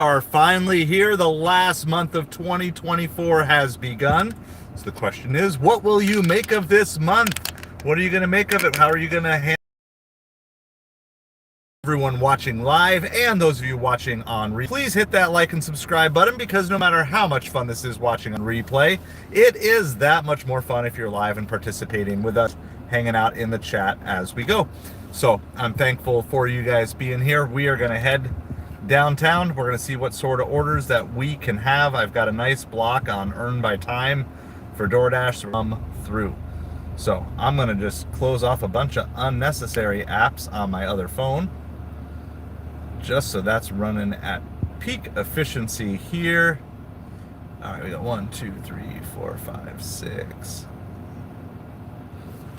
Are finally here. The last month of 2024 has begun. So the question is, what will you make of this month? What are you going to make of it? How are you going to handle everyone watching live and those of you watching on replay? Please hit that like and subscribe button, because no matter how much fun this is watching on replay, it is that much more fun if you're live and participating with us, hanging out in the chat as we go. So I'm thankful for you guys being here. We are going to head downtown. We're going to see what sort of orders that we can have. I've got a nice block on earn by time for DoorDash to come through. So I'm going to just close off a bunch of unnecessary apps on my other phone, just so that's running at peak efficiency here. All right, we got 1, 2, 3, 4, 5, 6.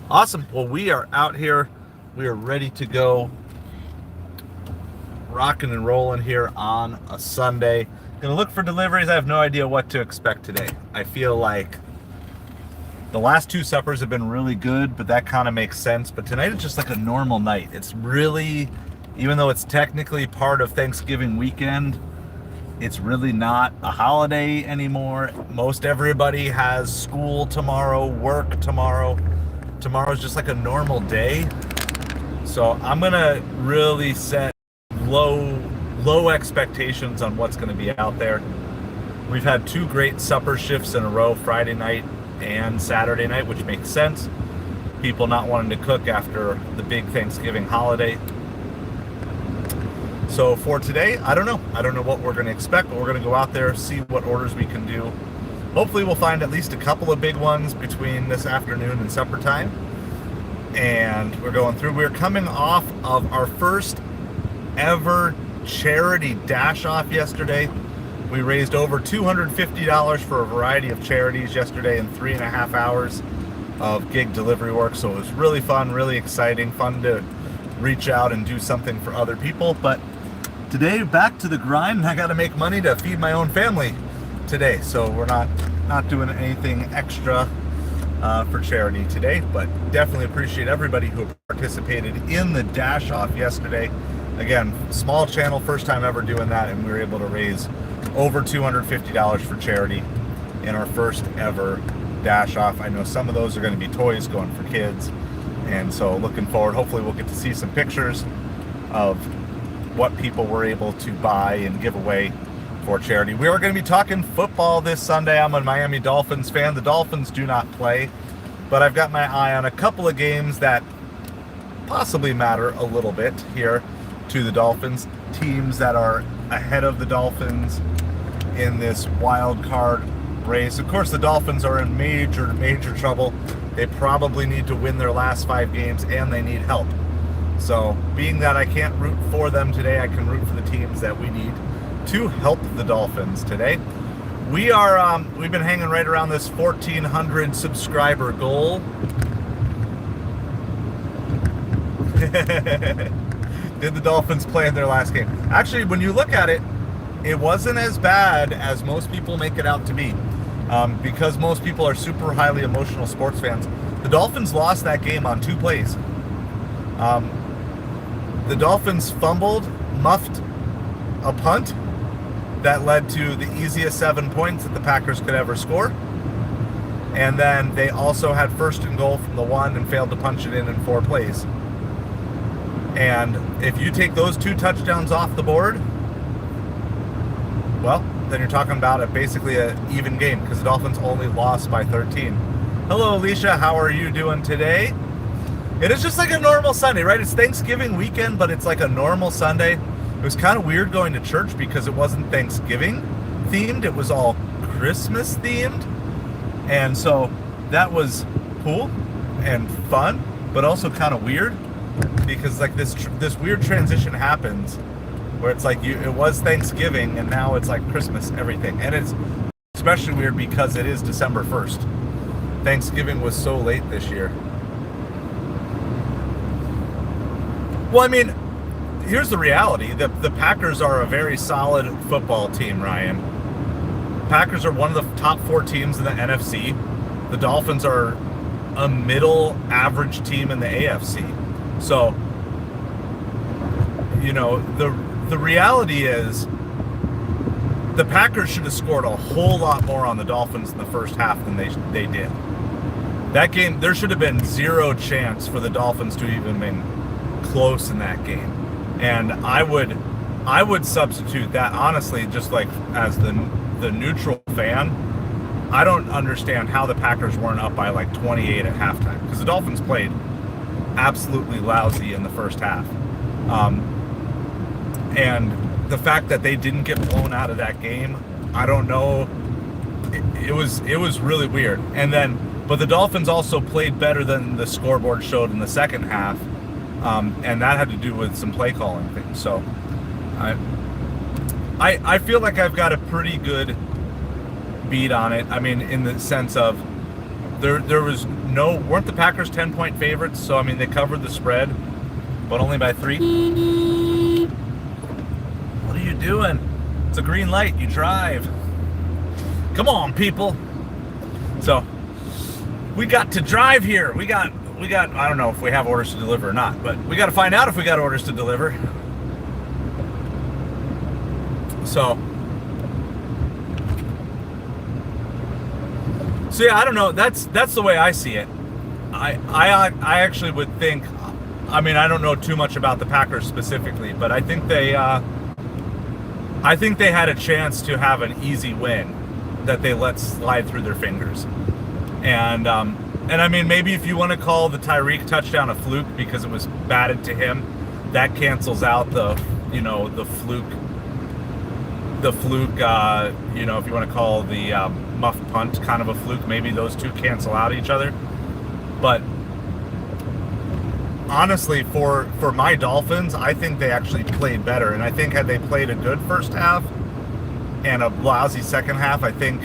Awesome. Well, we are out here. We are ready to go, rocking and rolling here on a Sunday. Gonna look for deliveries. I have no idea what to expect today. I feel like the last two suppers have been really good, but that kind of makes sense. But tonight it's just like a normal night. It's really, even though it's technically part of Thanksgiving weekend, it's really not a holiday anymore. Most everybody has school tomorrow, work tomorrow. Tomorrow's just like a normal day. So I'm gonna really set low expectations on what's going to be out there. We've had two great supper shifts in a row, Friday night and Saturday night, which makes sense. People not wanting to cook after the big Thanksgiving holiday. So for today, I don't know what we're going to expect, but we're going to go out there, see what orders we can do. Hopefully we'll find at least a couple of big ones between this afternoon and supper time. And we're going through. We're coming off of our first ever charity dash off yesterday. We raised over $250 for a variety of charities yesterday in 3.5 hours of gig delivery work. So it was really fun, really exciting, fun to reach out and do something for other people. But today, back to the grind, and I got to make money to feed my own family today. So we're not doing anything extra for charity today, but definitely appreciate everybody who participated in the dash off yesterday. Again, small channel, first time ever doing that, and we were able to raise over $250 for charity in our first ever dash off. I know some of those are going to be toys going for kids, and so looking forward. Hopefully we'll get to see some pictures of what people were able to buy and give away for charity. We are going to be talking football this Sunday. I'm a Miami Dolphins fan. The Dolphins do not play, but I've got my eye on a couple of games that possibly matter a little bit here to the Dolphins, teams that are ahead of the Dolphins in this wild card race. Of course, the Dolphins are in major trouble. They probably need to win their last 5 games, and they need help. So being that I can't root for them today, I can root for the teams that we need to help the Dolphins today. We've been hanging right around this 1,400 subscriber goal. Did the Dolphins play in their last game? Actually, when you look at it, it wasn't as bad as most people make it out to be. Because most people are super highly emotional sports fans, the Dolphins lost that game on 2 plays. The Dolphins fumbled, muffed a punt that led to the easiest 7 points that the Packers could ever score. And then they also had 1st and goal from the 1 and failed to punch it in 4 plays. And if you take those 2 touchdowns off the board, well, then you're talking about basically an even game, because the Dolphins only lost by 13. Hello, Alicia. How are you doing today? It is just like a normal Sunday, right? It's Thanksgiving weekend, but it's like a normal Sunday. It was kind of weird going to church because it wasn't Thanksgiving themed. It was all Christmas themed. And so that was cool and fun, but also kind of weird, because like this weird transition happens where it's like it was Thanksgiving and now it's like Christmas, everything. And it's especially weird because it is December 1st. Thanksgiving was so late this year. Well, I mean, here's the reality. The Packers are a very solid football team, Ryan. Packers are one of the top 4 teams in the NFC. The Dolphins are a middle average team in the AFC. So, you know, the reality is the Packers should have scored a whole lot more on the Dolphins in the first half than they did. That game, there should have been zero chance for the Dolphins to even been close in that game. And I would substitute that, honestly, just like as the neutral fan. I don't understand how the Packers weren't up by like 28 at halftime, because the Dolphins played absolutely lousy in the first half. And the fact that they didn't get blown out of that game, I don't know. It was really weird. But the Dolphins also played better than the scoreboard showed in the second half, and that had to do with some play calling things. So I feel like I've got a pretty good beat on it. I mean, in the sense of weren't the Packers 10-point favorites? So I mean, they covered the spread, but only by 3. What are you doing? It's a green light. You drive. Come on, people. So we got to drive here. We got. I don't know if we have orders to deliver or not, but we got to find out if we got orders to deliver. So yeah, I don't know. That's the way I see it. I actually would think. I mean, I don't know too much about the Packers specifically, but I think they had a chance to have an easy win that they let slide through their fingers. And I mean, maybe if you want to call the Tyreek touchdown a fluke because it was batted to him, that cancels out the fluke. If you want to call the muff punt kind of a fluke, maybe those two cancel out each other. But honestly, for my Dolphins, I think they actually played better. And I think had they played a good first half and a lousy second half, I think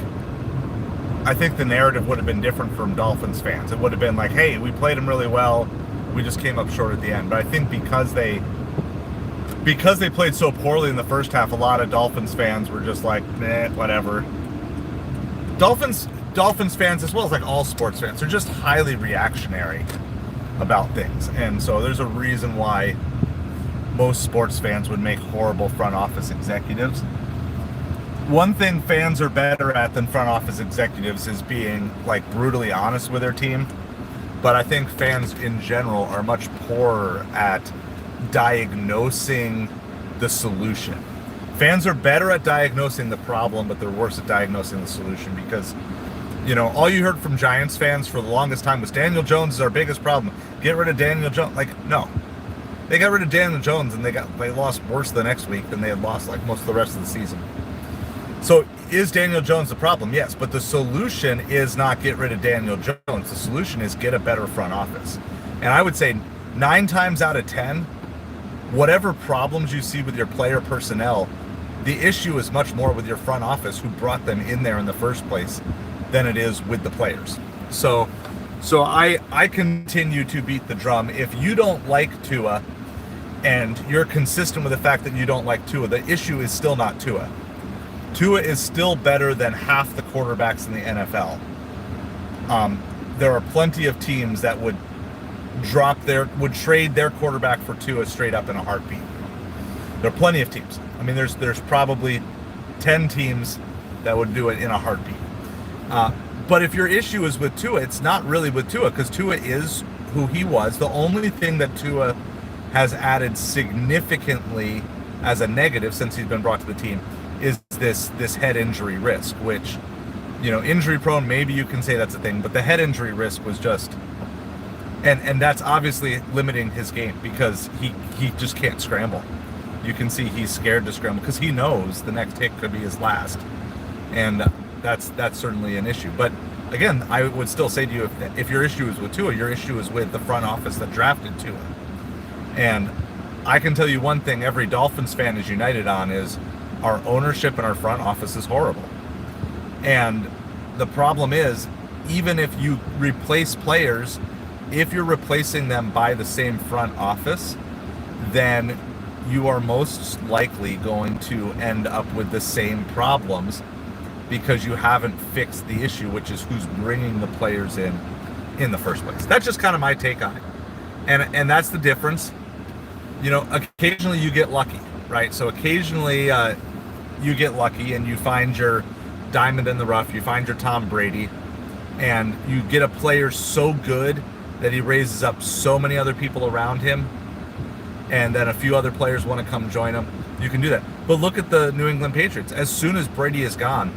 the narrative would have been different from Dolphins fans. It would have been like, hey, we played them really well, we just came up short at the end. But I think because they played so poorly in the first half, a lot of Dolphins fans were just like, whatever. Dolphins fans, as well as like all sports fans, are just highly reactionary about things. And so there's a reason why most sports fans would make horrible front office executives. One thing fans are better at than front office executives is being like brutally honest with their team. But I think fans in general are much poorer at diagnosing the solution. Fans are better at diagnosing the problem, but they're worse at diagnosing the solution, because all you heard from Giants fans for the longest time was Daniel Jones is our biggest problem. Get rid of Daniel Jones. Like, no. They got rid of Daniel Jones and they lost worse the next week than they had lost like most of the rest of the season. So is Daniel Jones the problem? Yes, but the solution is not get rid of Daniel Jones. The solution is get a better front office. And I would say 9 times out of 10, whatever problems you see with your player personnel, the issue is much more with your front office who brought them in there in the first place than it is with the players. So I continue to beat the drum. If you don't like Tua and you're consistent with the fact that you don't like Tua, the issue is still not Tua. Tua is still better than half the quarterbacks in the NFL. There are plenty of teams that would trade their quarterback for Tua straight up in a heartbeat. There are plenty of teams. I mean, there's probably 10 teams that would do it in a heartbeat. But if your issue is with Tua, it's not really with Tua, because Tua is who he was. The only thing that Tua has added significantly as a negative since he's been brought to the team is this head injury risk, which, injury prone, maybe you can say that's a thing, but the head injury risk was just, and that's obviously limiting his game, because he just can't scramble. You can see he's scared to scramble because he knows the next hit could be his last, and that's certainly an issue. But again, I would still say to you, if your issue is with Tua, your issue is with the front office that drafted Tua. And I can tell you one thing every Dolphins fan is united on is our ownership and our front office is horrible. And the problem is, even if you replace players, if you're replacing them by the same front office, then you are most likely going to end up with the same problems, because you haven't fixed the issue, which is who's bringing the players in the first place. That's just kind of my take on it. And that's the difference. Occasionally you get lucky, right? So occasionally you get lucky and you find your diamond in the rough, you find your Tom Brady, and you get a player so good that he raises up so many other people around him, and then a few other players want to come join him, you can do that. But look at the New England Patriots. As soon as Brady is gone,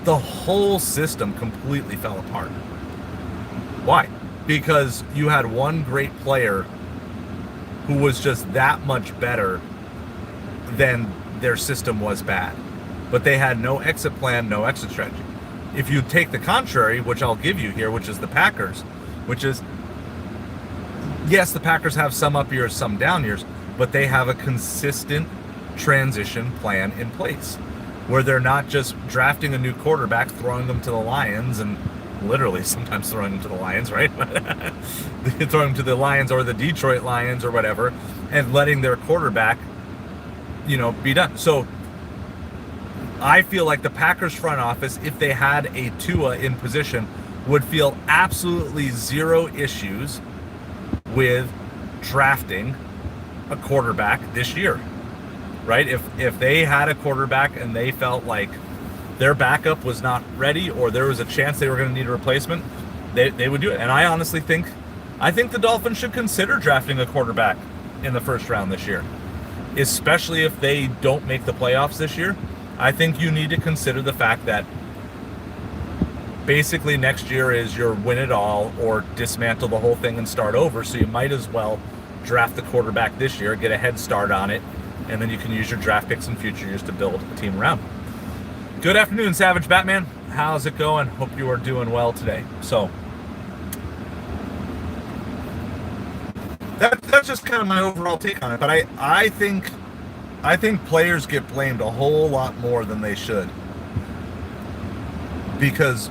the whole system completely fell apart. Why? Because you had one great player who was just that much better than their system was bad. But they had no exit plan, no exit strategy. If you take the contrary, which I'll give you here, which is the Packers, which is, yes, the Packers have some up years, some down years, but they have a consistent transition plan in place where they're not just drafting a new quarterback, throwing them to the Lions, and literally sometimes throwing them to the Lions, right? Throwing them to the Lions or the Detroit Lions or whatever, and letting their quarterback, be done. So I feel like the Packers front office, if they had a Tua in position, would feel absolutely zero issues with drafting a quarterback this year, right? If they had a quarterback and they felt like their backup was not ready or there was a chance they were going to need a replacement, they would do it. And I honestly think the Dolphins should consider drafting a quarterback in the first round this year, especially if they don't make the playoffs this year. I think you need to consider the fact that basically next year is your win it all or dismantle the whole thing and start over. So you might as well draft the quarterback this year, get a head start on it, and then you can use your draft picks in future years to build a team around. Good afternoon, Savage Batman. How's it going? Hope you are doing well today. So that's just kind of my overall take on it. But I think players get blamed a whole lot more than they should, because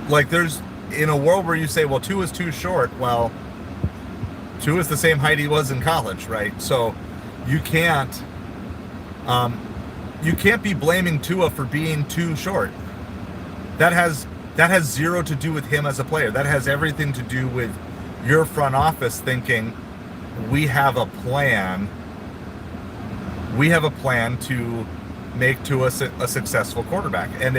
like there's, in a world where you say, well, Tua is too short, well, Tua is the same height he was in college, right? So you can't be blaming Tua for being too short. That has zero to do with him as a player. That has everything to do with your front office thinking, we have a plan. We have a plan to make Tua a successful quarterback. And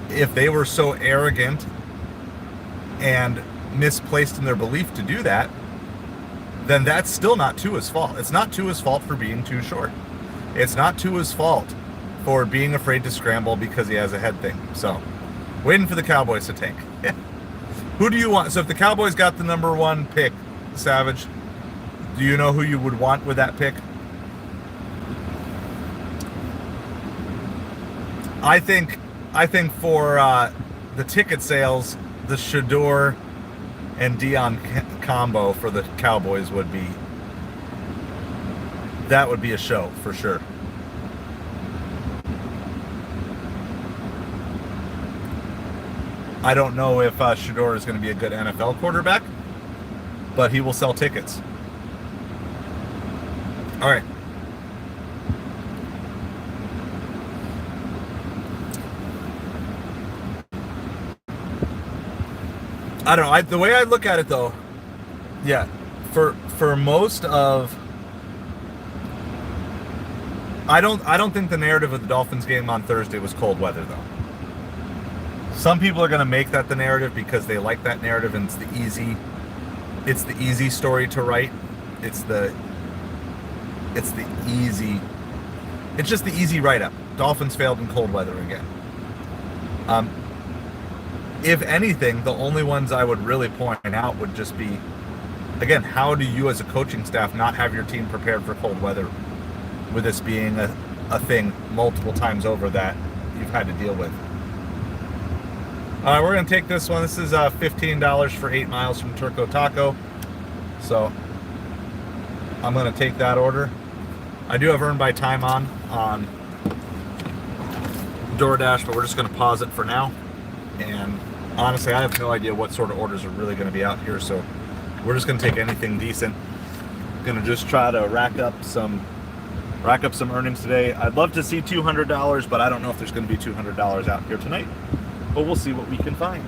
if they were so arrogant and misplaced in their belief to do that, then that's still not Tua's fault. It's not Tua's fault for being too short. It's not Tua's fault for being afraid to scramble because he has a head thing. So, waiting for the Cowboys to tank. Who do you want? So if the Cowboys got the number one pick, Savage, do you know who you would want with that pick? I think for the ticket sales, the Shador and Dion combo for the Cowboys would be a show for sure. I don't know if Shador is going to be a good NFL quarterback, but he will sell tickets. All right. I don't know. The way I look at it, though, yeah, for most of, I don't think the narrative of the Dolphins game on Thursday was cold weather, though. Some people are going to make that the narrative because they like that narrative, and it's the easy story to write. It's just the easy write-up. Dolphins failed in cold weather again. If anything, the only ones I would really point out would just be, again, how do you as a coaching staff not have your team prepared for cold weather, with this being a thing multiple times over that you've had to deal with? We're going to take this one. This is $15 for 8 miles from Turco Taco. So I'm going to take that order. I do have earn by time on DoorDash, but we're just going to pause it for now. And honestly, I have no idea what sort of orders are really going to be out here, so we're just going to take anything decent. Going to just try to rack up some earnings today. I'd love to see $200, but I don't know if there's going to be $200 out here tonight. But we'll see what we can find.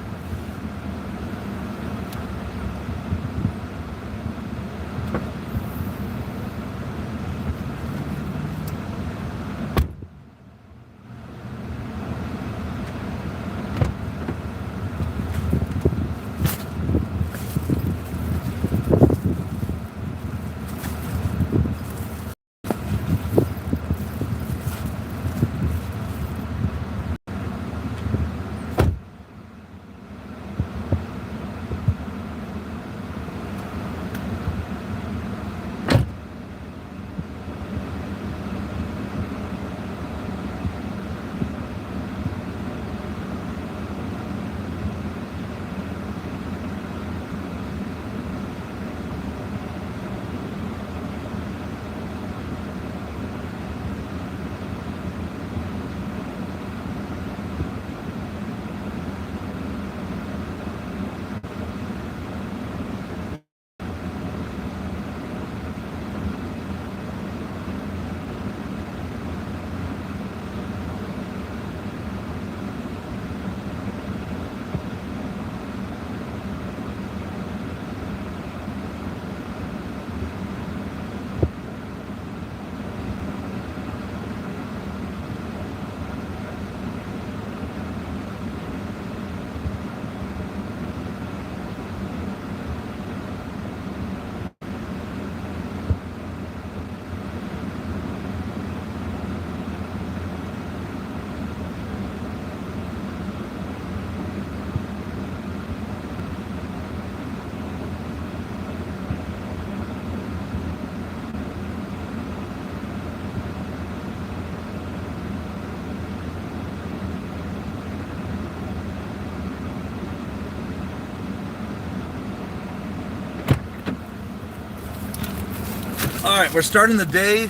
All right, we're starting the day.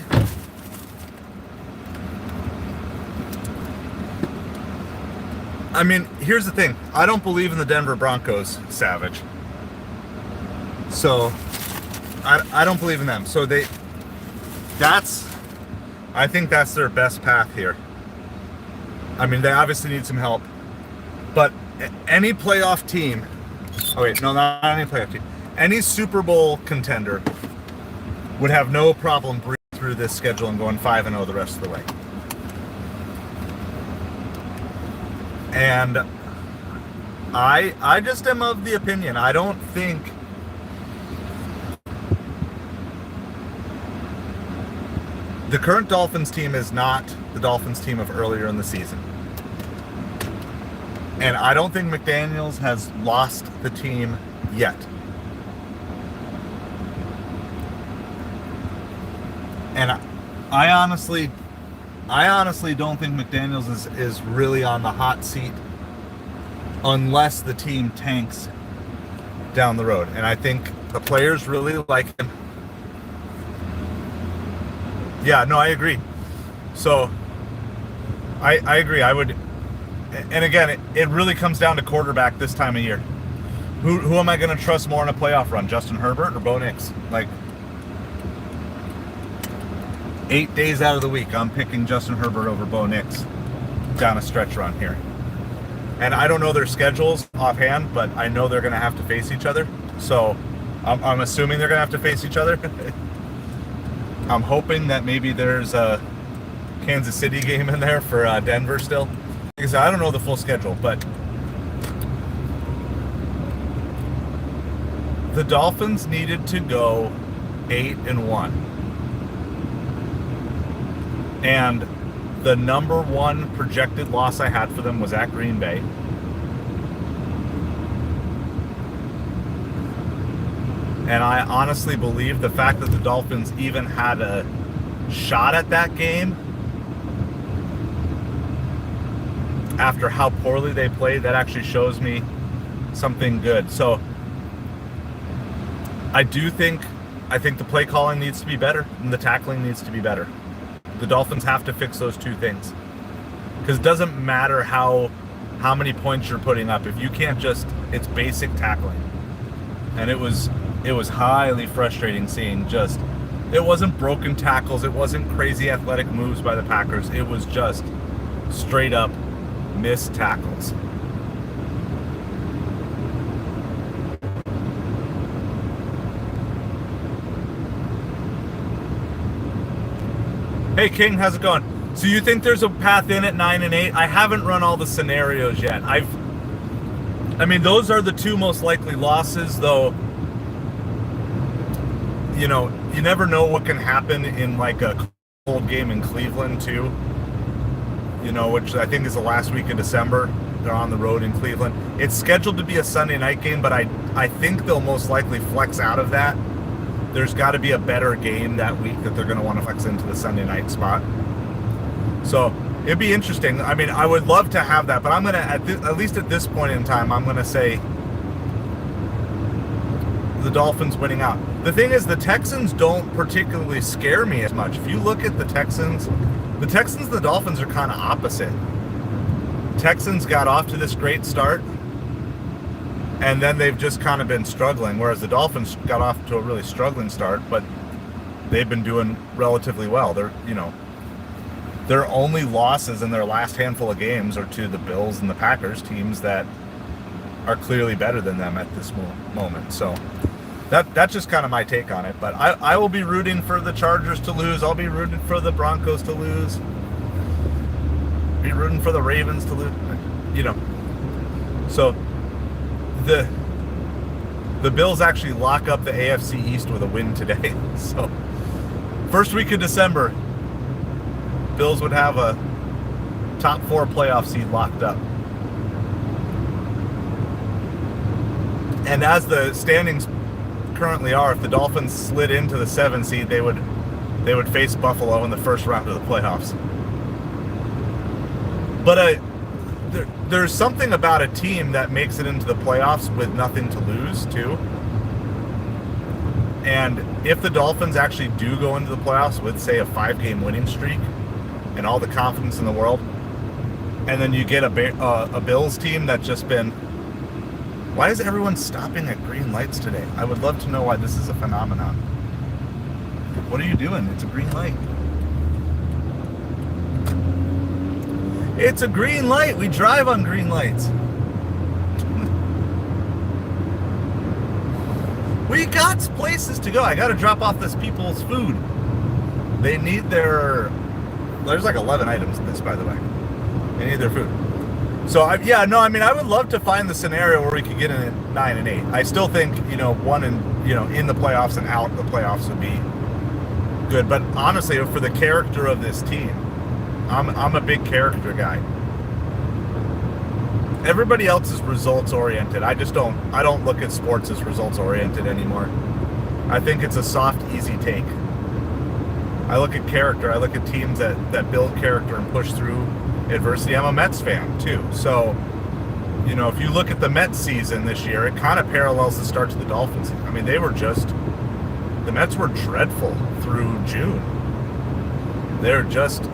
I mean, here's the thing. I don't believe in the Denver Broncos, Savage. So, I don't believe in them. So I think that's their best path here. I mean, they obviously need some help. But any playoff team, not any playoff team, any Super Bowl contender would have no problem breathing through this schedule and going 5-0 the rest of the way. And I just am of the opinion, I don't think the current Dolphins team is not the Dolphins team of earlier in the season. And I don't think McDaniels has lost the team yet. And I honestly don't think McDaniels is really on the hot seat unless the team tanks down the road. And I think the players really like him. Yeah, no, I agree. So I agree. I would, and again, it really comes down to quarterback this time of year. Who am I going to trust more in a playoff run, Justin Herbert or Bo Nix? Like, 8 days out of the week, I'm picking Justin Herbert over Bo Nix down a stretch run here. And I don't know their schedules offhand, but I know they're going to have to face each other. So I'm assuming they're going to have to face each other. I'm hoping that maybe there's a Kansas City game in there for Denver still. Because I don't know the full schedule, but the Dolphins needed to go 8-1. And the number one projected loss I had for them was at Green Bay. And I honestly believe the fact that the Dolphins even had a shot at that game after how poorly they played, that actually shows me something good. So I think the play calling needs to be better and the tackling needs to be better. The Dolphins have to fix those two things, because it doesn't matter how many points you're putting up if you can't just, it's basic tackling. And it was highly frustrating seeing just, it wasn't broken tackles, it wasn't crazy athletic moves by the Packers, it was just straight up missed tackles. Hey King, how's it going? So you think there's a path in at 9-8? I haven't run all the scenarios yet. I mean, those are the two most likely losses, though. You know, you never know what can happen in like a cold game in Cleveland too. You know, which I think is the last week of December. They're on the road in Cleveland. It's scheduled to be a Sunday night game, but I think they'll most likely flex out of that. There's got to be a better game that week that they're going to want to flex into the Sunday night spot. So it'd be interesting. I mean, I would love to have that, but I'm going to, at least at this point in time, I'm going to say the Dolphins winning out. The thing is, the Texans don't particularly scare me as much. If you look at the Texans and the Dolphins are kind of opposite. Texans got off to this great start, and then they've just kind of been struggling, whereas the Dolphins got off to a really struggling start, but they've been doing relatively well. Their only losses in their last handful of games are to the Bills and the Packers, teams that are clearly better than them at this moment. So that's just kind of my take on it. But I will be rooting for the Chargers to lose. I'll be rooting for the Broncos to lose. Be rooting for the Ravens to lose. You know. So the Bills actually lock up the AFC East with a win today. So first week of December, Bills would have a top 4 playoff seed locked up. And as the standings currently are, if the Dolphins slid into the 7 seed, they would face Buffalo in the first round of the playoffs. But there's something about a team that makes it into the playoffs with nothing to lose too. And if the Dolphins actually do go into the playoffs with, say, a 5-game winning streak and all the confidence in the world, and then you get a Bills team that's just been... Why is everyone stopping at green lights today? I would love to know why this is a phenomenon. What are you doing? It's a green light. It's a green light. We drive on green lights. We got places to go. I got to drop off this people's food. They need their... There's like 11 items in this, by the way. They need their food. So, I would love to find the scenario where we could get in at 9-8. I still think, in the playoffs and out the playoffs would be good. But honestly, for the character of this team, I'm a big character guy. Everybody else is results oriented. I don't look at sports as results oriented anymore. I think it's a soft, easy take. I look at character. I look at teams that build character and push through adversity. I'm a Mets fan too. So, if you look at the Mets season this year, it kind of parallels the start to the Dolphins. I mean, the Mets were dreadful through June. They're just...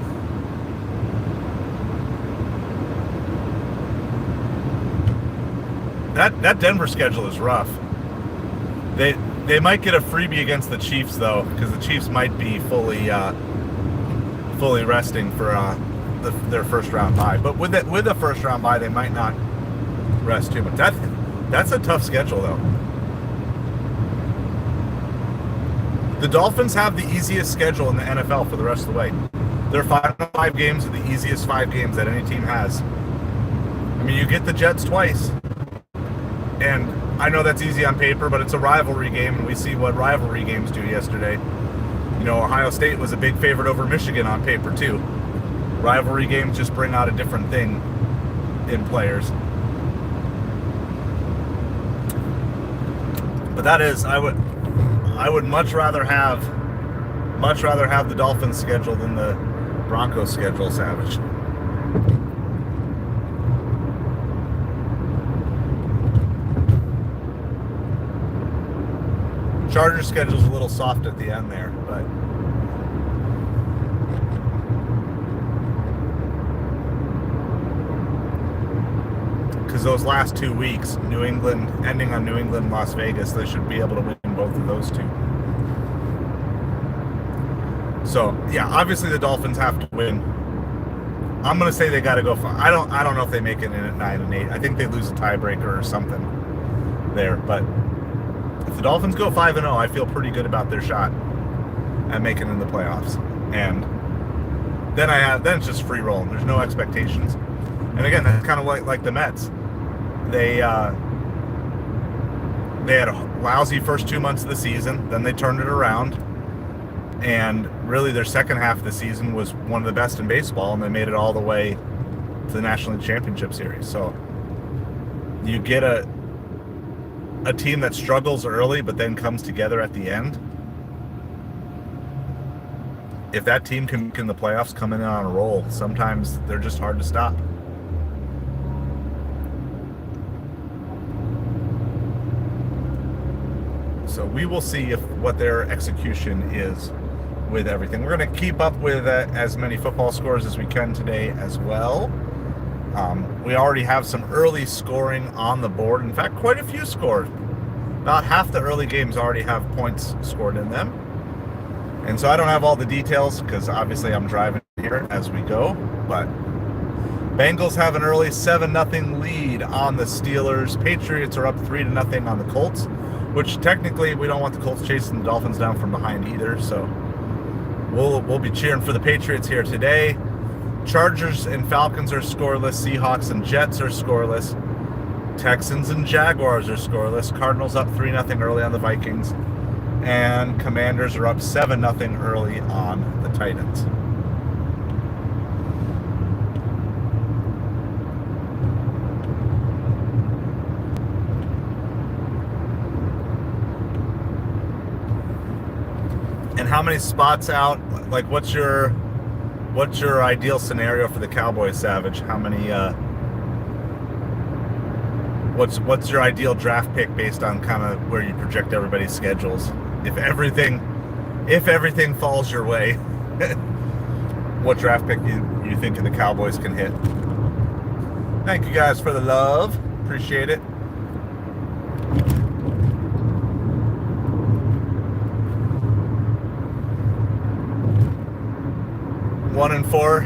That Denver schedule is rough. They might get a freebie against the Chiefs though, because the Chiefs might be fully resting for their first round bye. But with the first round bye, they might not rest too much. That's a tough schedule though. The Dolphins have the easiest schedule in the NFL for the rest of the way. Their final 5 games are the easiest 5 games that any team has. I mean, you get the Jets twice. And I know that's easy on paper, but it's a rivalry game, and we see what rivalry games do yesterday. Ohio State was a big favorite over Michigan on paper, too. Rivalry games just bring out a different thing in players. But that is, I would much rather have the Dolphins schedule than the Broncos schedule, Savage. Chargers schedule's a little soft at the end there, but because those last 2 weeks, New England, ending on New England, Las Vegas, they should be able to win both of those two. So yeah, obviously the Dolphins have to win. I'm gonna say they got to go. I don't know if they make it in at 9-8. I think they lose a tiebreaker or something there, but. If the Dolphins go 5-0, I feel pretty good about their shot at making it in the playoffs. And then it's just free rolling. There's no expectations. And again, that's kind of like the Mets. They had a lousy first 2 months of the season. Then they turned it around. And really their second half of the season was one of the best in baseball, and they made it all the way to the National League Championship Series. So you get a team that struggles early but then comes together at the end. If that team can in the playoffs come in on a roll, sometimes they're just hard to stop. So we will see what their execution is with everything. We're going to keep up with as many football scores as we can today as well. We already have some early scoring on the board. In fact, quite a few scores. About half the early games already have points scored in them. And so I don't have all the details because obviously I'm driving here as we go. But Bengals have an early 7-0 lead on the Steelers. Patriots are up 3-0 on the Colts, which technically we don't want the Colts chasing the Dolphins down from behind either. So we'll be cheering for the Patriots here today. Chargers and Falcons are scoreless. Seahawks and Jets are scoreless. Texans and Jaguars are scoreless. Cardinals up 3-0 early on the Vikings. And Commanders are up 7-0 early on the Titans. And how many spots out? Like, what's your ideal scenario for the Cowboys, Savage? How many? What's your ideal draft pick based on kind of where you project everybody's schedules? if everything falls your way, what draft pick you think the Cowboys can hit. Thank you guys for the love. Appreciate it. One and 4.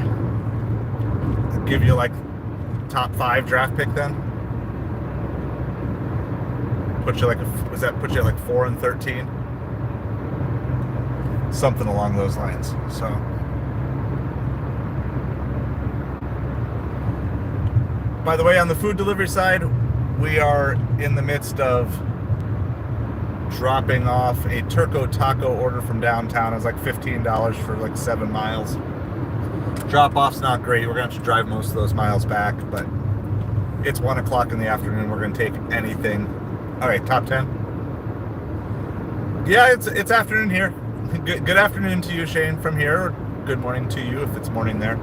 I'll give you like top 5 draft pick then. Put you like put you at like 4 and 13? Something along those lines. So by the way, on the food delivery side, we are in the midst of dropping off a Turco Taco order from downtown. It's like $15 for like 7 miles. Drop off's not great. We're gonna have to drive most of those miles back, but it's 1 o'clock in the afternoon. We're gonna take anything. All right, top 10. Yeah, it's afternoon here. Good afternoon to you, Shane, from here. Or good morning to you if it's morning there.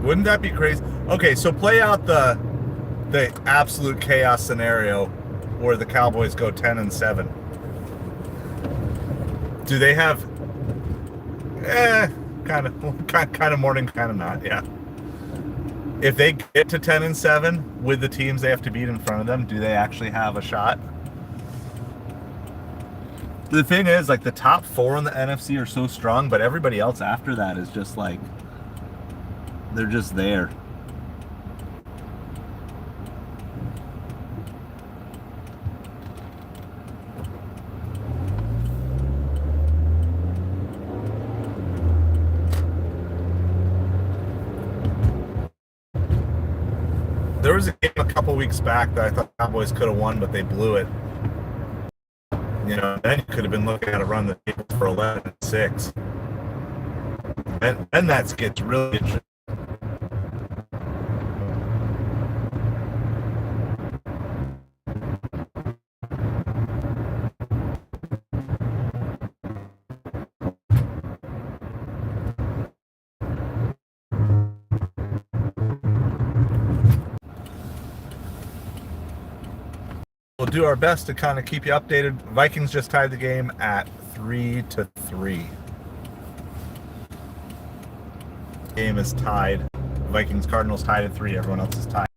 Wouldn't that be crazy? Okay, so play out the absolute chaos scenario where the Cowboys go 10 and 7. Do they have kind of morning, kind of not, yeah. If they get to 10 and 7 with the teams they have to beat in front of them, do they actually have a shot? The thing is, like, the top 4 in the NFC are so strong, but everybody else after that is just like, they're just there. There was a game a couple weeks back that I thought the Cowboys could have won, but they blew it. You know, then you could have been looking at a run the table for 11-6. Then that gets really interesting. We'll do our best to kind of keep you updated. Vikings just tied the game at 3-3. Game is tied. Vikings Cardinals tied at 3. Everyone else is tied.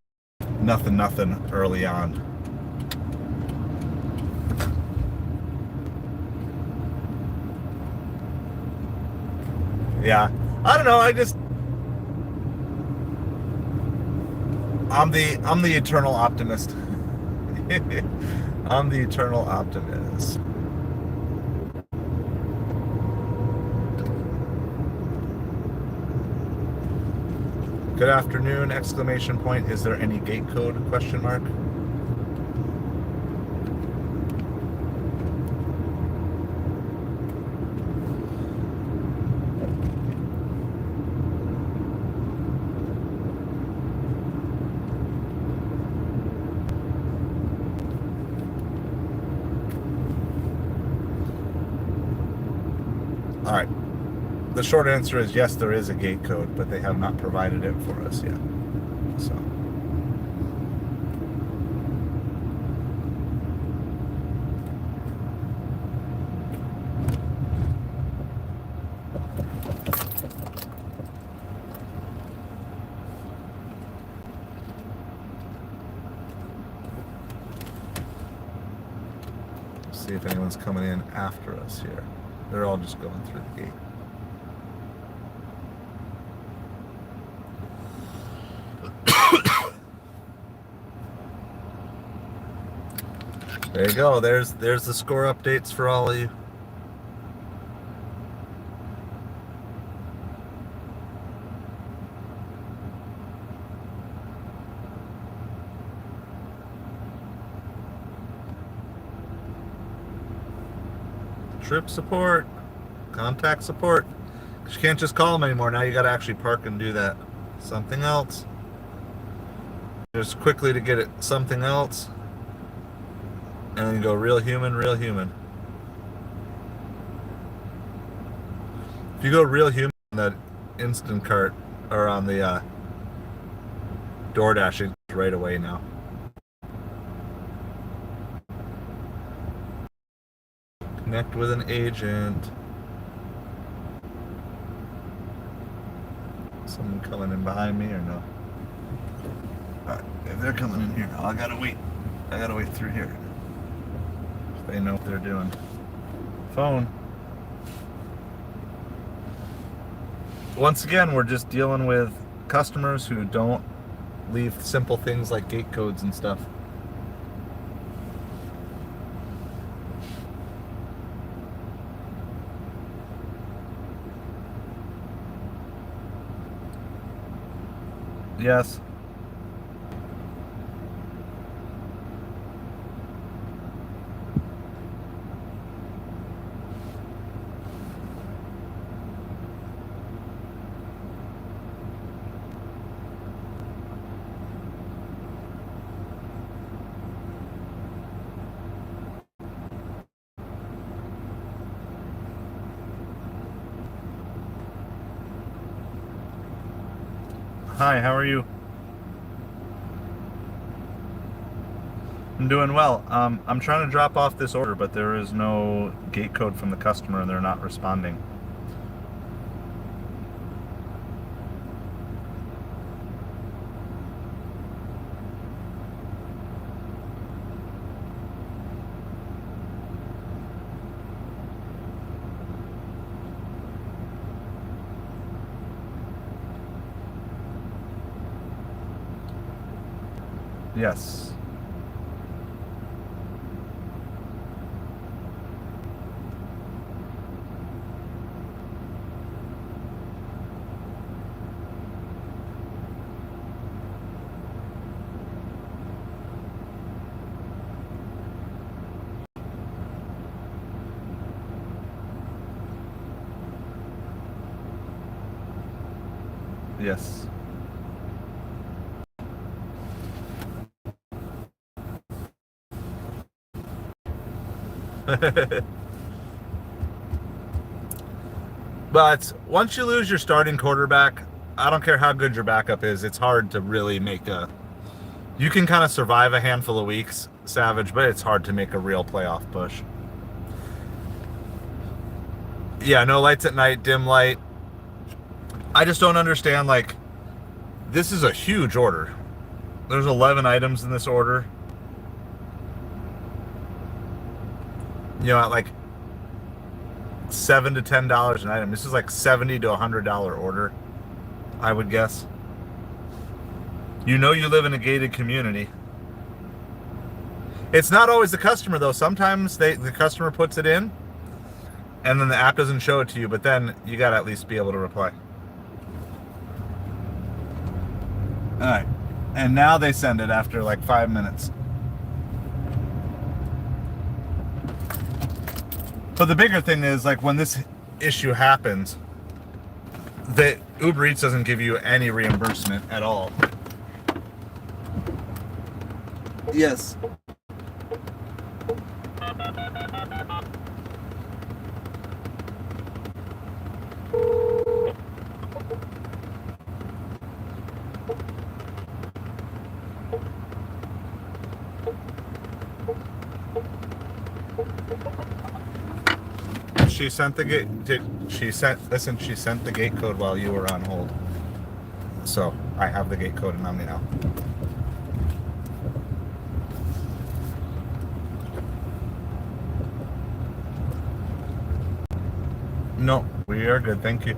Nothing early on. Yeah, I don't know. I'm the eternal optimist. I'm the eternal optimist. Good afternoon, exclamation point. Is there any gate code, question mark? All right. The short answer is yes, there is a gate code, but they have not provided it for us yet. So. See if anyone's coming in after us here. They're all just going through the gate. There you go. There's the score updates for all of you. Trip support, contact support. You can't just call them anymore. Now you got to actually park and do that. Something else. Just quickly to get it. Something else. And then you go real human, real human. If you go real human on that instant cart or on the DoorDash, it goes right away now. Connect with an agent. Someone coming in behind me or no? Alright, if they're coming in here, I gotta wait. I gotta wait through here. If they know what they're doing. Phone. Once again, we're just dealing with customers who don't leave simple things like gate codes and stuff. Yes. Hi, how are you? I'm doing well. I'm trying to drop off this order, but there is no gate code from the customer and they're not responding. Yes. Yes. But once you lose your starting quarterback, I don't care how good your backup is, it's hard to really make a... You can kind of survive a handful of weeks, Savage, but it's hard to make a real playoff push. Yeah, no lights at night, dim light. I just don't understand, like, this is a huge order. There's 11 items in this order. You know, at like $7 to $10 an item. This is like $70 to $100 order, I would guess. You know you live in a gated community. It's not always the customer, though. Sometimes the customer puts it in, and then the app doesn't show it to you, but then you got to at least be able to reply. All right. And now they send it after like 5 minutes. But the bigger thing is, like, when this issue happens, that Uber Eats doesn't give you any reimbursement at all. Yes. She sent the gate. She sent the gate code while you were on hold. So I have the gate code on me now. No, we are good. Thank you.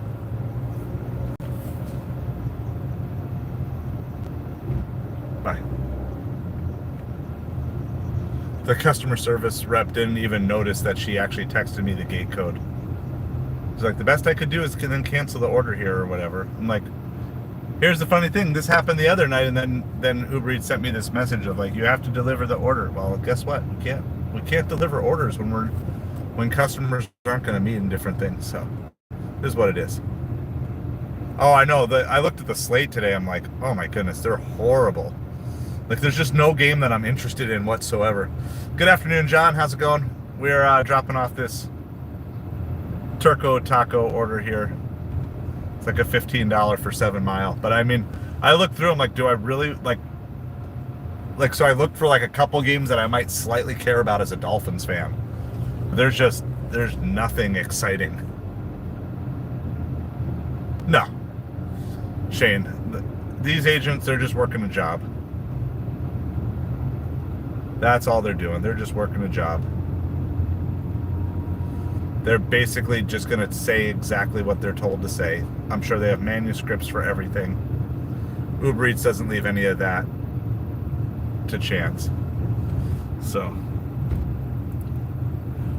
Bye. The customer service rep didn't even notice that she actually texted me the gate code. She's like, the best I could do is then cancel the order here or whatever. I'm like, here's the funny thing. This happened the other night, and then Uber Eats sent me this message of like, you have to deliver the order. Well, guess what? We can't deliver orders when customers aren't going to meet in different things. So this is what it is. Oh, I know. I looked at the slate today. I'm like, oh my goodness, they're horrible. Like, there's just no game that I'm interested in whatsoever. Good afternoon, John. How's it going? We're dropping off this. Turco Taco order here. It's like a $15 for 7 Mile. But I mean, I looked through, I'm like, do I really, so I looked for like a couple games that I might slightly care about as a Dolphins fan. There's nothing exciting. No. Shane, these agents, they're just working a job. That's all they're doing. They're just working a job. They're basically just going to say exactly what they're told to say. I'm sure they have manuscripts for everything. Uber Eats doesn't leave any of that to chance. So,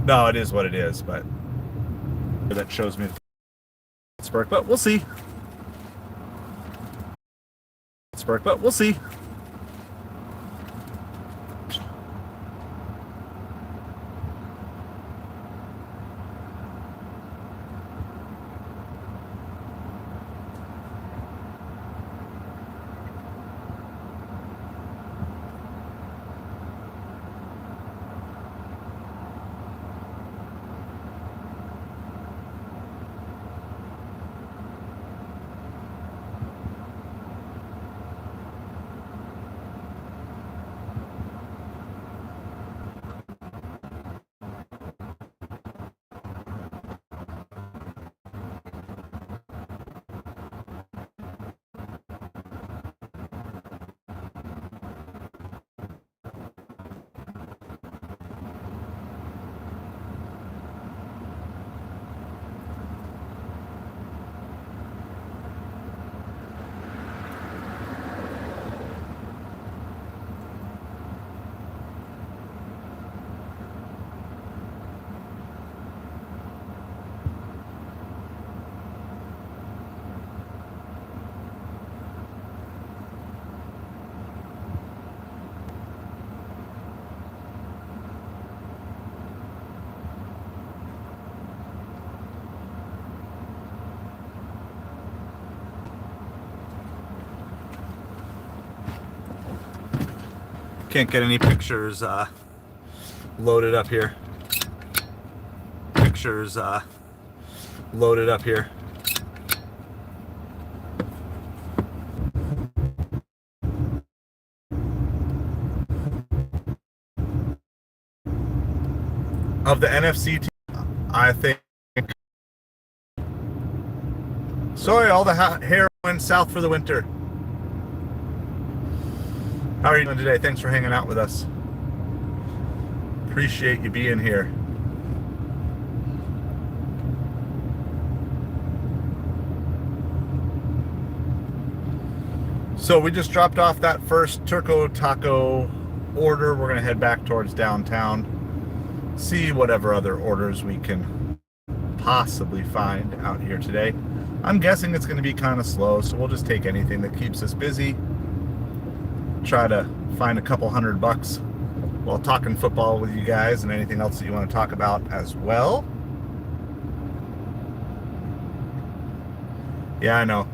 no, it is what it is, but that shows me Pittsburgh, but we'll see. Pittsburgh, but we'll see. Can't get any pictures loaded up here. Pictures loaded up here. Of the NFC team, I think. Sorry, all the hair went south for the winter. How are you doing today? Thanks for hanging out with us. Appreciate you being here. So we just dropped off that first Turco Taco order. We're going to head back towards downtown. See whatever other orders we can possibly find out here today. I'm guessing it's going to be kind of slow, so we'll just take anything that keeps us busy. Try to find a couple $100 while talking football with you guys and anything else that you want to talk about as well. Yeah, I know.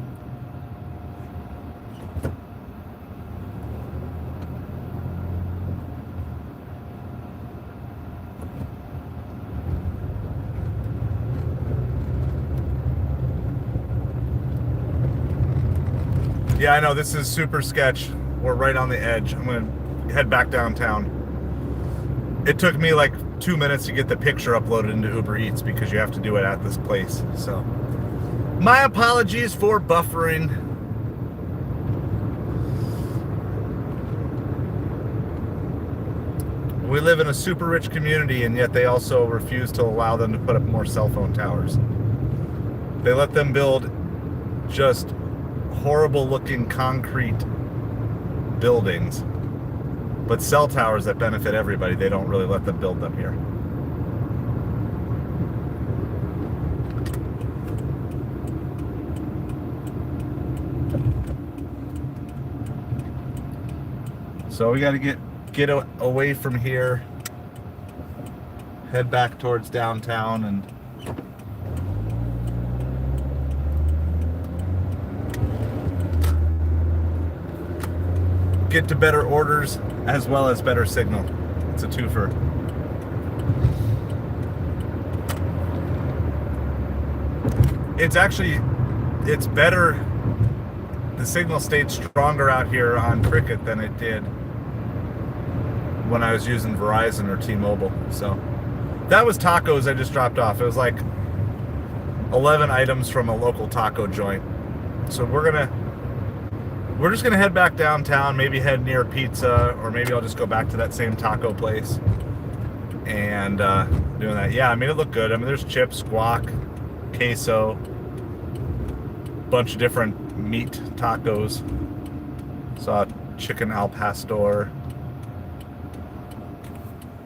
Yeah, I know. This is super sketch. We're right on the edge. I'm going to head back downtown. It took me like 2 minutes to get the picture uploaded into Uber Eats because you have to do it at this place. So, my apologies for buffering. We live in a super rich community, and yet they also refuse to allow them to put up more cell phone towers. They let them build just horrible looking concrete buildings, but cell towers that benefit everybody, they don't really let them build them here. So we got to get away from here, head back towards downtown, and get to better orders as well as better signal. It's a twofer. it's better. The signal stayed stronger out here on Cricket than it did when I was using Verizon or T-Mobile. So that was tacos I just dropped off. It was like 11 items from a local taco joint. So we're just gonna head back downtown, maybe head near pizza, or maybe I'll just go back to that same taco place and doing that. Yeah, I mean, it looked good. I mean, there's chips, guac, queso, bunch of different meat tacos. Saw chicken al pastor,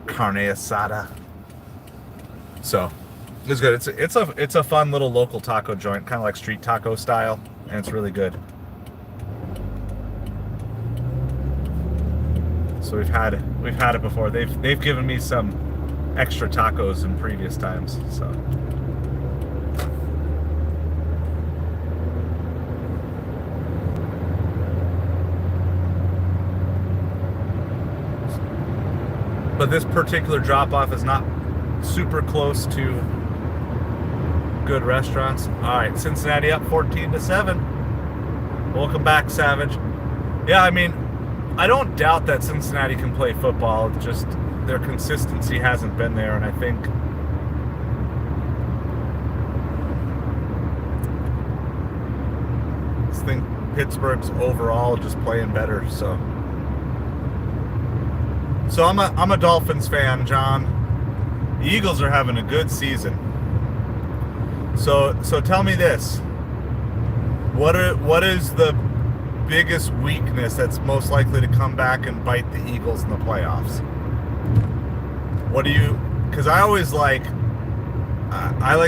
carne asada. So it's good. It's a fun little local taco joint, kind of like street taco style, and it's really good. So we've had it before. They've given me some extra tacos in previous times. So but this particular drop off is not super close to good restaurants. All right, Cincinnati up 14-7. Welcome back, Savage. Yeah, I mean, I don't doubt that Cincinnati can play football. It's just their consistency hasn't been there, and I think Pittsburgh's overall just playing better. So I'm a Dolphins fan, John. The Eagles are having a good season. So tell me this: what is the biggest weakness that's most likely to come back and bite the Eagles in the playoffs? Because I always like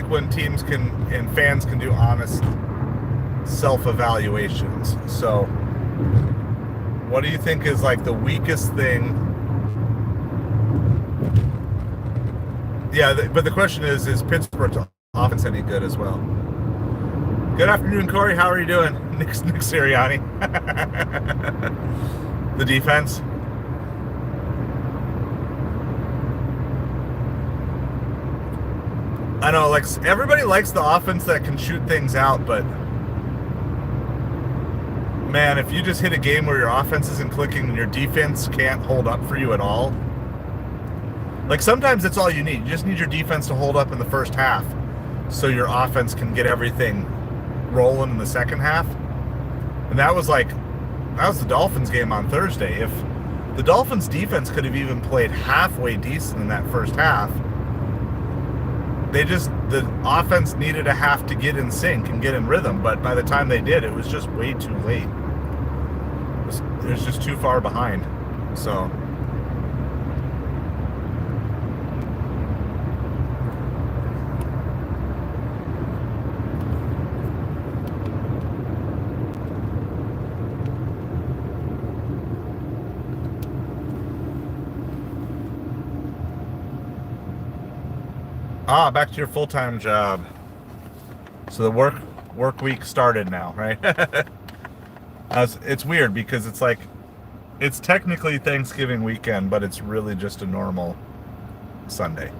when teams can and fans can do honest self-evaluations. So what do you think is like the weakest thing? Yeah, but the question is Pittsburgh's offense any good as well? Good afternoon, Corey. How are you doing? Nick Sirianni. The defense. I know, like, everybody likes the offense that can shoot things out, but man, if you just hit a game where your offense isn't clicking and your defense can't hold up for you at all, like, sometimes that's all you need. You just need your defense to hold up in the first half so your offense can get everything rolling in the second half. And that was the Dolphins game on Thursday. If the Dolphins defense could have even played halfway decent in that first half, the offense needed a half to get in sync and get in rhythm, but by the time they did, it was just way too late. It was just too far behind. So back to your full-time job. So the work week started now, right? It's weird because it's like, it's technically Thanksgiving weekend, but it's really just a normal Sunday.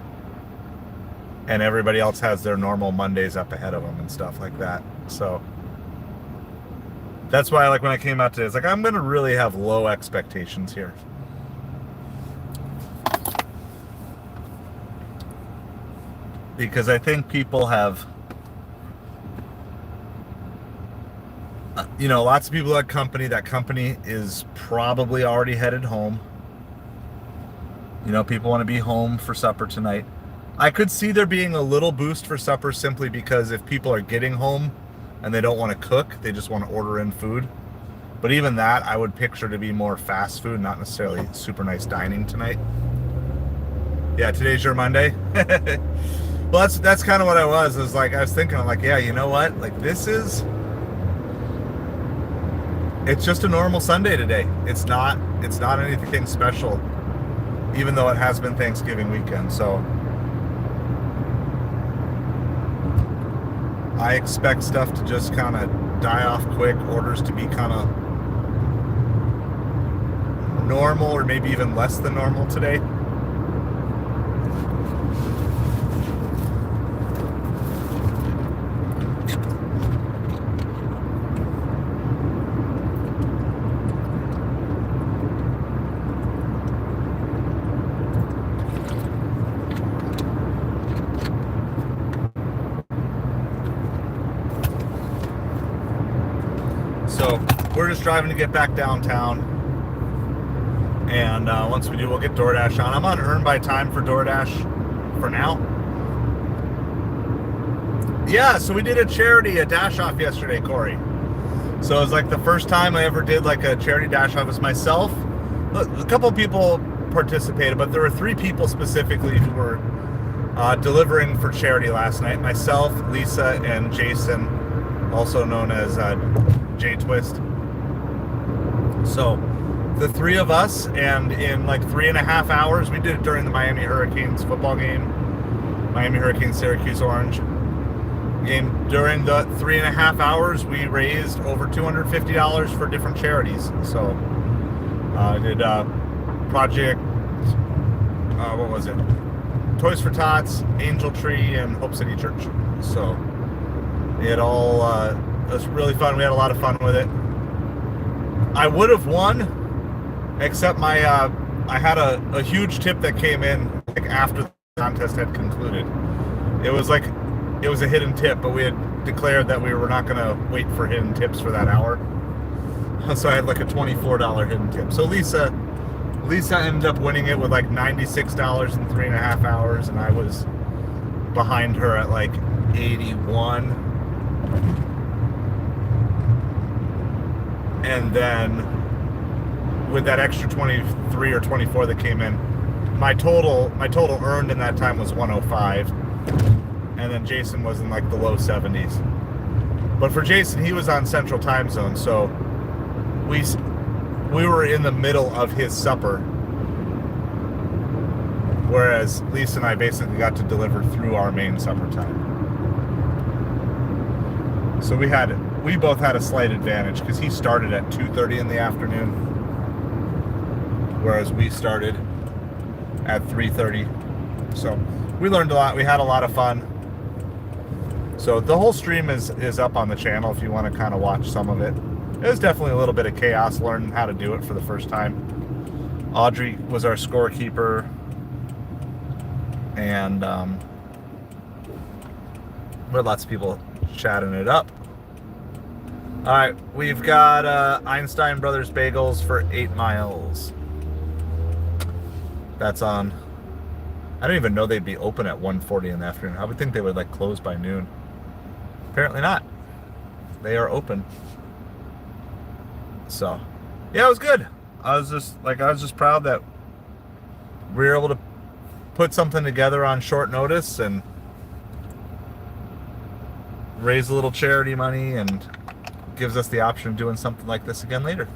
And everybody else has their normal Mondays up ahead of them and stuff like that. So that's why, like, when I came out today, it's like, I'm going to really have low expectations here. Because I think people have, lots of people at that company is probably already headed home. People want to be home for supper tonight. I could see there being a little boost for supper simply because if people are getting home and they don't want to cook, they just want to order in food. But even that, I would picture to be more fast food, not necessarily super nice dining tonight. Yeah, today's your Monday. Well, that's kind of what I was. I was thinking, I'm like, yeah, you know what? Like, it's just a normal Sunday today. It's not anything special, even though it has been Thanksgiving weekend. So I expect stuff to just kind of die off quick, orders to be kind of normal or maybe even less than normal today. we're just driving to get back downtown. And once we do, we'll get DoorDash on. I'm on Earn by Time for DoorDash for now. Yeah, so we did a dash off yesterday, Corey. So it was like the first time I ever did like a charity dash off. It was myself. A couple of people participated, but there were 3 people specifically who were delivering for charity last night. Myself, Lisa, and Jason, also known as J Twist. So the 3 of us, and in like 3.5 hours, we did it during the Miami Hurricanes football game, Miami Hurricanes Syracuse Orange game. During the 3.5 hours, we raised over $250 for different charities. So I did Project, what was it? Toys for Tots, Angel Tree, and Hope City Church. So it all was really fun. We had a lot of fun with it. I would have won, except my I had a huge tip that came in like after the contest had concluded. It was a hidden tip, but we had declared that we were not going to wait for hidden tips for that hour. So I had like a $24 hidden tip. So Lisa ended up winning it with like $96 in 3.5 hours, and I was behind her at like 81. And then with that extra 23 or 24 that came in, my total earned in that time was 105. And then Jason was in like the low 70s. But for Jason, he was on Central Time Zone, so we were in the middle of his supper, whereas Lisa and I basically got to deliver through our main supper time. So we both had a slight advantage because he started at 2:30 in the afternoon, whereas we started at 3:30. So we learned a lot. We had a lot of fun. So the whole stream is up on the channel if you want to kind of watch some of it. It was definitely a little bit of chaos learning how to do it for the first time. Audrey was our scorekeeper, and we had lots of people chatting it up. All right, we've got Einstein Brothers Bagels for 8 miles. That's on. I didn't even know they'd be open at 1:40 in the afternoon. I would think they would like close by noon. Apparently not. They are open. So, yeah, it was good. I was just proud that we were able to put something together on short notice and raise a little charity money, and gives us the option of doing something like this again later.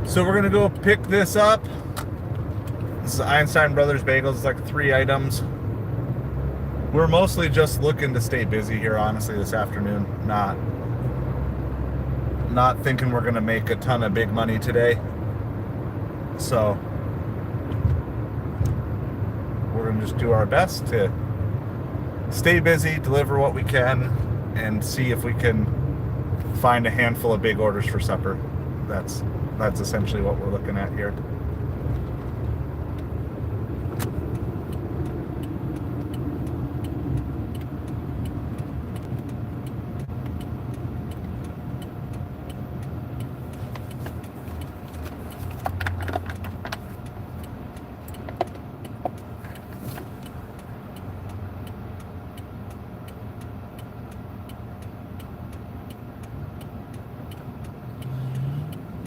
So we're gonna go pick this up. This is Einstein Brothers Bagels. It's like 3 items. We're mostly just looking to stay busy here, honestly, this afternoon. Not thinking we're gonna make a ton of big money today. So we're gonna just do our best to stay busy, deliver what we can, and see if we can find a handful of big orders for supper. That's essentially what we're looking at here.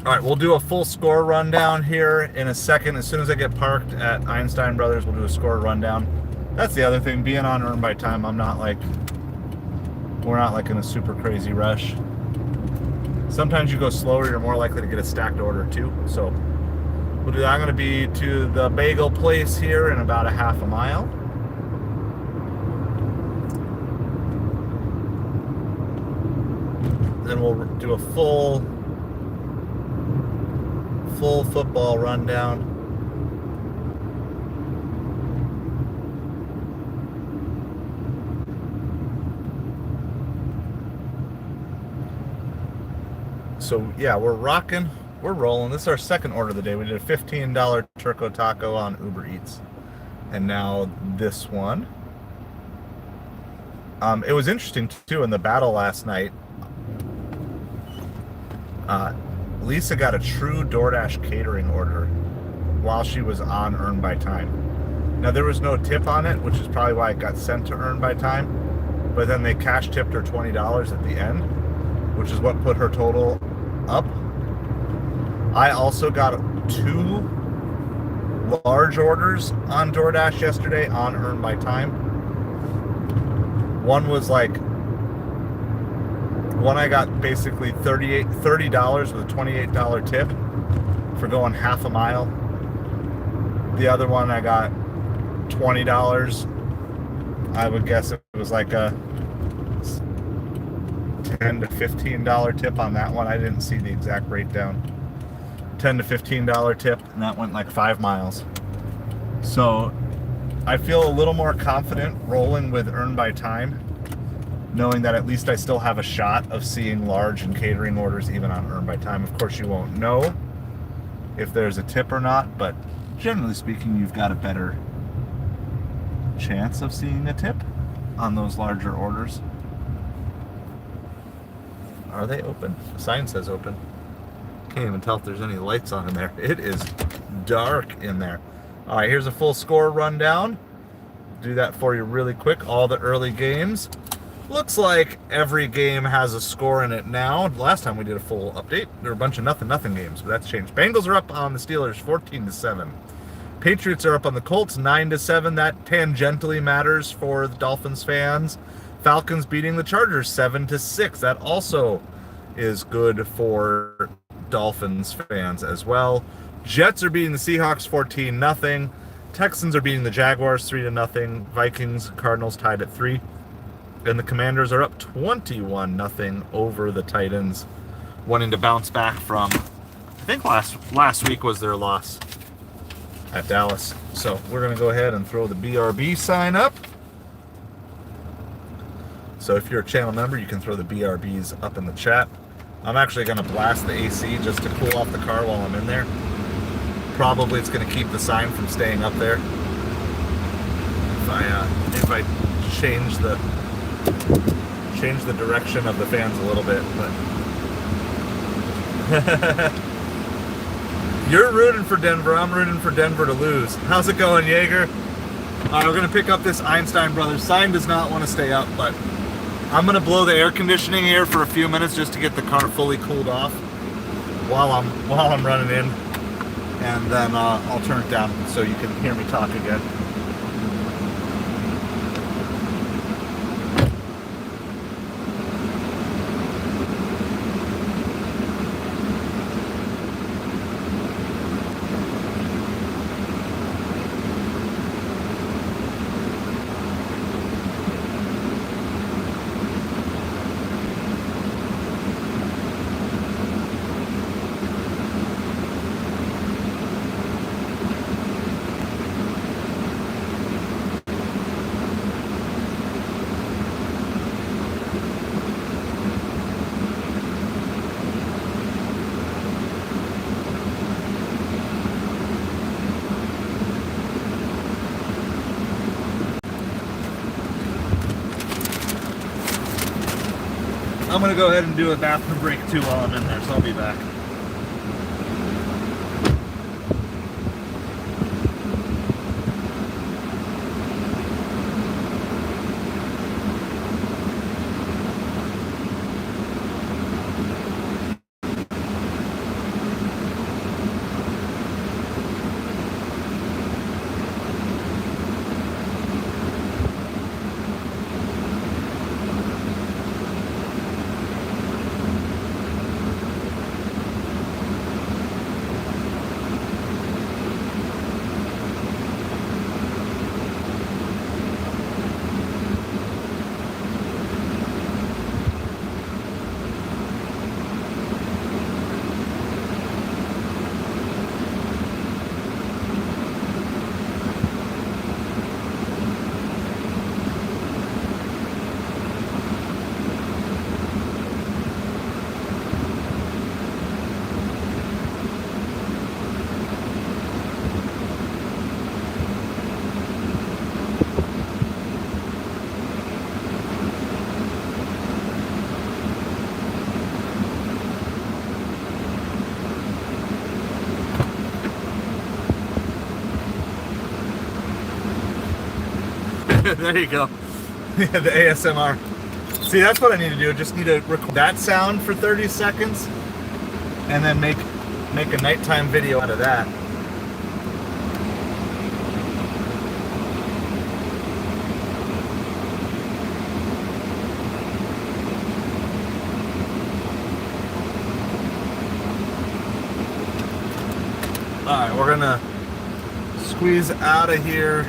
All right, we'll do a full score rundown here in a second. As soon as I get parked at Einstein Brothers, we'll do a score rundown. That's the other thing, being on Earn by Time, we're not like in a super crazy rush. Sometimes you go slower, you're more likely to get a stacked order too. So we'll do that. I'm gonna be to the bagel place here in about a half a mile. Then we'll do a full football rundown. So yeah, we're rocking, we're rolling. This is our second order of the day. We did a $15 Turco Taco on Uber Eats, and now this one. It was interesting too in the battle last night. Lisa got a true DoorDash catering order while she was on Earn by Time. Now there was no tip on it, which is probably why it got sent to Earn by Time. But then they cash tipped her $20 at the end, which is what put her total up. I also got 2 large orders on DoorDash yesterday on Earn by Time. One I got basically $30 with a $28 tip for going half a mile. The other one I got $20. I would guess it was like a $10 to $15 tip on that one. I didn't see the exact breakdown. $10 to $15 tip, and that went like 5 miles. So I feel a little more confident rolling with Earn by Time, knowing that at least I still have a shot of seeing large and catering orders even on Earn by Time. Of course, you won't know if there's a tip or not, but generally speaking, you've got a better chance of seeing a tip on those larger orders. Are they open? The sign says open. Can't even tell if there's any lights on in there. It is dark in there. All right, here's a full score rundown. Do that for you really quick. All the early games. Looks like every game has a score in it now. Last time we did a full update, there were a bunch of nothing games, but that's changed. Bengals are up on the Steelers 14-7. Patriots are up on the Colts 9-7. That tangentially matters for the Dolphins fans. Falcons beating the Chargers 7-6. That also is good for Dolphins fans as well. Jets are beating the Seahawks 14-0. Texans are beating the Jaguars 3-0. Vikings, Cardinals tied at 3. And the Commanders are up 21-0 over the Titans, wanting to bounce back from, I think last week was their loss at Dallas. So we're going to go ahead and throw the BRB sign up. So if you're a channel member, you can throw the BRBs up in the chat. I'm actually going to blast the AC just to cool off the car while I'm in there. Probably it's going to keep the sign from staying up there. If I change the direction of the fans a little bit, but you're rooting for Denver. I'm rooting for Denver to lose. How's it going, Jaeger? We're gonna pick up this Einstein Brothers sign. Does not want to stay up, but I'm gonna blow the air conditioning here for a few minutes just to get the car fully cooled off while I'm running in, and then I'll turn it down so you can hear me talk again. I'm going to go ahead and do a bathroom break too while I'm in there, so I'll be back. There you go. Yeah, the ASMR. See, that's what I need to do. Just need to record that sound for 30 seconds and then make a nighttime video out of that. Alright, we're gonna squeeze out of here.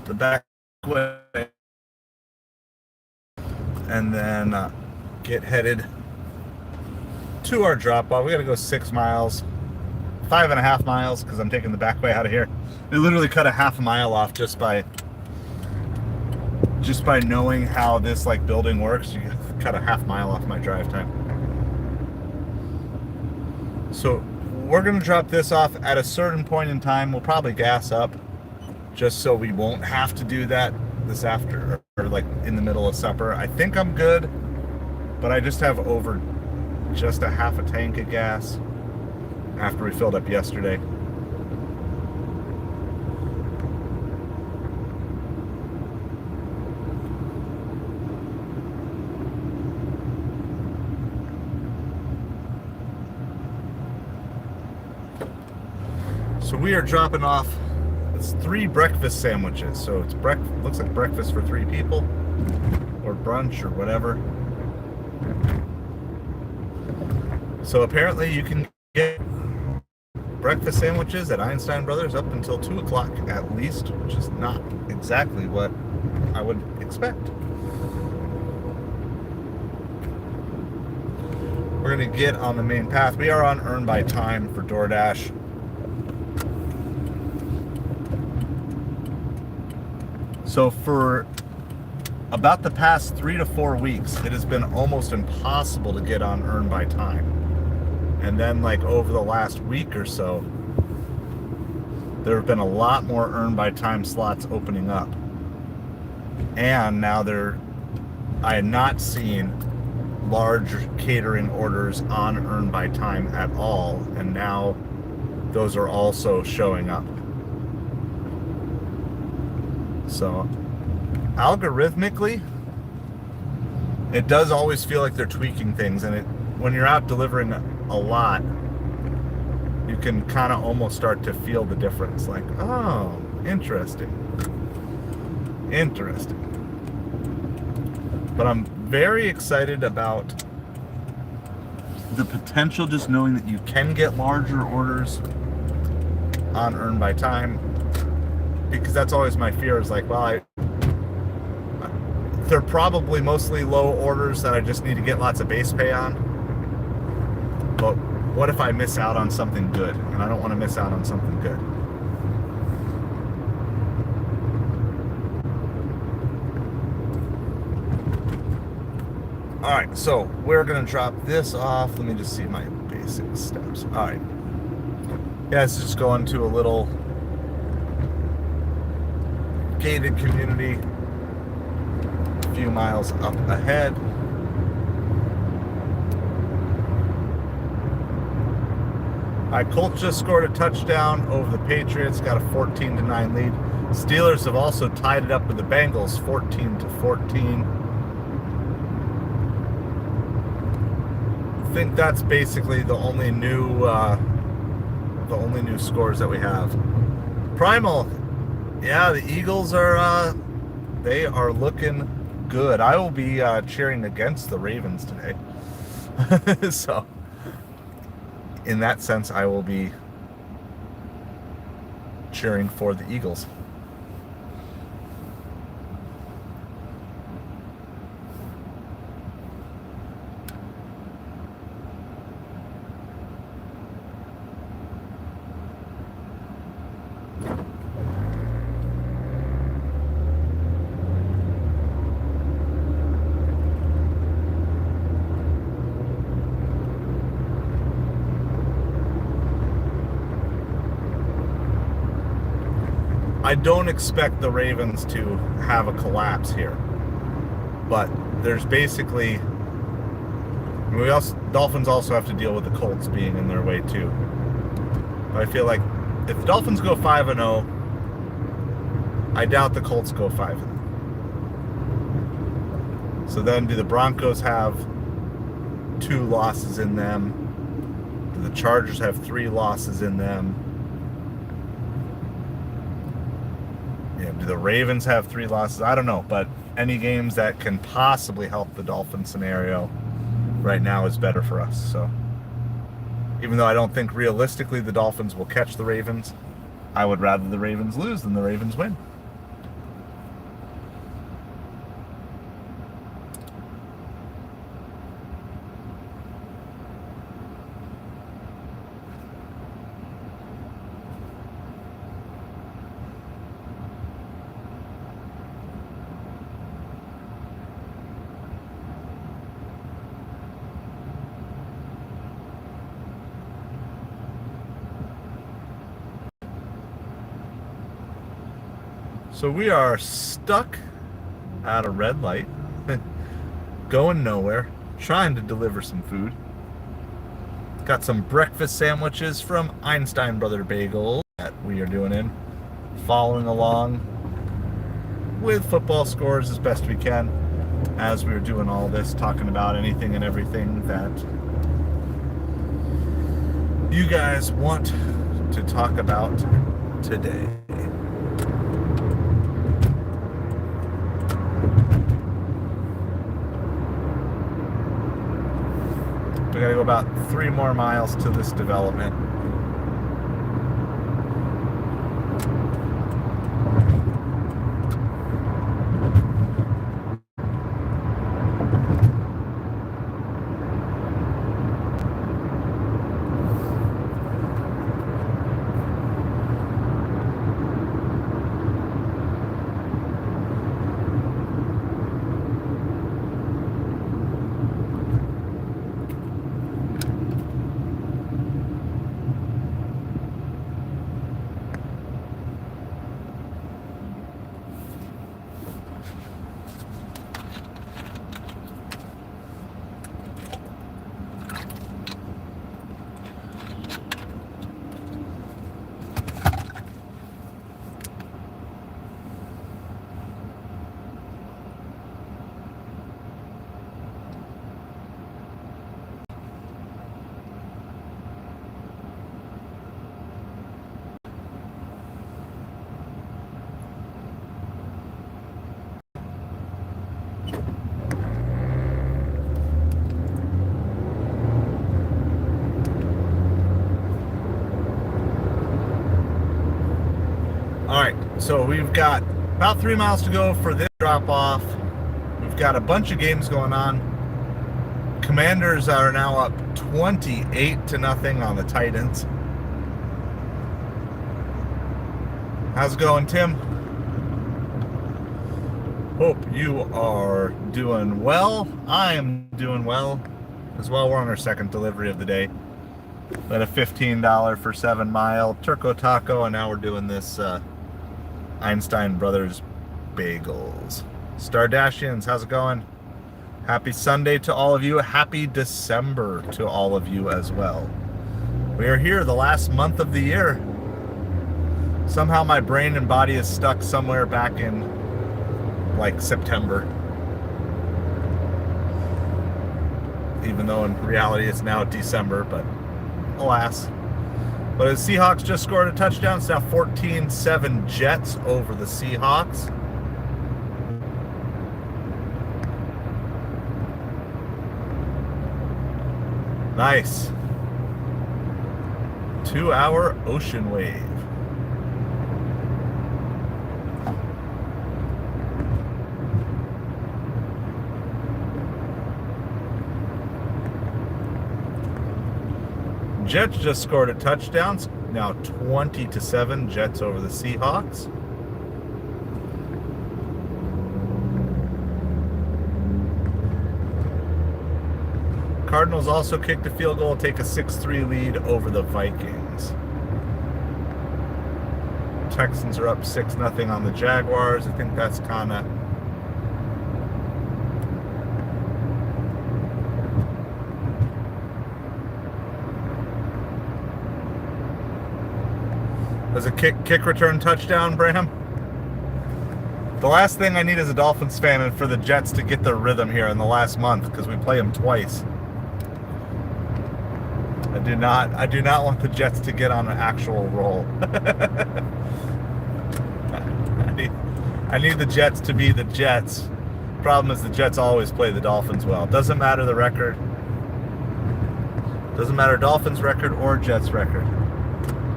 The back way. And then get headed to our drop off. We gotta go 6 miles, 5.5 miles, because I'm taking the back way out of here. We literally cut a half a mile off just by knowing how this like building works. You cut a half mile off my drive time. So we're gonna drop this off at a certain point in time. We'll probably gas up just so we won't have to do that this after, or like in the middle of supper. I think I'm good, but I just have over just a half a tank of gas after we filled up yesterday. So we are dropping off, it's 3 breakfast sandwiches. So it's looks like breakfast for 3 people, or brunch, or whatever. So apparently you can get breakfast sandwiches at Einstein Brothers up until 2 o'clock at least, which is not exactly what I would expect. We're gonna get on the main path. We are on Earn by Time for DoorDash. So for about the past 3 to 4 weeks, it has been almost impossible to get on Earn by Time. And then like over the last week or so, there have been a lot more Earn by Time slots opening up. And now I had not seen large catering orders on Earn by Time at all. And now those are also showing up. So algorithmically, it does always feel like they're tweaking things, and when you're out delivering a lot, you can kind of almost start to feel the difference. Like, oh, interesting. But I'm very excited about the potential, just knowing that you can get larger orders on Earn by Time. Because that's always my fear, is like, well, they're probably mostly low orders that I just need to get lots of base pay on. But what if I miss out on something good? And I don't want to miss out on something good. All right, so we're going to drop this off. Let me just see my basic steps. All right. Yeah, it's just going to a little gated community a few miles up ahead. Colts just scored a touchdown over the Patriots, got a 14-9 lead. Steelers have also tied it up with the Bengals, 14-14. I think that's basically the only new scores that we have. Primal. Yeah, the Eagles they are looking good. I will be cheering against the Ravens today. So, in that sense, I will be cheering for the Eagles. I don't expect the Ravens to have a collapse here, but there's basically, Dolphins also have to deal with the Colts being in their way too. But I feel like if the Dolphins go 5-0, I doubt the Colts go 5-0. So then do the Broncos have 2 losses in them? Do the Chargers have 3 losses in them? Yeah, do the Ravens have 3 losses? I don't know, but any games that can possibly help the Dolphin scenario right now is better for us. So even though I don't think realistically the Dolphins will catch the Ravens, I would rather the Ravens lose than the Ravens win. So we are stuck at a red light, going nowhere, trying to deliver some food. Got some breakfast sandwiches from Einstein Brother Bagel that we are doing in, following along with football scores as best we can as we're doing all this, talking about anything and everything that you guys want to talk about today. We gotta go about 3 more miles to this development. So we've got about 3 miles to go for this drop off. We've got a bunch of games going on. Commanders are now up 28-0 on the Titans. How's it going, Tim? Hope you are doing well. I am doing well as well. We're on our second delivery of the day. At a $15 for 7 mile Turco Taco, and now we're doing this Einstein Brothers Bagels. Stardashians, how's it going? Happy Sunday to all of you. Happy December to all of you as well. We are here the last month of the year. Somehow my brain and body is stuck somewhere back in like September. Even though in reality it's now December, but alas. But the Seahawks just scored a touchdown. It's now 14-7 Jets over the Seahawks. Nice. 2-hour ocean wave. Jets just scored a touchdown. Now 20-7 Jets over the Seahawks. Cardinals also kicked a field goal to take a 6-3 lead over the Vikings. Texans are up 6-0 on the Jaguars. I think that's kind of Was it kick return touchdown, Bram? The last thing I need as a Dolphins fan is for the Jets to get their rhythm here in the last month, because we play them twice. I do not want the Jets to get on an actual roll. I need the Jets to be the Jets. Problem is the Jets always play the Dolphins well. Doesn't matter the record. Doesn't matter Dolphins record or Jets record.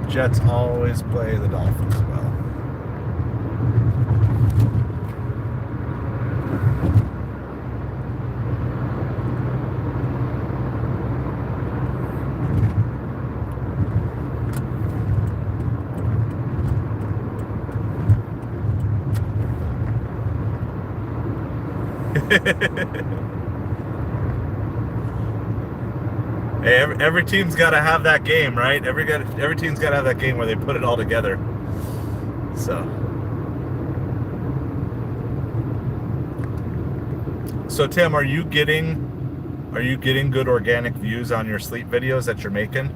Jets always play the Dolphins well. Hey, every team's got to have that game, right? Every team's got to have that game where they put it all together. So Tim, are you getting good organic views on your sleep videos that you're making?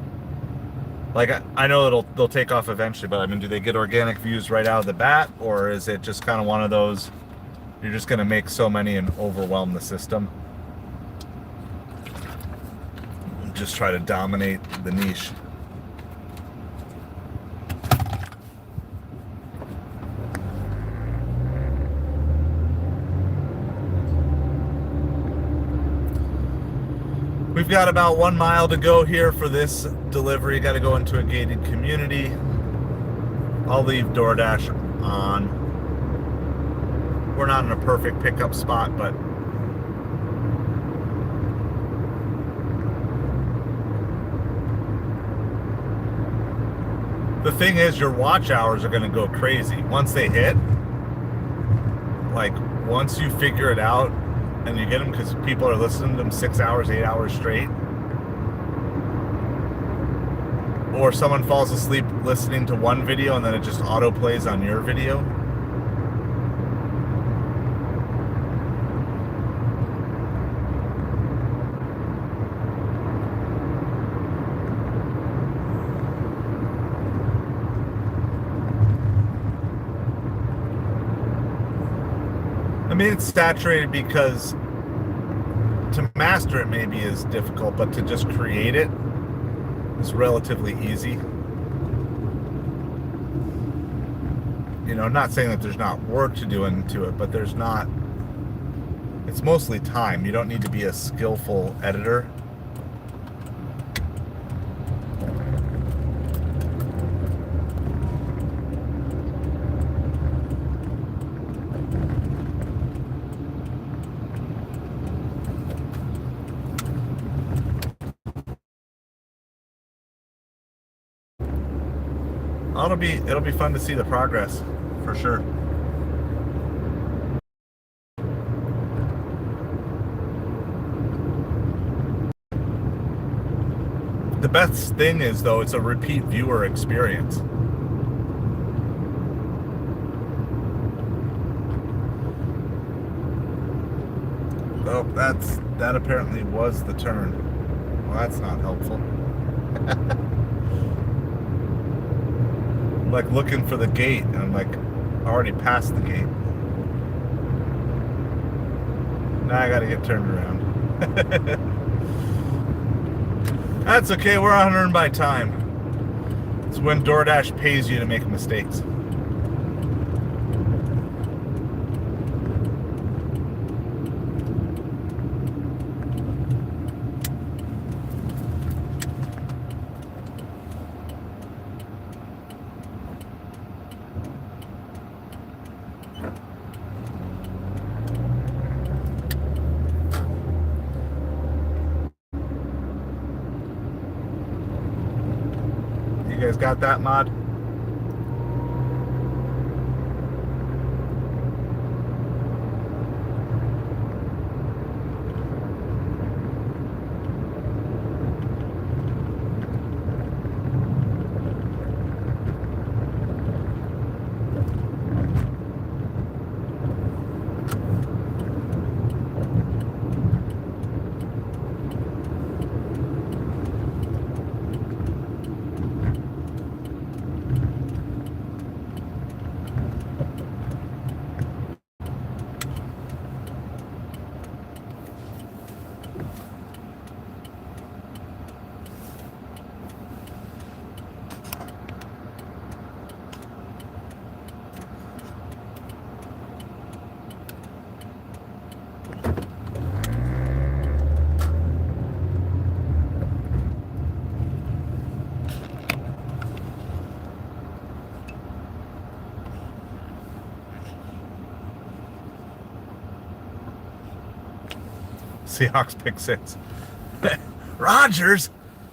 Like, I know they'll take off eventually, but I mean, do they get organic views right out of the bat, or is it just kind of one of those, you're just going to make so many and overwhelm the system? Just try to dominate the niche. We've got about 1 mile to go here for this delivery. Got to go into a gated community. I'll leave DoorDash on. We're not in a perfect pickup spot, but the thing is, your watch hours are going to go crazy once they hit. Like, once you figure it out and you get them, because people are listening to them 6 hours, 8 hours straight, or someone falls asleep listening to one video and then it just auto plays on your video. I mean, it's saturated because to master it maybe is difficult, but to just create it is relatively easy. You know, I'm not saying that there's not work to do into it, but there's not, it's mostly time. You don't need to be a skillful editor. It'll be fun to see the progress, for sure. The best thing is, though, it's a repeat viewer experience. Oh, that apparently was the turn. Well, that's not helpful. Like looking for the gate, and I'm like already past the gate. Now I gotta get turned around. That's okay, we're unearned by time. It's when DoorDash pays you to make mistakes. You guys got that, mod? Seahawks pick 6. Rodgers,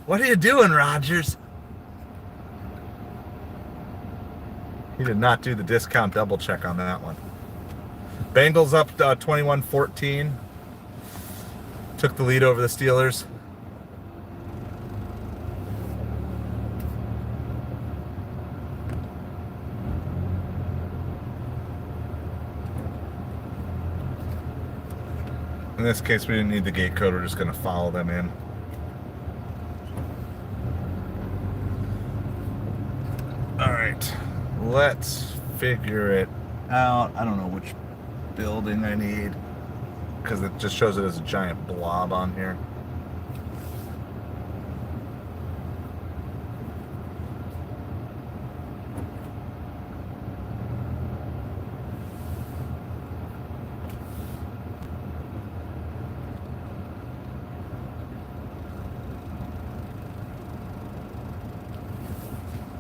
what are you doing, Rodgers? He did not do the discount double check on that one. Bengals up 21-14. Took the lead over the Steelers. In this case, we didn't need the gate code. We're just going to follow them in. All right. Let's figure it out. I don't know which building I need because it just shows it as a giant blob on here.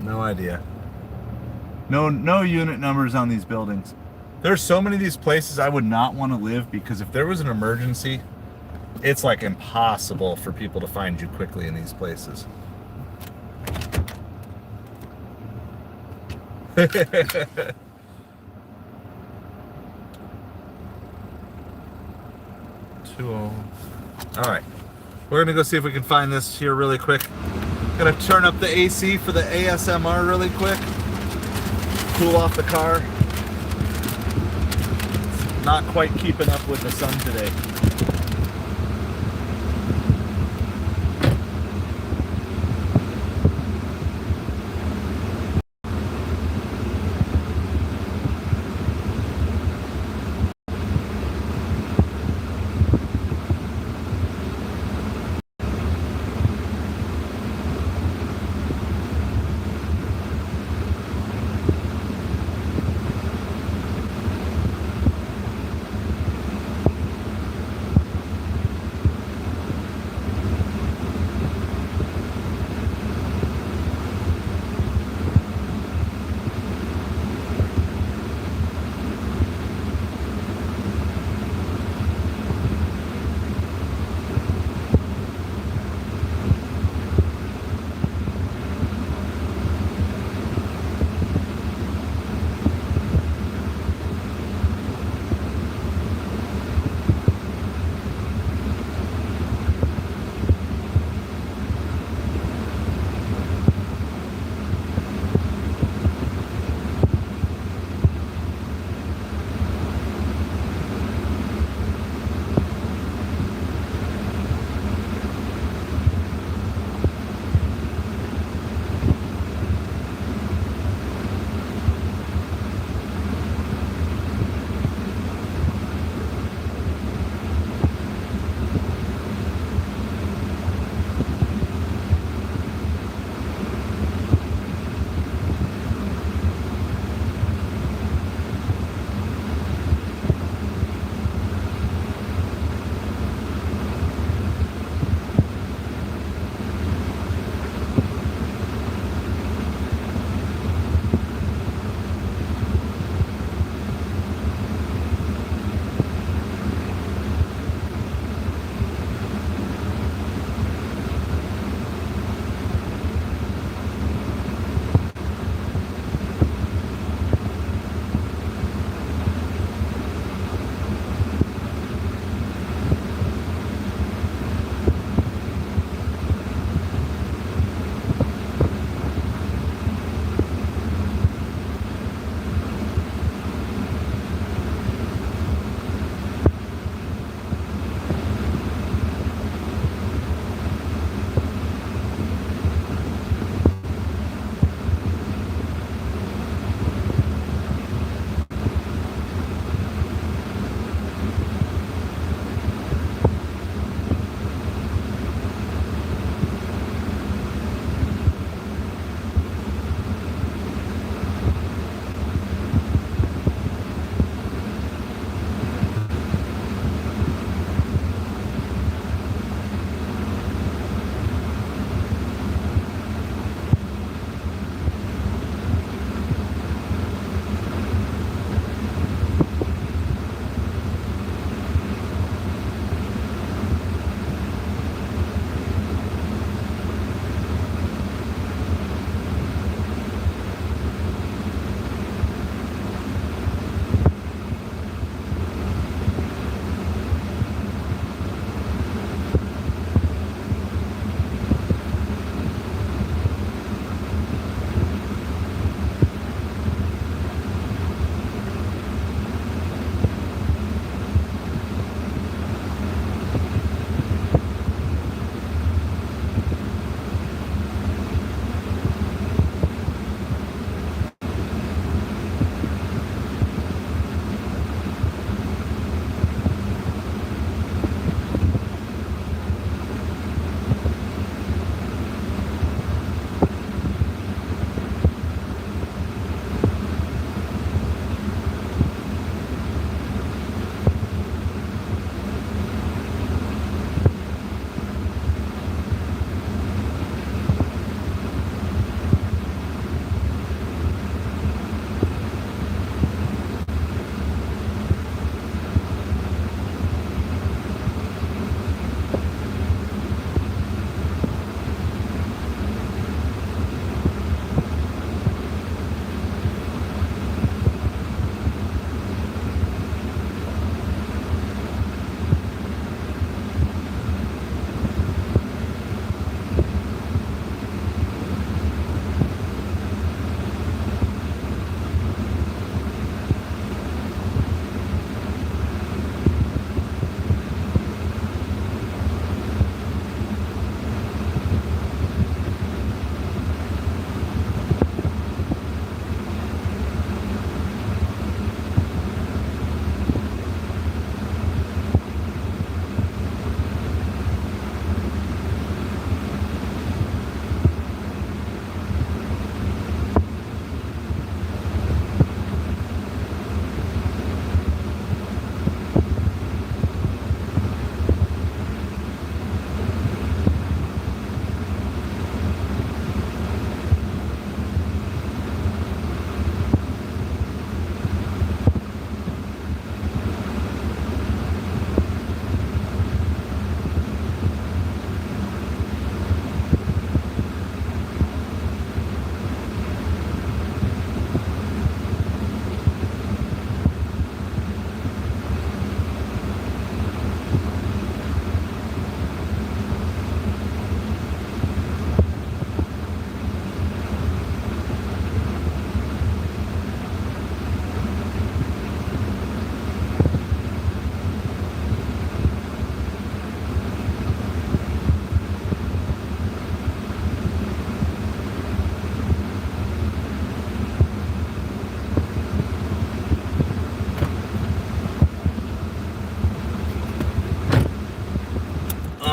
No idea. No unit numbers on these buildings. There's so many of these places I would not want to live because if there was an emergency, it's like impossible for people to find you quickly in these places. All right, we're gonna go see if we can find this here really quick. Gonna turn up the AC for the ASMR really quick. Cool off the car. Not quite keeping up with the sun today.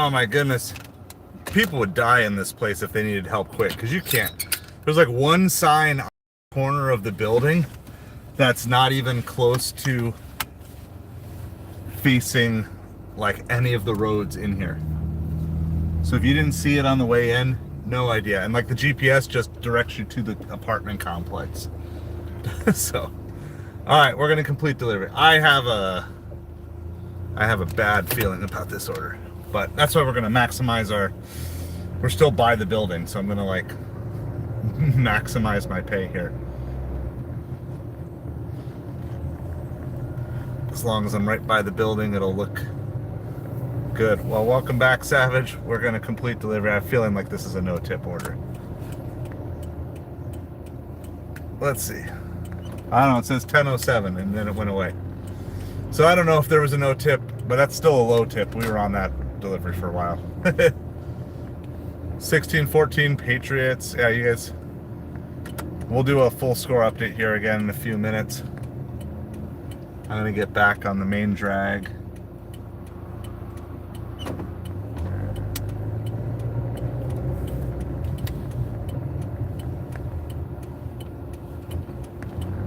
Oh my goodness. People would die in this place if they needed help quick, because you can't. There's like one sign on the corner of the building that's not even close to facing like any of the roads in here. So if you didn't see it on the way in, no idea. And like the GPS just directs you to the apartment complex. So, all right, we're gonna complete delivery. I have a bad feeling about this order, but that's why we're gonna maximize our. We're still by the building, so I'm gonna like maximize my pay here. As long as I'm right by the building, it'll look good. Well, welcome back, Savage. We're gonna complete delivery. I'm feeling like this is a no-tip order. Let's see. I don't know, it says 10:07 and then it went away. So I don't know if there was a no-tip, but that's still a low tip. We were on that delivery for a while. 16-14 Patriots. Yeah, you guys. We'll do a full score update here again in a few minutes. I'm gonna get back on the main drag.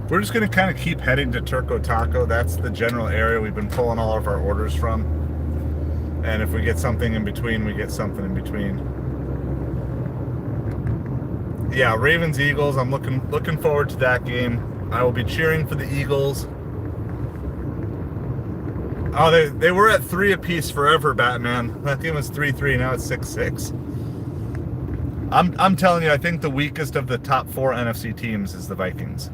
We're just gonna kind of keep heading to Turco Taco. That's the general area we've been pulling all of our orders from. And if we get something in between, we get something in between. Yeah, Ravens Eagles. I'm looking forward to that game. I will be cheering for the Eagles. Oh, they were at 3 apiece forever, Batman. That game was 3-3. Now it's 6-6. I'm telling you, I think the weakest of the top 4 NFC teams is the Vikings.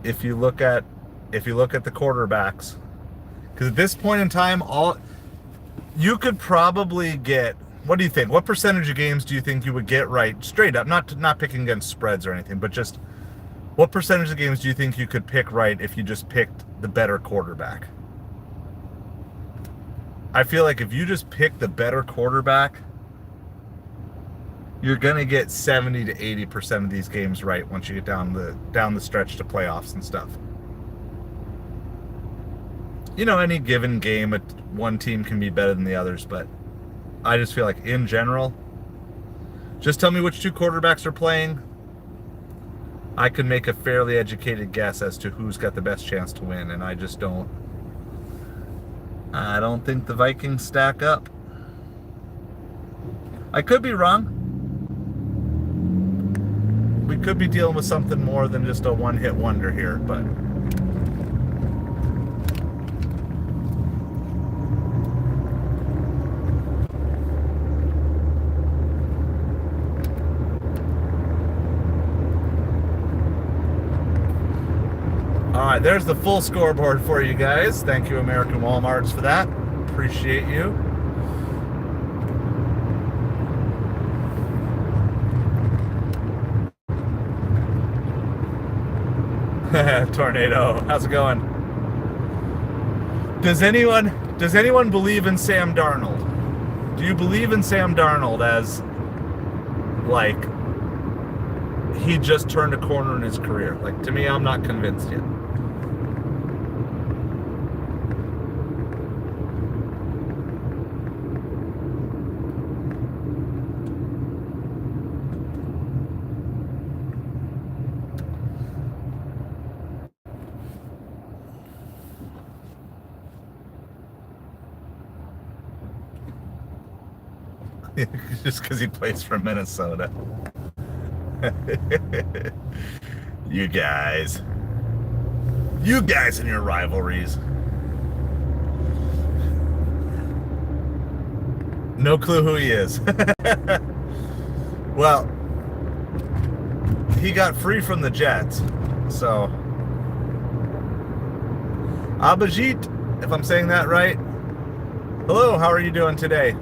If you look at the quarterbacks, because at this point in time, you could probably get. What do you think? What percentage of games do you think you would get right, straight up? Not picking against spreads or anything, but just what percentage of games do you think you could pick right if you just picked the better quarterback? I feel like if you just pick the better quarterback, you're gonna get 70 to 80% of these games right once you get down the stretch to playoffs and stuff. You know, any given game, one team can be better than the others, but I just feel like in general, just tell me which 2 quarterbacks are playing. I could make a fairly educated guess as to who's got the best chance to win, and I don't think the Vikings stack up. I could be wrong. We could be dealing with something more than just a one-hit wonder here, but all right, there's the full scoreboard for you guys. Thank you, American Walmarts, for that. Appreciate you. Tornado, how's it going? Does anyone believe in Sam Darnold? Do you believe in Sam Darnold as like he just turned a corner in his career? Like, to me, I'm not convinced yet. Just because he plays for Minnesota. You guys and your rivalries. No clue who he is. Well, he got free from the Jets, so Abhijit, if I'm saying that right. Hello, how are you doing today?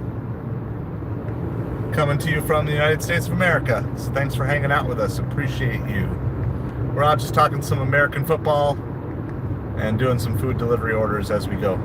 Coming to you from the United States of America. So thanks for hanging out with us. Appreciate you. We're out just talking some American football and doing some food delivery orders as we go.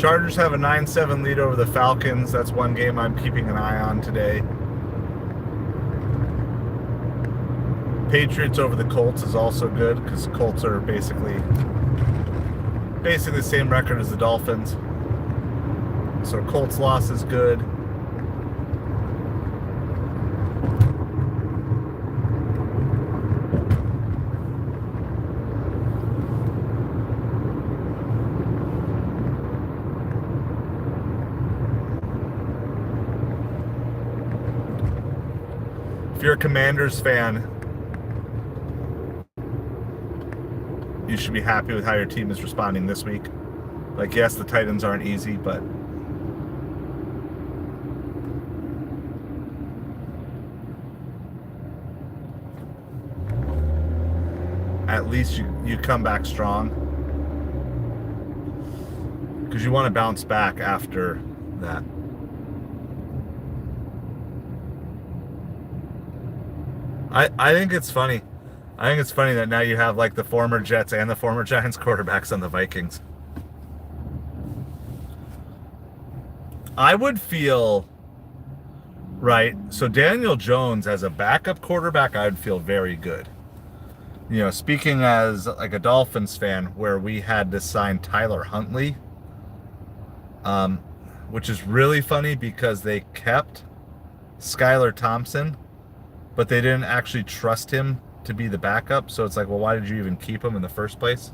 Chargers have a 9-7 lead over the Falcons. That's one game I'm keeping an eye on today. Patriots over the Colts is also good because Colts are basically the same record as the Dolphins. So Colts loss is good. If you're a Commanders fan, you should be happy with how your team is responding this week. Like, yes, the Titans aren't easy, but at least you come back strong, because you want to bounce back after that. I think it's funny. I think it's funny that now you have like the former Jets and the former Giants quarterbacks on the Vikings. I would feel, right, so Daniel Jones as a backup quarterback, I would feel very good. You know, speaking as like a Dolphins fan, where we had to sign Tyler Huntley, which is really funny because they kept Skylar Thompson, but they didn't actually trust him to be the backup. So it's like, well, why did you even keep him in the first place?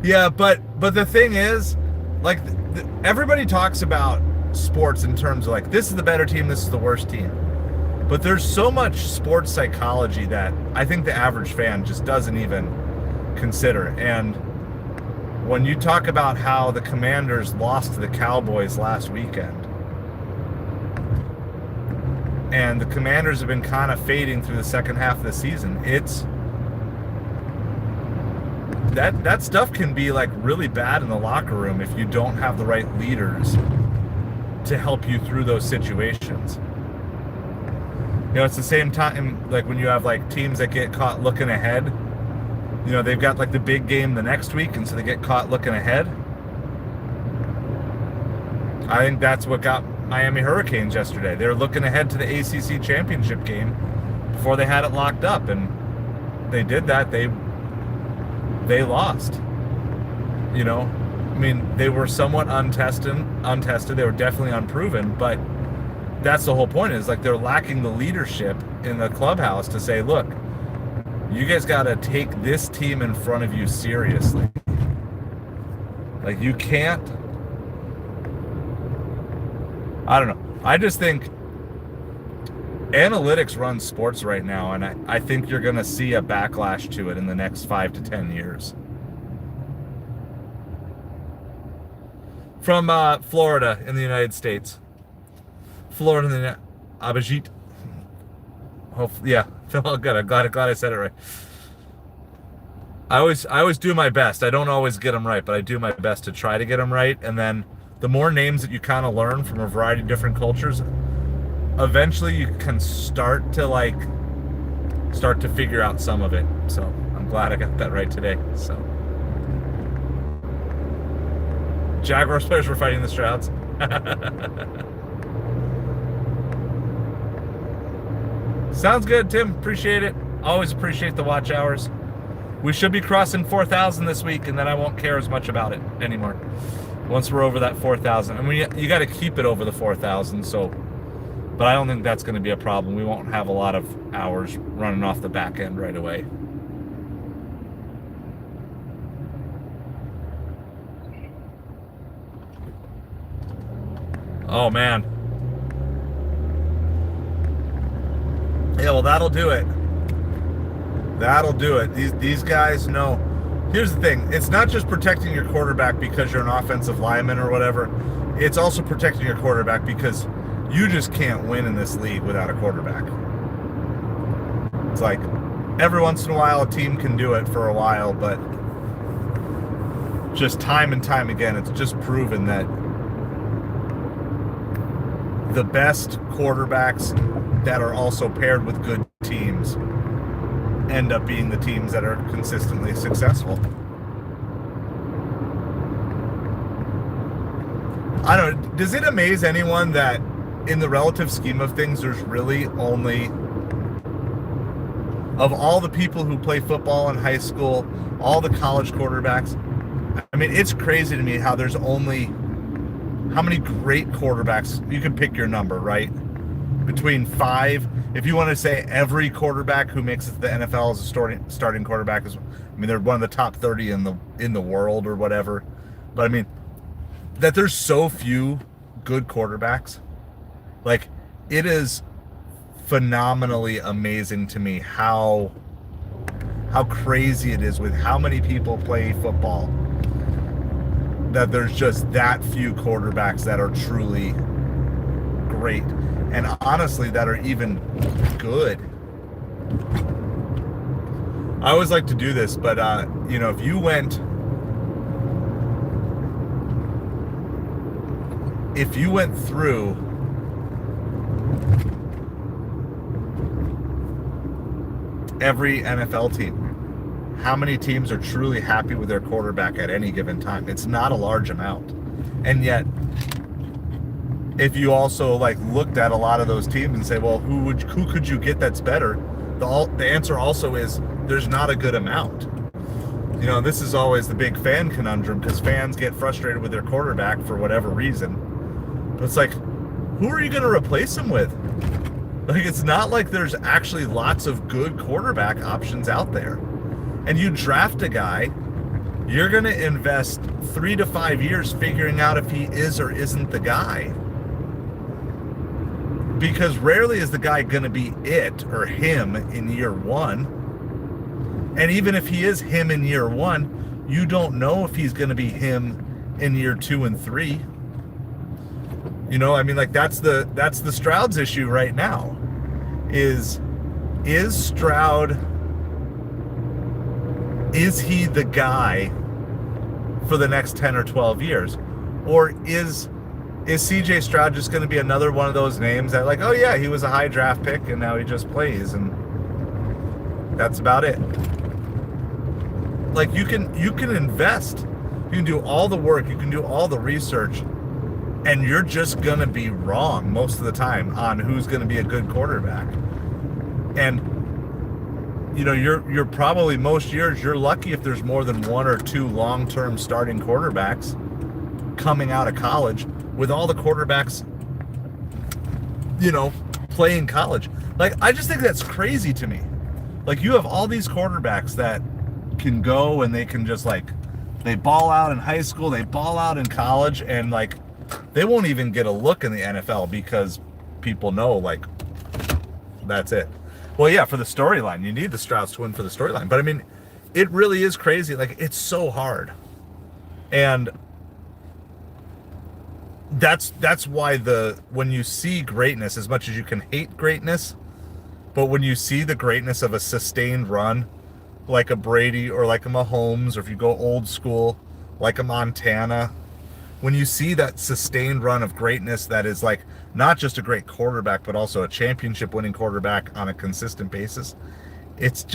Yeah, but the thing is, like, everybody talks about sports in terms of like, this is the better team, this is the worst team. But there's so much sports psychology that I think the average fan just doesn't even consider. And when you talk about how the Commanders lost to the Cowboys last weekend, and the Commanders have been kind of fading through the second half of the season, it's that stuff can be like really bad in the locker room if you don't have the right leaders to help you through those situations. You know, it's the same time like when you have like teams that get caught looking ahead. You know, they've got like the big game the next week, and so they get caught looking ahead. I think that's what got Miami Hurricanes yesterday. They were looking ahead to the ACC championship game before they had it locked up, and they did that. They lost. You know, I mean, they were somewhat untested. They were definitely unproven, but that's the whole point, is like they're lacking the leadership in the clubhouse to say, look, you guys got to take this team in front of you seriously. Like, you can't, I don't know. I just think analytics runs sports right now, and I think you're going to see a backlash to it in the next 5 to 10 years. From Florida in the United States. Florida in the Abajit. Hopefully, yeah, felt good. I'm glad I said it right. I always do my best. I don't always get them right, but I do my best to try to get them right. And then the more names that you kind of learn from a variety of different cultures, eventually you can start to figure out some of it. So I'm glad I got that right today. So Jaguars players were fighting the Strouds. Sounds good, Tim. Appreciate it. Always appreciate the watch hours. We should be crossing 4,000 this week, and then I won't care as much about it anymore. Once we're over that 4,000, I mean, you got to keep it over the 4,000. So, but I don't think that's going to be a problem. We won't have a lot of hours running off the back end right away. Oh man. Yeah, well, that'll do it. That'll do it. These guys know. Here's the thing. It's not just protecting your quarterback because you're an offensive lineman or whatever. It's also protecting your quarterback because you just can't win in this league without a quarterback. It's like every once in a while a team can do it for a while, but just time and time again, it's just proven that the best quarterbacks that are also paired with good teams end up being the teams that are consistently successful. I don't know. Does it amaze anyone that in the relative scheme of things, there's really only, of all the people who play football in high school, all the college quarterbacks, I mean, it's crazy to me how there's only, how many great quarterbacks, you can pick your number, right? Between 5, if you want to say every quarterback who makes it to the NFL as a starting quarterback is, I mean, they're one of the top 30 in the world or whatever. But I mean, that there's so few good quarterbacks, like, it is phenomenally amazing to me how crazy it is with how many people play football, that there's just that few quarterbacks that are truly great, and honestly that are even good. I always like to do this, but you know, if you went through every NFL team, how many teams are truly happy with their quarterback at any given time? It's not a large amount. And yet, if you also like looked at a lot of those teams and say, well, who could you get that's better? The answer also is there's not a good amount. You know, this is always the big fan conundrum, because fans get frustrated with their quarterback for whatever reason. But it's like, who are you going to replace him with? Like, it's not like there's actually lots of good quarterback options out there. And you draft a guy, you're going to invest 3 to 5 years figuring out if he is or isn't the guy. Because rarely is the guy going to be it or him in year 1. And even if he is him in year 1, you don't know if he's going to be him in year 2 and 3. You know, I mean, like, that's the Stroud's issue right now. Is Stroud, is he the guy for the next 10 or 12 years? Or is CJ Stroud just going to be another one of those names that, like, oh yeah, he was a high draft pick and now he just plays and that's about it? Like, you can invest, you can do all the work, you can do all the research, and you're just going to be wrong most of the time on who's going to be a good quarterback. And, you know, you're probably, most years, you're lucky if there's more than 1 or 2 long-term starting quarterbacks coming out of college, with all the quarterbacks, you know, playing college. Like, I just think that's crazy to me. Like, you have all these quarterbacks that can go and they can just, like, they ball out in high school, they ball out in college, and, like, they won't even get a look in the NFL because people know, like, that's it. Well, yeah, for the storyline, you need the Strouds to win for the storyline. But I mean, it really is crazy. Like, it's so hard. And that's why when you see greatness, as much as you can hate greatness, but when you see the greatness of a sustained run, like a Brady or like a Mahomes, or if you go old school, like a Montana, when you see that sustained run of greatness that is, like, not just a great quarterback, but also a championship winning quarterback on a consistent basis, it's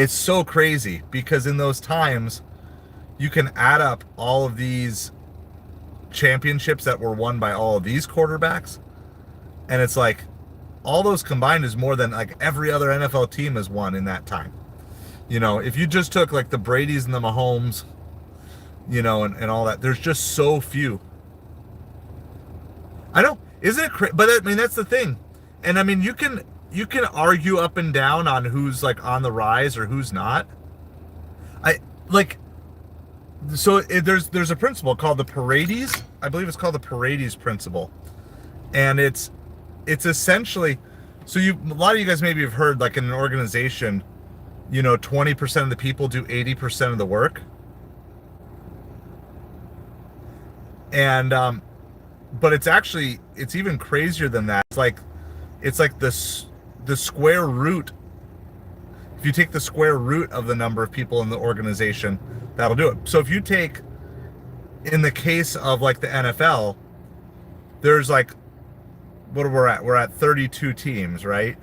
so crazy, because in those times you can add up all of these championships that were won by all of these quarterbacks, and it's like all those combined is more than, like, every other NFL team has won in that time. You know, if you just took, like, the Bradys and the Mahomes, you know, and all that, there's just so few. I know, isn't it but I mean, that's the thing. And I mean, you can argue up and down on who's, like, on the rise or who's not. So there's a principle called the Paredes. I believe it's called the Paredes principle. And it's essentially, so a lot of you guys maybe have heard, like, in an organization, you know, 20% of the people do 80% of the work. And but it's even crazier than that. It's like the square root. If you take the square root of the number of people in the organization, that'll do it. So if you take, in the case of, like, the NFL, there's, like, what we're at 32 teams, right?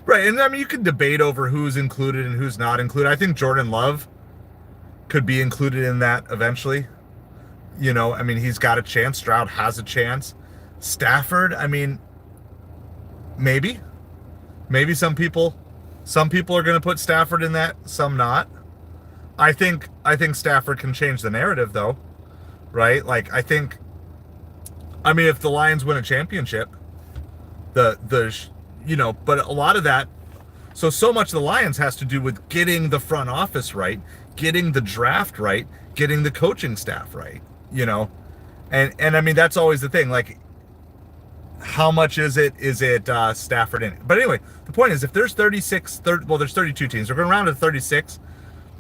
Right. And I mean, you could debate over who's included and who's not included. I think Jordan Love could be included in that eventually. You know, I mean, he's got a chance. Stroud has a chance. Stafford, I mean, maybe. Maybe some people are going to put Stafford in that, some not. I think Stafford can change the narrative though, right? Like I mean if the Lions win a championship, the but a lot of that, so much of the Lions has to do with getting the front office right, getting the draft right, getting the coaching staff right, you know. And I mean that's always the thing, like how much is it Stafford in it? But anyway, the point is if there's 32 teams, we're going around to 36.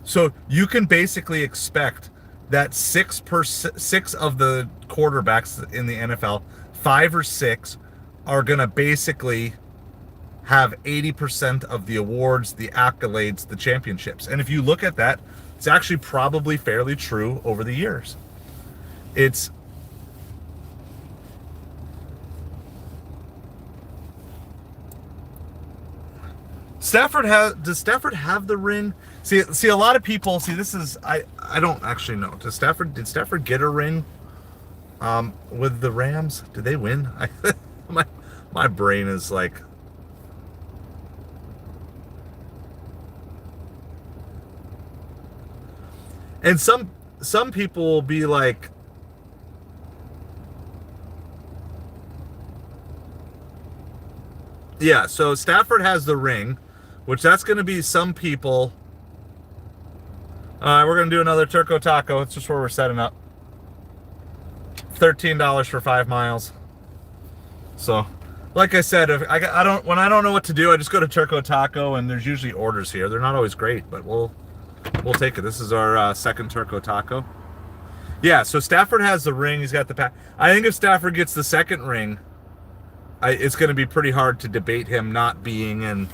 So you can basically expect that six of the quarterbacks in the NFL, 5 or 6 are going to basically have 80% of the awards, the accolades, the championships. And if you look at that, it's actually probably fairly true over the years. It's does Stafford have the ring? See a lot of people this is I don't actually know. Did Stafford get a ring with the Rams? Did they win? My brain is like, and some people will be like, yeah, so Stafford has the ring, which that's going to be some people. We're going to do another Turco Taco. It's just where we're setting up. $13 for 5 miles. So, like I said, if when I don't know what to do, I just go to Turco Taco, and there's usually orders here. They're not always great, but we'll take it. This is our second Turco Taco. Yeah, so Stafford has the ring. He's got the pack. I think if Stafford gets the second ring, it's going to be pretty hard to debate him not being in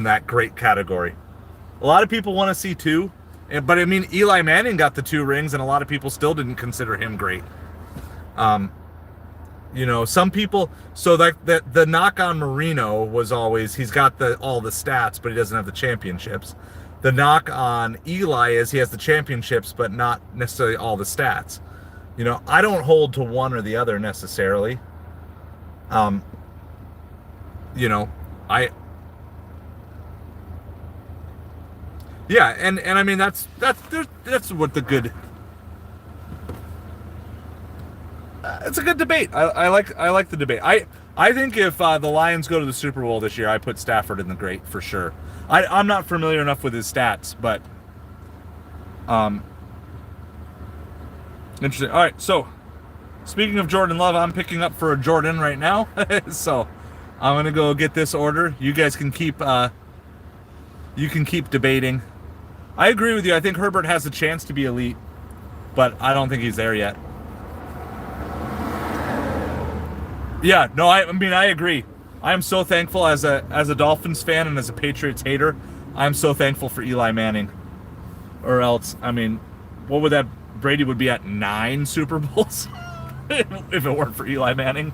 that great category. A lot of people want to see 2, but I mean Eli Manning got the 2 rings, and a lot of people still didn't consider him great. Some people. So the knock on Marino was always he's got all the stats, but he doesn't have the championships. The knock on Eli is he has the championships, but not necessarily all the stats. I don't hold to one or the other necessarily. I yeah, and I mean that's what the good. It's a good debate. I like the debate. I think if the Lions go to the Super Bowl this year, I put Stafford in the great for sure. I'm not familiar enough with his stats, but interesting. All right, so speaking of Jordan Love, I'm picking up for a Jordan right now, so I'm gonna go get this order. You guys can keep debating. I agree with you. I think Herbert has a chance to be elite, but I don't think he's there yet. Yeah, no, I mean I agree. I am so thankful as a Dolphins fan and as a Patriots hater. I'm so thankful for Eli Manning. Or else, I mean, what would that Brady would be at 9 Super Bowls if it weren't for Eli Manning.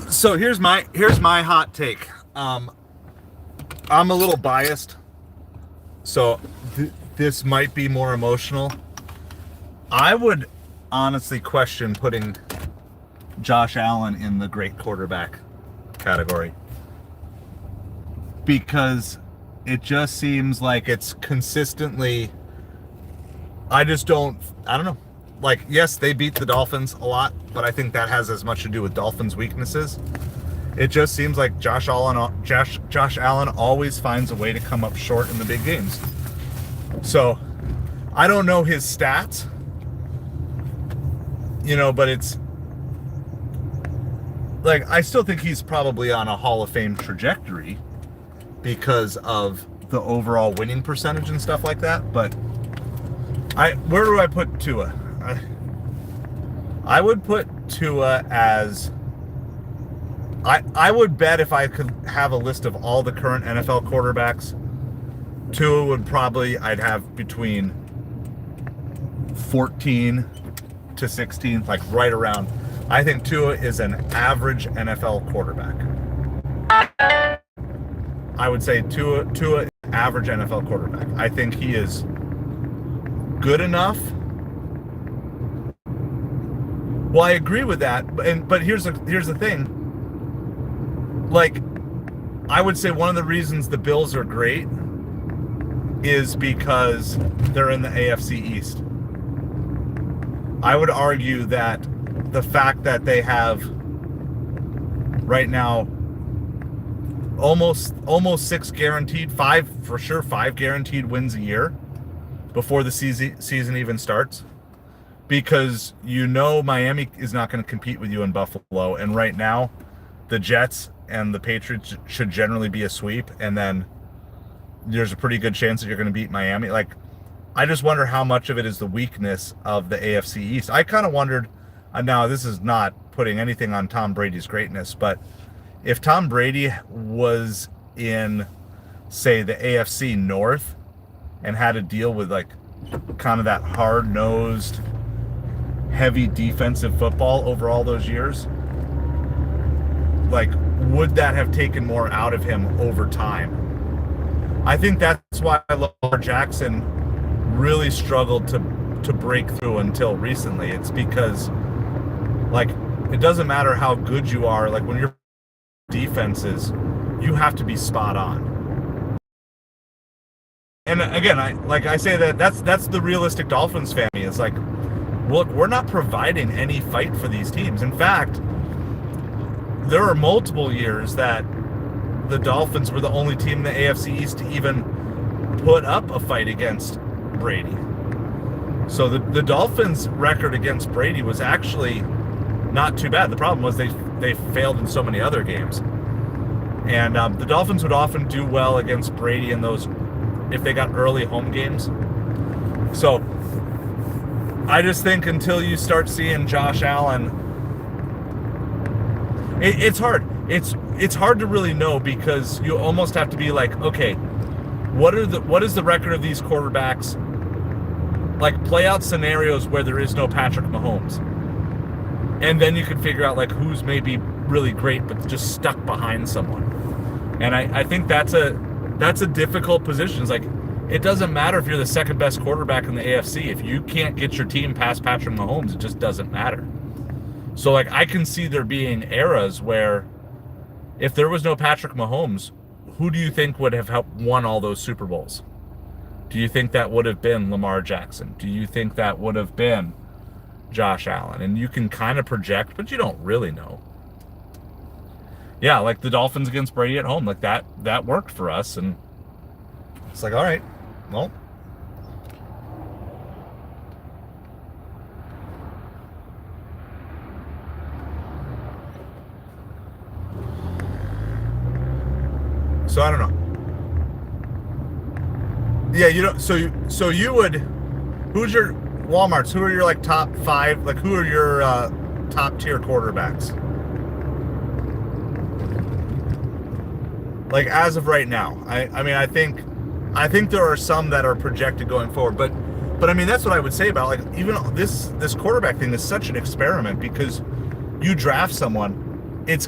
So here's my hot take. I'm a little biased, so this might be more emotional. I would honestly question putting Josh Allen in the great quarterback category, because it just seems like it's consistently, I don't know. Like, yes, they beat the Dolphins a lot, but I think that has as much to do with Dolphins' weaknesses. It just seems like Josh Allen always finds a way to come up short in the big games. So I don't know his stats, but it's like, I still think he's probably on a Hall of Fame trajectory because of the overall winning percentage and stuff like that. But where do I put Tua? I would put Tua as, I would bet if I could have a list of all the current NFL quarterbacks, Tua would probably, I'd have between 14 to 16, like right around. I think Tua is an average NFL quarterback. I would say Tua is an average NFL quarterback. I think he is good enough. Well, I agree with that, but here's the thing. Like, I would say one of the reasons the Bills are great is because they're in the AFC East. I would argue that the fact that they have right now almost 6 guaranteed, 5 for sure, 5 guaranteed wins a year before the season even starts, because Miami is not going to compete with you in Buffalo, and right now the Jets and the Patriots should generally be a sweep, and then there's a pretty good chance that you're going to beat Miami. Like, I just wonder how much of it is the weakness of the AFC East. I kind of wondered, now this is not putting anything on Tom Brady's greatness, but if Tom Brady was in, say, the AFC North and had to deal with like kind of that hard-nosed, heavy defensive football over all those years, like, would that have taken more out of him over time? I think that's why Lamar Jackson really struggled to break through until recently. It's because, like, it doesn't matter how good you are. Like, when your defenses, you have to be spot on. And again, I say that's the realistic Dolphins fan. It's like, look, we're not providing any fight for these teams. In fact, there are multiple years that the Dolphins were the only team in the AFC East to even put up a fight against Brady. So the Dolphins' record against Brady was actually not too bad. The problem was they failed in so many other games. And the Dolphins would often do well against Brady in those, if they got early home games. So I just think until you start seeing Josh Allen, it's hard. It's hard to really know, because you almost have to be like, okay, what is the record of these quarterbacks? Like, play out scenarios where there is no Patrick Mahomes, and then you can figure out like who's maybe really great but just stuck behind someone. And I think that's a difficult position. It's like, it doesn't matter if you're the second best quarterback in the AFC. If you can't get your team past Patrick Mahomes, it just doesn't matter. So, like, I can see there being eras where if there was no Patrick Mahomes, who do you think would have helped won all those Super Bowls? Do you think that would have been Lamar Jackson? Do you think that would have been Josh Allen? And you can kind of project, but you don't really know. Yeah, like the Dolphins against Brady at home, like that worked for us, and it's like, all right, well, so I don't know. Yeah, you don't. So you would. Who's your Walmart's? Who are your like top 5? Like, who are your top tier quarterbacks? Like, as of right now, I mean, I think there are some that are projected going forward, but I mean, that's what I would say about, like, even this quarterback thing is such an experiment, because you draft someone, it's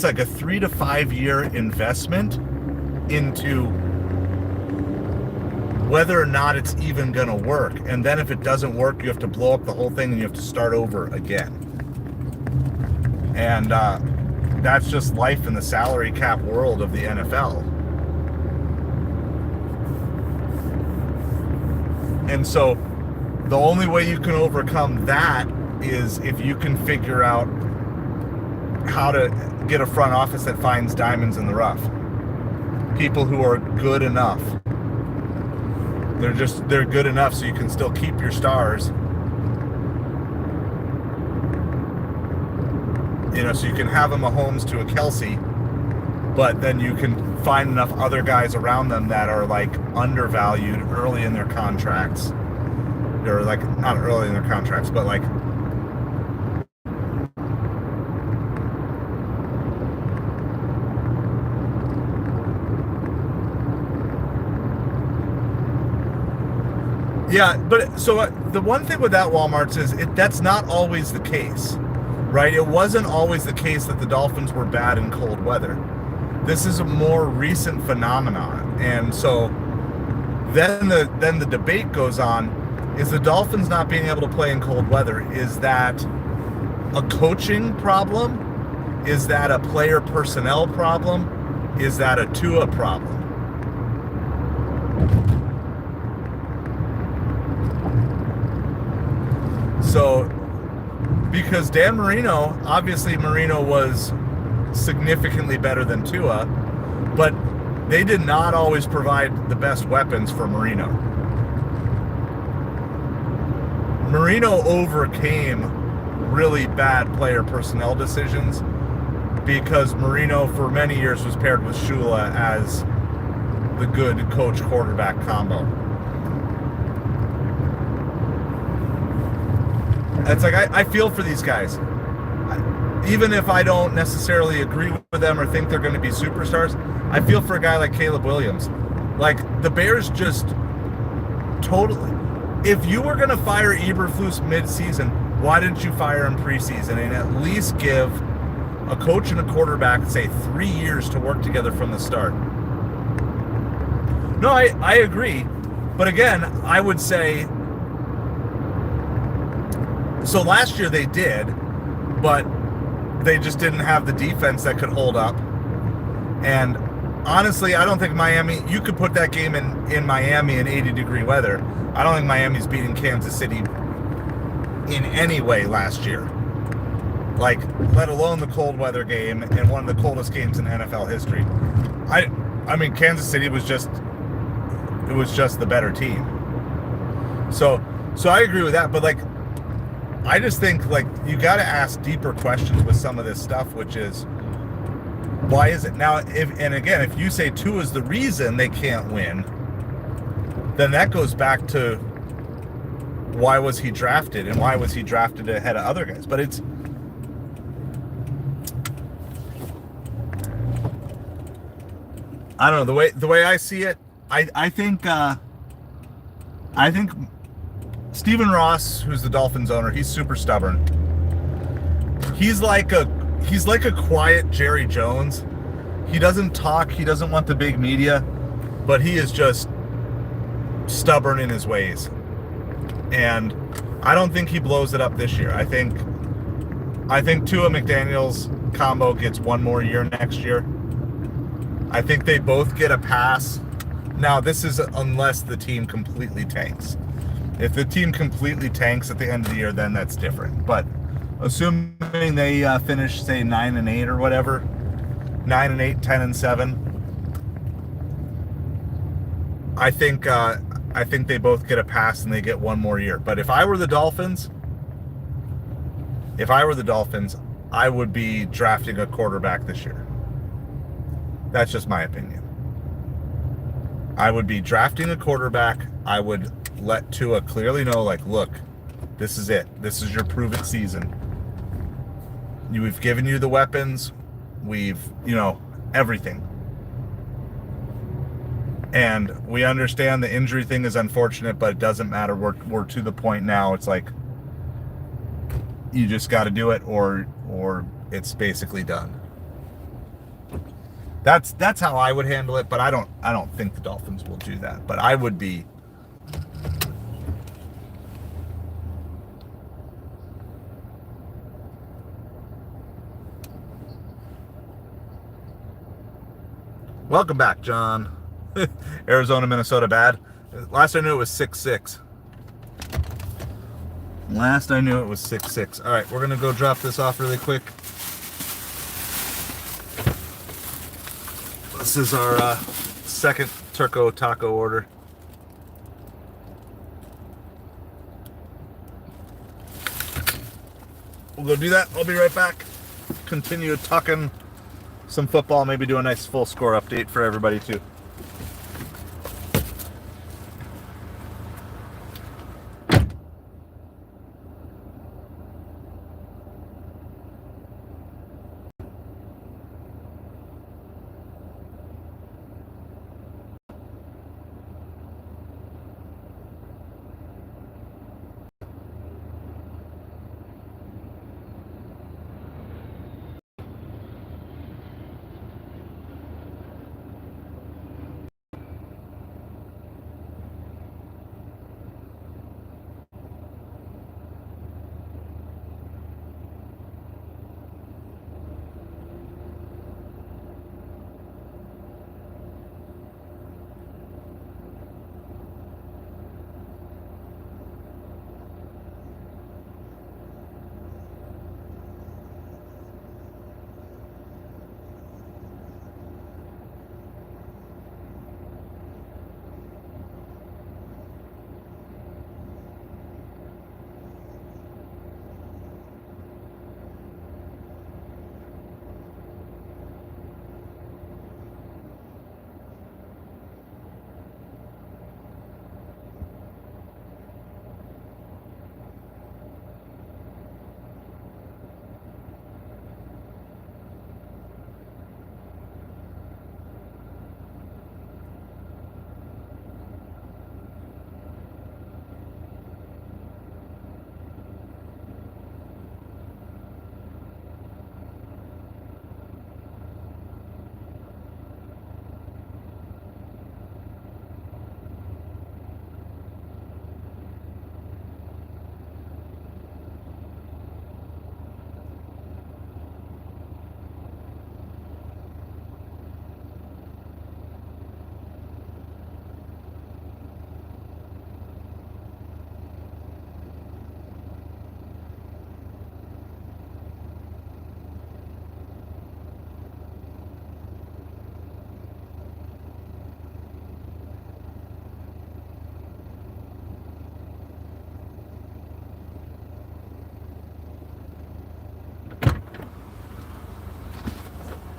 like a 3 to 5 year investment into whether or not it's even going to work. And then if it doesn't work, you have to blow up the whole thing and you have to start over again. And that's just life in the salary cap world of the NFL. And so the only way you can overcome that is if you can figure out how to get a front office that finds diamonds in the rough. People who are good enough. They're good enough so you can still keep your stars. You know, so you can have a Mahomes to a Kelsey, but then you can find enough other guys around them that are like undervalued early in their contracts. Or like not early in their contracts, but like yeah, but so the one thing with that Walmart's is that's not always the case, right? It wasn't always the case that the Dolphins were bad in cold weather. This is a more recent phenomenon, and so then the debate goes on: is the Dolphins not being able to play in cold weather? Is that a coaching problem? Is that a player personnel problem? Is that a Tua problem? So, because Dan Marino, obviously Marino was significantly better than Tua, but they did not always provide the best weapons for Marino. Marino overcame really bad player personnel decisions because Marino for many years was paired with Shula as the good coach quarterback combo. It's like I feel for these guys. Even if I don't necessarily agree with them or think they're going to be superstars, I feel for a guy like Caleb Williams. Like, the Bears just totally... If you were going to fire Eberflus mid-season, why didn't you fire him preseason and at least give a coach and a quarterback, say, 3 years to work together from the start? No, I agree. But again, I would say... So last year they did, but they just didn't have the defense that could hold up. And honestly, I don't think Miami... You could put that game in Miami in 80-degree weather. I don't think Miami's beating Kansas City in any way last year. Like, let alone the cold weather game and one of the coldest games in NFL history. I mean, Kansas City was just the better team. So I agree with that, but like, I just think like you got to ask deeper questions with some of this stuff, which is, why is it now? If you say Tua is the reason they can't win, then that goes back to why was he drafted and why was he drafted ahead of other guys? But it's, I don't know, the way I see it, I think Stephen Ross, who's the Dolphins owner, he's super stubborn. He's like a quiet Jerry Jones. He doesn't talk, he doesn't want the big media, but he is just stubborn in his ways. And I don't think he blows it up this year. I think Tua McDaniels combo gets one more year next year. I think they both get a pass. Now, this is unless the team completely tanks. If the team completely tanks at the end of the year, then that's different. But assuming they finish, say, 9-8 or whatever, 9-8, 10-7, I think they both get a pass and they get one more year. But if I were the Dolphins, I would be drafting a quarterback this year. That's just my opinion. I would be drafting a quarterback. I would let Tua clearly know, like, look, this is it. This is your prove-it season. We've given you the weapons. We've, everything. And we understand the injury thing is unfortunate, but it doesn't matter. We're to the point now. It's like, you just got to do it, or it's basically done. That's how I would handle it, but I don't think the Dolphins will do that. But I would be Welcome back, John. Arizona, Minnesota bad. Last I knew it was 6-6. Last I knew it was 6-6. All right, we're going to go drop this off really quick. This is our second Turco taco order. We'll go do that. I'll be right back. Continue talking some football, maybe do a nice full score update for everybody too.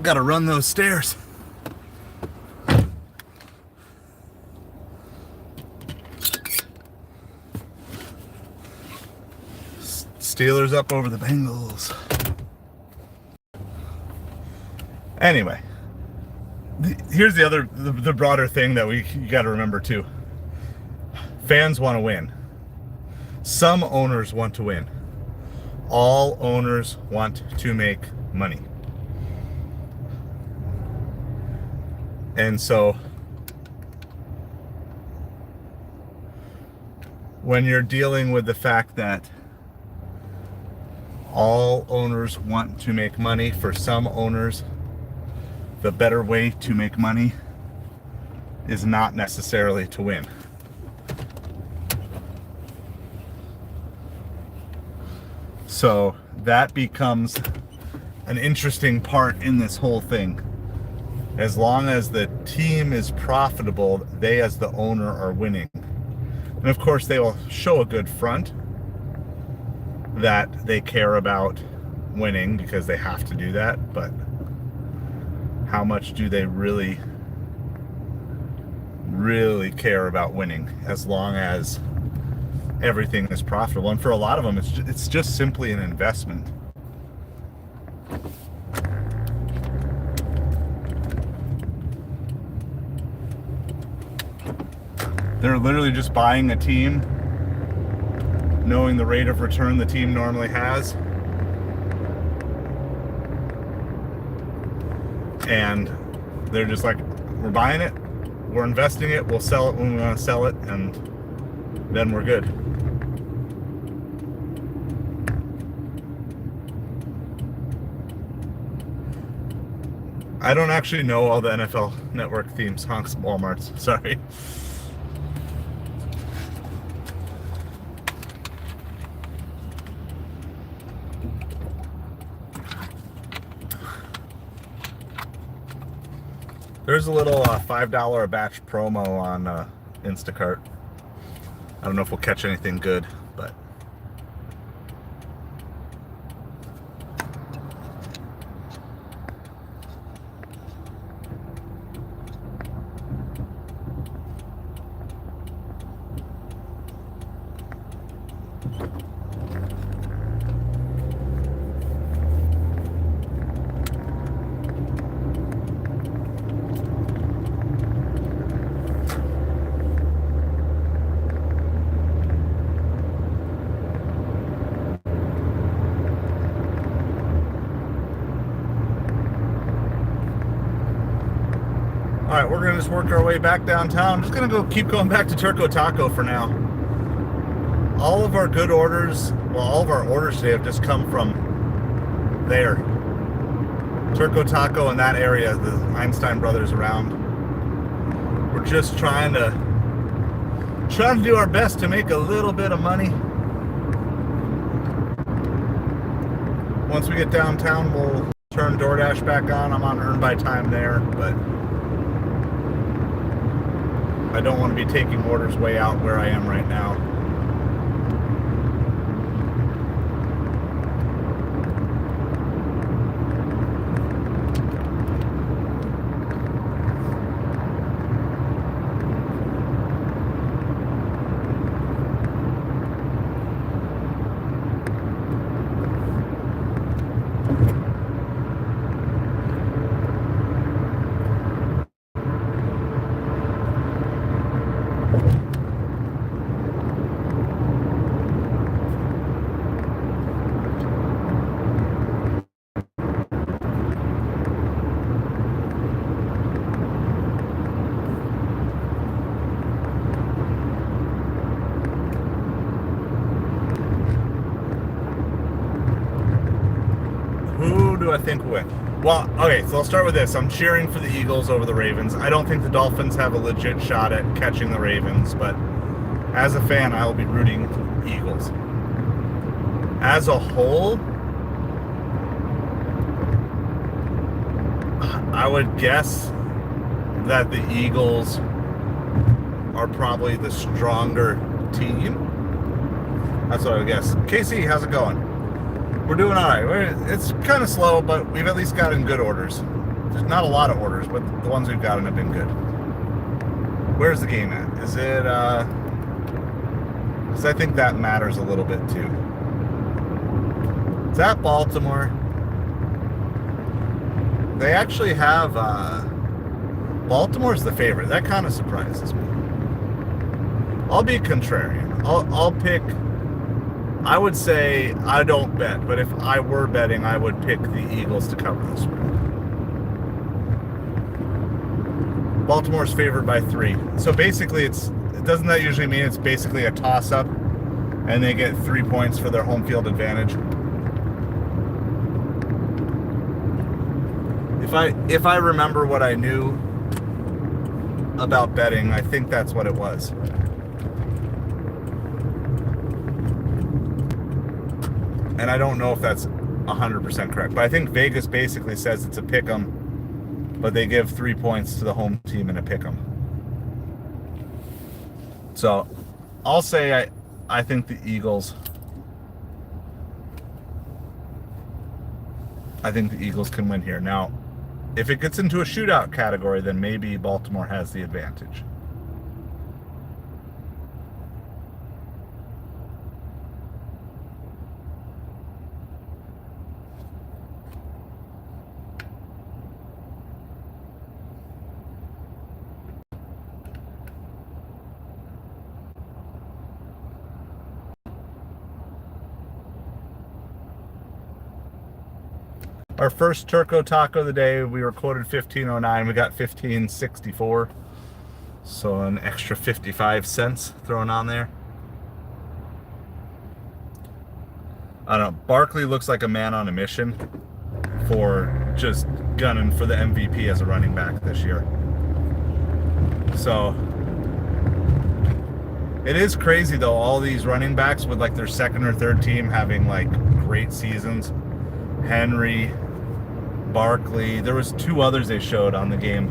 Gotta run those stairs. Steelers up over the Bengals. Anyway, here's the broader thing that you got to remember too. Fans want to win. Some owners want to win. All owners want to make money. And so when you're dealing with the fact that all owners want to make money, for some owners, the better way to make money is not necessarily to win. So that becomes an interesting part in this whole thing. As long as the team is profitable, they as the owner are winning. And of course they will show a good front that they care about winning because they have to do that, but how much do they really care about winning as long as everything is profitable? And for a lot of them, it's just simply an investment. They're literally just buying a team, knowing the rate of return the team normally has, and they're just like, we're buying it, we're investing it, we'll sell it when we want to sell it, and then we're good. I don't actually know all the NFL Network theme songs, Walmarts. Sorry. There's a little $5 a batch promo on Instacart. I don't know if we'll catch anything good, but all right, we're gonna just work our way back downtown. I'm just gonna keep going back to Turco Taco for now. All of our good orders, well, all of our orders today have just come from there. Turco Taco in that area, the Einstein brothers around. We're just trying to do our best to make a little bit of money. Once we get downtown, we'll turn DoorDash back on. I'm on earn by time there, but I don't want to be taking orders way out where I am right now. I think will win. Well, okay, so I'll start with this. I'm cheering for the Eagles over the Ravens. I don't think the Dolphins have a legit shot at catching the Ravens, but as a fan, I will be rooting for the Eagles. As a whole, I would guess that the Eagles are probably the stronger team. That's what I would guess. Casey, how's it going? We're doing all right. It's kind of slow, but we've at least gotten good orders. There's not a lot of orders, but the ones we've gotten have been good. Where's the game at? Is it, because I think that matters a little bit too. It's at Baltimore. They actually have, Baltimore's the favorite. That kind of surprises me. I'll be contrarian. I'll pick... I would say I don't bet, but if I were betting, I would pick the Eagles to cover the spread. Baltimore's favored by 3. So basically, doesn't that usually mean it's basically a toss-up, and they get 3 points for their home field advantage? If I remember what I knew about betting, I think that's what it was. And I don't know if that's 100% correct, but I think Vegas basically says it's a pick 'em, but they give 3 points to the home team in a pick 'em. So I'll say I think the Eagles. I think the Eagles can win here. Now, if it gets into a shootout category, then maybe Baltimore has the advantage. Our first Turco Taco of the day, we were quoted 15.09. We got 15.64. So an extra 55 cents thrown on there. I don't know. Barkley looks like a man on a mission for just gunning for the MVP as a running back this year. So it is crazy though, all these running backs with like their second or third team having like great seasons. Henry, Barkley, there was 2 others they showed on the game.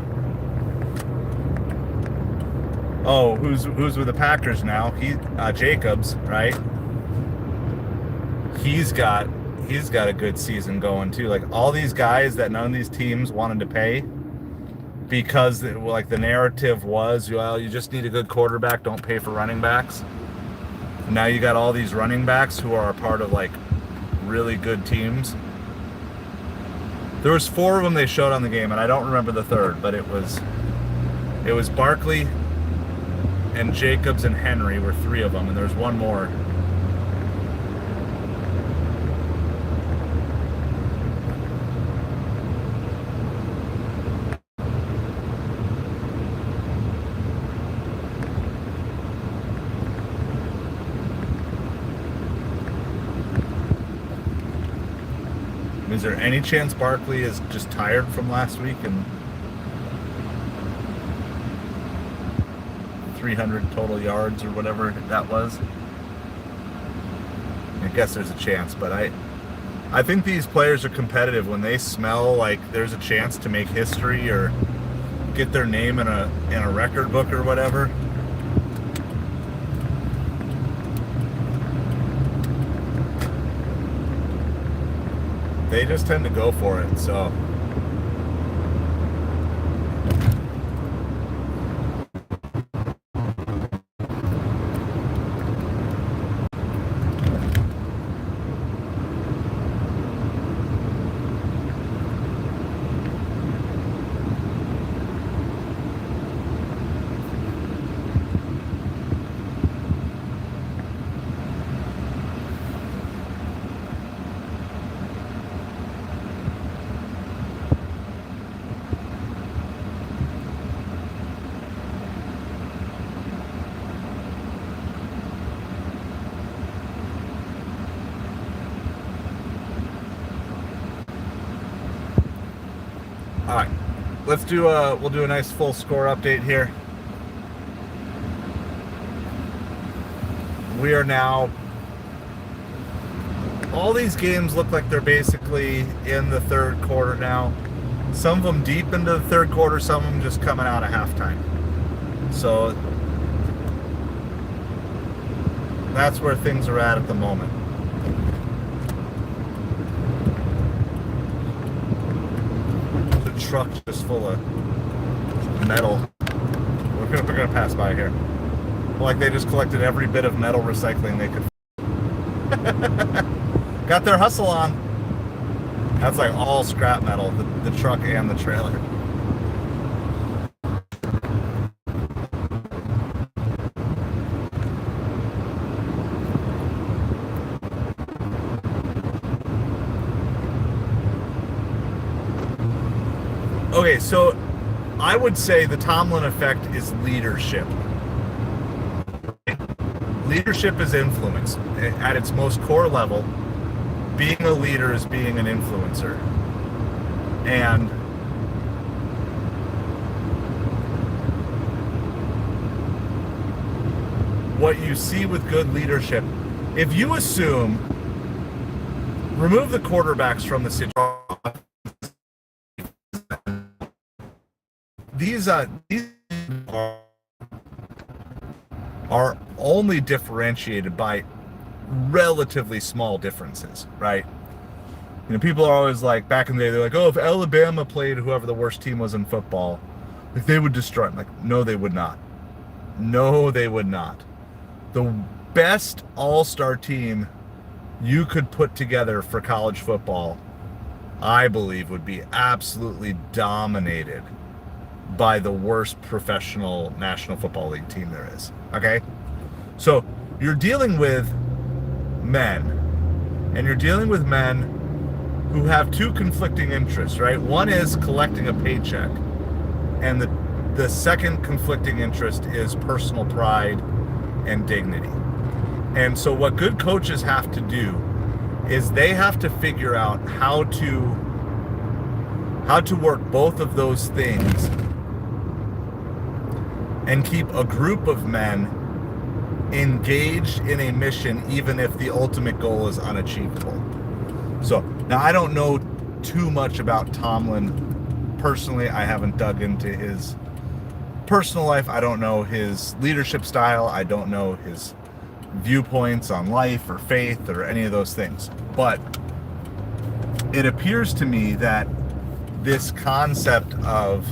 Oh, who's with the Packers now? Jacobs, right? He's got a good season going too. Like all these guys that none of these teams wanted to pay because like the narrative was, well, you just need a good quarterback, don't pay for running backs. Now you got all these running backs who are a part of like really good teams. There was 4 of them they showed on the game, and I don't remember the third, but it was Barkley and Jacobs and Henry were 3 of them, and there's one more. Is there any chance Barkley is just tired from last week and 300 total yards or whatever that was? I guess there's a chance, but I think these players are competitive when they smell like there's a chance to make history or get their name in a record book or whatever. They just tend to go for it, so. All right, we'll do a nice full score update here. We are now, all these games look like they're basically in the third quarter now. Some of them deep into the third quarter, some of them just coming out of halftime. So that's where things are at the moment. Truck just full of metal. We're gonna pass by here. Like they just collected every bit of metal recycling they could. Got their hustle on. That's like all scrap metal, the truck and the trailer. Okay, so I would say the Tomlin effect is leadership. Leadership is influence. At its most core level, being a leader is being an influencer. And what you see with good leadership, if you assume, remove the quarterbacks from the situation, these are only differentiated by relatively small differences, right? You know, people are always like, back in the day, they're like, oh, if Alabama played whoever the worst team was in football, like they would destroy them. Like, no, they would not. No, they would not. The best all-star team you could put together for college football, I believe, would be absolutely dominated by the worst professional National Football League team there is. Okay? So you're dealing with men, and you're dealing with men who have 2 conflicting interests, right? One is collecting a paycheck, and the second conflicting interest is personal pride and dignity. And so what good coaches have to do is they have to figure out how to how to work both of those things and keep a group of men engaged in a mission, even if the ultimate goal is unachievable. So now I don't know too much about Tomlin personally. I haven't dug into his personal life. I don't know his leadership style. I don't know his viewpoints on life or faith or any of those things. But it appears to me that this concept of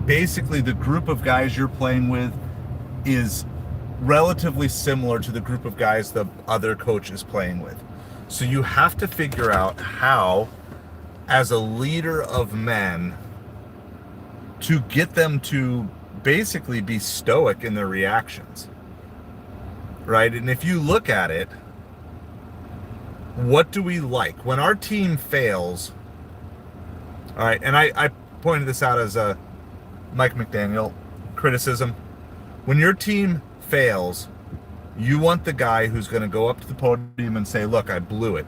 basically the group of guys you're playing with is relatively similar to the group of guys the other coach is playing with. So you have to figure out how, as a leader of men, to get them to basically be stoic in their reactions, right? And if you look at it, what do we like? When our team fails, all right, and I pointed this out as a Mike McDaniel criticism. When your team fails, you want the guy who's going to go up to the podium and say, look, I blew it.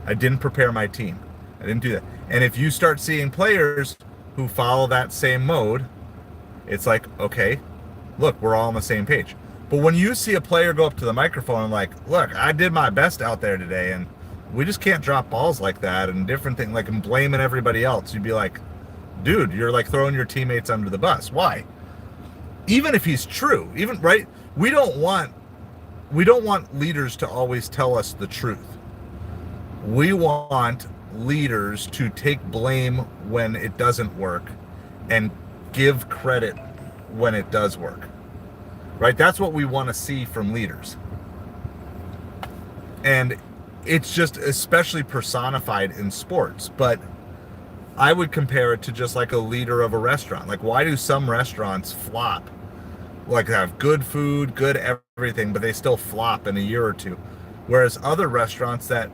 I didn't prepare my team. I didn't do that. And if you start seeing players who follow that same mode, it's like, okay, look, we're all on the same page. But when you see a player go up to the microphone and like, look, I did my best out there today, and we just can't drop balls like that, and different things, like, and blaming everybody else, you'd be like, dude, you're like throwing your teammates under the bus. Why? Even if he's true, even right, we don't want leaders to always tell us the truth. We want leaders to take blame when it doesn't work and give credit when it does work. Right? That's what we want to see from leaders. And it's just especially personified in sports, but I would compare it to just like a leader of a restaurant. Like, why do some restaurants flop? Like, they have good food, good everything, but they still flop in a year or two. Whereas other restaurants that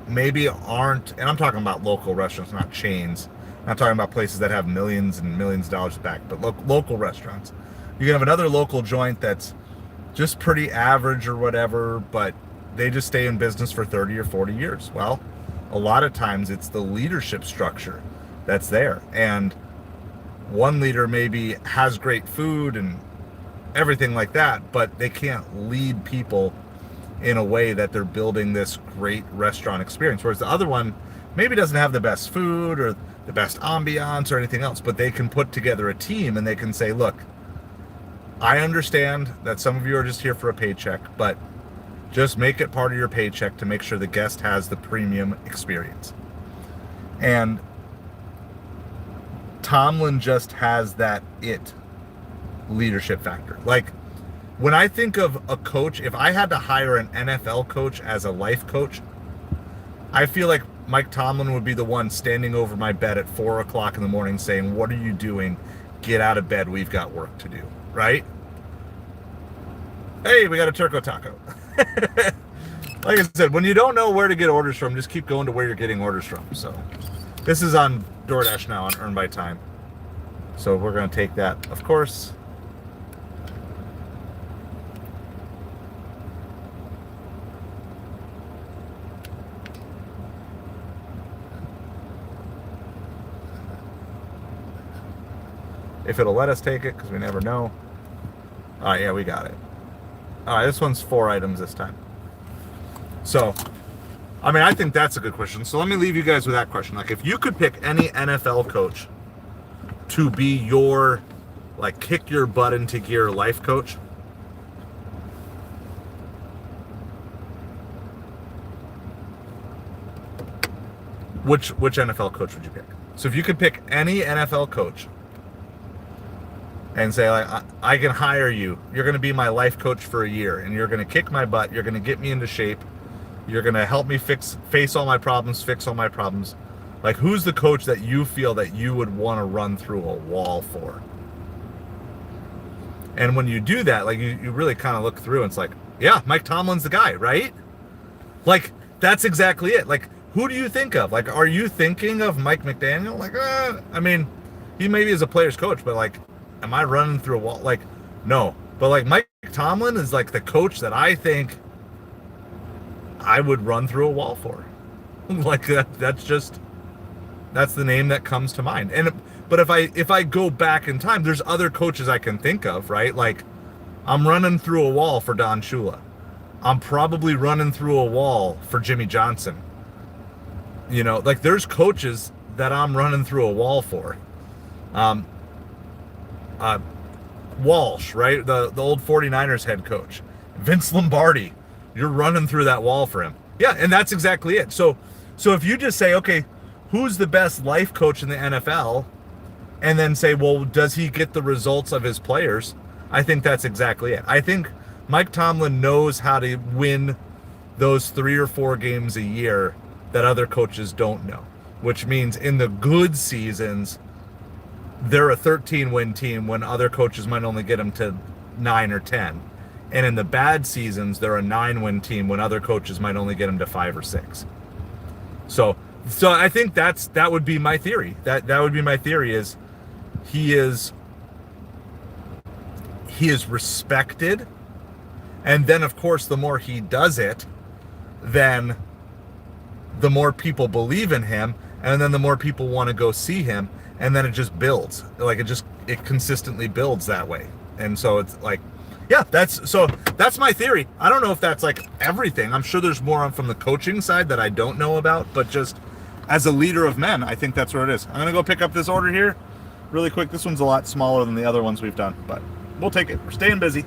maybe aren't, and I'm talking about local restaurants, not chains. I'm not talking about places that have millions and millions of dollars back, but local restaurants. You can have another local joint that's just pretty average or whatever, but they just stay in business for 30 or 40 years. Well, a lot of times it's the leadership structure that's there. And one leader maybe has great food and everything like that, but they can't lead people in a way that they're building this great restaurant experience. Whereas the other one maybe doesn't have the best food or the best ambiance or anything else, but they can put together a team and they can say, look, I understand that some of you are just here for a paycheck, but just make it part of your paycheck to make sure the guest has the premium experience. And Tomlin just has that leadership factor. Like, when I think of a coach, if I had to hire an NFL coach as a life coach, I feel like Mike Tomlin would be the one standing over my bed at 4 o'clock in the morning saying, what are you doing? Get out of bed. We've got work to do. Right? Hey, we got a turco taco. Like I said, when you don't know where to get orders from, just keep going to where you're getting orders from. So this is on DoorDash now on Earn by Time. So we're going to take that, of course. If it'll let us take it, because we never know. All right, yeah, we got it. All right, this one's 4 items this time. So, I mean, I think that's a good question. So let me leave you guys with that question. Like, if you could pick any NFL coach to be your, like, kick your butt into gear life coach, which NFL coach would you pick? So if you could pick any NFL coach and say, like, I can hire you. You're going to be my life coach for a year, and you're going to kick my butt. You're going to get me into shape. You're going to help me face all my problems, fix all my problems. Like, who's the coach that you feel that you would want to run through a wall for? And when you do that, like, you really kind of look through and it's like, yeah, Mike Tomlin's the guy, right? Like, that's exactly it. Like, who do you think of? Like, are you thinking of Mike McDaniel? Like, I mean, he maybe is a player's coach, but, like, am I running through a wall? Like, no. But, like, Mike Tomlin is, like, the coach that I think I would run through a wall for. Like that's the name that comes to mind. But if I go back in time, there's other coaches I can think of, right? Like I'm running through a wall for Don Shula. I'm probably running through a wall for Jimmy Johnson. Like there's coaches that I'm running through a wall for. Um, Walsh, right? The old 49ers head coach. Vince Lombardi. You're running through that wall for him. Yeah, and that's exactly it. So if you just say, okay, who's the best life coach in the NFL? And then say, well, does he get the results of his players? I think that's exactly it. I think Mike Tomlin knows how to win those 3 or 4 games a year that other coaches don't know, which means in the good seasons, they're a 13-win team when other coaches might only get them to 9 or 10. And in the bad seasons, they're a 9-win team when other coaches might only get them to 5 or 6. So I think that would be my theory. That would be my theory is he is respected. And then, of course, the more he does it, then the more people believe in him, and then the more people want to go see him, and then it just builds. Like it consistently builds that way. And so it's like, yeah, that's my theory. I don't know if that's like everything. I'm sure there's more from the coaching side that I don't know about, but just as a leader of men, I think that's what it is. I'm gonna go pick up this order here really quick. This one's a lot smaller than the other ones we've done, but we'll take it. We're staying busy.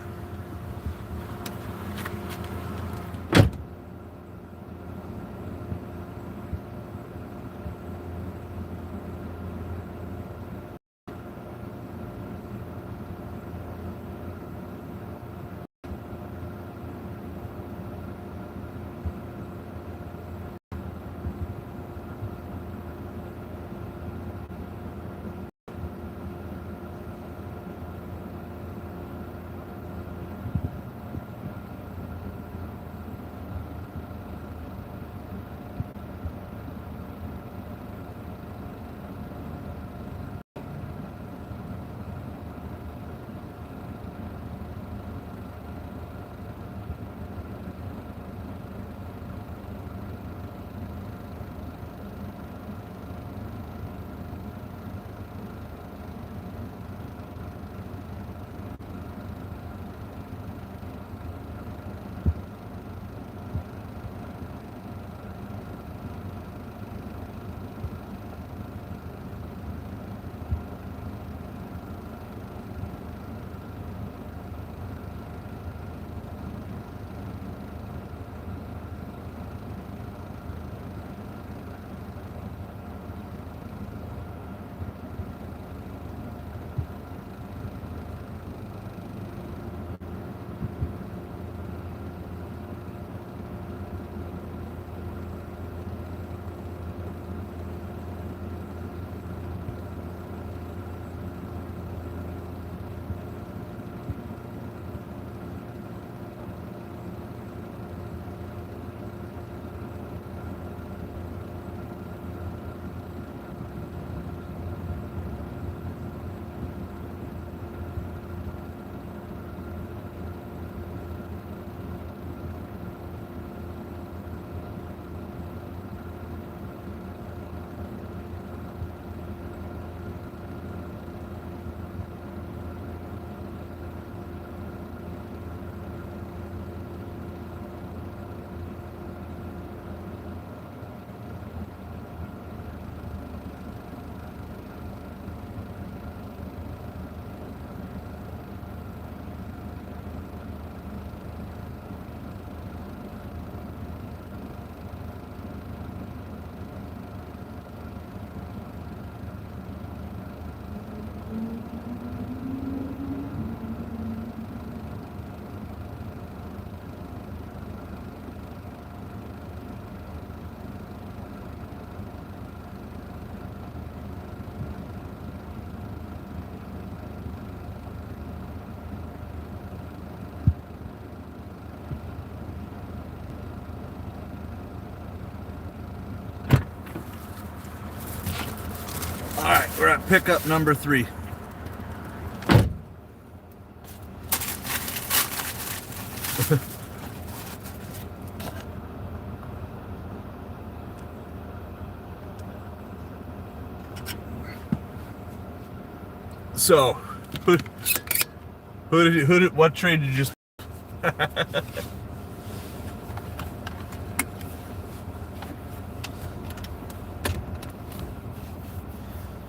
All right, we're at pickup number 3. So, what trade did you just?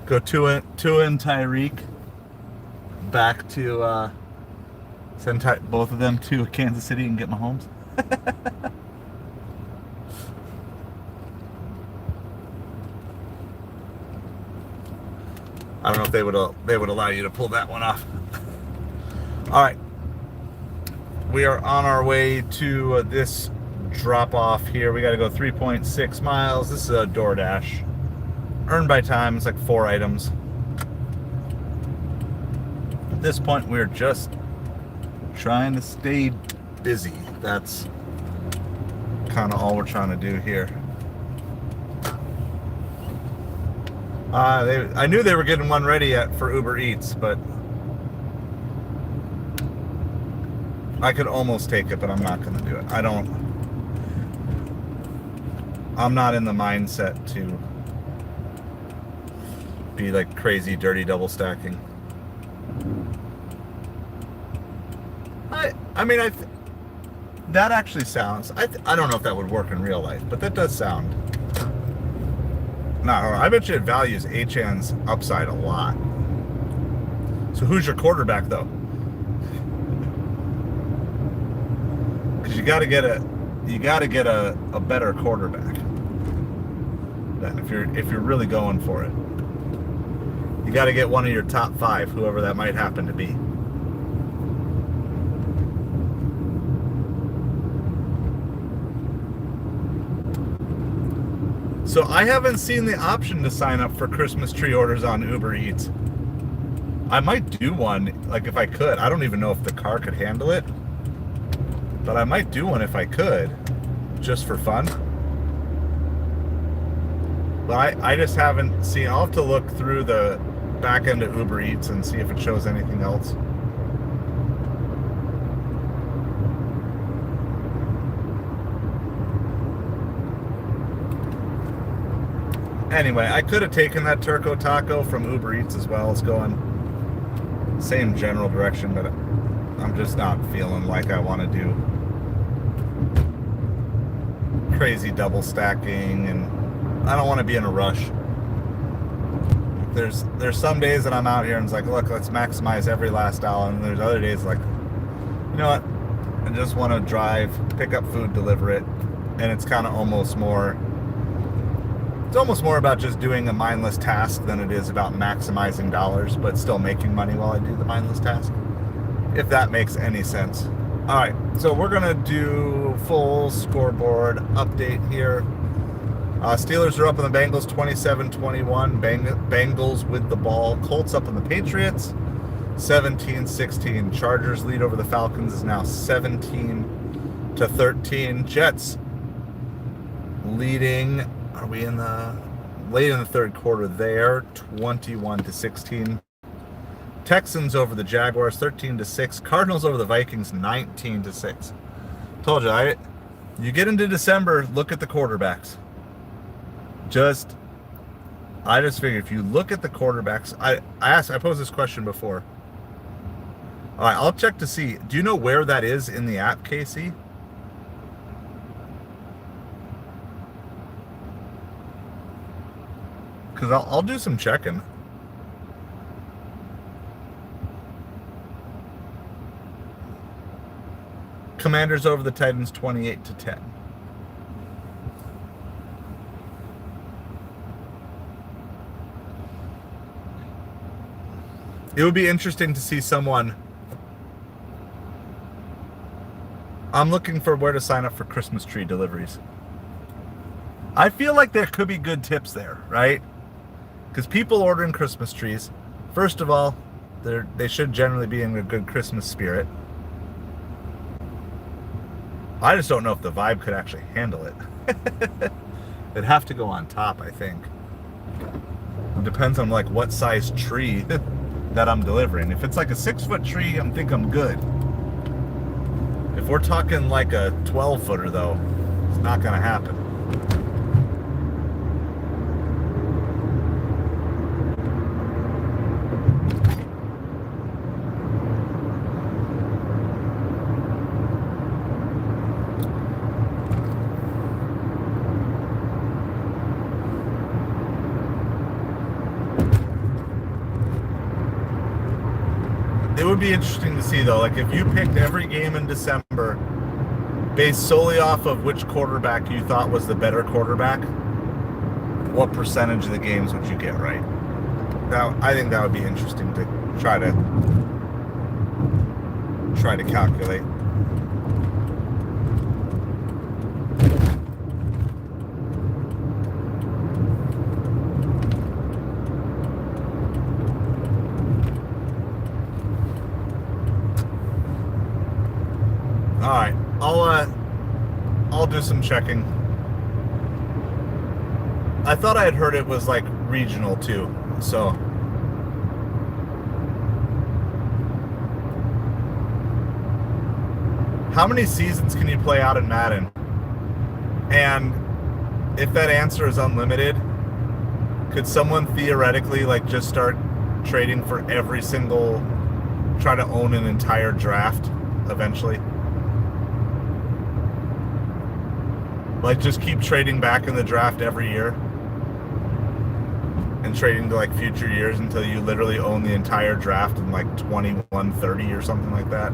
Go Tua and Tyreek back to send both of them to Kansas City and get Mahomes. I don't know if they would allow you to pull that one off. All right, we are on our way to this drop off here. We got to go 3.6 miles. This is a DoorDash. Earned by time. It's like 4 items. At this point, we're just trying to stay busy. That's kind of all we're trying to do here. I knew they were getting one ready for Uber Eats, but I could almost take it, but I'm not going to do it. I'm not in the mindset to be like crazy dirty double stacking. That actually sounds, I don't know if that would work in real life, but that does sound not hard. I bet you it values Achan's upside a lot. So who's your quarterback though? Because you got to get a better quarterback. Then if you're really going for it, you got to get one of your top 5, whoever that might happen to be. So I haven't seen the option to sign up for Christmas tree orders on Uber Eats. I might do one, like if I could. I don't even know if the car could handle it, but I might do one if I could, just for fun. But I just haven't seen. I'll have to look through the back end of Uber Eats and see if it shows anything else. Anyway, I could have taken that Turco Taco from Uber Eats as well. It's going same general direction, but I'm just not feeling like I want to do crazy double stacking, and I don't want to be in a rush. There's some days that I'm out here and it's like, look, let's maximize every last dollar, and there's other days like, you know what, I just want to drive, pick up food, deliver it, and it's kind of almost more. It's almost more about just doing a mindless task than it is about maximizing dollars, but still making money while I do the mindless task, if that makes any sense. All right, so we're going to do full scoreboard update here. Steelers are up on the Bengals 27-21. Bengals with the ball. Colts up on the Patriots 17-16. Chargers lead over the Falcons is now 17-13. Jets leading. Are we in the late in the third quarter there? 21-16. Texans over the Jaguars 13-6. Cardinals over the Vikings 19-6. Told you, you get into December, look at the quarterbacks. I just figured if you look at the quarterbacks, I posed this question before. All right, I'll check to see. Do you know where that is in the app, Casey? Because I'll do some checking. Commanders over the Titans 28-10. It would be interesting to see someone. I'm looking for where to sign up for Christmas tree deliveries. I feel like there could be good tips there, right? Because people ordering Christmas trees, first of all, they should generally be in a good Christmas spirit. I just don't know if the vibe could actually handle it. It'd have to go on top, I think. It depends on like what size tree that I'm delivering. If it's like a 6-foot tree, I think I'm good. If we're talking like a 12-footer though, it's not gonna happen. would be interesting to see, though. Like, if you picked every game in December based solely off of which quarterback you thought was the better quarterback, what percentage of the games would you get right? Now, I think that would be interesting to try to calculate. All right, I'll do some checking. I thought I had heard it was like regional too, so. How many seasons can you play out in Madden? And if that answer is unlimited, could someone theoretically like just start trading for every single, try to own an entire draft eventually? Like, just keep trading back in the draft every year and trading to like future years until you literally own the entire draft in like 2130 or something like that.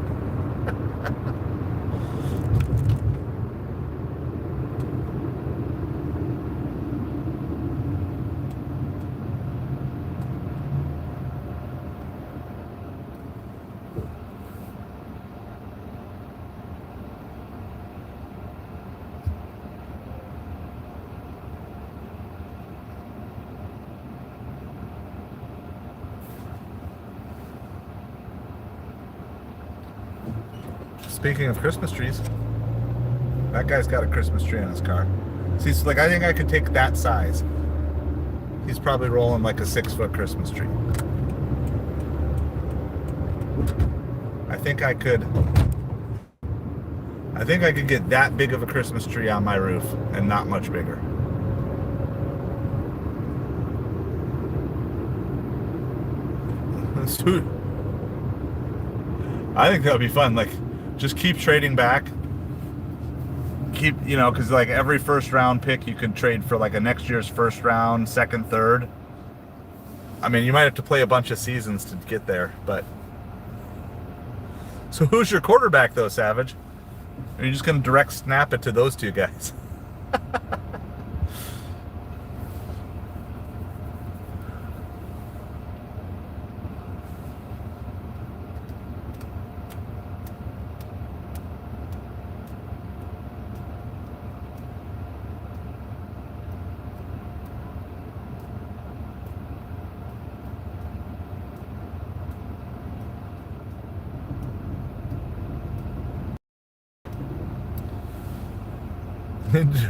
Speaking of Christmas trees, that guy's got a Christmas tree on his car. See, so like, I think I could take that size. He's probably rolling like a 6-foot Christmas tree. I think I could get that big of a Christmas tree on my roof and not much bigger. I think that would be fun. Like, just keep trading back. Keep, you know, because like every first round pick you could trade for like a next year's first round, second, third. I mean, you might have to play a bunch of seasons to get there, but. So who's your quarterback though, Savage? Are you just going to direct snap it to those two guys?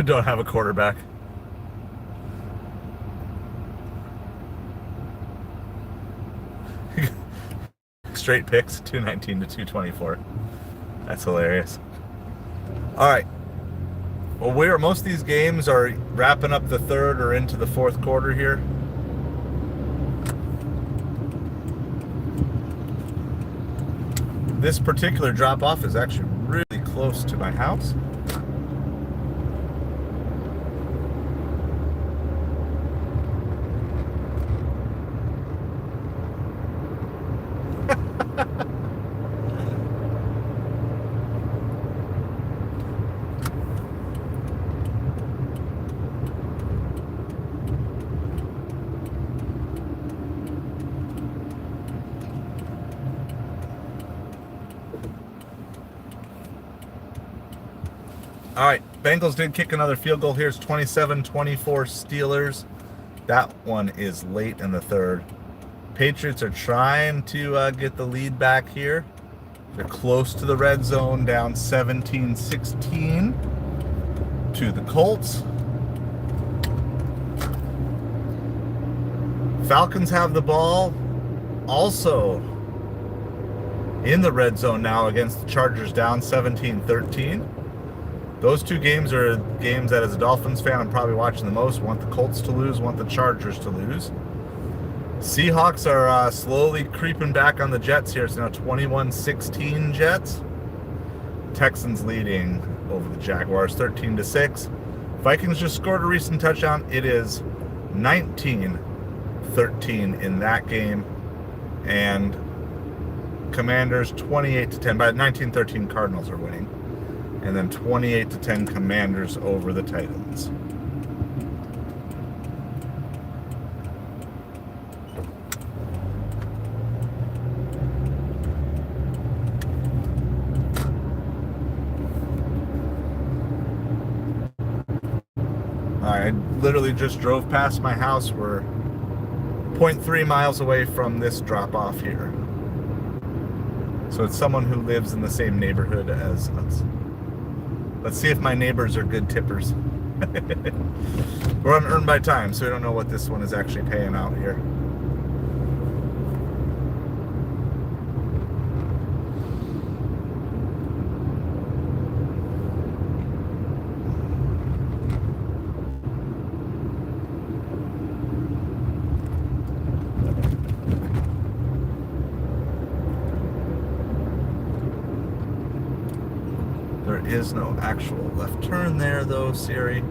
Don't have a quarterback. Straight picks, 219 to 224. That's hilarious. All right. Well, most of these games are wrapping up the third or into the fourth quarter here. This particular drop-off is actually really close to my house. All right, Bengals did kick another field goal. Here's 27-24 Steelers. That one is late in the third. Patriots are trying to get the lead back here. They're close to the red zone, down 17-16 to the Colts. Falcons have the ball, also in the red zone now against the Chargers, down 17-13. Those two games are games that, as a Dolphins fan, I'm probably watching the most. Want the Colts to lose, want the Chargers to lose. Seahawks are slowly creeping back on the Jets here. It's now 21-16 Jets. Texans leading over the Jaguars 13-6. Vikings just scored a recent touchdown. It is 19-13 in that game. And Commanders 28-10. By 19-13, Cardinals are winning. And then 28-10 Commanders over the Titans. I literally just drove past my house. We're 0.3 miles away from this drop off here. So it's someone who lives in the same neighborhood as us. Let's see if my neighbors are good tippers. We're on earn by time, so we don't know what this one is actually paying out here. There is no actual left turn there though, Siri.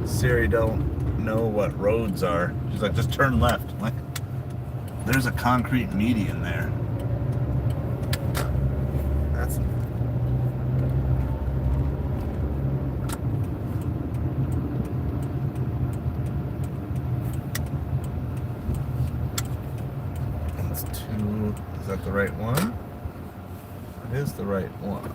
Siri don't know what roads are. She's like, just turn left. I'm like, there's a concrete median there. That's two. Is that the right one? It is the right one.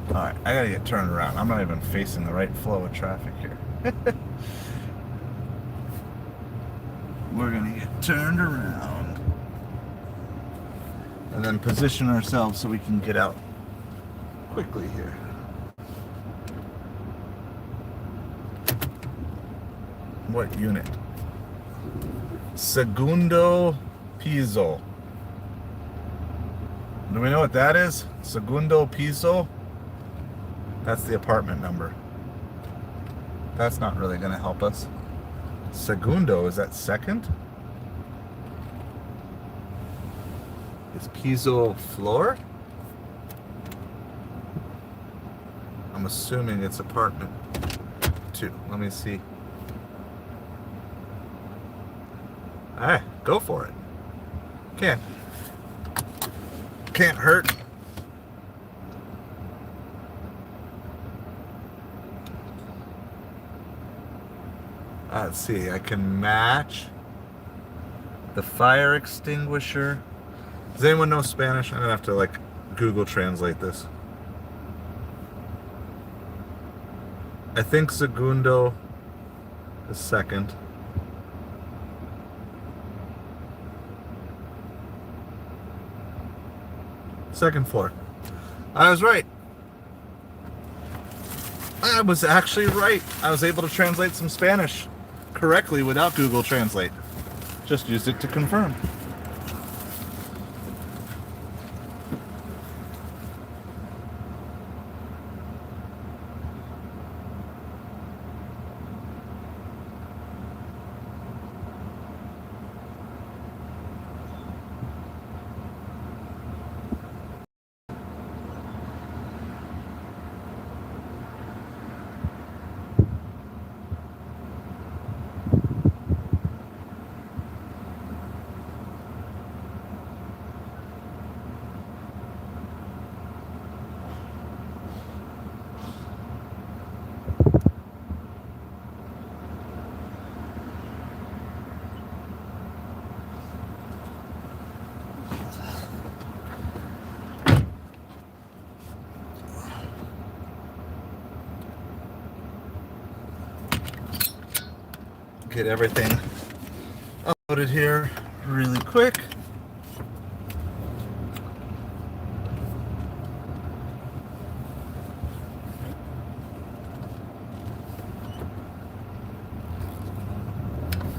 Alright, I gotta get turned around. I'm not even facing the right flow of traffic here. We're gonna get turned around. And then position ourselves so we can get out quickly here. What unit? Segundo piso. Do we know what that is? Segundo piso? That's the apartment number. That's not really going to help us. Segundo, is that second? Is piso floor? I'm assuming it's apartment 2. Let me see. Ah, go for it. Can't hurt. Let's see, I can match the fire extinguisher. Does anyone know Spanish? I'm gonna have to like Google translate this. I think segundo is second. Second floor. I was right. I was actually right. I was able to translate some Spanish correctly without Google Translate. Just used it to confirm. Get everything uploaded here really quick.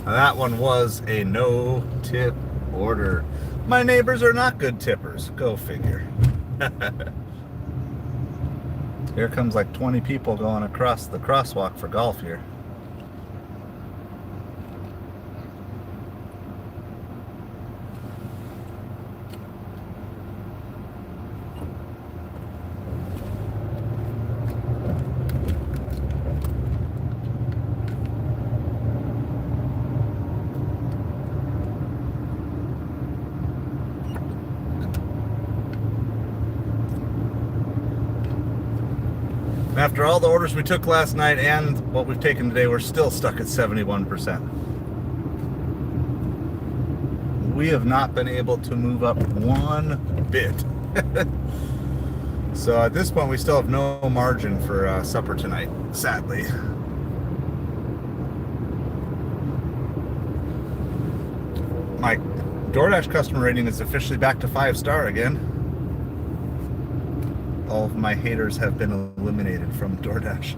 That one was a no tip order. My neighbors are not good tippers. Go figure. Here comes like 20 people going across the crosswalk for golf here. After all the orders we took last night and what we've taken today, we're still stuck at 71%. We have not been able to move up one bit. So at this point, we still have no margin for supper tonight, sadly. My DoorDash customer rating is officially back to 5-star again. All of my haters have been eliminated from DoorDash.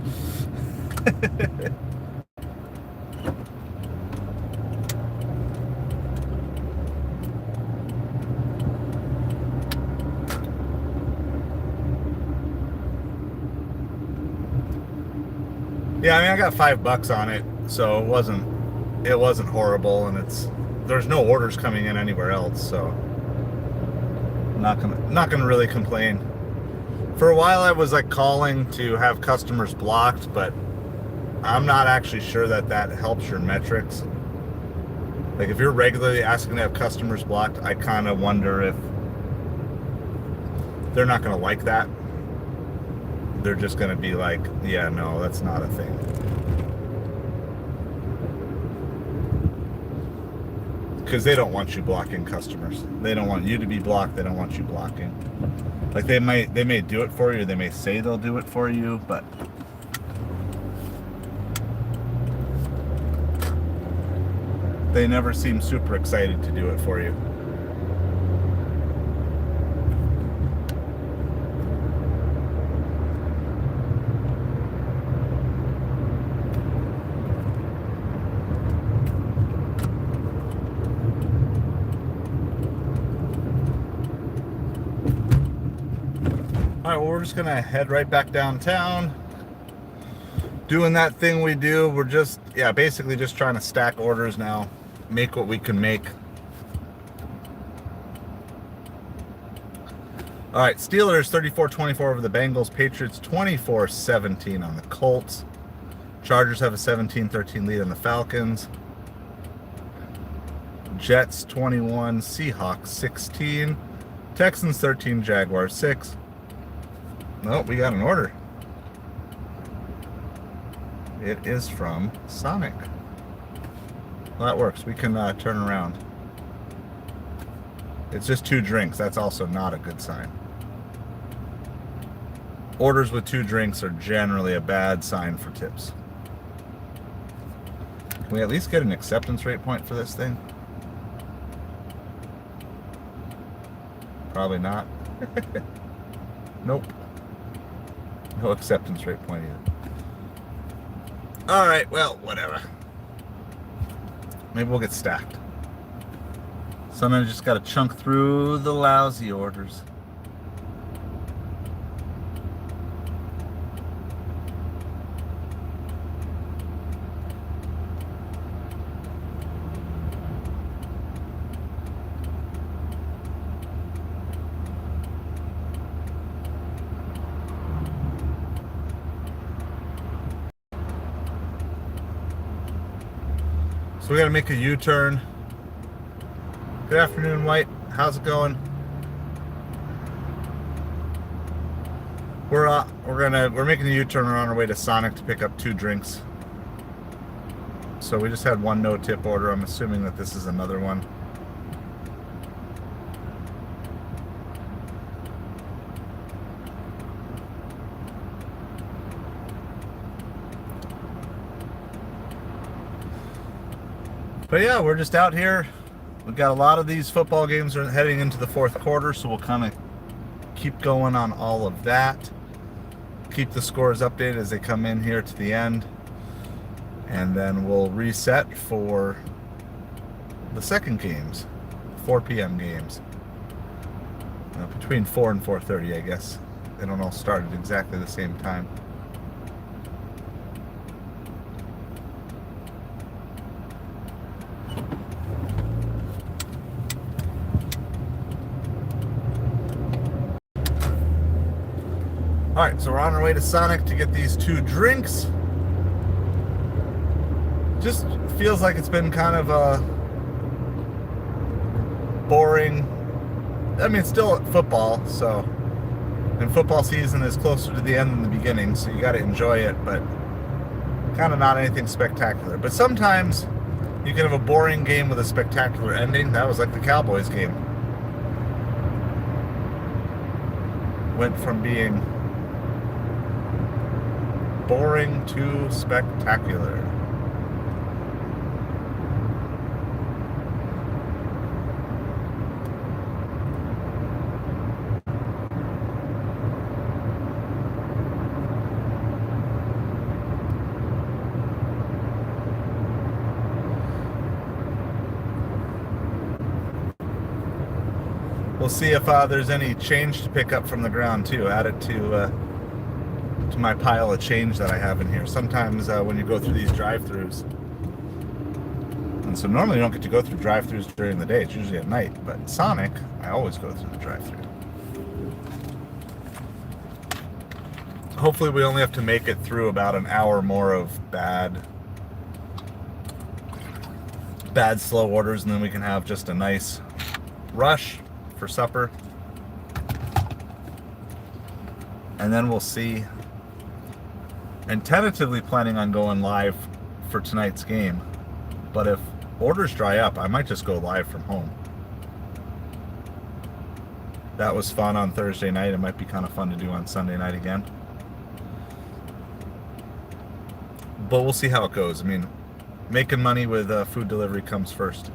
Yeah, I mean, I got $5 on it, so it wasn't horrible, and there's no orders coming in anywhere else, so I'm not gonna really complain. For a while, I was like calling to have customers blocked, but I'm not actually sure that helps your metrics. Like, if you're regularly asking to have customers blocked, I kind of wonder if they're not gonna like that. They're just going to be like, yeah, no, that's not a thing. Because they don't want you blocking customers. They don't want you to be blocked. They don't want you blocking. Like, they may do it for you. They may say they'll do it for you, but they never seem super excited to do it for you. All right, well, we're just gonna head right back downtown, doing that thing we do. We're just, basically just trying to stack orders now, make what we can make. All right, Steelers 34-24 over the Bengals. Patriots 24-17 on the Colts. Chargers have a 17-13 lead on the Falcons. Jets 21, Seahawks 16. Texans 13, Jaguars 6. Nope, we got an order. It is from Sonic. Well, that works. We can turn around. It's just 2 drinks. That's also not a good sign. Orders with 2 drinks are generally a bad sign for tips. Can we at least get an acceptance rate point for this thing? Probably not. Nope. No acceptance rate point either. Alright, well, whatever. Maybe we'll get stacked. Sometimes you just gotta chunk through the lousy orders. So we gotta make a U-turn. Good afternoon, White. How's it going? We're making a U-turn on our way to Sonic to pick up 2 drinks. So we just had 1 no-tip order. I'm assuming that this is another one. But yeah, we're just out here. We've got a lot of these football games are heading into the 4th quarter, so we'll kind of keep going on all of that. Keep the scores updated as they come in here to the end. And then we'll reset for the second games, 4 p.m. games. Between 4 and 4:30, I guess. They don't all start at exactly the same time. Alright, so we're on our way to Sonic to get these 2 drinks. Just feels like it's been kind of a boring. I mean, it's still football, so And football season is closer to the end than the beginning, so you got to enjoy it, but kind of not anything spectacular. But sometimes you can have a boring game with a spectacular ending. That was like the Cowboys game. Went from being boring to spectacular. We'll see if there's any change to pick up from the ground too. Add it to my pile of change that I have in here. Sometimes when you go through these drive-thrus, and so normally you don't get to go through drive-thrus during the day. It's usually at night. But Sonic, I always go through the drive-thru. Hopefully we only have to make it through about an hour more of bad slow orders, and then we can have just a nice rush for supper, and then we'll see. And tentatively planning on going live for tonight's game, but if orders dry up, I might just go live from home. That was fun on Thursday night. It might be kind of fun to do on Sunday night again, but we'll see how it goes. I mean, making money with food delivery comes first.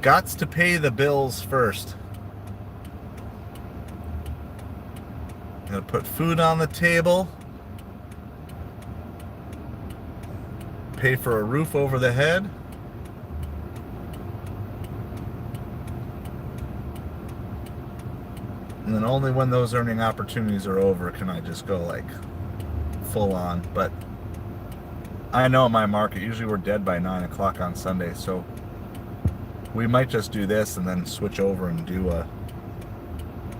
Gots to pay the bills first. Gotta put food on the table. Pay for a roof over the head. And then only when those earning opportunities are over can I just go like full on. But I know my market, usually we're dead by 9 o'clock on Sunday, so we might just do this and then switch over and do a...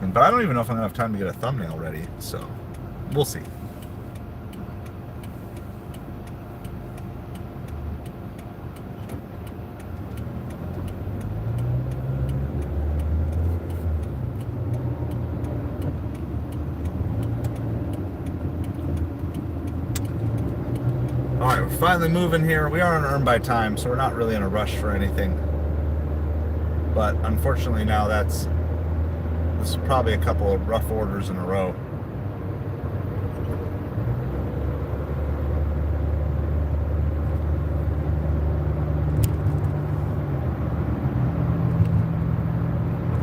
But I don't even know if I'm going to have time to get a thumbnail ready, so we'll see. Alright, we're finally moving here. We are on earn by time, so we're not really in a rush for anything. But unfortunately now this is probably a couple of rough orders in a row.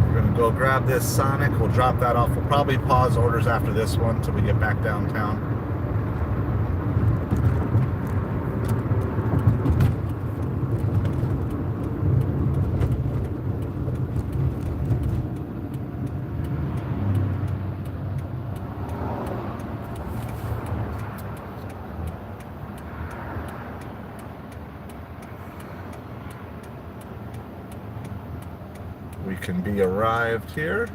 We're going to go grab this Sonic. We'll drop that off. We'll probably pause orders after this one until we get back downtown. We can be arrived here.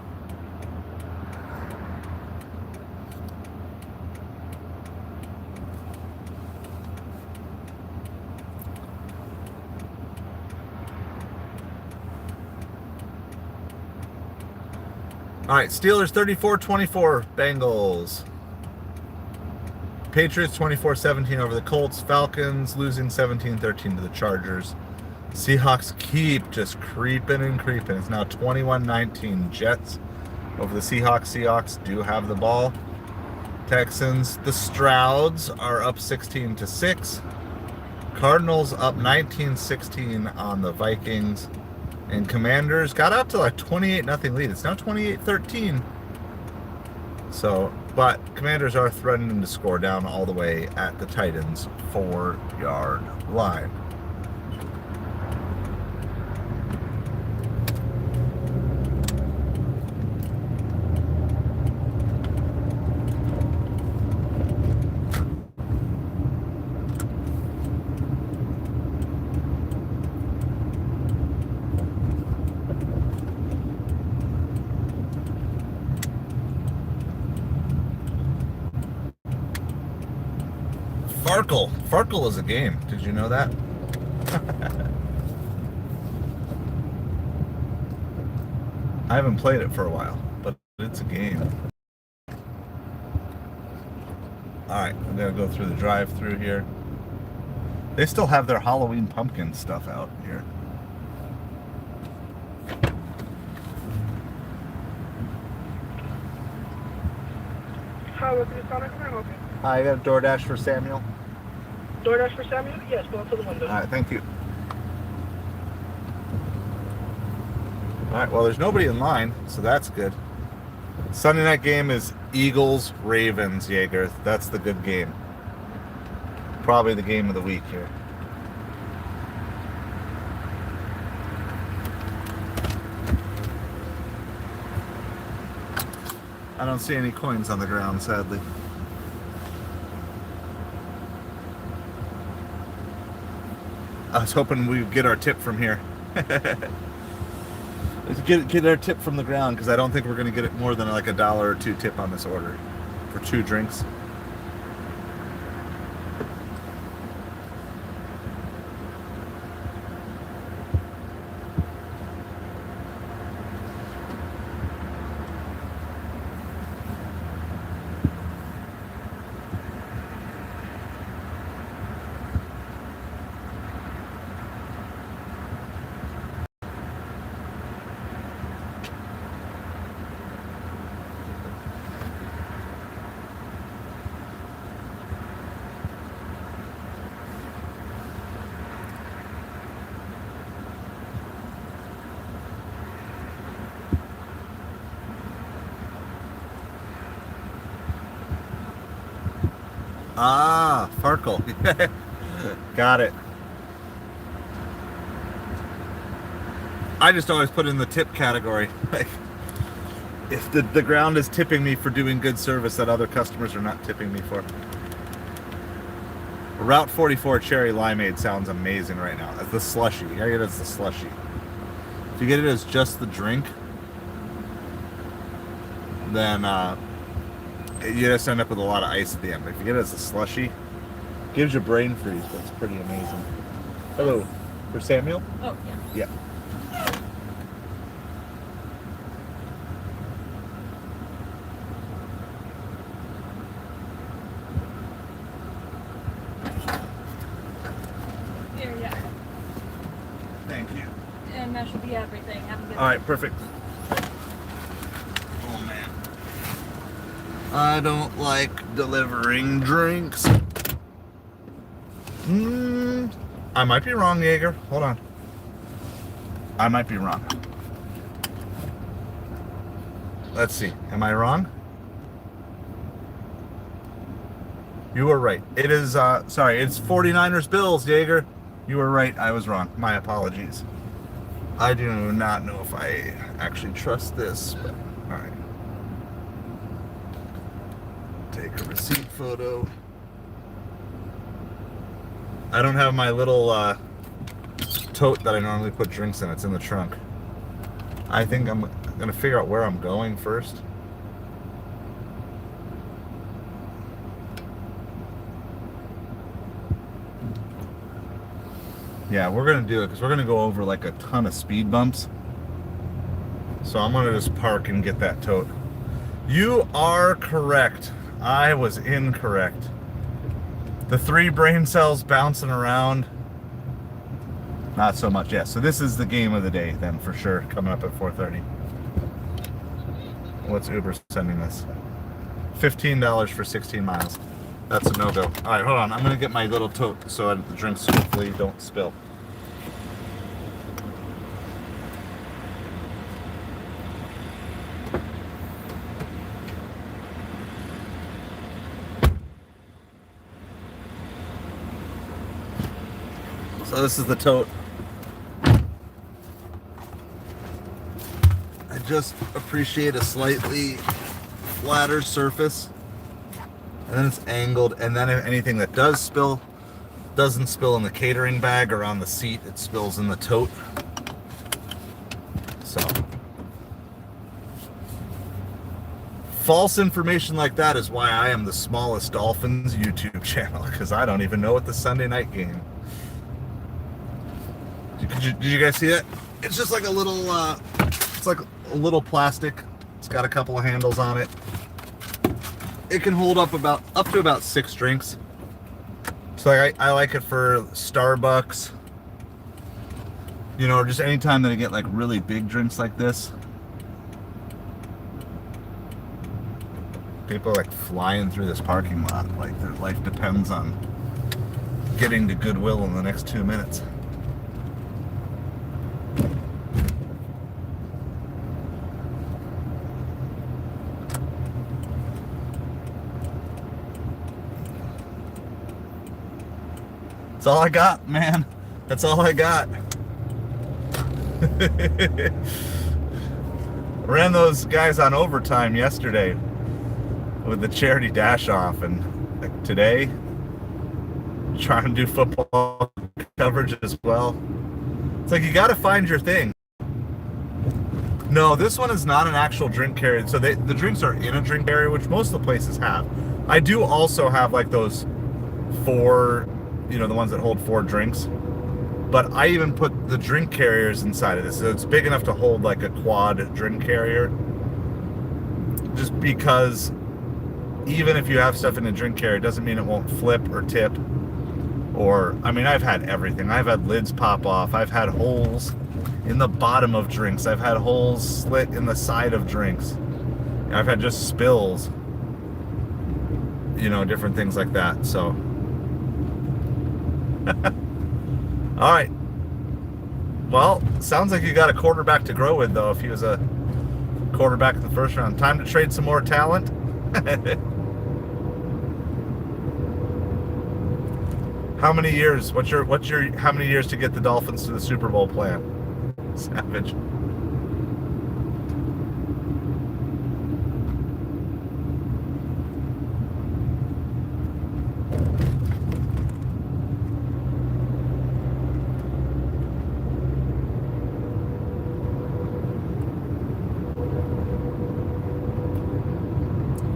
All right, Steelers 34-24, Bengals. Patriots 24-17 over the Colts. Falcons losing 17-13 to the Chargers. Seahawks keep just creeping and creeping. It's now 21-19 Jets over the Seahawks. Seahawks do have the ball. Texans, the Strouds are up 16-6. Cardinals up 19-16 on the Vikings. And Commanders got out to a 28-0 lead. It's now 28-13. So, but Commanders are threatening to score down all the way at the Titans' 4-yard line. Farkle. Farkle is a game. Did you know that? I haven't played it for a while, but it's a game. Alright, I'm going to go through the drive-thru here. They still have their Halloween pumpkin stuff out here. Hi, I got a DoorDash for Samuel. DoorDash for Samuel? Yes, go up to the window. Alright, thank you. Alright, well, there's nobody in line, so that's good. Sunday night game is Eagles-Ravens, Jaeger. That's the good game. Probably the game of the week here. I don't see any coins on the ground, sadly. I was hoping we'd get our tip from here. Let's get our tip from the ground, because I don't think we're going to get it more than like $1 or $2 tip on this order for 2 drinks. Ah, Farkle. Got it. I just always put in the tip category. Like, if the ground is tipping me for doing good service that other customers are not tipping me for. Route 44 Cherry Limeade sounds amazing right now. As the slushy. I get it as the slushy. If you get it as just the drink, then you just end up with a lot of ice at the end. But if you get it as a slushy, gives you brain freeze. That's pretty amazing. Hello. For Samuel? Oh, yeah. Yeah. Here, yeah. Thank you. And that should be everything. Have a good All right, perfect. Oh, man. I don't like delivering drinks. I might be wrong, Jaeger. Hold on. I might be wrong. Let's see. Am I wrong? You were right. It is, sorry, it's 49ers Bills, Jaeger. You were right. I was wrong. My apologies. I do not know if I actually trust this, but all right. Take a receipt photo. I don't have my little tote that I normally put drinks in. It's in the trunk. I think I'm going to figure out where I'm going first. Yeah, we're going to do it because we're going to go over like a ton of speed bumps. So I'm going to just park and get that tote. You are correct. I was incorrect. The 3 brain cells bouncing around. Not so much. Yeah, so this is the game of the day then for sure, coming up at 4:30. What's Uber sending us? $15 for 16 miles. That's a no-go. All right, hold on. I'm going to get my little tote so the drinks hopefully don't spill. So this is the tote. I just appreciate a slightly flatter surface. And then it's angled, and then if anything that does spill doesn't spill in the catering bag or on the seat, it spills in the tote. So false information like that is why I am the smallest Dolphins YouTube channel, because I don't even know what the Sunday night game. Did you guys see it? It's just like a little, it's like a little plastic. It's got a couple of handles on it. It can hold up to about 6 drinks. So I like it for Starbucks. You know, just anytime that I get like really big drinks like this. People are like flying through this parking lot like their life depends on getting to Goodwill in the next 2 minutes. That's all I got, man. That's all I got. Ran those guys on overtime yesterday with the charity dash off, and like today trying to do football coverage as well. It's like you got to find your thing. No, this one is not an actual drink carrier. So the drinks are in a drink carrier, which most of the places have. I do also have like those 4, you know, the ones that hold 4 drinks. But I even put the drink carriers inside of this. So it's big enough to hold like a quad drink carrier. Just because even if you have stuff in a drink carrier, it doesn't mean it won't flip or tip. Or, I mean, I've had everything. I've had lids pop off. I've had holes in the bottom of drinks. I've had holes slit in the side of drinks. I've had just spills. You know, different things like that. So. All right. Well, sounds like you got a quarterback to grow with, though, if he was a quarterback in the first round. Time to trade some more talent. How many years? What's your how many years to get the Dolphins to the Super Bowl plan? Savage.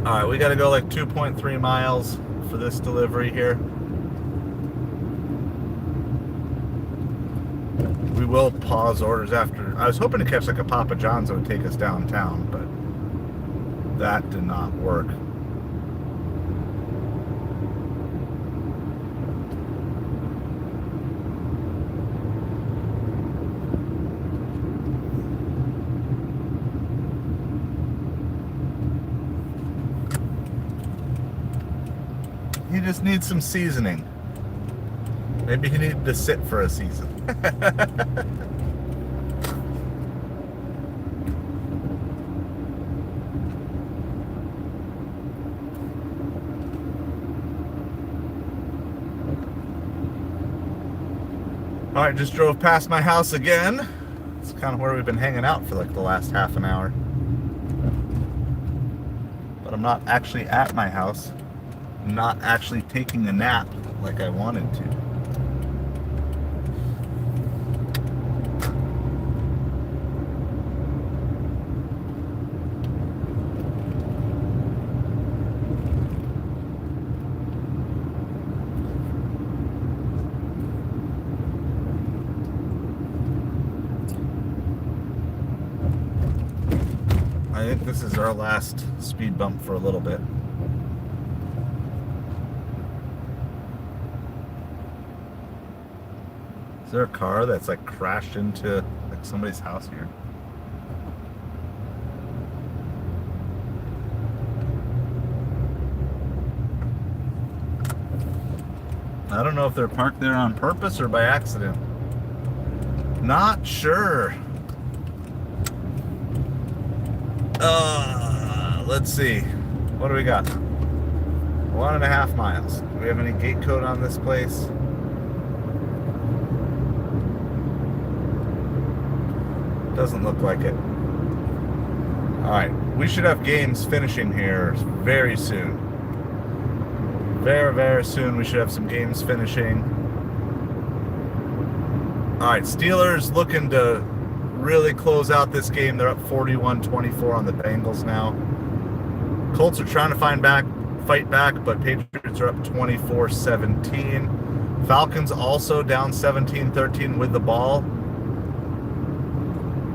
All right, we got to go like 2.3 miles for this delivery here. We will pause orders after. I was hoping to catch like a Papa John's that would take us downtown, but that did not work. He just needs some seasoning. Maybe he needed to sit for a season. All right, just drove past my house again. It's kind of where we've been hanging out for like the last half an hour. But I'm not actually at my house. I'm not actually taking a nap like I wanted to. I think this is our last speed bump for a little bit. Is there a car that's like crashed into like somebody's house here? I don't know if they're parked there on purpose or by accident. Not sure. Let's see. What do we got? 1.5 miles. Do we have any gate code on this place? Doesn't look like it. Alright, we should have games finishing here very soon. Very, very soon we should have some games finishing. Alright, Steelers looking to really close out this game. They're up 41-24 on the Bengals now. Colts are trying to fight back, but Patriots are up 24-17. Falcons also down 17-13 with the ball.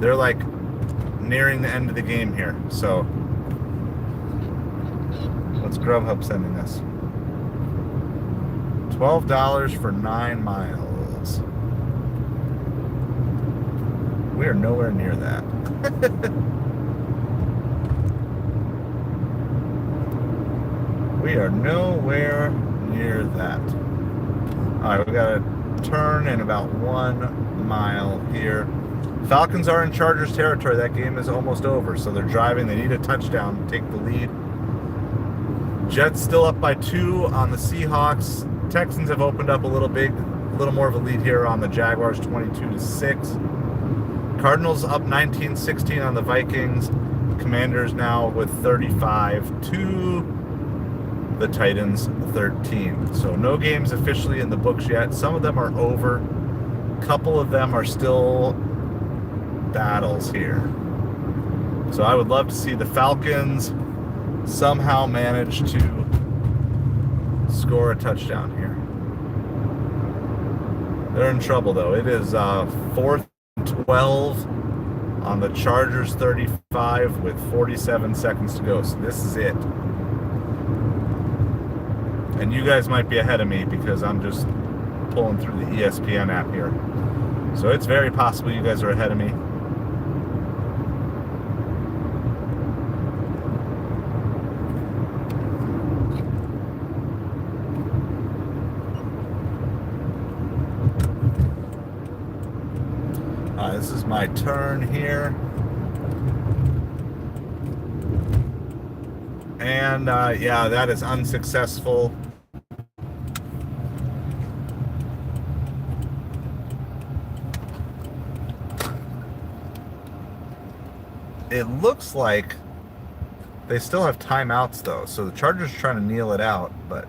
They're like nearing the end of the game here. So what's Grubhub sending us? $12 for 9 miles. We are nowhere near that. We are nowhere near that. All right, we got a turn in about 1 mile here. Falcons are in Chargers territory. That game is almost over, so they're driving. They need a touchdown to take the lead. Jets still up by 2 on the Seahawks. Texans have opened up a little more of a lead here on the Jaguars, 22-6. Cardinals up 19-16 on the Vikings. Commanders now with 35 to the Titans 13. So no games officially in the books yet. Some of them are over. A couple of them are still battles here. So I would love to see the Falcons somehow manage to score a touchdown here. They're in trouble though. It is 4th and 12 on the Chargers 35 with 47 seconds to go. So this is it. And you guys might be ahead of me because I'm just pulling through the ESPN app here. So it's very possible you guys are ahead of me. This is my turn here. And yeah, that is unsuccessful. It looks like they still have timeouts though, so the Chargers are trying to kneel it out, but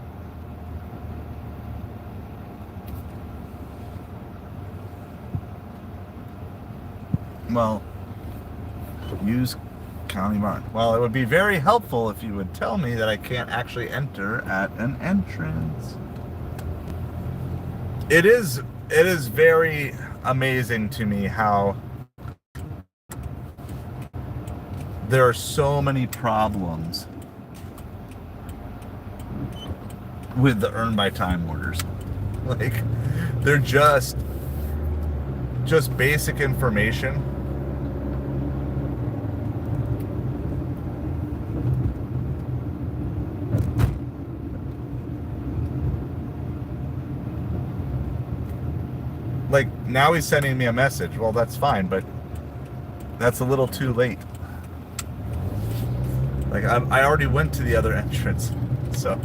well, use County Barn. Well, it would be very helpful if you would tell me that I can't actually enter at an entrance. It is very amazing to me how there are so many problems with the earn by time orders. Like, they're just basic information. Like, now he's sending me a message. Well, that's fine, but that's a little too late. Like, I already went to the other entrance, so.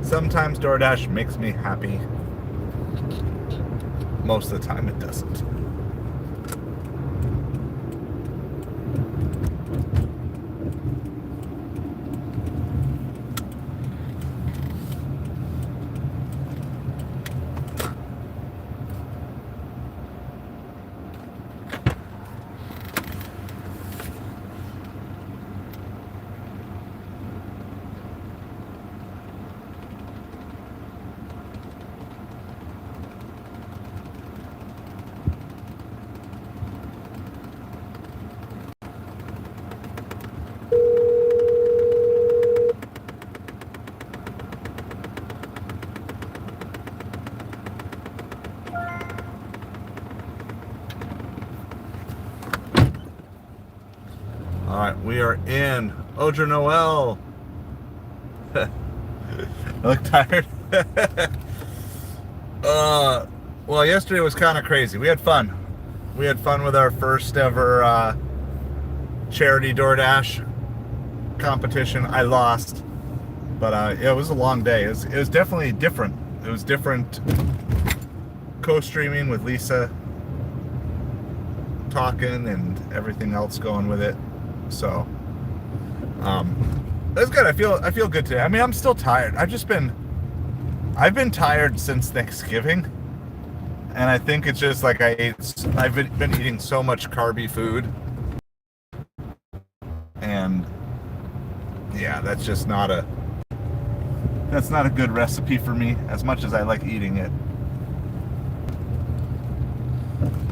Sometimes DoorDash makes me happy. Most of the time it doesn't. We are in Ojo Noel. I look tired. Well, yesterday was kind of crazy. We had fun. We had fun with our first ever charity DoorDash competition. I lost, but yeah, it was a long day. It was definitely different. It was different co-streaming with Lisa, talking and everything else going with it. So that's good. I feel good today. I mean, I'm still tired. I've been tired since Thanksgiving. And I think it's just like I've been eating so much carby food. And yeah, that's not a good recipe for me, as much as I like eating it.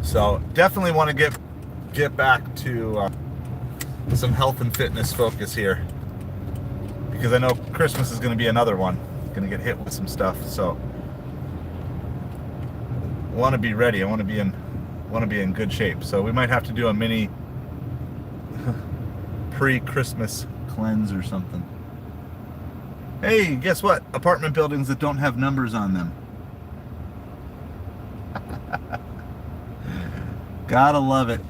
So definitely want to get back to some health and fitness focus here, because I know Christmas is going to be another one. Going to get hit with some stuff, so I want to be ready. I want to be in good shape. So we might have to do a mini pre-Christmas cleanse or something. Hey, guess what? Apartment buildings that don't have numbers on them. Gotta love it.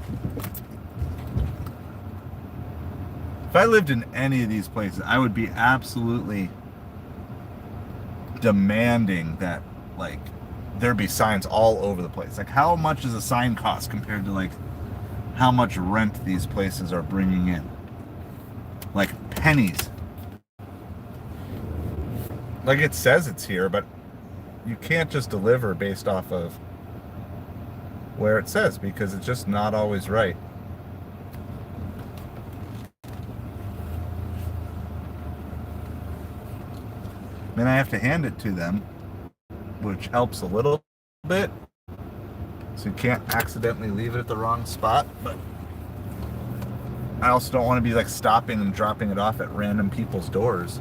If I lived in any of these places, I would be absolutely demanding that, like, there be signs all over the place. Like, how much does a sign cost compared to, like, how much rent these places are bringing in? Like, pennies. Like, it says it's here, but you can't just deliver based off of where it says, because it's just not always right. Then I have to hand it to them, which helps a little bit, so you can't accidentally leave it at the wrong spot. But I also don't want to be like stopping and dropping it off at random people's doors.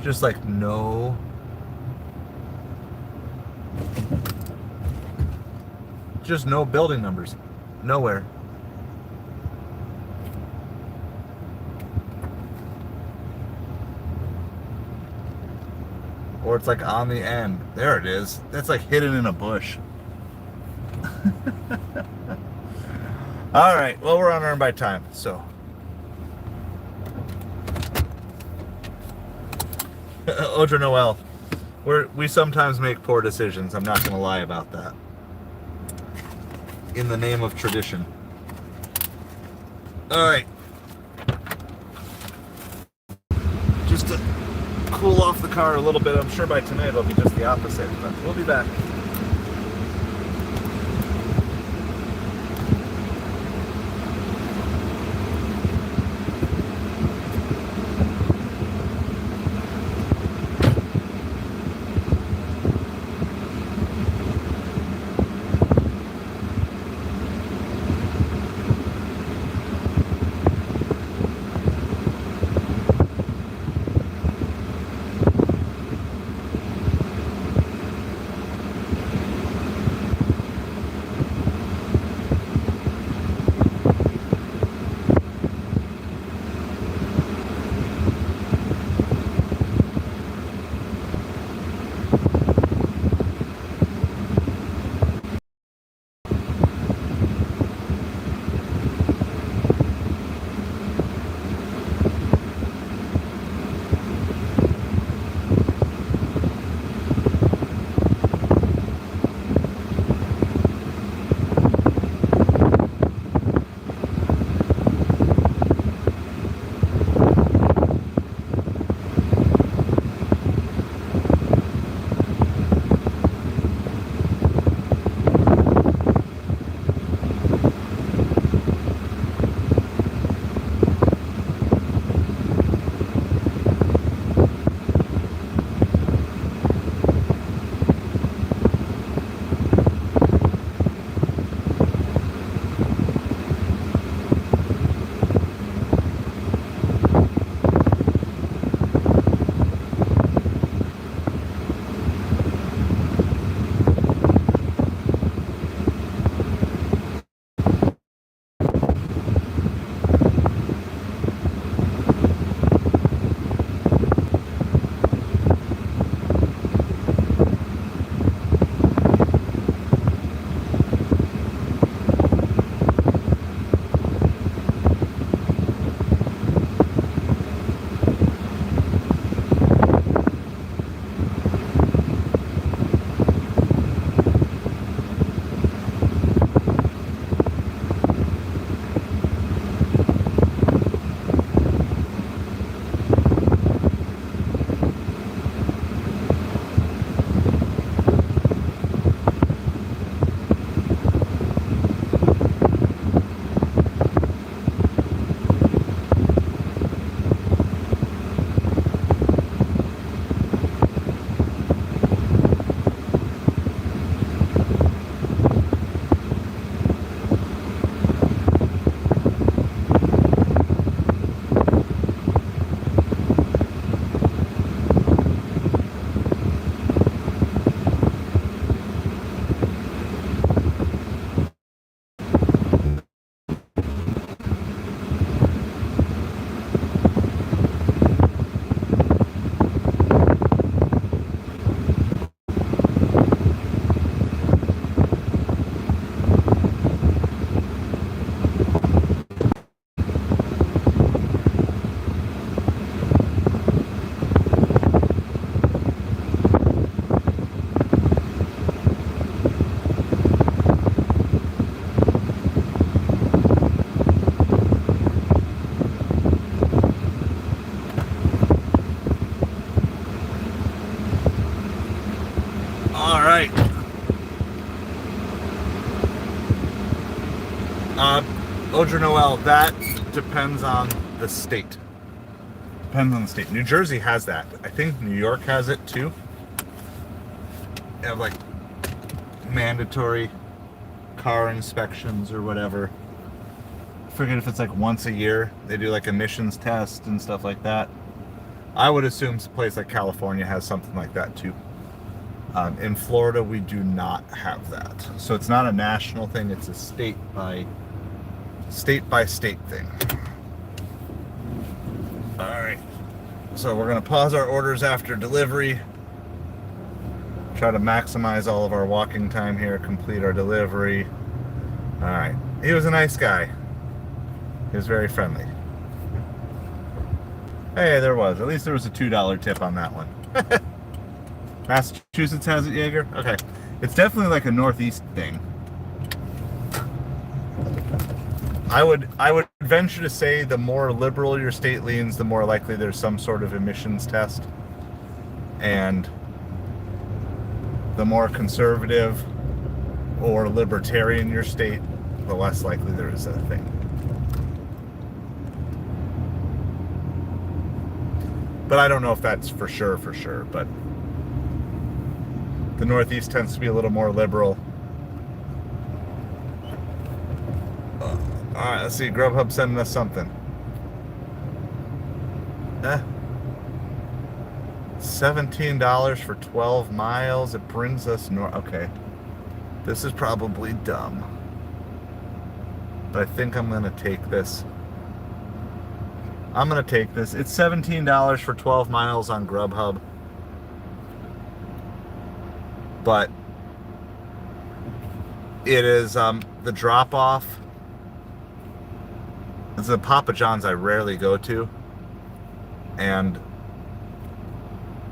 Just like no building numbers. Nowhere. Or it's like on the end. There it is. That's like hidden in a bush. All right. Well, we're unearned by time, so. Audra Noel, we sometimes make poor decisions. I'm not going to lie about that. In the name of tradition. All right. Just to cool off the car a little bit. I'm sure by tonight it'll be just the opposite, but we'll be back. right. Odra Noel, that depends on the state. Depends on the state. New Jersey has that. I think New York has it too. They have like mandatory car inspections or whatever. I forget if it's like once a year. They do like emissions tests and stuff like that. I would assume a place like California has something like that too. In Florida, we do not have that. So it's not a national thing. It's a state by state thing. All right. So we're going to pause our orders after delivery. Try to maximize all of our walking time here, complete our delivery. All right. He was a nice guy. He was very friendly. Hey, there was. At least there was a $2 tip on that one. Massachusetts has it, Jaeger? Okay. It's definitely like a Northeast thing. I would venture to say the more liberal your state leans, the more likely there's some sort of emissions test. And the more conservative or libertarian your state, the less likely there is a thing. But I don't know if that's for sure, but the Northeast tends to be a little more liberal. All right, let's see. Grubhub sending us something. $17 for 12 miles. It brings us north. Okay. This is probably dumb. But I think I'm going to take this. I'm going to take this. It's $17 for 12 miles on Grubhub. But it is the drop-off. It's a Papa John's I rarely go to. And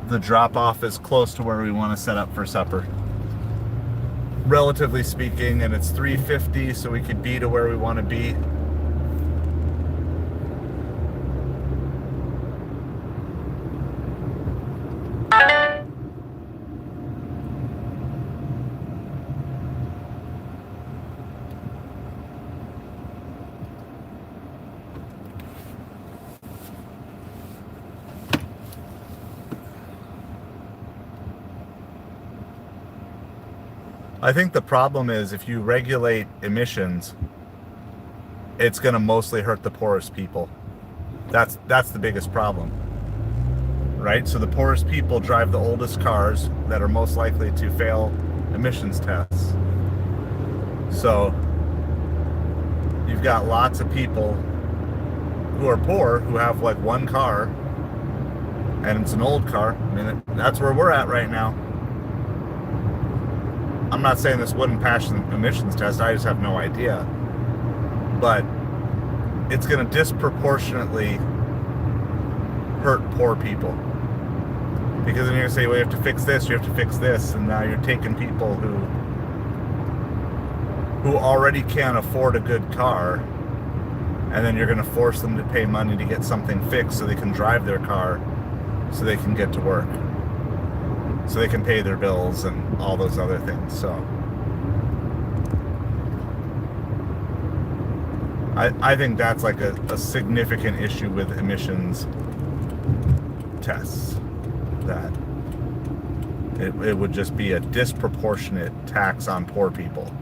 the drop-off is close to where we want to set up for supper. Relatively speaking, and it's $3.50, so we could be to where we want to be. I think the problem is if you regulate emissions, it's going to mostly hurt the poorest people. That's the biggest problem, right? So the poorest people drive the oldest cars that are most likely to fail emissions tests. So you've got lots of people who are poor who have like one car, and it's an old car. I mean, that's where we're at right now. I'm not saying this wouldn't pass the emissions test, I just have no idea. But it's going to disproportionately hurt poor people. Because then you're going to say, well, you have to fix this, you have to fix this, and now you're taking people who already can't afford a good car, and then you're going to force them to pay money to get something fixed so they can drive their car, so they can get to work, so they can pay their bills and all those other things. So I think that's like a significant issue with emissions tests, that it would just be a disproportionate tax on poor people.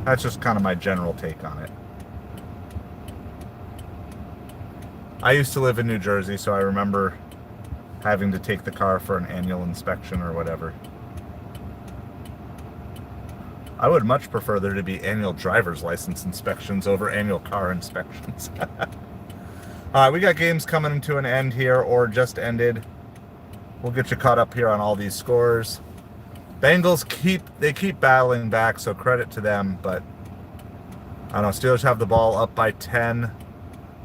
That's just kind of my general take on it. I used to live in New Jersey, so I remember having to take the car for an annual inspection or whatever. I would much prefer there to be annual driver's license inspections over annual car inspections. We got games coming to an end here, or just ended. We'll get you caught up here on all these scores. Bengals keep battling back, so credit to them, but I don't know, Steelers have the ball up by 10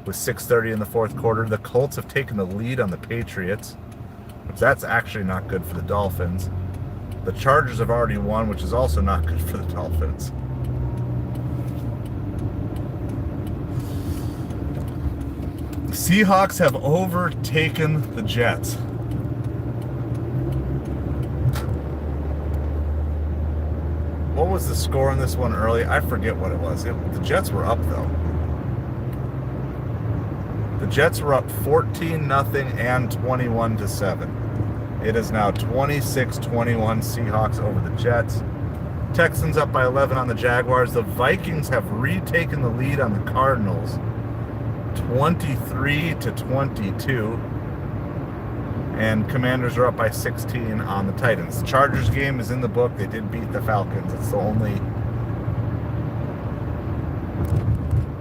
with 6:30 in the fourth quarter. The Colts have taken the lead on the Patriots, which that's actually not good for the Dolphins. The Chargers have already won, which is also not good for the Dolphins. The Seahawks have overtaken the Jets. was the score on this one early? I forget what it was. The Jets were up, though. The Jets were up 14-0 and 21-7. It is now 26-21 Seahawks over the Jets. Texans up by 11 on the Jaguars. The Vikings have retaken the lead on the Cardinals, 23-22. And Commanders are up by 16 on the Titans. The Chargers game is in the book. They did beat the Falcons. It's the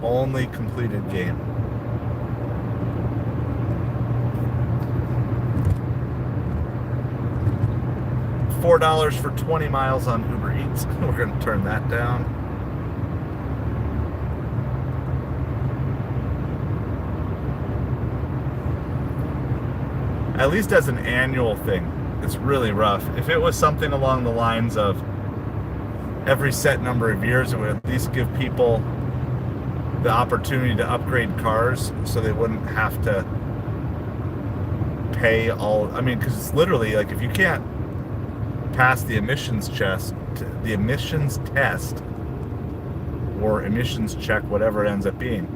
only completed game. $4 for 20 miles on Uber Eats. We're going to turn that down. At least as an annual thing, it's really rough. If it was something along the lines of every set number of years, it would at least give people the opportunity to upgrade cars so they wouldn't have to pay all. I mean, because it's literally like if you can't pass the emissions test, or emissions check, whatever it ends up being,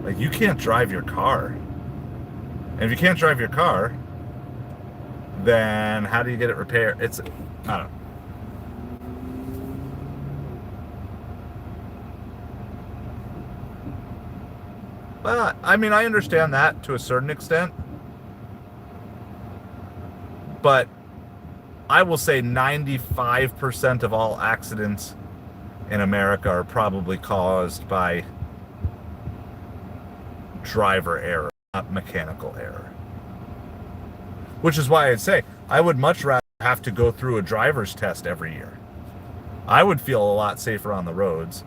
like you can't drive your car. And if you can't drive your car, then how do you get it repaired? I don't know. But I mean, I understand that to a certain extent, but I will say 95% of all accidents in America are probably caused by driver error, not mechanical error. Which is why I'd say I would much rather have to go through a driver's test every year. I would feel a lot safer on the roads.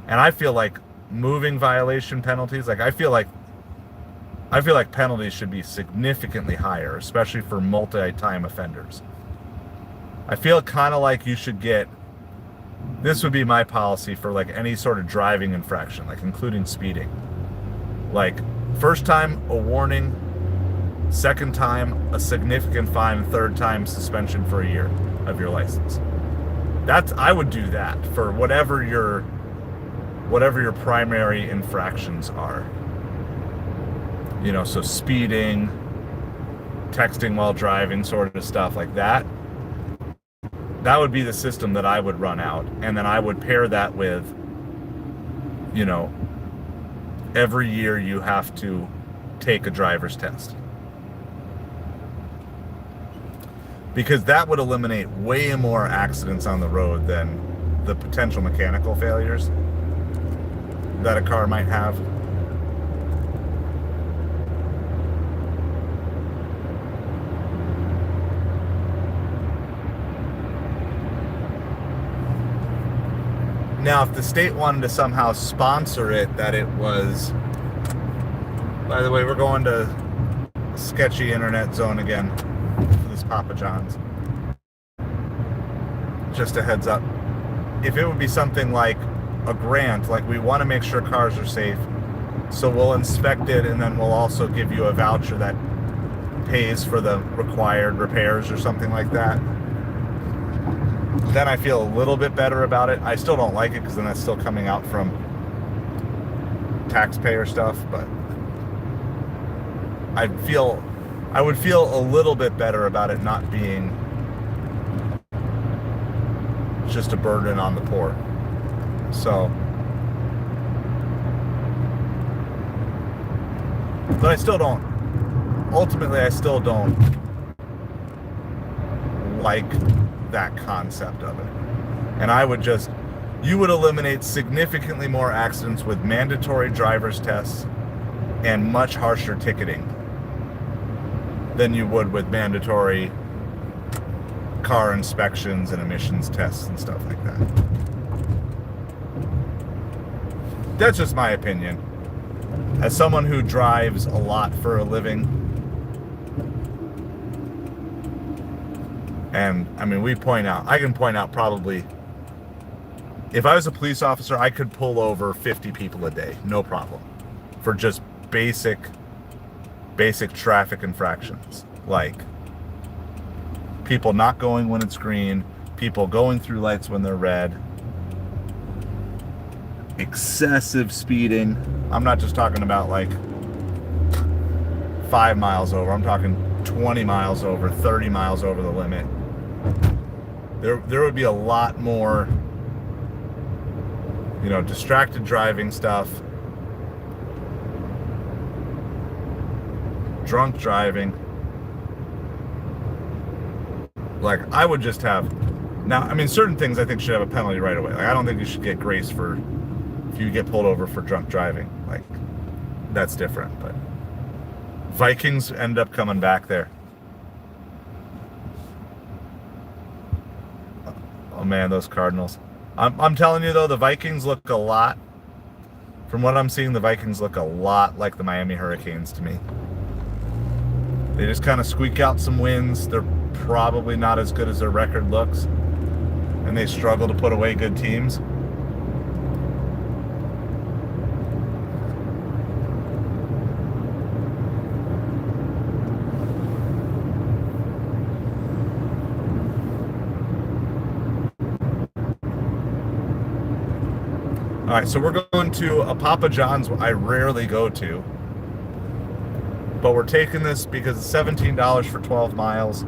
And I feel like moving violation penalties, I feel like penalties should be significantly higher, especially for multi-time offenders. I feel kind of like you should get, this would be my policy for like any sort of driving infraction, like including speeding. Like first time, a warning, second time, a significant fine, third time, suspension for a year of your license. I would do that for whatever your primary infractions are. You know, so speeding, texting while driving, sort of stuff like that. That would be the system that I would run out. And then I would pair that with, you know, every year you have to take a driver's test. Because that would eliminate way more accidents on the road than the potential mechanical failures that a car might have. Now, if the state wanted to somehow sponsor it, that it was, by the way, we're going to sketchy internet zone again for this Papa John's. Just a heads up. If it would be something like a grant, like we want to make sure cars are safe, so we'll inspect it and then we'll also give you a voucher that pays for the required repairs or something like that, then I feel a little bit better about it. I still don't like it because then that's still coming out from taxpayer stuff, but I would feel a little bit better about it not being just a burden on the poor. So, but I still don't like that concept of it. And you would eliminate significantly more accidents with mandatory driver's tests and much harsher ticketing than you would with mandatory car inspections and emissions tests and stuff like that. That's just my opinion. As someone who drives a lot for a living, and I mean, I can point out probably, if I was a police officer, I could pull over 50 people a day, no problem, for just basic traffic infractions, like people not going when it's green, people going through lights when they're red, excessive speeding. I'm not just talking about like 5 miles over. I'm talking 20 miles over, 30 miles over the limit. There would be a lot more, you know, distracted driving stuff, drunk driving. Like, I would just have, now, I mean, certain things I think should have a penalty right away. Like, I don't think you should get grace for, if you get pulled over for drunk driving. Like, that's different, but Vikings end up coming back there. Oh man, those Cardinals. I'm telling you though, the Vikings look a lot, from what I'm seeing, the Vikings look a lot like the Miami Hurricanes to me. They just kind of squeak out some wins. They're probably not as good as their record looks, and they struggle to put away good teams. All right, so we're going to a Papa John's I rarely go to, but we're taking this because it's $17 for 12 miles.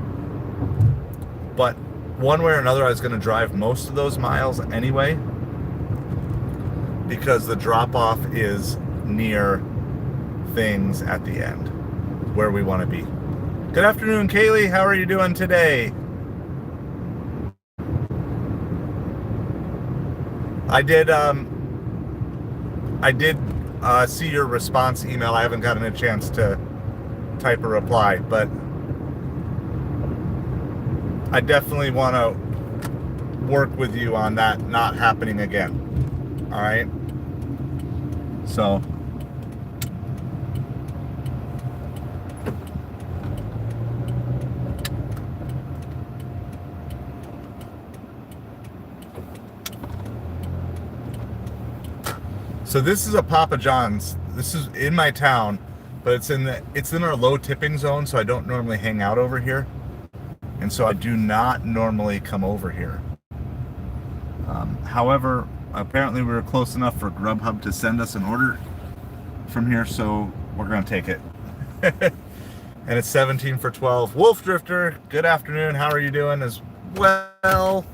But one way or another, I was going to drive most of those miles anyway, because the drop-off is near things at the end, where we want to be. Good afternoon, Kaylee. How are you doing today? I did see your response email. I haven't gotten a chance to type a reply, but I definitely want to work with you on that not happening again. All right? So this is a Papa John's. This is in my town, but it's in our low tipping zone, so I don't normally hang out over here. And so I do not normally come over here. However, apparently we were close enough for Grubhub to send us an order from here, so we're going to take it. And it's 17 for 12. Wolf Drifter, good afternoon. How are you doing as well?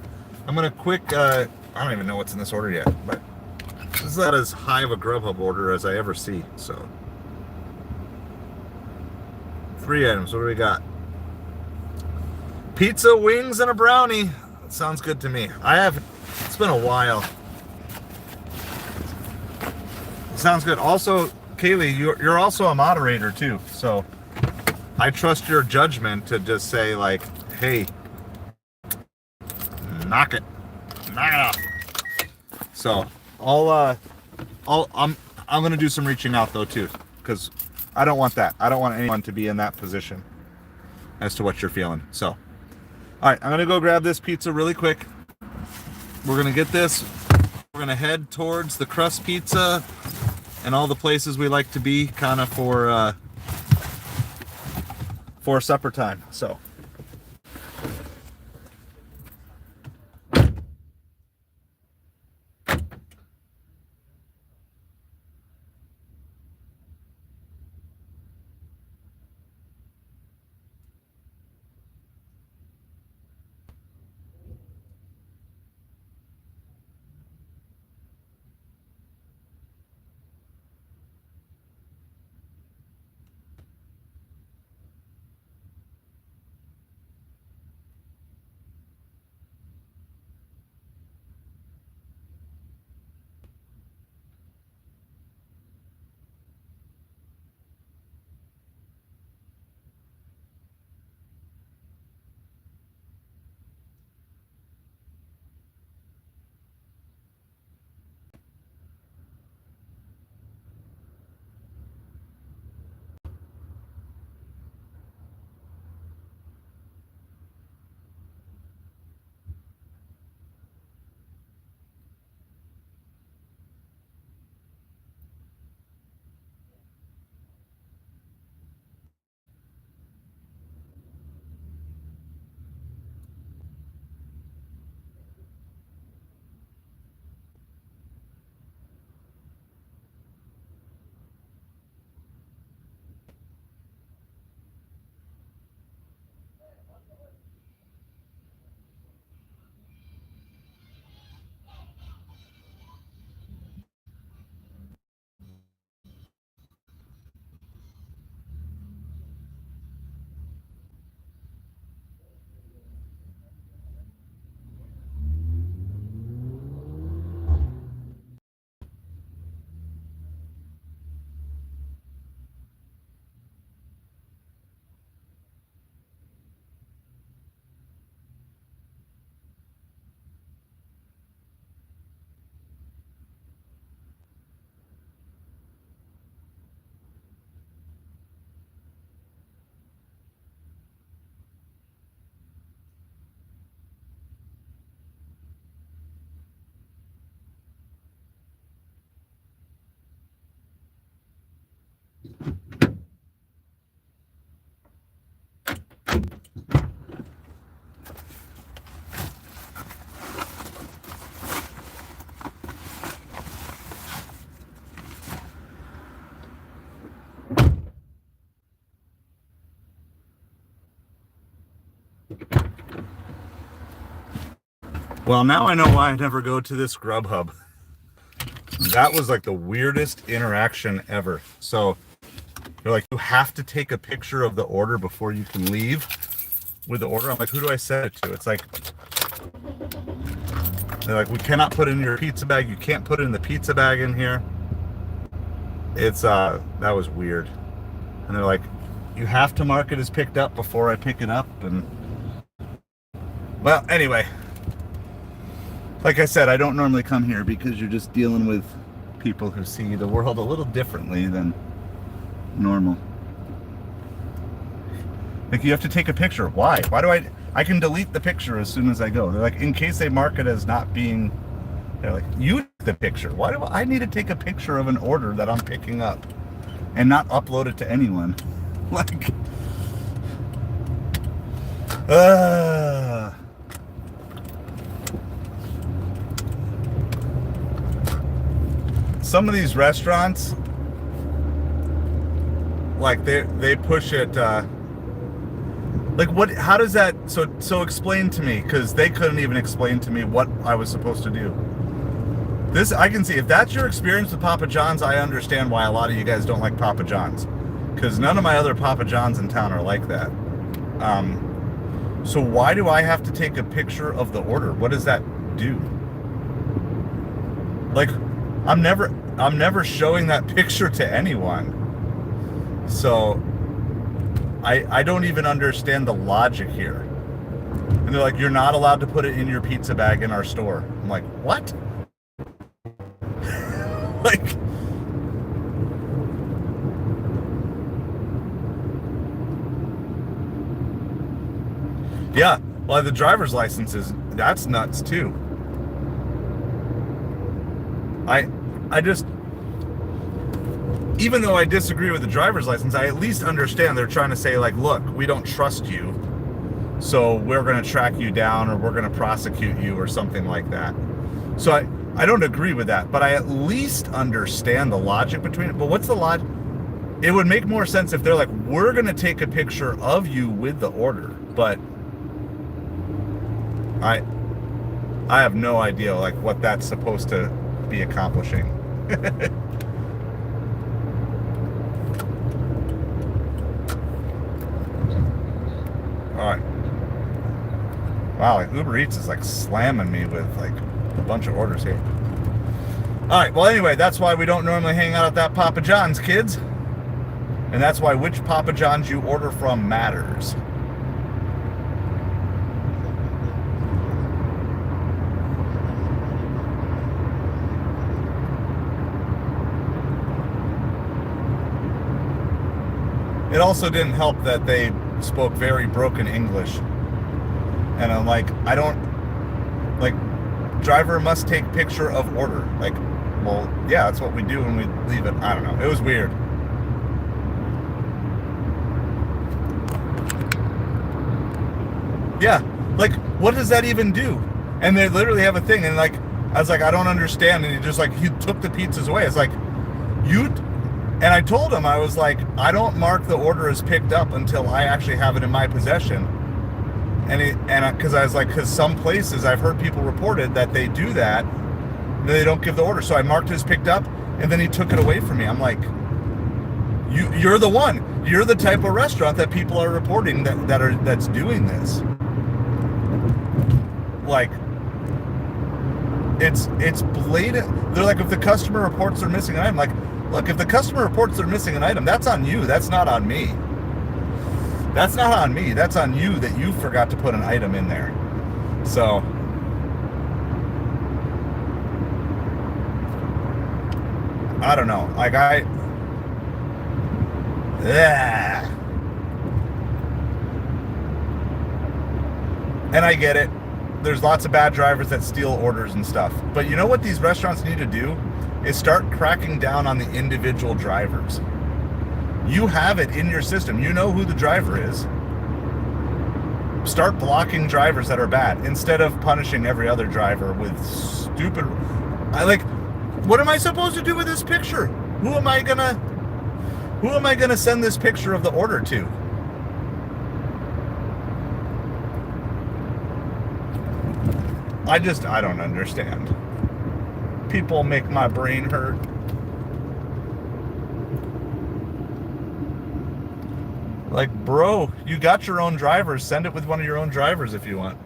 I'm going to I don't even know what's in this order yet, but this is not as high of a Grubhub order as I ever see, so. 3 items, what do we got? Pizza, wings, and a brownie. That sounds good to me. It's been a while. It sounds good. Also, Kaylee, you're also a moderator too, so I trust your judgment to just say like, hey, knock it off. So I'm gonna do some reaching out though too, because I don't want that. I don't want anyone to be in that position as to what you're feeling. So, all right, I'm gonna go grab this pizza really quick. We're gonna get this. We're gonna head towards the Crust Pizza and all the places we like to be, kind of for supper time. So. Well, now I know why I never go to this Grubhub. That was like the weirdest interaction ever. So they're like, you have to take a picture of the order before you can leave with the order. I'm like, who do I send it to? It's like, they're like, we cannot put it in your pizza bag. You can't put it in the pizza bag in here. It's, that was weird. And they're like, you have to mark it as picked up before I pick it up. And well, anyway, like I said, I don't normally come here because you're just dealing with people who see the world a little differently than normal. Like, you have to take a picture. Why? Why do I can delete the picture as soon as I go. They're like, in case they mark it as not being, they're like, you take the picture. Why do I need to take a picture of an order that I'm picking up and not upload it to anyone? Like, some of these restaurants, like they push it, like what, how does that, so explain to me, because they couldn't even explain to me what I was supposed to do. This, I can see, if that's your experience with Papa John's, I understand why a lot of you guys don't like Papa John's, because none of my other Papa John's in town are like that. So why do I have to take a picture of the order? What does that do? Like, I'm never showing that picture to anyone. So I don't even understand the logic here. And they're like, you're not allowed to put it in your pizza bag in our store. I'm like, what? Like, yeah, well, the driver's licenses, that's nuts too. I just, even though I disagree with the driver's license, I at least understand they're trying to say, like, look, we don't trust you, so we're going to track you down, or we're going to prosecute you, or something like that. So I don't agree with that, but I at least understand the logic between it. But what's the logic? It would make more sense if they're like, we're going to take a picture of you with the order, but I have no idea, like, what that's supposed to be accomplishing. Alright. Wow, like Uber Eats is like slamming me with like a bunch of orders here. Alright, well anyway, that's why we don't normally hang out at that Papa John's, kids. And that's why which Papa John's you order from matters. It also didn't help that they spoke very broken English. And I'm like, I don't, like, driver must take picture of order. Like, well, yeah, that's what we do when we leave it. I don't know. It was weird. Yeah, like, what does that even do? And they literally have a thing, and like, I was like, I don't understand. And he took the pizzas away. It's like, and I told him, I was like, I don't mark the order as picked up until I actually have it in my possession. Because I was like, because some places I've heard people reported that they do that, they don't give the order. So I marked it as picked up, and then he took it away from me. I'm like, you're the one. You're the type of restaurant that people are reporting that's doing this. Like, it's blatant. They're like, if the customer reports they're missing an item, like, look, if the customer reports they're missing an item, that's on you. That's not on me. That's not on me. That's on you that you forgot to put an item in there. So, I don't know. Like, yeah. And I get it. There's lots of bad drivers that steal orders and stuff. But you know what these restaurants need to do? Is start cracking down on the individual drivers. You have it in your system. You know who the driver is. Start blocking drivers that are bad instead of punishing every other driver with stupid. What am I supposed to do with this picture? Who am I gonna send this picture of the order to? I don't understand. People make my brain hurt. Like, bro, you got your own drivers. Send it with one of your own drivers if you want.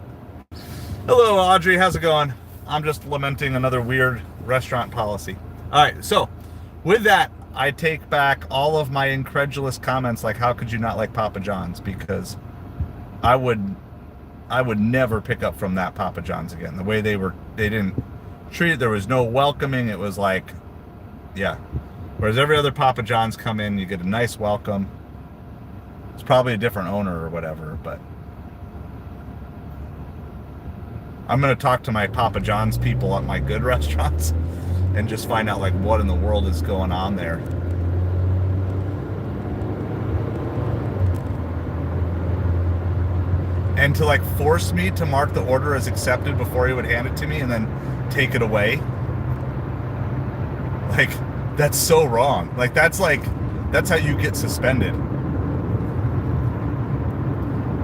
Hello, Audrey. How's it going? I'm just lamenting another weird restaurant policy. All right, so with that, I take back all of my incredulous comments like, how could you not like Papa John's? Because I would never pick up from that Papa John's again. The way they didn't treat it, there was no welcoming. It was like, yeah. Whereas every other Papa John's come in, you get a nice welcome. It's probably a different owner or whatever, but I'm going to talk to my Papa John's people at my good restaurants and just find out like what in the world is going on there. And to like force me to mark the order as accepted before he would hand it to me and then take it away. Like, that's so wrong. Like, that's how you get suspended.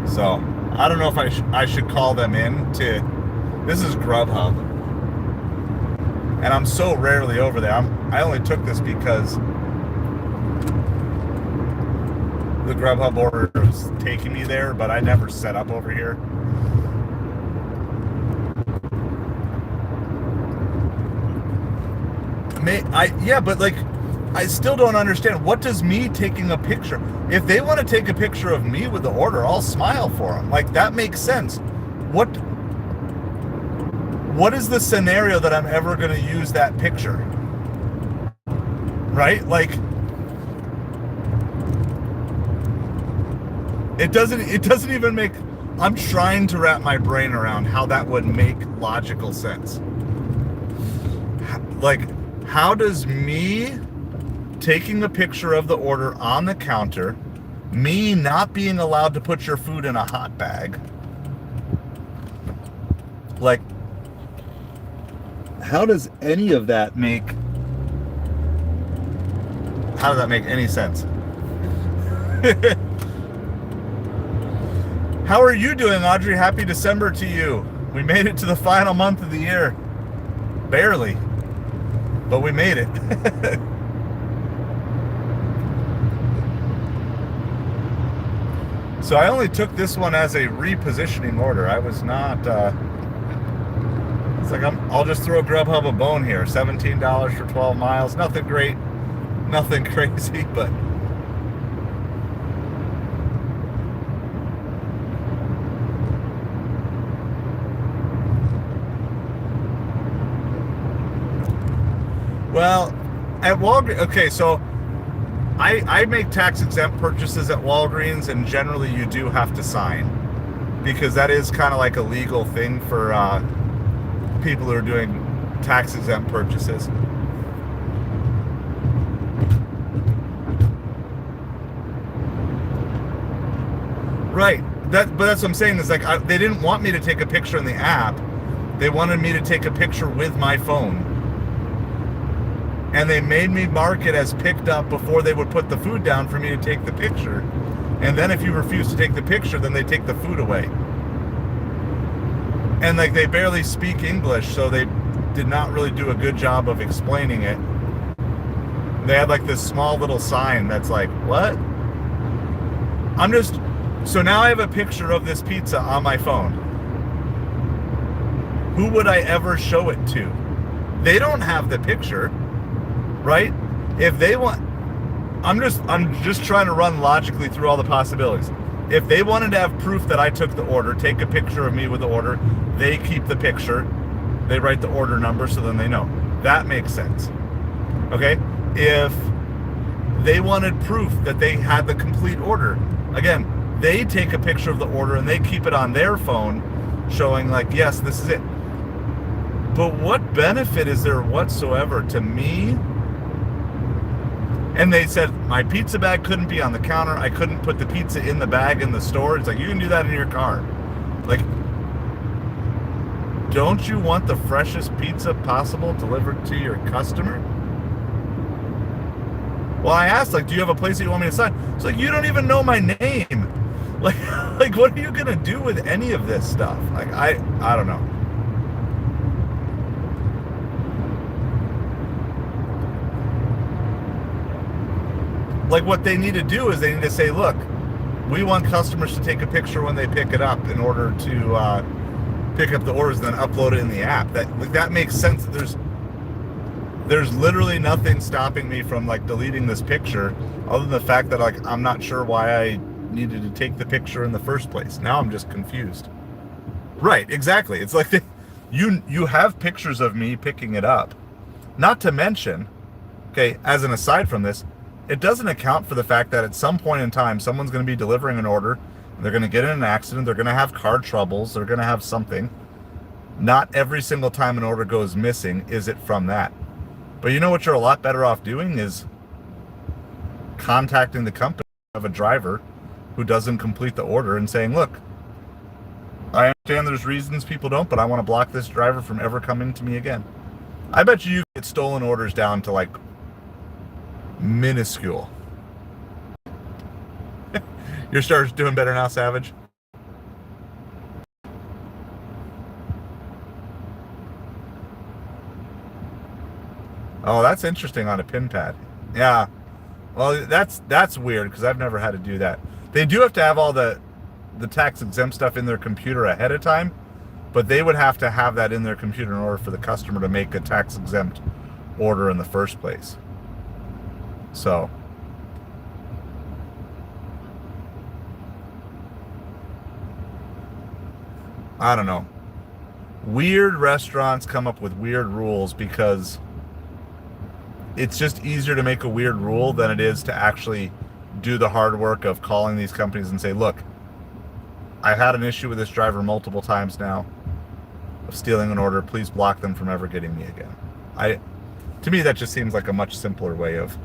So, I don't know if I should call them in to, this is Grubhub. And I'm so rarely over there. I only took this because the Grubhub order was taking me there, but I never set up over here. But like, I still don't understand. What does me taking a picture? If they want to take a picture of me with the order, I'll smile for them. Like, that makes sense. What is the scenario that I'm ever going to use that picture? Right? Like, it doesn't even make, I'm trying to wrap my brain around how that would make logical sense. Like, how does me taking a picture of the order on the counter, me not being allowed to put your food in a hot bag, like, how does any of that make, how does that make any sense? How are you doing, Audrey? Happy December to you. We made it to the final month of the year. Barely. But we made it. So I only took this one as a repositioning order. I was not, it's like I'll just throw Grubhub a bone here. $17 for 12 miles. Nothing great. Nothing crazy, but well, at Walgreens, okay, so I make tax-exempt purchases at Walgreens, and generally you do have to sign, because that is kind of like a legal thing for people who are doing tax-exempt purchases. Right, but that's what I'm saying, is like, they didn't want me to take a picture in the app. They wanted me to take a picture with my phone. And they made me mark it as picked up before they would put the food down for me to take the picture. And then if you refuse to take the picture, then they take the food away. And like, they barely speak English, so they did not really do a good job of explaining it. They had like this small little sign that's like, what? So now I have a picture of this pizza on my phone. Who would I ever show it to? They don't have the picture. Right? If they want, I'm just trying to run logically through all the possibilities. If they wanted to have proof that I took the order, take a picture of me with the order, they keep the picture, they write the order number, so then they know. That makes sense. Okay? If they wanted proof that they had the complete order, again, they take a picture of the order and they keep it on their phone, showing like, yes, this is it. But what benefit is there whatsoever to me And they said my pizza bag couldn't be on the counter. I couldn't put the pizza in the bag in the store. It's like, you can do that in your car. Like, don't you want the freshest pizza possible delivered to your customer? Well, I asked, like, do you have a place that you want me to sign? It's like, you don't even know my name. Like what are you gonna do with any of this stuff? Like, I don't know. Like, what they need to do is they need to say, look, we want customers to take a picture when they pick it up in order to pick up the orders and then upload it in the app. That makes sense. There's literally nothing stopping me from, like, deleting this picture other than the fact that, like, I'm not sure why I needed to take the picture in the first place. Now I'm just confused. Right, exactly. It's like you have pictures of me picking it up. Not to mention, okay, as an aside from this, it doesn't account for the fact that at some point in time, someone's going to be delivering an order, they're going to get in an accident, they're going to have car troubles, they're going to have something. Not every single time an order goes missing is it from that. But you know what you're a lot better off doing is contacting the company of a driver who doesn't complete the order and saying, look, I understand there's reasons people don't, but I want to block this driver from ever coming to me again. I bet you get stolen orders down to, like, minuscule. Your star's doing better now, Savage? Oh, that's interesting on a pin pad. Yeah. Well, that's weird because I've never had to do that. They do have to have all the tax exempt stuff in their computer ahead of time, but they would have to have that in their computer in order for the customer to make a tax exempt order in the first place. So, I don't know. Weird restaurants come up with weird rules because it's just easier to make a weird rule than it is to actually do the hard work of calling these companies and say, look, I had an issue with this driver multiple times now of stealing an order. Please block them from ever getting me again. To me, that just seems like a much simpler way of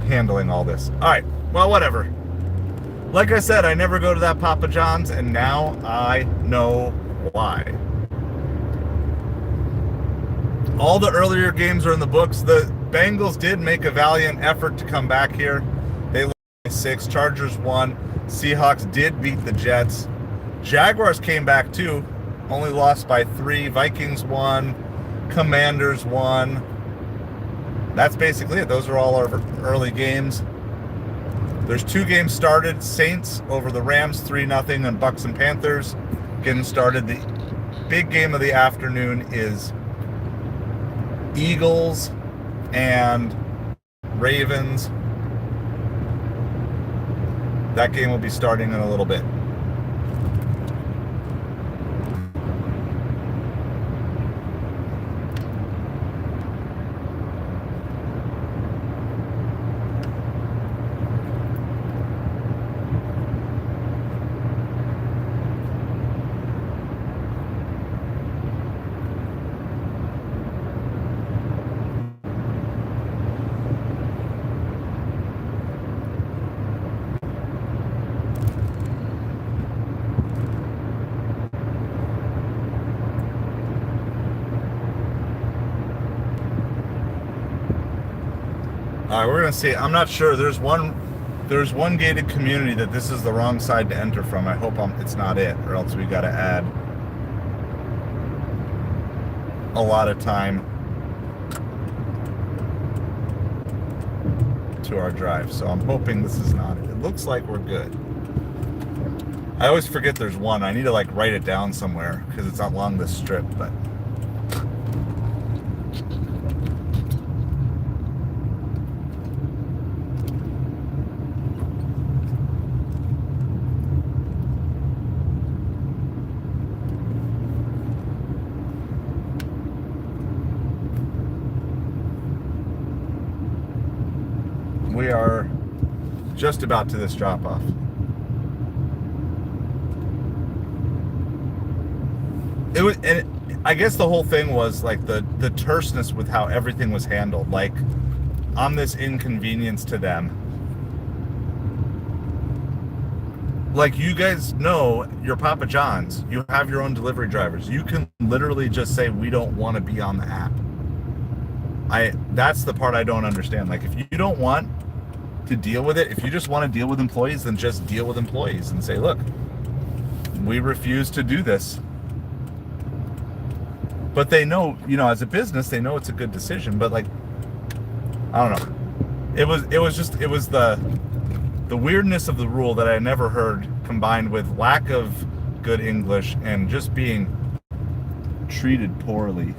handling all this. All right, well, whatever. Like I said, I never go to that Papa John's, and now I know why. All the earlier games are in the books. The Bengals did make a valiant effort to come back here. They lost by 6. Chargers won. Seahawks did beat the Jets. Jaguars came back too. Only lost by 3. Vikings won. Commanders won. That's basically it. Those are all our early games. There's 2 games started. Saints over the Rams 3-0, and Bucks and Panthers getting started. The big game of the afternoon is Eagles and Ravens. That game will be starting in a little bit. All right, we're gonna see. I'm not sure. There's one gated community that this is the wrong side to enter from. I hope it's not it, or else we got to add a lot of time to our drive. So I'm hoping this is not it. It looks like we're good. I always forget there's one. I need to, like, write it down somewhere because it's not along this strip, but. We are just about to this drop-off. It was, and I guess the whole thing was like the terseness with how everything was handled. Like, I'm this inconvenience to them. Like, you guys know your Papa John's. You have your own delivery drivers. You can literally just say, we don't want to be on the app. That's the part I don't understand. Like, if you don't want to deal with it, if you just want to deal with employees, then just deal with employees and say, look, we refuse to do this. But they know, as a business, they know it's a good decision. But, like, I don't know. It was the weirdness of the rule that I never heard, combined with lack of good English and just being treated poorly.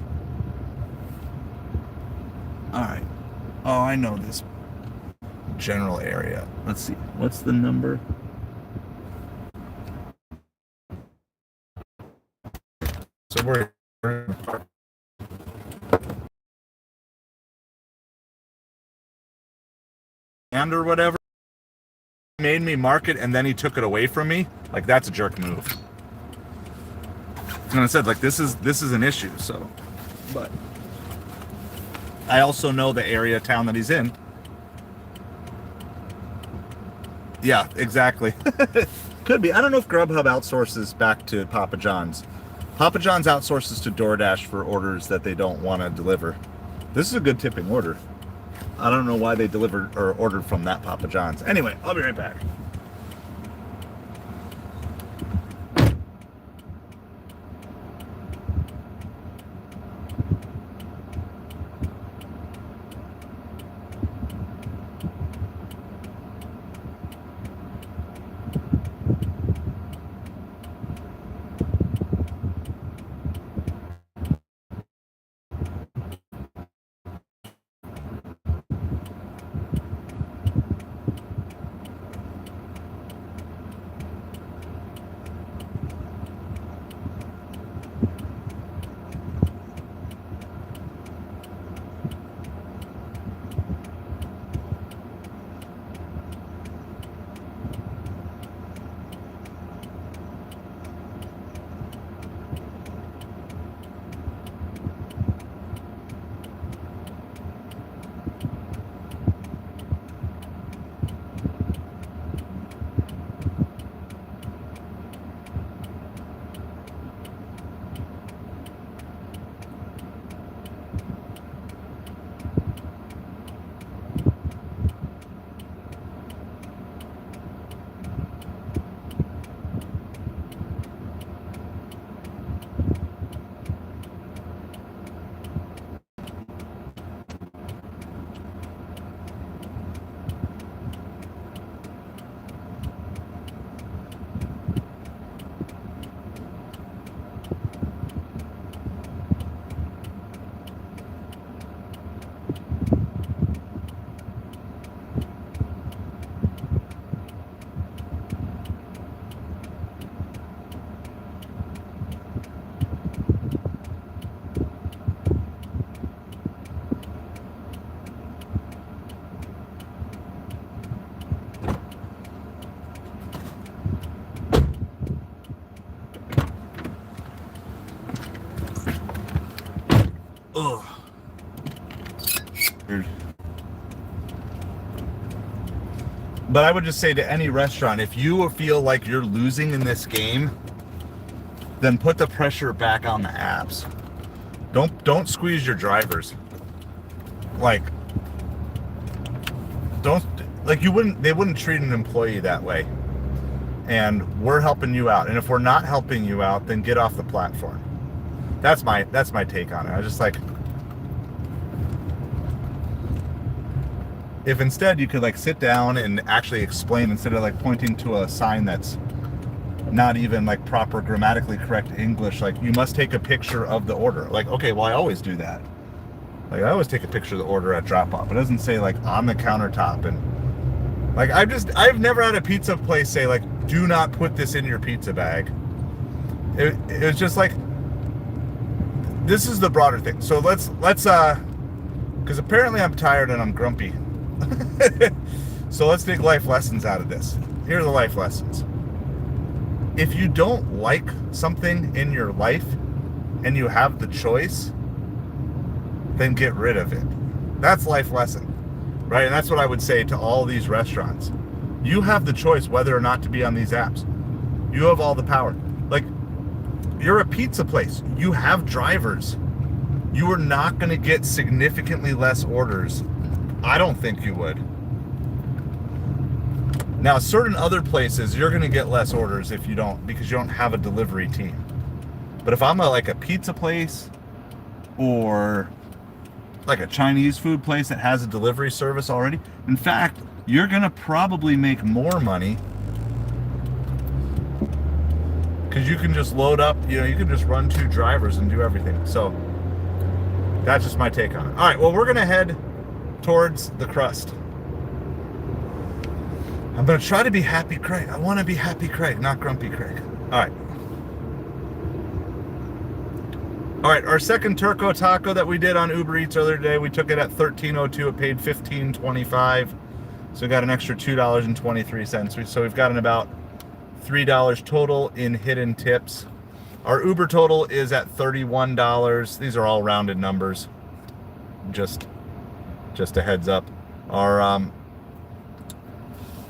All right. Oh, I know this general area. Let's see. What's the number? So we're and or whatever. Made me mark it and then he took it away from me. Like, that's a jerk move. And I said, like, this is an issue. So, but I also know the area town that he's in. Yeah, exactly. Could be. I don't know if Grubhub outsources back to Papa John's. Papa John's outsources to DoorDash for orders that they don't want to deliver. This is a good tipping order. I don't know why they delivered or ordered from that Papa John's. Anyway, I'll be right back. Ugh. But I would just say to any restaurant, if you feel like you're losing in this game, then put the pressure back on the apps. Don't squeeze your drivers. Like, they wouldn't treat an employee that way. And we're helping you out. And if we're not helping you out, then get off the platform. That's my take on it. I was just like, if instead you could like sit down and actually explain, instead of like pointing to a sign that's not even like proper grammatically correct English, like you must take a picture of the order. Like, okay, well, I always do that. Like, I always take a picture of the order at drop off. It doesn't say like on the countertop. And like, I've never had a pizza place say like, do not put this in your pizza bag. It was just like, this is the broader thing. So let's because apparently I'm tired and I'm grumpy. So let's take life lessons out of this. Here are the life lessons. If you don't like something in your life and you have the choice, then get rid of it. That's life lesson. right? And that's what I would say to all these restaurants. You have the choice whether or not to be on these apps. You have all the power. Like, you're a pizza place. You have drivers. You are not going to get significantly less orders. I don't think you would. Now, certain other places, you're going to get less orders if you don't, because you don't have a delivery team. But if I'm like a pizza place or like a Chinese food place that has a delivery service already, in fact, you're going to probably make more money because you can just load up, you can just run 2 drivers and do everything. So that's just my take on it. All right, well, we're going to head towards the crust. I'm going to try to be Happy Craig. I want to be Happy Craig, not Grumpy Craig. All right. All right, our second Turco Taco that we did on Uber Eats earlier today, we took it at $13.02. It paid $15.25. So we got an extra $2.23. So we've gotten about $3 total in hidden tips. Our Uber total is at $31. These are all rounded numbers. Just a heads up. Our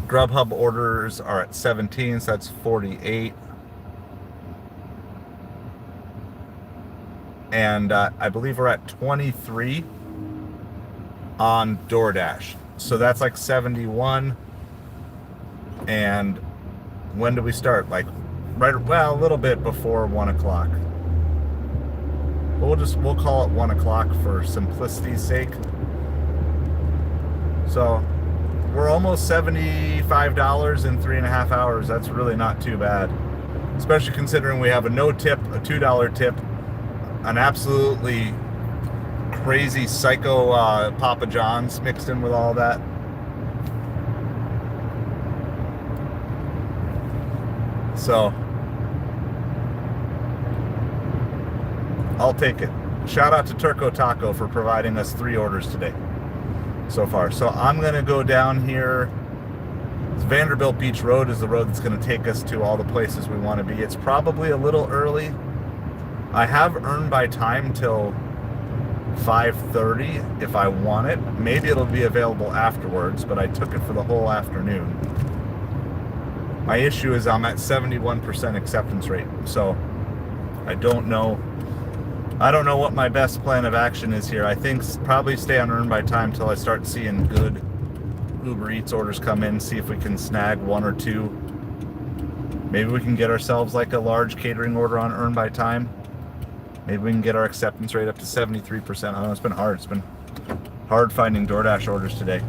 Grubhub orders are at 17, so that's 48. And I believe we're at 23 on DoorDash. So that's like 71. And when do we start? Like a little bit before 1 o'clock. But we'll call it 1 o'clock for simplicity's sake. So we're almost $75 in 3.5 hours. That's really not too bad, especially considering we have a no tip, a $2 tip, an absolutely crazy psycho Papa John's mixed in with all that. So I'll take it. Shout out to Turco Taco for providing us 3 orders today so far. So I'm going to go down here. Vanderbilt Beach Road is the road that's going to take us to all the places we want to be. It's probably a little early. I have earned by time till 5:30 if I want it. Maybe it'll be available afterwards, but I took it for the whole afternoon. My issue is I'm at 71% acceptance rate, so I don't know what my best plan of action is here. I think probably stay on earn by time till I start seeing good Uber Eats orders come in, see if we can snag 1 or 2. Maybe we can get ourselves like a large catering order on earn by time. Maybe we can get our acceptance rate up to 73%. I don't know, it's been hard. It's been hard finding DoorDash orders today.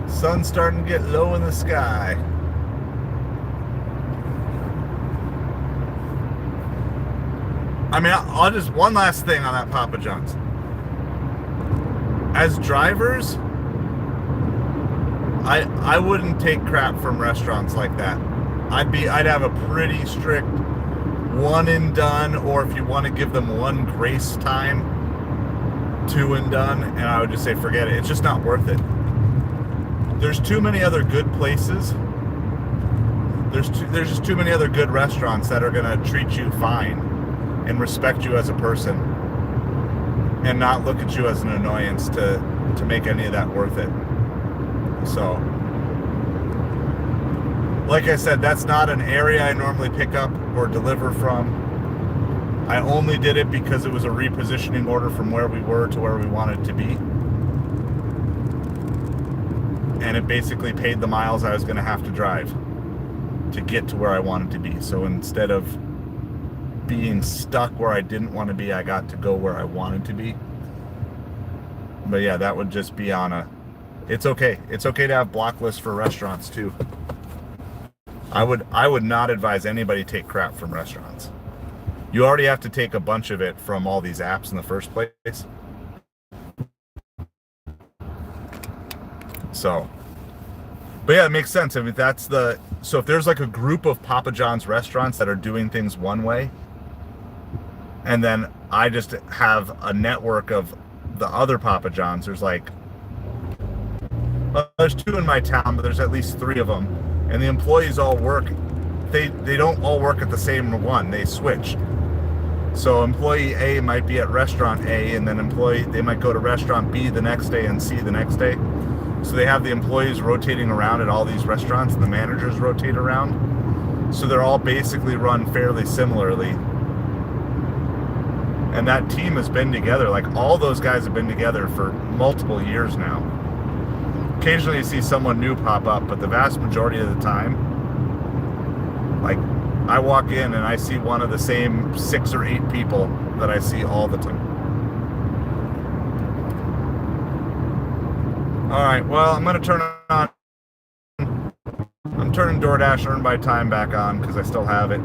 Sun's starting to get low in the sky. I mean, I'll just, one last thing on that Papa John's. As drivers, I wouldn't take crap from restaurants like that. I'd have a pretty strict one and done, or if you want to give them one grace time, 2 and done, and I would just say forget it. It's just not worth it. There's too many other good places. There's just too many other good restaurants that are gonna treat you fine and respect you as a person and not look at you as an annoyance to make any of that worth it. So, like I said, that's not an area I normally pick up or deliver from. I only did it because it was a repositioning order from where we were to where we wanted to be. And it basically paid the miles I was going to have to drive to get to where I wanted to be. So instead of being stuck where I didn't want to be, I got to go where I wanted to be. But yeah, that would just be on a... It's okay. It's okay to have block lists for restaurants too. I would not advise anybody take crap from restaurants. You already have to take a bunch of it from all these apps in the first place. So, But yeah, it makes sense. I mean, so if there's like a group of Papa John's restaurants that are doing things one way, and then I just have a network of the other Papa John's, there's there's 2 in my town, but there's at least 3 of them, and the employees all work. They don't all work at the same one. They switch. So employee A might be at restaurant A, and then they might go to restaurant B the next day and C the next day. So they have the employees rotating around at all these restaurants, and the managers rotate around. So they're all basically run fairly similarly. And that team has been together, like all those guys have been together for multiple years now. Occasionally you see someone new pop up, but the vast majority of the time, like I walk in and I see one of the same 6 or 8 people that I see all the time. All right, well, I'm going to turn on. I'm turning DoorDash Earn by Time back on because I still have it.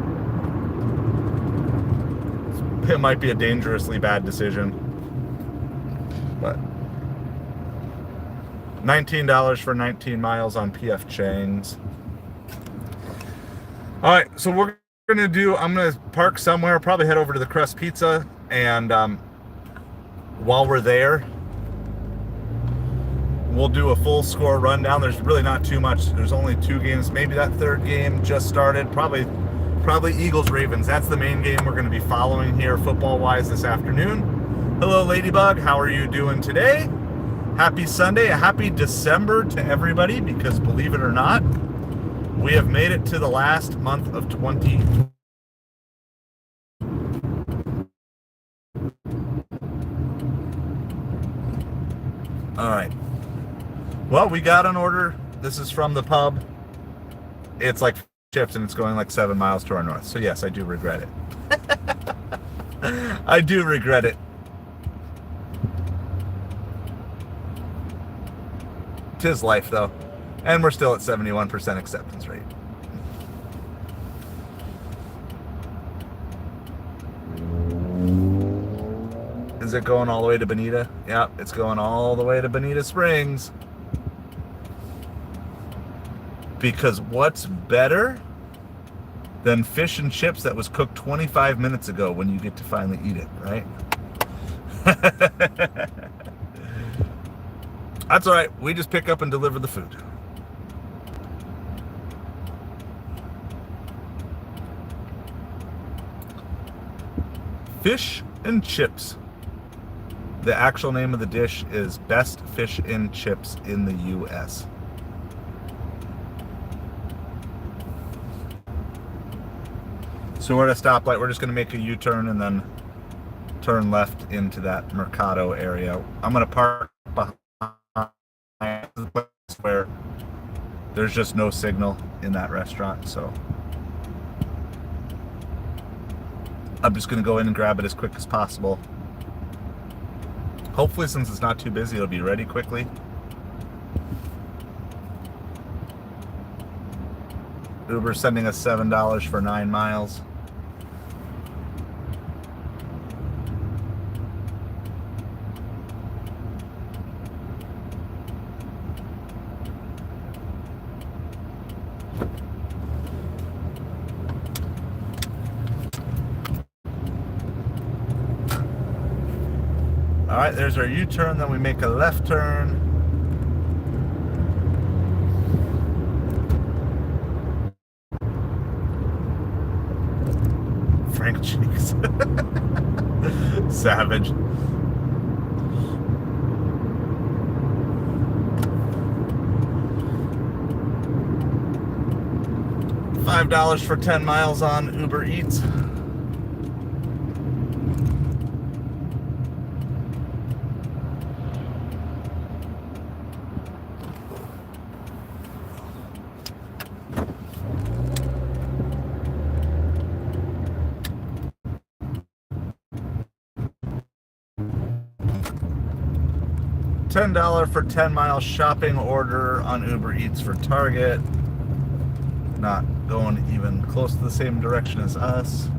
It might be a dangerously bad decision, but $19 for 19 miles on PF Chang's. All right, so I'm going to park somewhere, probably head over to the Crust Pizza, and while we're there, we'll do a full score rundown. There's really not too much. There's only 2 games. Maybe that 3rd game just started. Probably Eagles-Ravens. That's the main game we're going to be following here football-wise this afternoon. Hello, Ladybug. How are you doing today? Happy Sunday. A happy December to everybody, because believe it or not, we have made it to the last month of 20. All right. Well, we got an order. This is from the pub. It's like chips, and it's going like 7 miles to our north. So yes, I do regret it. I do regret it. Tis life, though. And we're still at 71% acceptance rate. Is it going all the way to Bonita? Yeah, it's going all the way to Bonita Springs. Because what's better than fish and chips that was cooked 25 minutes ago when you get to finally eat it, right? That's all right. We just pick up and deliver the food. Fish and chips. The actual name of the dish is Best Fish and Chips in the U.S. So we're at a stoplight. We're just going to make a U-turn and then turn left into that Mercado area. I'm going to park behind the place where there's just no signal in that restaurant. So I'm just going to go in and grab it as quick as possible. Hopefully, since it's not too busy, it'll be ready quickly. Uber's sending us $7 for 9 miles. All right, there's our U-turn, then we make a left turn. Frank Cheeks. Savage. $5 for 10 miles on Uber Eats. $10 for 10 mile shopping order on Uber Eats for Target. Not going even close to the same direction as us.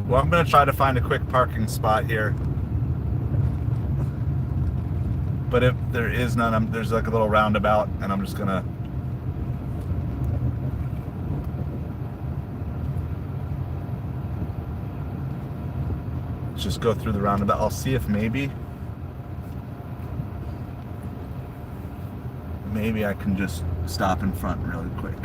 Well, I'm going to try to find a quick parking spot here. But if there is none, there's like a little roundabout, and I'm just going to just go through the roundabout. I'll see if maybe I can just stop in front really quick.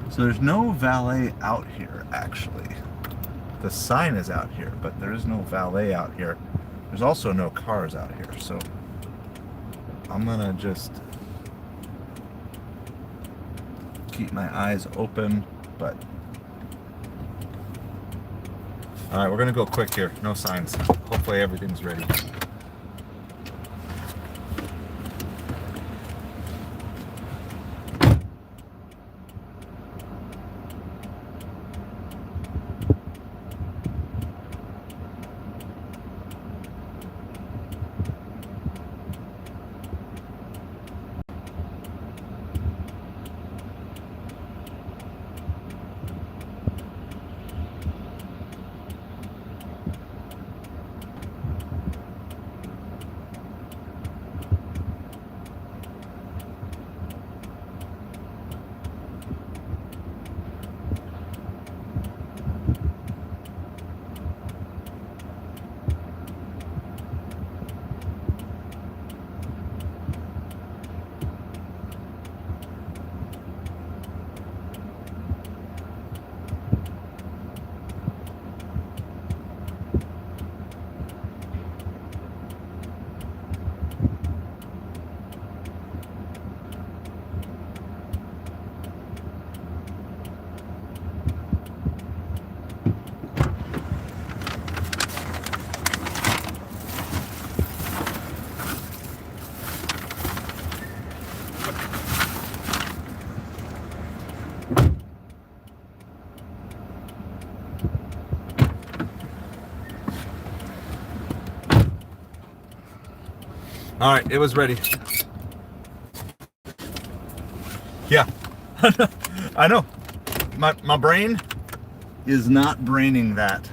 So there's no valet out here, actually. The sign is out here, but there is no valet out here. There's also no cars out here, so I'm gonna just keep my eyes open, but all right, we're gonna go quick here. No signs. Hopefully everything's ready. All right, it was ready. Yeah, I know. My brain is not braining that.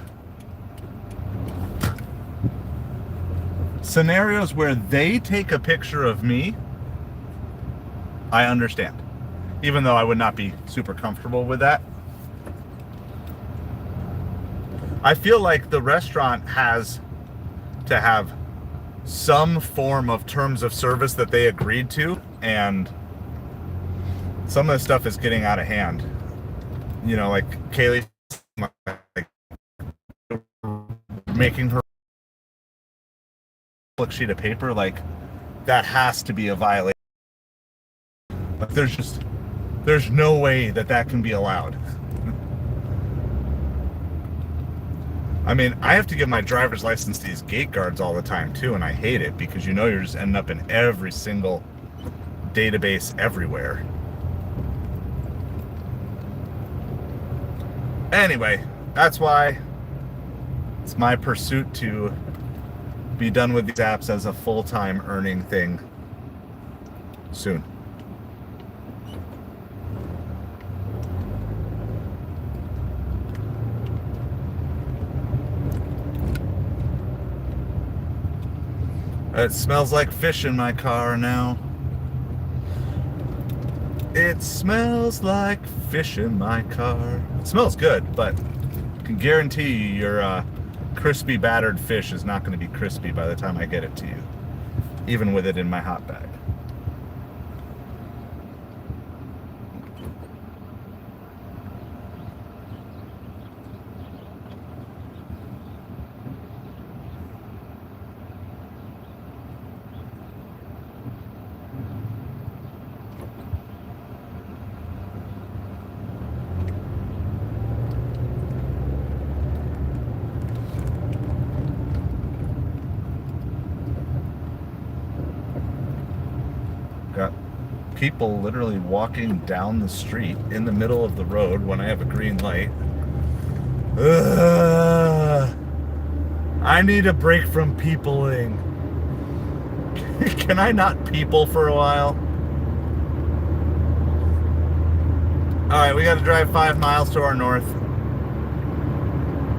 Scenarios where they take a picture of me, I understand. Even though I would not be super comfortable with that. I feel like the restaurant has to have some form of terms of service that they agreed to, and some of the stuff is getting out of hand. You know, like Kaylee, like, making her public sheet of paper, like that has to be a violation. Like there's no way that can be allowed. I mean, I have to give my driver's license to these gate guards all the time too, and I hate it because you know you're just ending up in every single database everywhere. Anyway, that's why it's my pursuit to be done with these apps as a full-time earning thing soon. It smells like fish in my car now. It smells like fish in my car. It smells good, but I can guarantee you your crispy battered fish is not going to be crispy by the time I get it to you, even with it in my hot bag. Got people literally walking down the street in the middle of the road when I have a green light. Ugh. I need a break from peopling. Can I not people for a while? Alright, we gotta drive 5 miles to our north.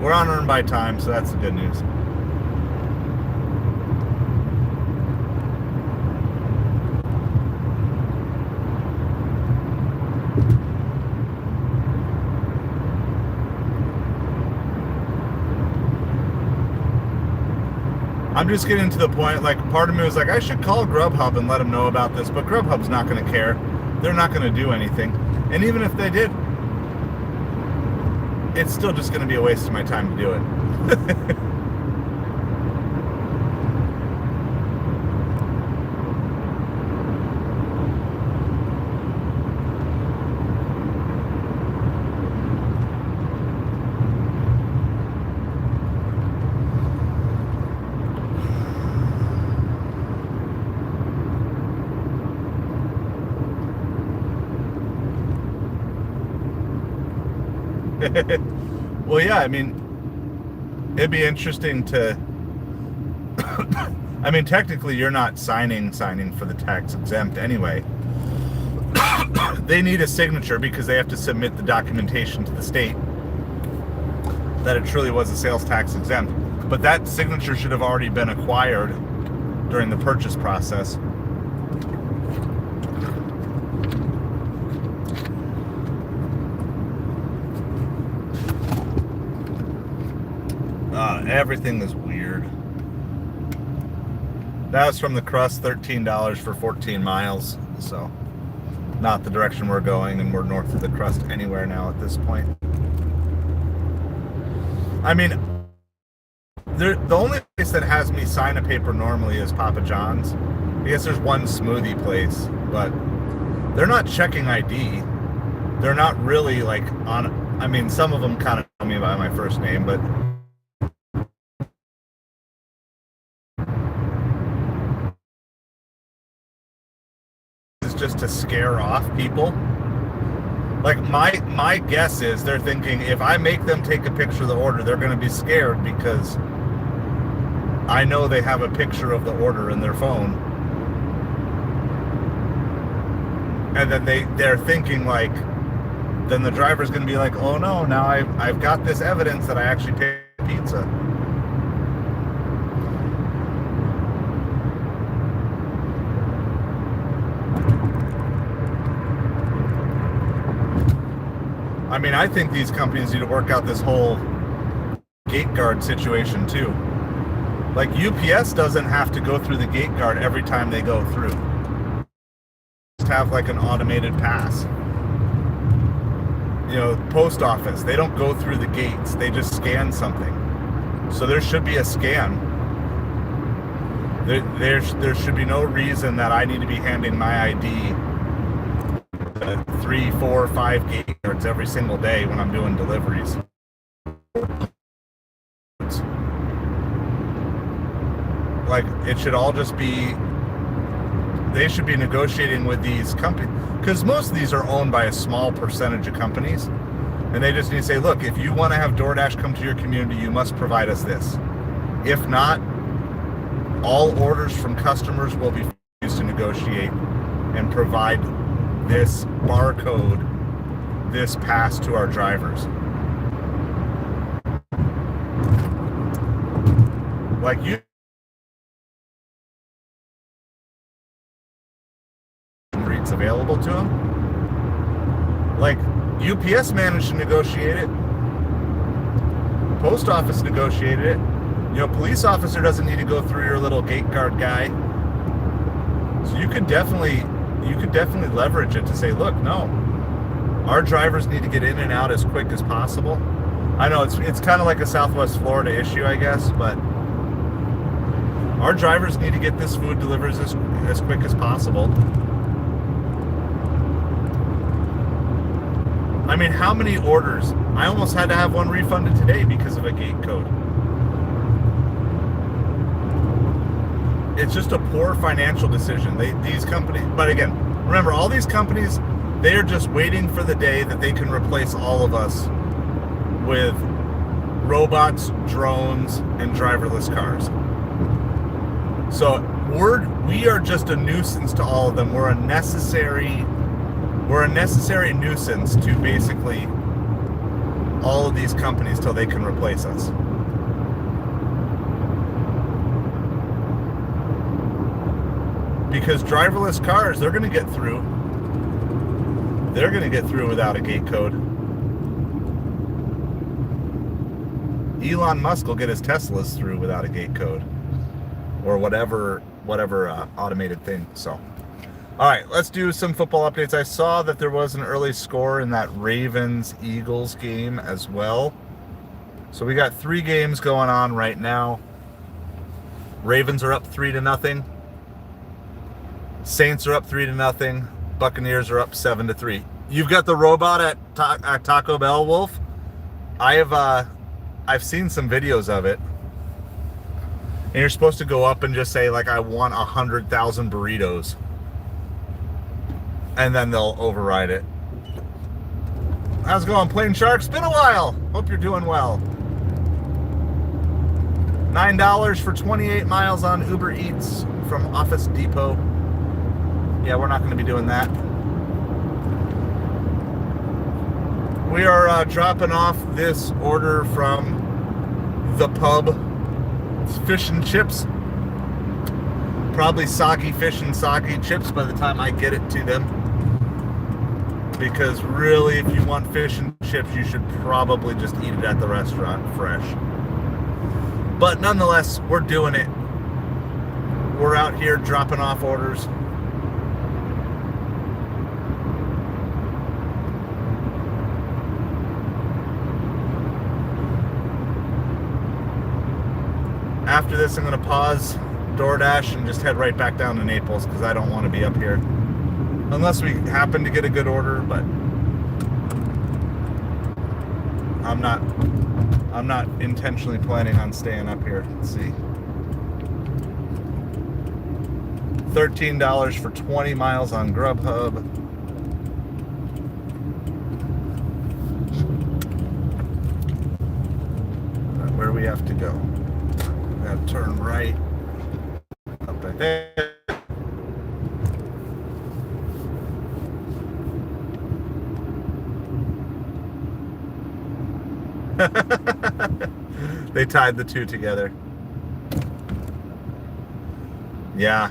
We're on earn by time, so that's the good news. I'm just getting to the point, like, part of me was like, I should call Grubhub and let them know about this, but Grubhub's not going to care. They're not going to do anything. And even if they did, it's still just going to be a waste of my time to do it. Well, yeah, I mean, it'd be interesting to I mean, technically you're not signing for the tax exempt anyway. They need a signature because they have to submit the documentation to the state that it truly was a sales tax exempt, but that signature should have already been acquired during the purchase process. Everything is weird. That was from the crust, $13 for 14 miles. So, not the direction we're going, and we're north of the crust anywhere now at this point. I mean, the only place that has me sign a paper normally is Papa John's. I guess there's one smoothie place, but they're not checking ID. They're not really like on. I mean, some of them kind of know me by my first name, but it's just to scare off people. Like my guess is they're thinking if I make them take a picture of the order, they're going to be scared because I know they have a picture of the order in their phone. And then they're thinking like, then the driver's going to be like, oh no, now I've got this evidence that I actually paid pizza. I mean, I think these companies need to work out this whole gate guard situation too. Like UPS doesn't have to go through the gate guard every time they go through. Just have like an automated pass. You know, post office, they don't go through the gates, they just scan something. So there should be a scan. There should be no reason that I need to be handing my ID 3, 4, 5 gate guards every single day when I'm doing deliveries. Like, it should all just be, they should be negotiating with these companies, because most of these are owned by a small percentage of companies, and they just need to say, look, if you want to have DoorDash come to your community, you must provide us this. If not, all orders from customers will be used to negotiate and provide this barcode, this pass to our drivers. Like you rates available to them. Like UPS managed to negotiate it. Post office negotiated it. You know, police officer doesn't need to go through your little gate guard guy. So you could definitely leverage it to say, look, no, our drivers need to get in and out as quick as possible. I know it's kind of like a Southwest Florida issue, I guess, but our drivers need to get this food delivered as quick as possible. I mean, how many orders? I almost had to have one refunded today because of a gate code. It's just a poor financial decision. These companies, but again, remember, all these companies, they are just waiting for the day that they can replace all of us with robots, drones, and driverless cars. So we are just a nuisance to all of them. We're a necessary nuisance to basically all of these companies till they can replace us. Because driverless cars, they're going to get through. They're going to get through without a gate code. Elon Musk will get his Teslas through without a gate code. or whatever automated thing. So, all right, let's do some football updates. I saw that there was an early score in that Ravens-Eagles game as well. So we got 3 games going on right now. Ravens are up 3-0. Saints are up 3-0. Buccaneers are up 7-3. You've got the robot at Taco Bell, Wolf. I've seen some videos of it. And you're supposed to go up and just say, like, I want 100,000 burritos. And then they'll override it. How's it going, Plain Sharks? Been a while. Hope you're doing well. $9 for 28 miles on Uber Eats from Office Depot. Yeah, we're not going to be doing that. We are dropping off this order from the pub. It's fish and chips. Probably soggy fish and soggy chips by the time I get it to them. Because really, if you want fish and chips, you should probably just eat it at the restaurant fresh. But nonetheless, we're doing it. We're out here dropping off orders. After this, I'm going to pause DoorDash and just head right back down to Naples because I don't want to be up here. Unless we happen to get a good order, but I'm not intentionally planning on staying up here. Let's see. $13 for 20 miles on Grubhub. Where do we have to go? We have to turn right up right there. They tied the two together. Yeah.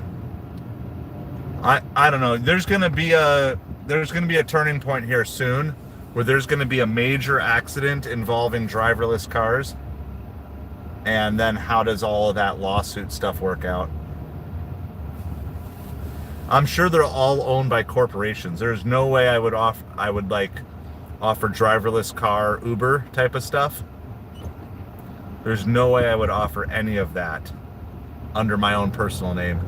I don't know. There's gonna be a turning point here soon where there's gonna be a major accident involving driverless cars. And then how does all of that lawsuit stuff work out? I'm sure they're all owned by corporations. There's no way I would offer driverless car Uber type of stuff. There's no way I would offer any of that under my own personal name.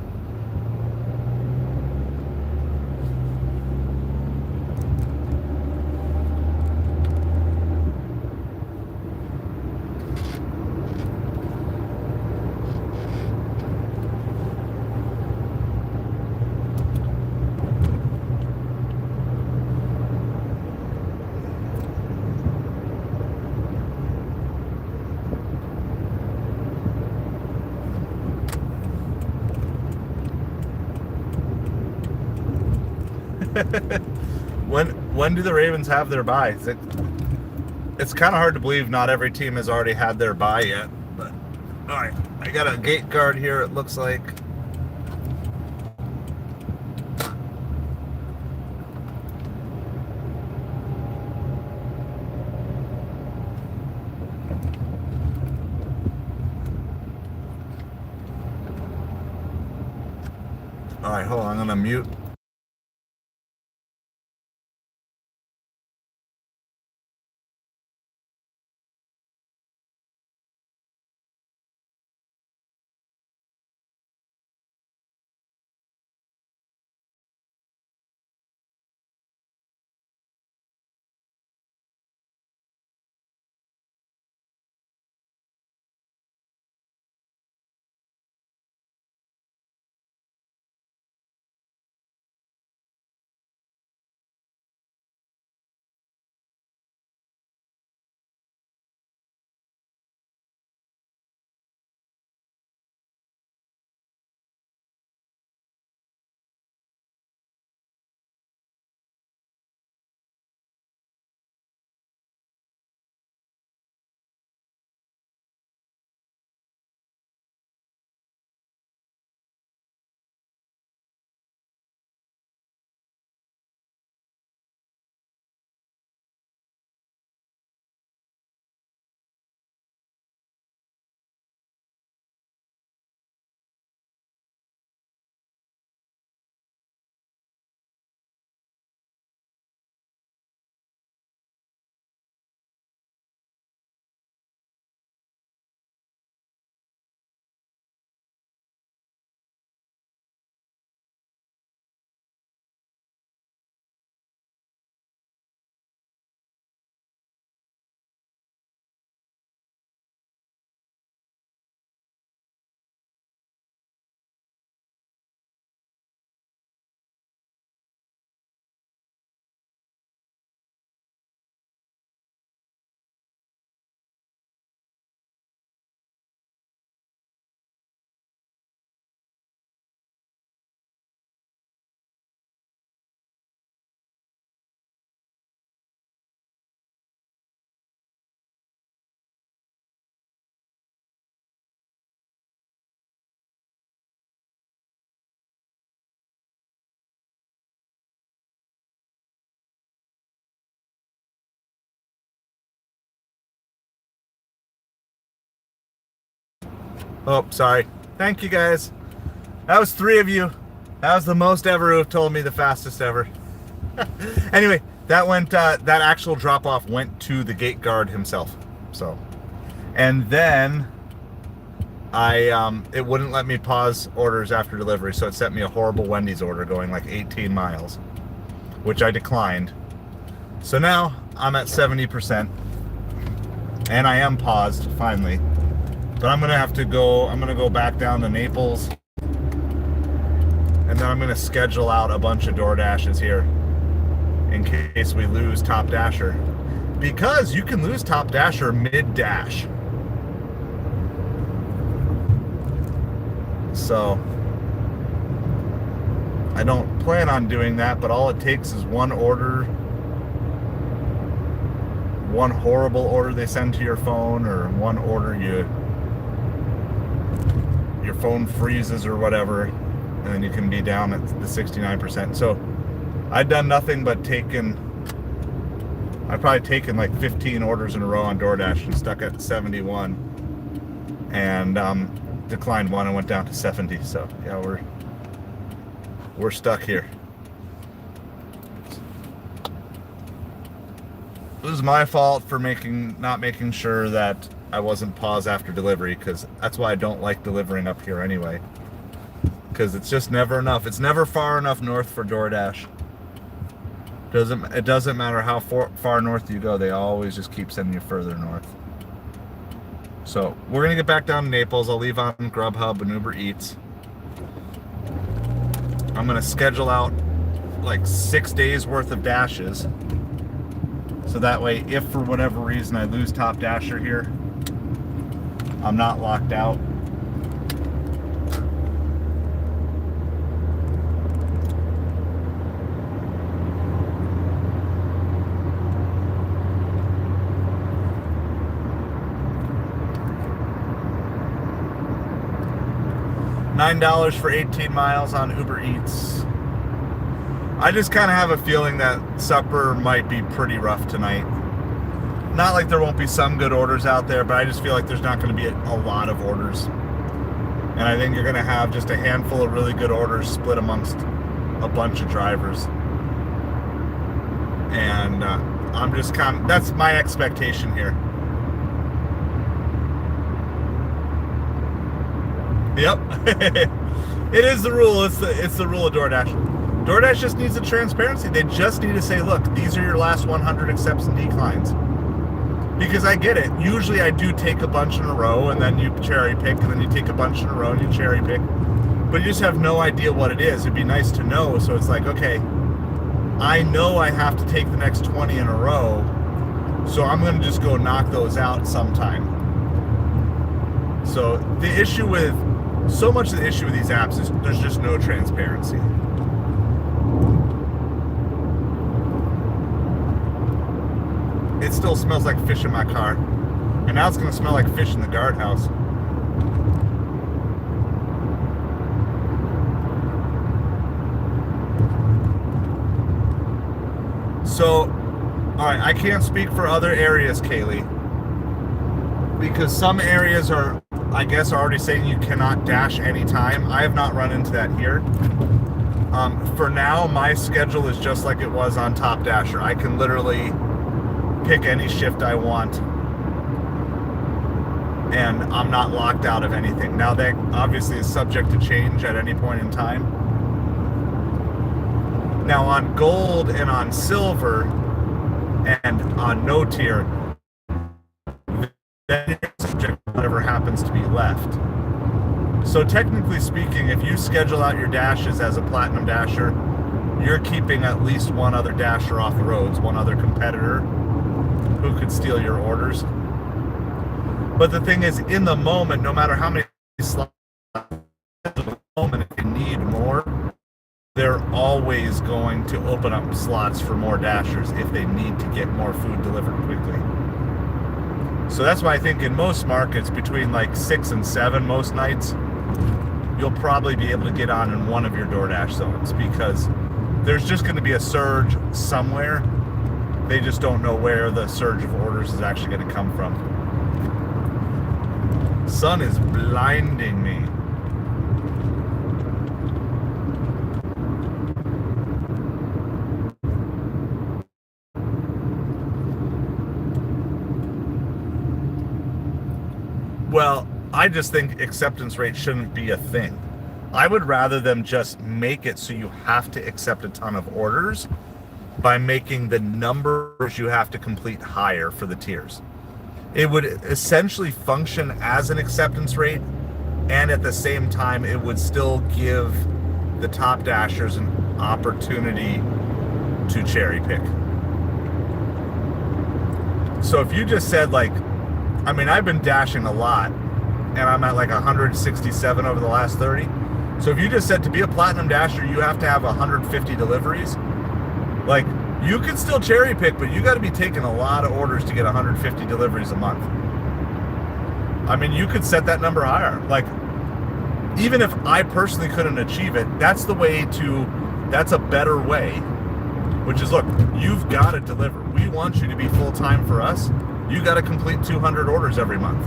When do the Ravens have their bye? It's kind of hard to believe not every team has already had their bye yet. But all right, I got a gate guard here. It looks like. All right, hold on. I'm gonna mute. Oh, sorry. Thank you, guys. That was 3 of you. That was the most ever who have told me the fastest ever. Anyway, that went. That actual drop off went to the gate guard himself. So, and then it wouldn't let me pause orders after delivery, so it sent me a horrible Wendy's order going like 18 miles, which I declined. So now I'm at 70%, and I am paused finally. But I'm gonna have to go. I'm gonna go back down to Naples, and then I'm gonna schedule out a bunch of DoorDashes here in case we lose Top Dasher, because you can lose Top Dasher mid-dash. So I don't plan on doing that, but all it takes is one order, one horrible order they send to your phone, or one order your phone freezes or whatever, and then you can be down at the 69%. So I've done nothing but I've probably taken like 15 orders in a row on DoorDash and stuck at 71, and declined one and went down to 70. So yeah, we're stuck here. It was my fault for not making sure that I wasn't paused after delivery, because that's why I don't like delivering up here anyway, because it's just never enough. It's never far enough north for DoorDash. It doesn't matter how far north you go, they always just keep sending you further north. So we're gonna get back down to Naples. I'll leave on Grubhub and Uber Eats. I'm gonna schedule out like 6 days worth of dashes, so that way, if for whatever reason I lose Top Dasher here, I'm not locked out. $9 for 18 miles on Uber Eats. I just kind of have a feeling that supper might be pretty rough tonight. Not like there won't be some good orders out there, but I just feel like there's not going to be a lot of orders. And I think you're going to have just a handful of really good orders split amongst a bunch of drivers. And I'm just that's my expectation here. Yep. It is the rule. It's the rule of DoorDash. DoorDash just needs the transparency. They just need to say, look, these are your last 100 accepts and declines. Because I get it. Usually I do take a bunch in a row, and then you cherry pick, and then you take a bunch in a row and you cherry pick. But you just have no idea what it is. It'd be nice to know. So it's like, okay, I know I have to take the next 20 in a row, so I'm going to just go knock those out sometime. So so much of the issue with these apps is there's just no transparency. It still smells like fish in my car. And now it's going to smell like fish in the guardhouse. So, alright, I can't speak for other areas, Kaylee, because some areas are, I guess, already saying you cannot dash anytime. I have not run into that here. For now, my schedule is just like it was on Top Dasher. I can literally pick any shift I want, and I'm not locked out of anything. Now, that obviously is subject to change at any point in time. Now, on Gold and on Silver and on No Tier, then it's subject to whatever happens to be left. So technically speaking, if you schedule out your dashes as a Platinum Dasher, you're keeping at least one other Dasher off the roads, one other competitor who could steal your orders. But the thing is, in the moment, no matter how many slots, in the moment, if you need more, they're always going to open up slots for more Dashers if they need to get more food delivered quickly. So that's why I think in most markets, between like 6 and 7 most nights, you'll probably be able to get on in one of your DoorDash zones, because there's just going to be a surge somewhere. They just don't know where the surge of orders is actually going to come from. Sun is blinding me. Well, I just think acceptance rate shouldn't be a thing. I would rather them just make it so you have to accept a ton of orders by making the numbers you have to complete higher for the tiers. It would essentially function as an acceptance rate, and at the same time, it would still give the top dashers an opportunity to cherry pick. So if you just said, like, I mean, I've been dashing a lot, and I'm at like 167 over the last 30. So if you just said to be a platinum dasher, you have to have 150 deliveries, like, you can still cherry pick, but you got to be taking a lot of orders to get 150 deliveries a month. I mean, you could set that number higher. Like, even if I personally couldn't achieve it, that's the way to, that's a better way, which is, look, you've got to deliver. We want you to be full-time for us. You got to complete 200 orders every month.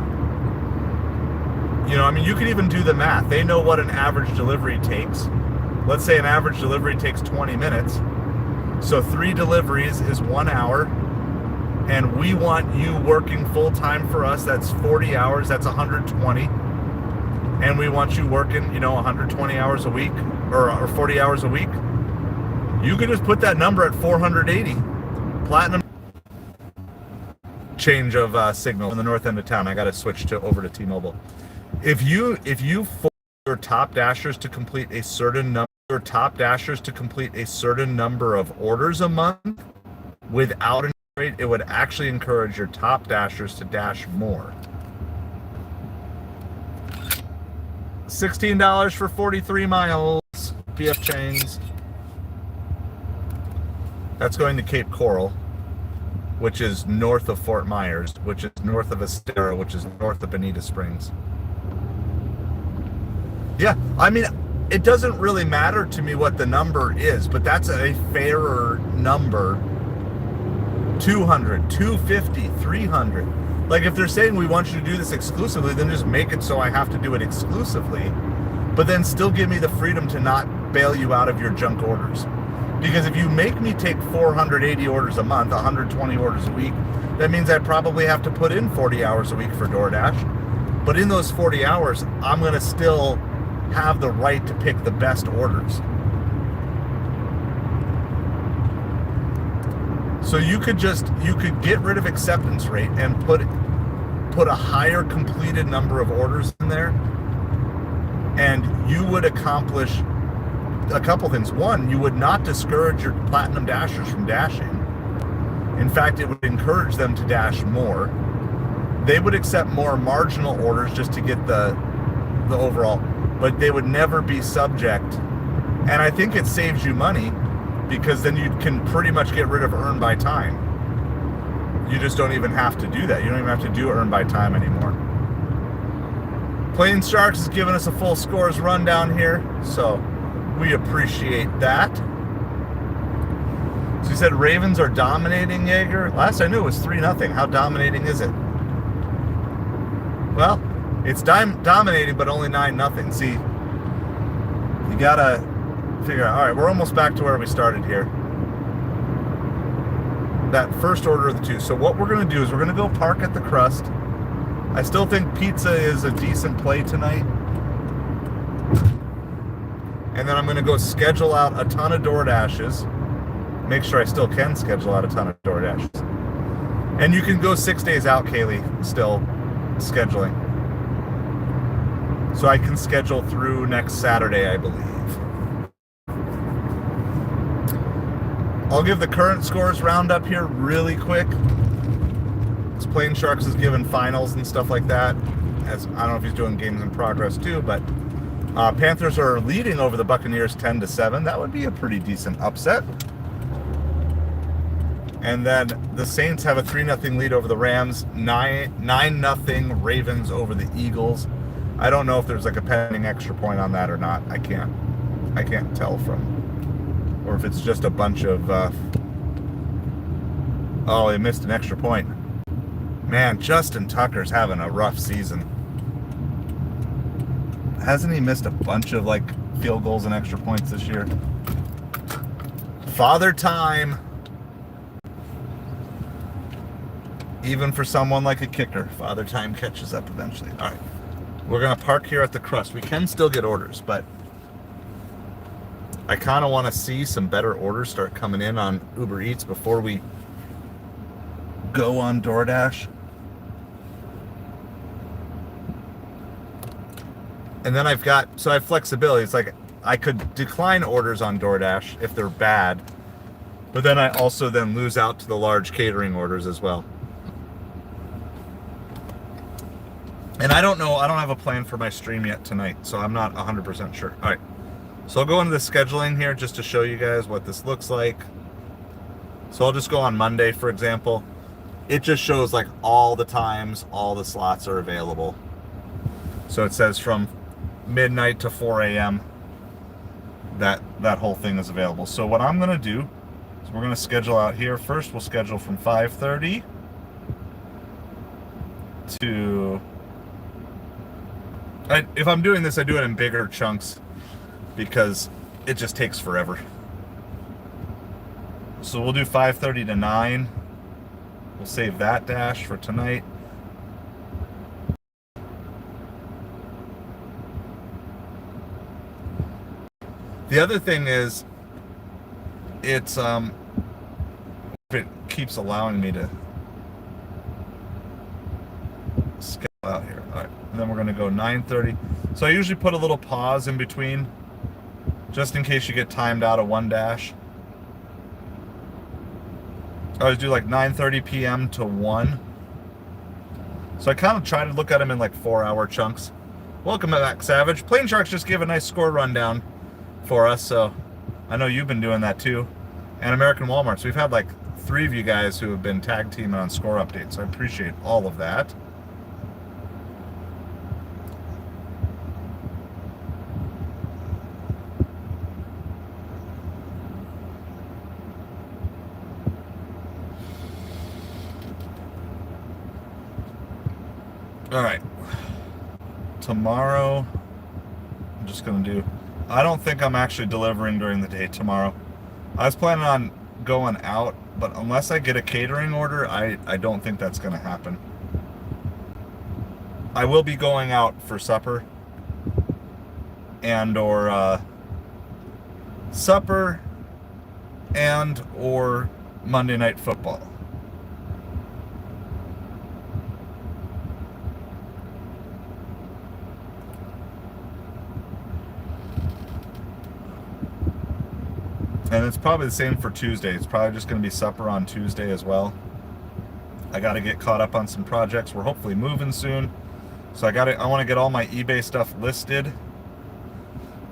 You know, I mean, you could even do the math. They know what an average delivery takes. Let's say an average delivery takes 20 minutes. So 3 deliveries is 1 hour. And we want you working full-time for us. That's 40 hours. That's 120. And we want you working, you know, 120 hours a week or 40 hours a week. You could just put that number at 480. Platinum. Change of signal in the north end of town. I got to switch over to T-Mobile. If you force your top dashers to complete a certain number of orders a month without an rate, it would actually encourage your top dashers to dash more. $16 for 43 miles. PF Chang's. That's going to Cape Coral, which is north of Fort Myers, which is north of Estero, which is north of Bonita Springs. Yeah, I mean, it doesn't really matter to me what the number is, but that's a fairer number. 200, 250, 300. Like, if they're saying we want you to do this exclusively, then just make it so I have to do it exclusively, but then still give me the freedom to not bail you out of your junk orders. Because if you make me take 480 orders a month, 120 orders a week, that means I probably have to put in 40 hours a week for DoorDash. But in those 40 hours, I'm going to still have the right to pick the best orders. So you could get rid of acceptance rate and put a higher completed number of orders in there, and you would accomplish a couple things. One, you would not discourage your platinum dashers from dashing. In fact, it would encourage them to dash more. They would accept more marginal orders just to get the overall, but they would never be subject. And I think it saves you money, because then you can pretty much get rid of earn by time. You just don't even have to do that. You don't even have to do earn by time anymore. Plains Sharks is giving us a full scores rundown here, so we appreciate that. So you said Ravens are dominating, Jaeger? Last I knew it was 3-0. How dominating is it? Well, it's dominating, but only 9-0. See, you gotta figure out. All right, we're almost back to where we started here. That first order of the 2. So what we're going to do is we're going to go park at the Crust. I still think pizza is a decent play tonight. And then I'm going to go schedule out a ton of DoorDashes. Make sure I still can schedule out a ton of DoorDashes. And you can go 6 days out, Kaylee, still scheduling. So I can schedule through next Saturday, I believe. I'll give the current scores roundup here really quick. This Plains Sharks is given finals and stuff like that. As I don't know if he's doing games in progress too, but Panthers are leading over the Buccaneers 10-7. That would be a pretty decent upset. And then the Saints have a 3-0 lead over the Rams. 9-0 Ravens over the Eagles. I don't know if there's like a pending extra point on that or not. I can't tell from. Or if it's just a bunch of, oh, they missed an extra point. Man, Justin Tucker's having a rough season. Hasn't he missed a bunch of like field goals and extra points this year? Father time. Even for someone like a kicker, Father time catches up eventually. All right. We're going to park here at the Crust. We can still get orders, but I kind of want to see some better orders start coming in on Uber Eats before we go on DoorDash. And then I have flexibility. It's like I could decline orders on DoorDash if they're bad, but then I also then lose out to the large catering orders as well. And I don't know, I don't have a plan for my stream yet tonight, so I'm not 100% sure. All right, so I'll go into the scheduling here just to show you guys what this looks like. So I'll just go on Monday, for example. It just shows like all the times, all the slots are available. So it says from midnight to 4 a.m. that whole thing is available. So what I'm gonna do is we're gonna schedule out here. First, we'll schedule from 5:30 to... if I'm doing this, I do it in bigger chunks because it just takes forever. So we'll do 5:30 to 9. We'll save that dash for tonight. The other thing is, it's it keeps allowing me to schedule out here. All right, and then we're going to go 9:30. So I usually put a little pause in between, just in case you get timed out of one dash. I always do like 9:30 p.m. to 1. So I kind of try to look at them in like 4-hour chunks. Welcome back, Savage. Plain Sharks just gave a nice score rundown for us, so I know you've been doing that too. And American Walmarts. We've had like 3 of you guys who have been tag teaming on score updates, so I appreciate all of that. All right, tomorrow I'm just gonna do, I don't think I'm actually delivering during the day tomorrow. I was planning on going out, but unless I get a catering order, I don't think that's gonna happen. I will be going out for supper and or Monday Night Football. And it's probably the same for Tuesday. It's probably just going to be supper on Tuesday as well. I got to get caught up on some projects. We're hopefully moving soon. So I want to get all my eBay stuff listed.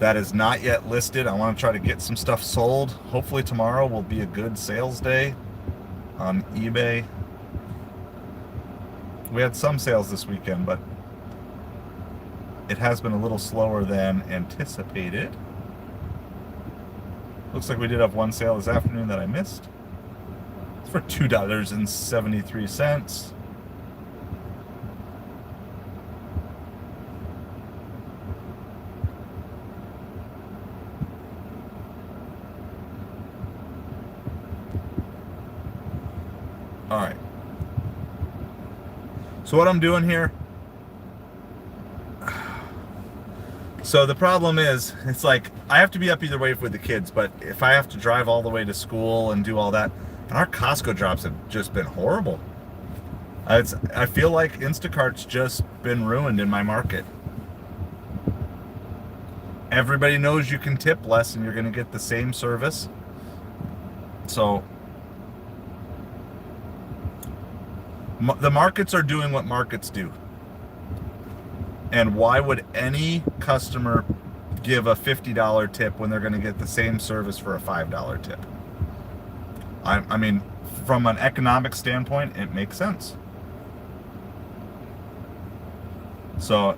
That is not yet listed. I want to try to get some stuff sold. Hopefully tomorrow will be a good sales day on eBay. We had some sales this weekend, but it has been a little slower than anticipated. Looks like we did have one sale this afternoon that I missed. It's for $2.73. All right. So what I'm doing here, so the problem is, it's like I have to be up either way with the kids, but if I have to drive all the way to school and do all that, and our Costco drops have just been horrible. I feel like Instacart's just been ruined in my market. Everybody knows you can tip less and you're going to get the same service. So the markets are doing what markets do. And why would any customer give a $50 tip when they're going to get the same service for a $5 tip? I mean, from an economic standpoint, it makes sense. So,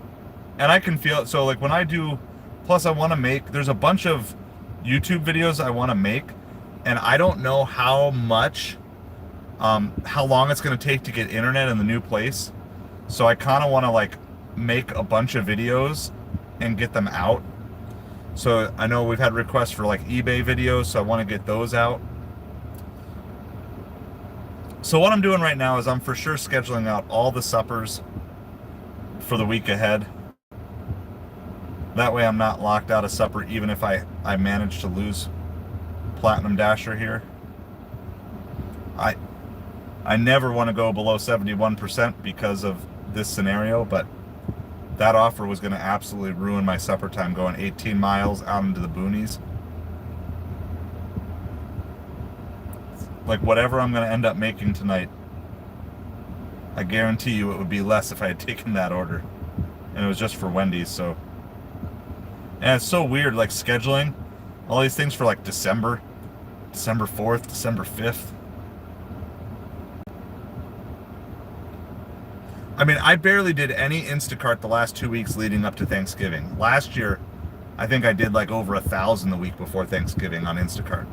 and I can feel it. So like when I do, plus I want to make, there's a bunch of YouTube videos I want to make, and I don't know how much, how long it's going to take to get internet in the new place. So I kind of want to like make a bunch of videos and get them out. So I know we've had requests for like eBay videos, so I want to get those out. So what I'm doing right now is I'm for sure scheduling out all the suppers for the week ahead. That way I'm not locked out of supper even if I manage to lose Platinum Dasher here. I never want to go below 71% because of this scenario, but that offer was going to absolutely ruin my supper time going 18 miles out into the boonies. Like whatever I'm going to end up making tonight, I guarantee you it would be less if I had taken that order. And it was just for Wendy's, so. And it's so weird, like scheduling all these things for like December 4th, December 5th. I mean, I barely did any Instacart the last 2 weeks leading up to Thanksgiving. Last year, I think I did like over 1,000 the week before Thanksgiving on Instacart.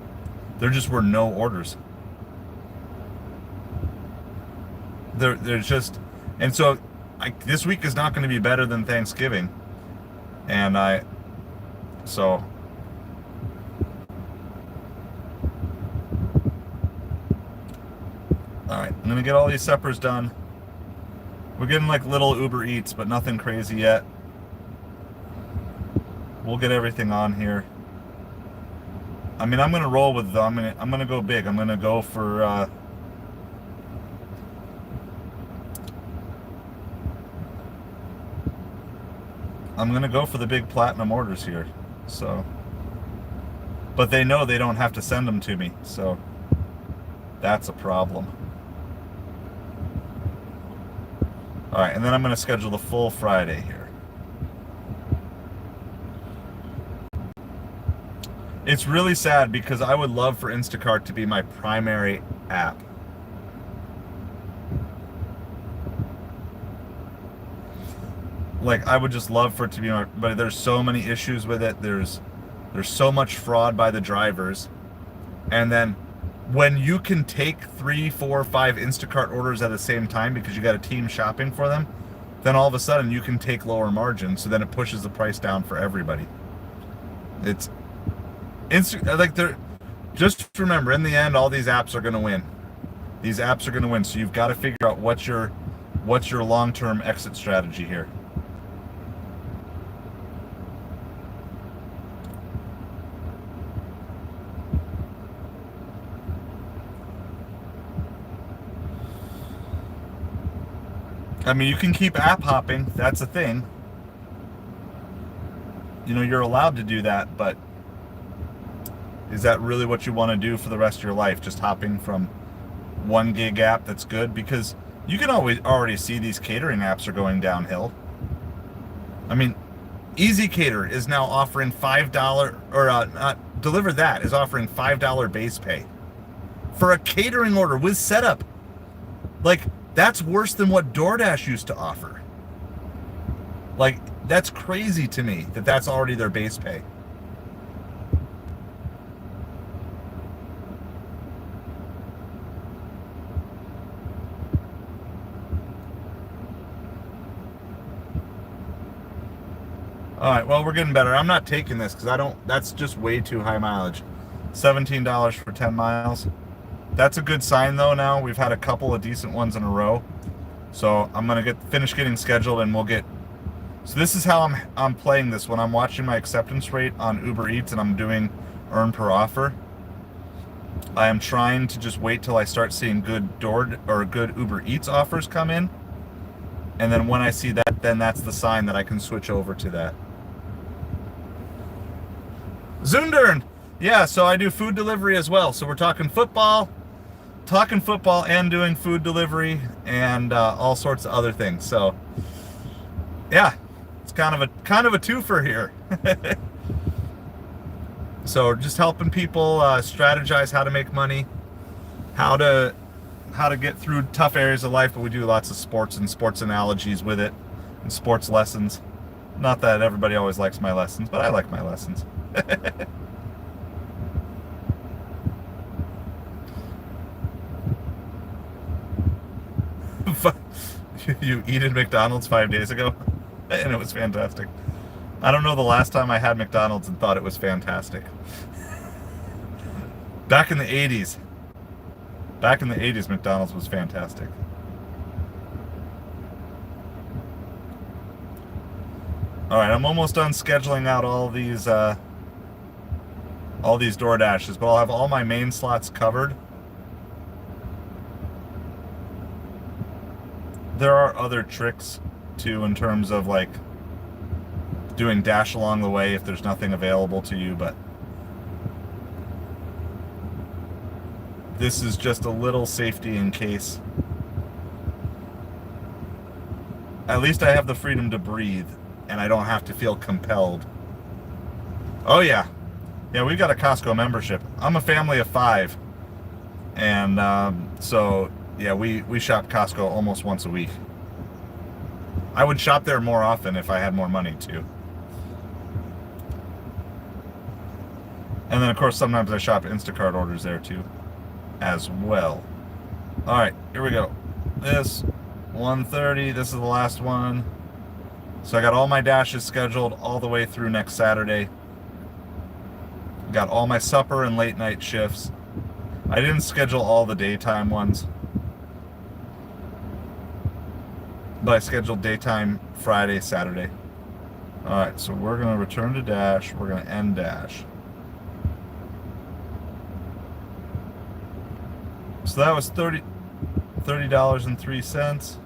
There just were no orders. There's just, and so this week is not going to be better than Thanksgiving. And so all right, I'm going to get all these suppers done. We're getting like little Uber Eats, but nothing crazy yet. We'll get everything on here. I mean, I'm going to roll with them. I'm going to go big. I'm going to go for I'm going to go for the big platinum orders here. So, but they know they don't have to send them to me. So that's a problem. All right, and then I'm going to schedule the full Friday here. It's really sad because I would love for Instacart to be my primary app. Like, I would just love for it to be my, but there's so many issues with it. There's so much fraud by the drivers. And then when you can take 3, 4, 5 Instacart orders at the same time because you got a team shopping for them, then all of a sudden you can take lower margins, so then it pushes the price down for everybody. It's like they're, just remember, in the end, all these apps are going to win. These apps are going to win, so you've got to figure out what's your long-term exit strategy here. I mean, you can keep app hopping. That's a thing. You know, you're allowed to do that, but is that really what you want to do for the rest of your life? Just hopping from one gig app that's good? Because you can already see these catering apps are going downhill. I mean, Easy Cater is now offering $5, or Deliver That is offering $5 base pay for a catering order with setup. Like, that's worse than what DoorDash used to offer. Like, that's crazy to me that that's already their base pay. All right, well, we're getting better. I'm not taking this because that's just way too high mileage. $17 for 10 miles. That's a good sign, though. Now we've had a couple of decent ones in a row, so I'm gonna finish getting scheduled, and we'll get. So this is how I'm playing this when I'm watching my acceptance rate on Uber Eats and I'm doing earn per offer. I am trying to just wait till I start seeing good Uber Eats offers come in, and then when I see that, then that's the sign that I can switch over to that. Zundern, yeah. So I do food delivery as well. So we're talking football and doing food delivery and all sorts of other things. So yeah, it's kind of a twofer here. So just helping people strategize how to make money, how to get through tough areas of life, but we do lots of sports and sports analogies with it and sports lessons. Not that everybody always likes my lessons, but I like my lessons. You eated McDonald's 5 days ago, and it was fantastic. I don't know the last time I had McDonald's and thought it was fantastic. Back in the 80s. Back in the 80s, McDonald's was fantastic. Alright, I'm almost done scheduling out all these DoorDashes, but I'll have all my main slots covered. There are other tricks too in terms of like doing dash along the way if there's nothing available to you, but this is just a little safety in case. At least I have the freedom to breathe and I don't have to feel compelled. Oh yeah. Yeah, we've got a Costco membership. I'm a family of 5. And so yeah, we shop Costco almost once a week. I would shop there more often if I had more money too. And then of course sometimes I shop Instacart orders there too as well. Alright, here we go. This 1:30, this is the last one. So I got all my dashes scheduled all the way through next Saturday. Got all my supper and late night shifts. I didn't schedule all the daytime ones, but I scheduled daytime Friday, Saturday. Alright, so we're going to return to dash. We're going to end dash. So that was $30.03.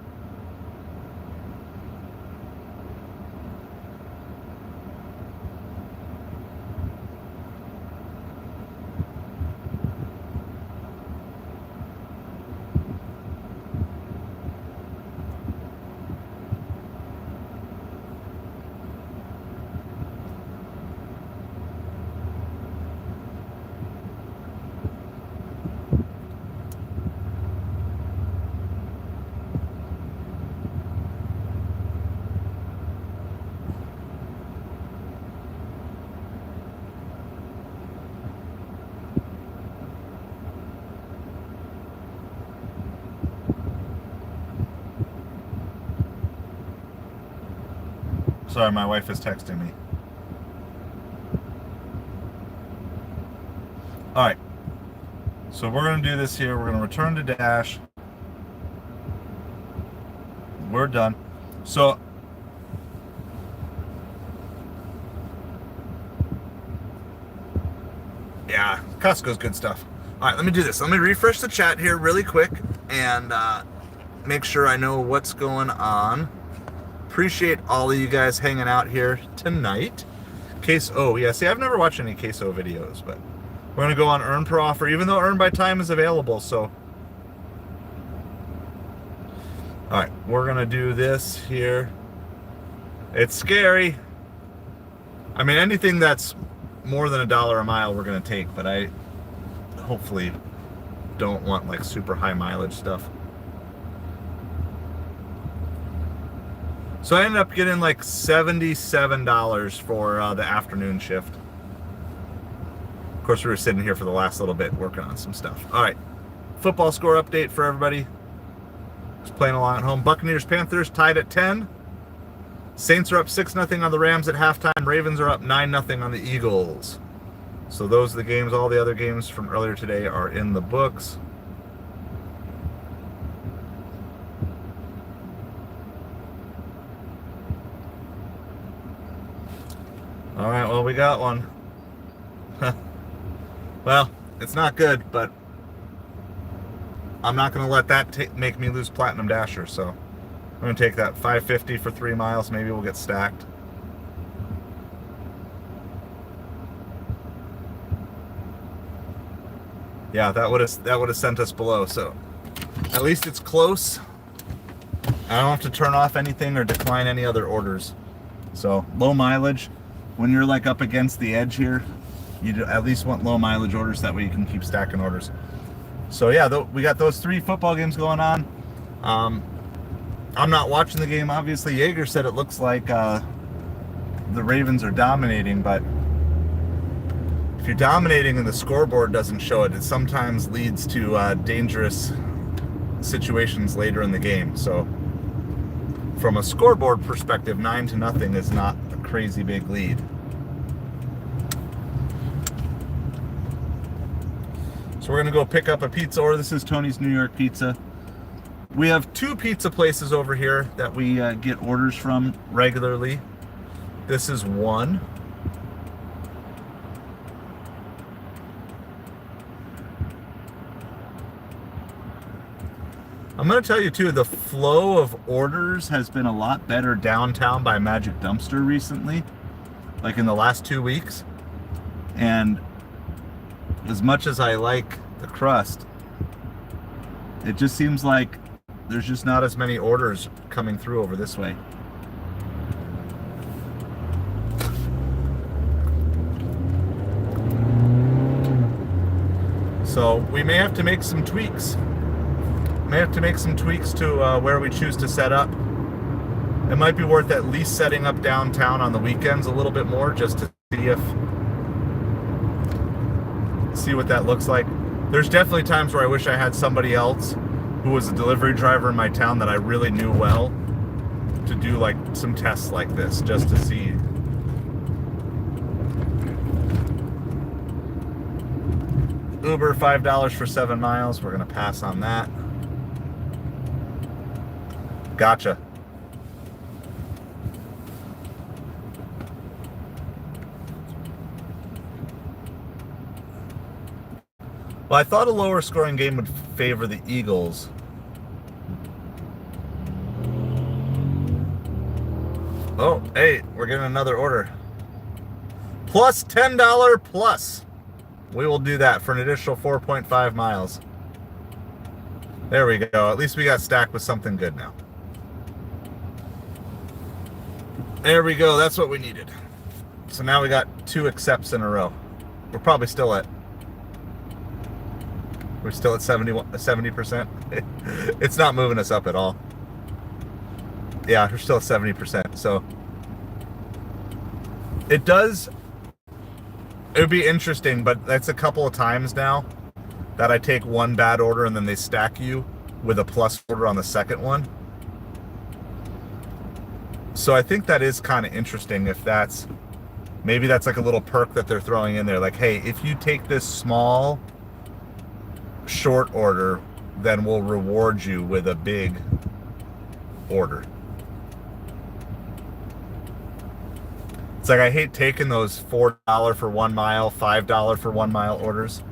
Sorry, my wife is texting me. Alright. So we're going to do this here. We're going to return to dash. We're done. So yeah, Costco's good stuff. Alright, let me do this. Let me refresh the chat here really quick and make sure I know what's going on. Appreciate all of you guys hanging out here tonight. Queso, yeah, see, I've never watched any queso videos, but we're going to go on earn per offer, even though earn by time is available, so. Alright, we're going to do this here. It's scary. I mean, anything that's more than $1 a mile we're going to take, but I hopefully don't want like super high mileage stuff. So I ended up getting like $77 for the afternoon shift. Of course, we were sitting here for the last little bit working on some stuff. All right, football score update for everybody. Just playing along at home. Buccaneers, Panthers tied at 10. Saints are up 6-0 on the Rams at halftime. Ravens are up 9-0 on the Eagles. So those are the games. All the other games from earlier today are in the books. All right, well, we got one. Well, it's not good, but I'm not going to let that make me lose Platinum Dasher, so I'm going to take that $5.50 for 3 miles. Maybe we'll get stacked. Yeah, that would have sent us below, so at least it's close. I don't have to turn off anything or decline any other orders. So, low mileage. When you're like up against the edge here, you at least want low mileage orders. That way you can keep stacking orders. So yeah, we got those 3 football games going on. I'm not watching the game. Obviously, Yeager said it looks like the Ravens are dominating, but if you're dominating and the scoreboard doesn't show it, it sometimes leads to dangerous situations later in the game. So from a scoreboard perspective, 9-0 is not the crazy big lead. So we're gonna go pick up a pizza order. This is Tony's New York Pizza. We have 2 pizza places over here that we get orders from regularly. This is one. I'm going to tell you too, the flow of orders has been a lot better downtown by Magic Dumpster recently, like in the last 2 weeks. And as much as I like the crust, it just seems like there's just not as many orders coming through over this way. So we may have to make some tweaks. To where we choose to set up. It might be worth at least setting up downtown on the weekends a little bit more, just to see what that looks like. There's definitely times where I wish I had somebody else who was a delivery driver in my town that I really knew well to do like some tests like this, just to see. Uber $5 for 7 miles. We're gonna pass on that. Gotcha. Well, I thought a lower scoring game would favor the Eagles. Oh, hey, we're getting another order. Plus $10 plus. We will do that for an additional 4.5 miles. There we go. At least we got stacked with something good now. There we go. That's what we needed. So now we got 2 accepts in a row. We're probably still at 70%. It's not moving us up at all. Yeah, we're still at 70%. So it would be interesting, but that's a couple of times now that I take one bad order and then they stack you with a plus order on the second one. So I think that is kind of interesting if maybe that's like a little perk that they're throwing in there. Like, hey, if you take this small short order, then we'll reward you with a big order. It's like I hate taking those $4 for 1 mile, $5 for 1 mile orders,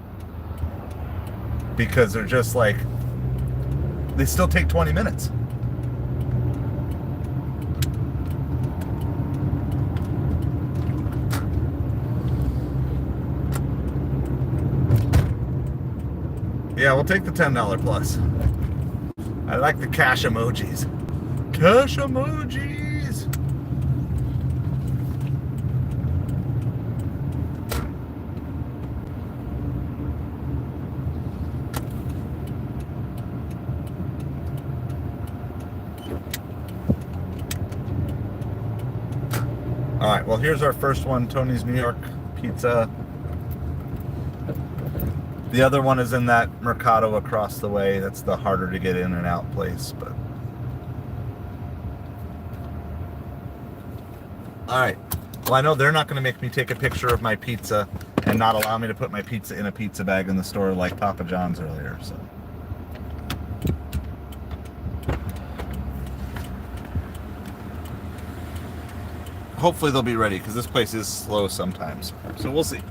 because they're just like, they still take 20 minutes. Yeah, we'll take the $10 plus. I like the cash emojis. Cash emojis! Alright, well here's our first one, Tony's New York Pizza. The other one is in that Mercado across the way. That's the harder to get in and out place, but. Alright. Well, I know they're not going to make me take a picture of my pizza and not allow me to put my pizza in a pizza bag in the store like Papa John's earlier, so. Hopefully they'll be ready, because this place is slow sometimes. So we'll see.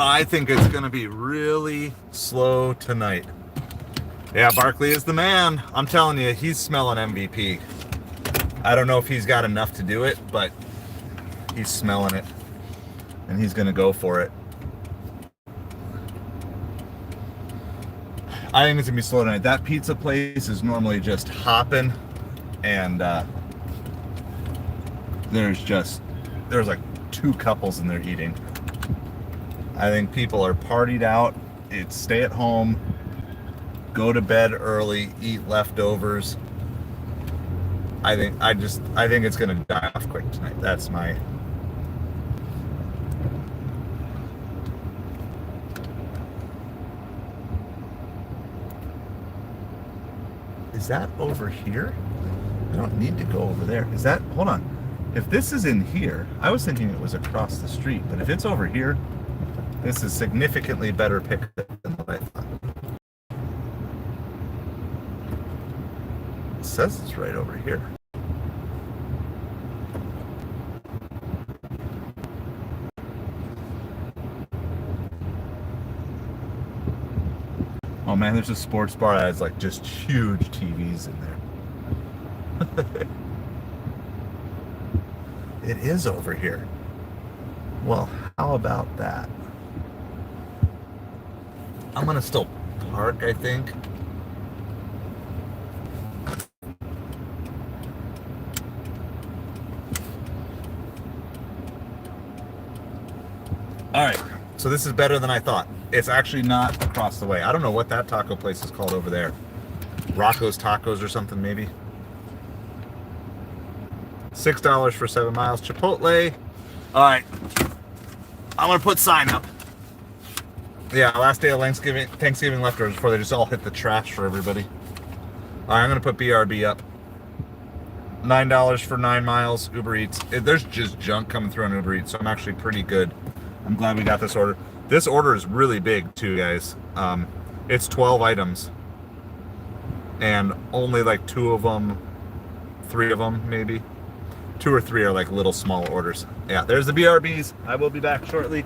I think it's going to be really slow tonight. Yeah, Barkley is the man. I'm telling you, he's smelling MVP. I don't know if he's got enough to do it, but he's smelling it. And he's going to go for it. I think it's going to be slow tonight. That pizza place is normally just hopping. And there's like 2 couples in there eating. I think people are partied out. It's stay at home, go to bed early, eat leftovers. I think it's gonna die off quick tonight. That's my. Is that over here? I don't need to go over there. Is that, hold on. If this is in here, I was thinking it was across the street, but if it's over here, this is significantly better pickup than what I thought. It says it's right over here. Oh man, there's a sports bar that has like just huge TVs in there. It is over here. Well, how about that? I'm gonna still park, I think. All right, so this is better than I thought. It's actually not across the way. I don't know what that taco place is called over there. Rocco's Tacos or something, maybe. $6 for 7 miles. Chipotle. All right, I'm gonna put sign up. Yeah, last day of Thanksgiving leftovers before they just all hit the trash for everybody. All right, I'm gonna put BRB up. $9 for 9 miles. Uber Eats. There's just junk coming through on Uber Eats, so I'm actually pretty good. I'm glad we got this order. This order is really big too, guys. It's 12 items, and only like 2 of them, 3 of them maybe. 2 or 3 are like little small orders. Yeah, there's the BRBs. I will be back shortly.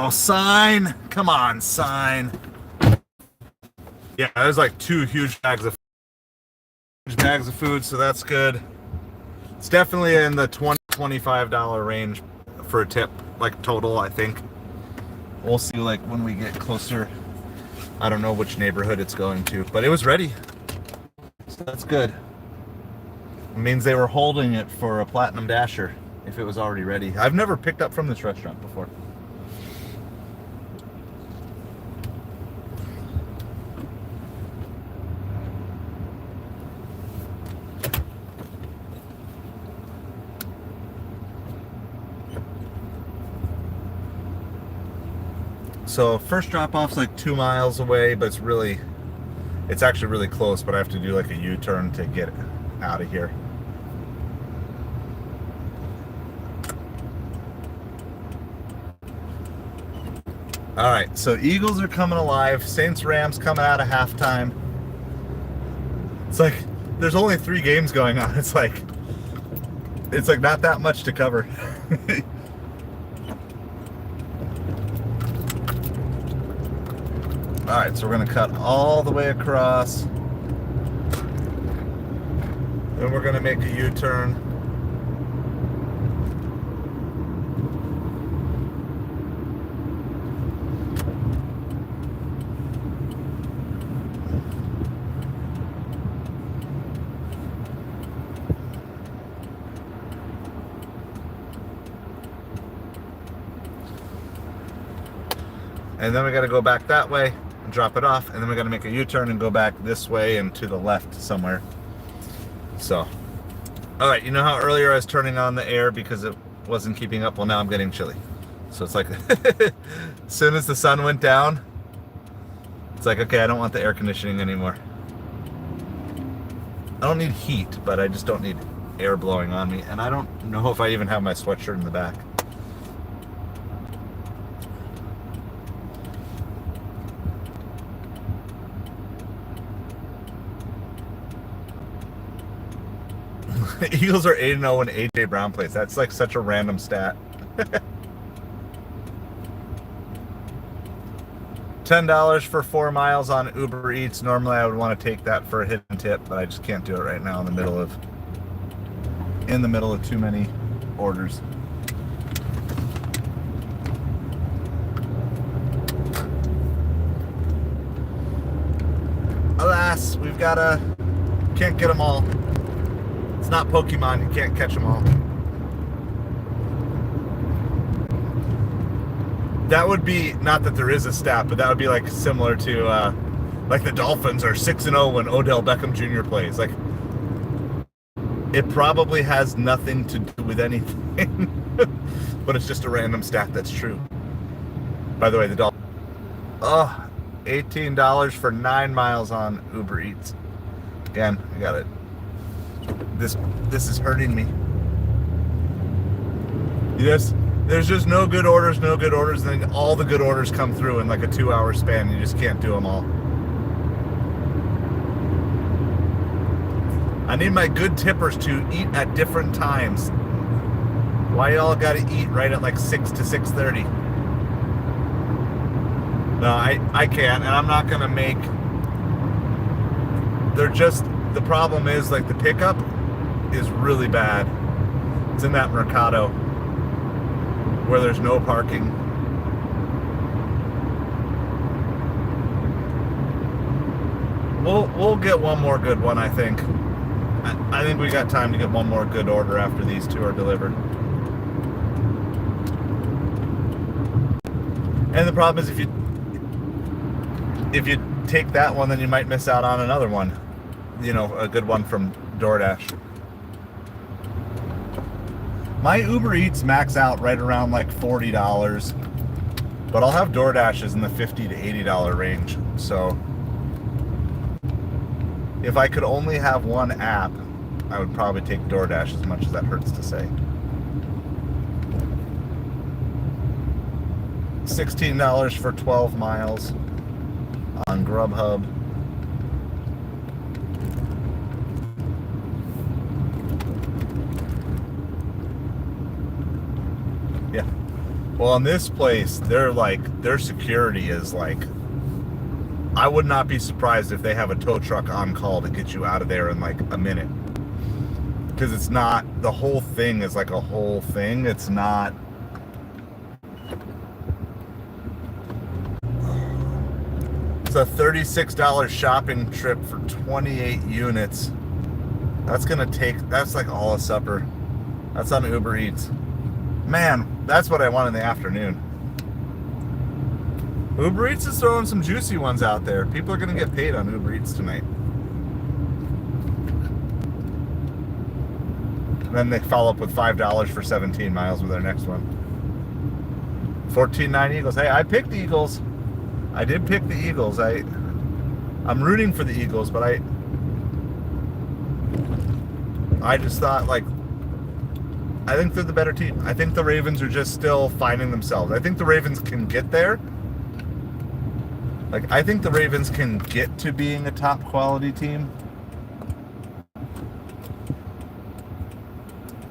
Oh, sign. Come on, sign. Yeah, there's like 2 huge bags of food, so that's good. It's definitely in the $20-$25 range for a tip, like total, I think. We'll see like when we get closer. I don't know which neighborhood it's going to, but it was ready. So that's good. It means they were holding it for a Platinum Dasher if it was already ready. I've never picked up from this restaurant before. So first drop off's like 2 miles away, but it's actually really close, but I have to do like a U-turn to get out of here. All right, so Eagles are coming alive. Saints Rams coming out of halftime. It's like there's only 3 games going on. It's like not that much to cover. All right, so we're gonna cut all the way across. Then we're gonna make a U-turn. And then we gotta go back that way and drop it off, and then we got to make a U-turn and go back this way and to the left somewhere. So, all right, you know how earlier I was turning on the air because it wasn't keeping up? Well, now I'm getting chilly. So it's like, as soon as the sun went down, it's like, okay, I don't want the air conditioning anymore. I don't need heat, but I just don't need air blowing on me. And I don't know if I even have my sweatshirt in the back. Eagles are 8-0 when AJ Brown plays. That's like such a random stat. $10 for 4 miles on Uber Eats. Normally I would want to take that for a hidden tip, but I just can't do it right now in the middle of too many orders. Alas, can't get them all. It's not Pokemon, you can't catch them all. That would be, not that there is a stat, but that would be like similar to like the Dolphins are 6-0 when Odell Beckham Jr. plays. Like, it probably has nothing to do with anything, but it's just a random stat that's true. By the way, the Dolphins, $18 for 9 miles on Uber Eats. Again, I got it. This is hurting me. Yes, there's just no good orders, and then all the good orders come through in like a 2-hour span. You just can't do them all. I need my good tippers to eat at different times. Why y'all gotta eat right at like 6 to 6:30? No, I can't, and I'm not gonna make. The problem is like the pickup is really bad. It's in that Mercado where there's no parking. We'll get one more good one, I think. I think we got time to get one more good order after these 2 are delivered. And the problem is if you take that one, then you might miss out on another one. You know, a good one from DoorDash. My Uber Eats max out right around like $40, but I'll have DoorDashes in the $50 to $80 range. So if I could only have one app, I would probably take DoorDash, as much as that hurts to say. $16 for 12 miles on Grubhub. Yeah, Well, in this place, their security is like, I would not be surprised if they have a tow truck on call to get you out of there in like a minute. Because it's not, the whole thing is like a whole thing. It's not. It's a $36 shopping trip for 28 units. That's like all a supper. That's on Uber Eats. Man, that's what I want in the afternoon. Uber Eats is throwing some juicy ones out there. People are going to get paid on Uber Eats tonight. And then they follow up with $5 for 17 miles with their next one. 14.9 Eagles. Hey, I picked the Eagles. I did pick the Eagles. I'm rooting for the Eagles, but I just thought, like, I think they're the better team. I think the Ravens are just still finding themselves. I think the Ravens can get there. Like, I think the Ravens can get to being a top quality team.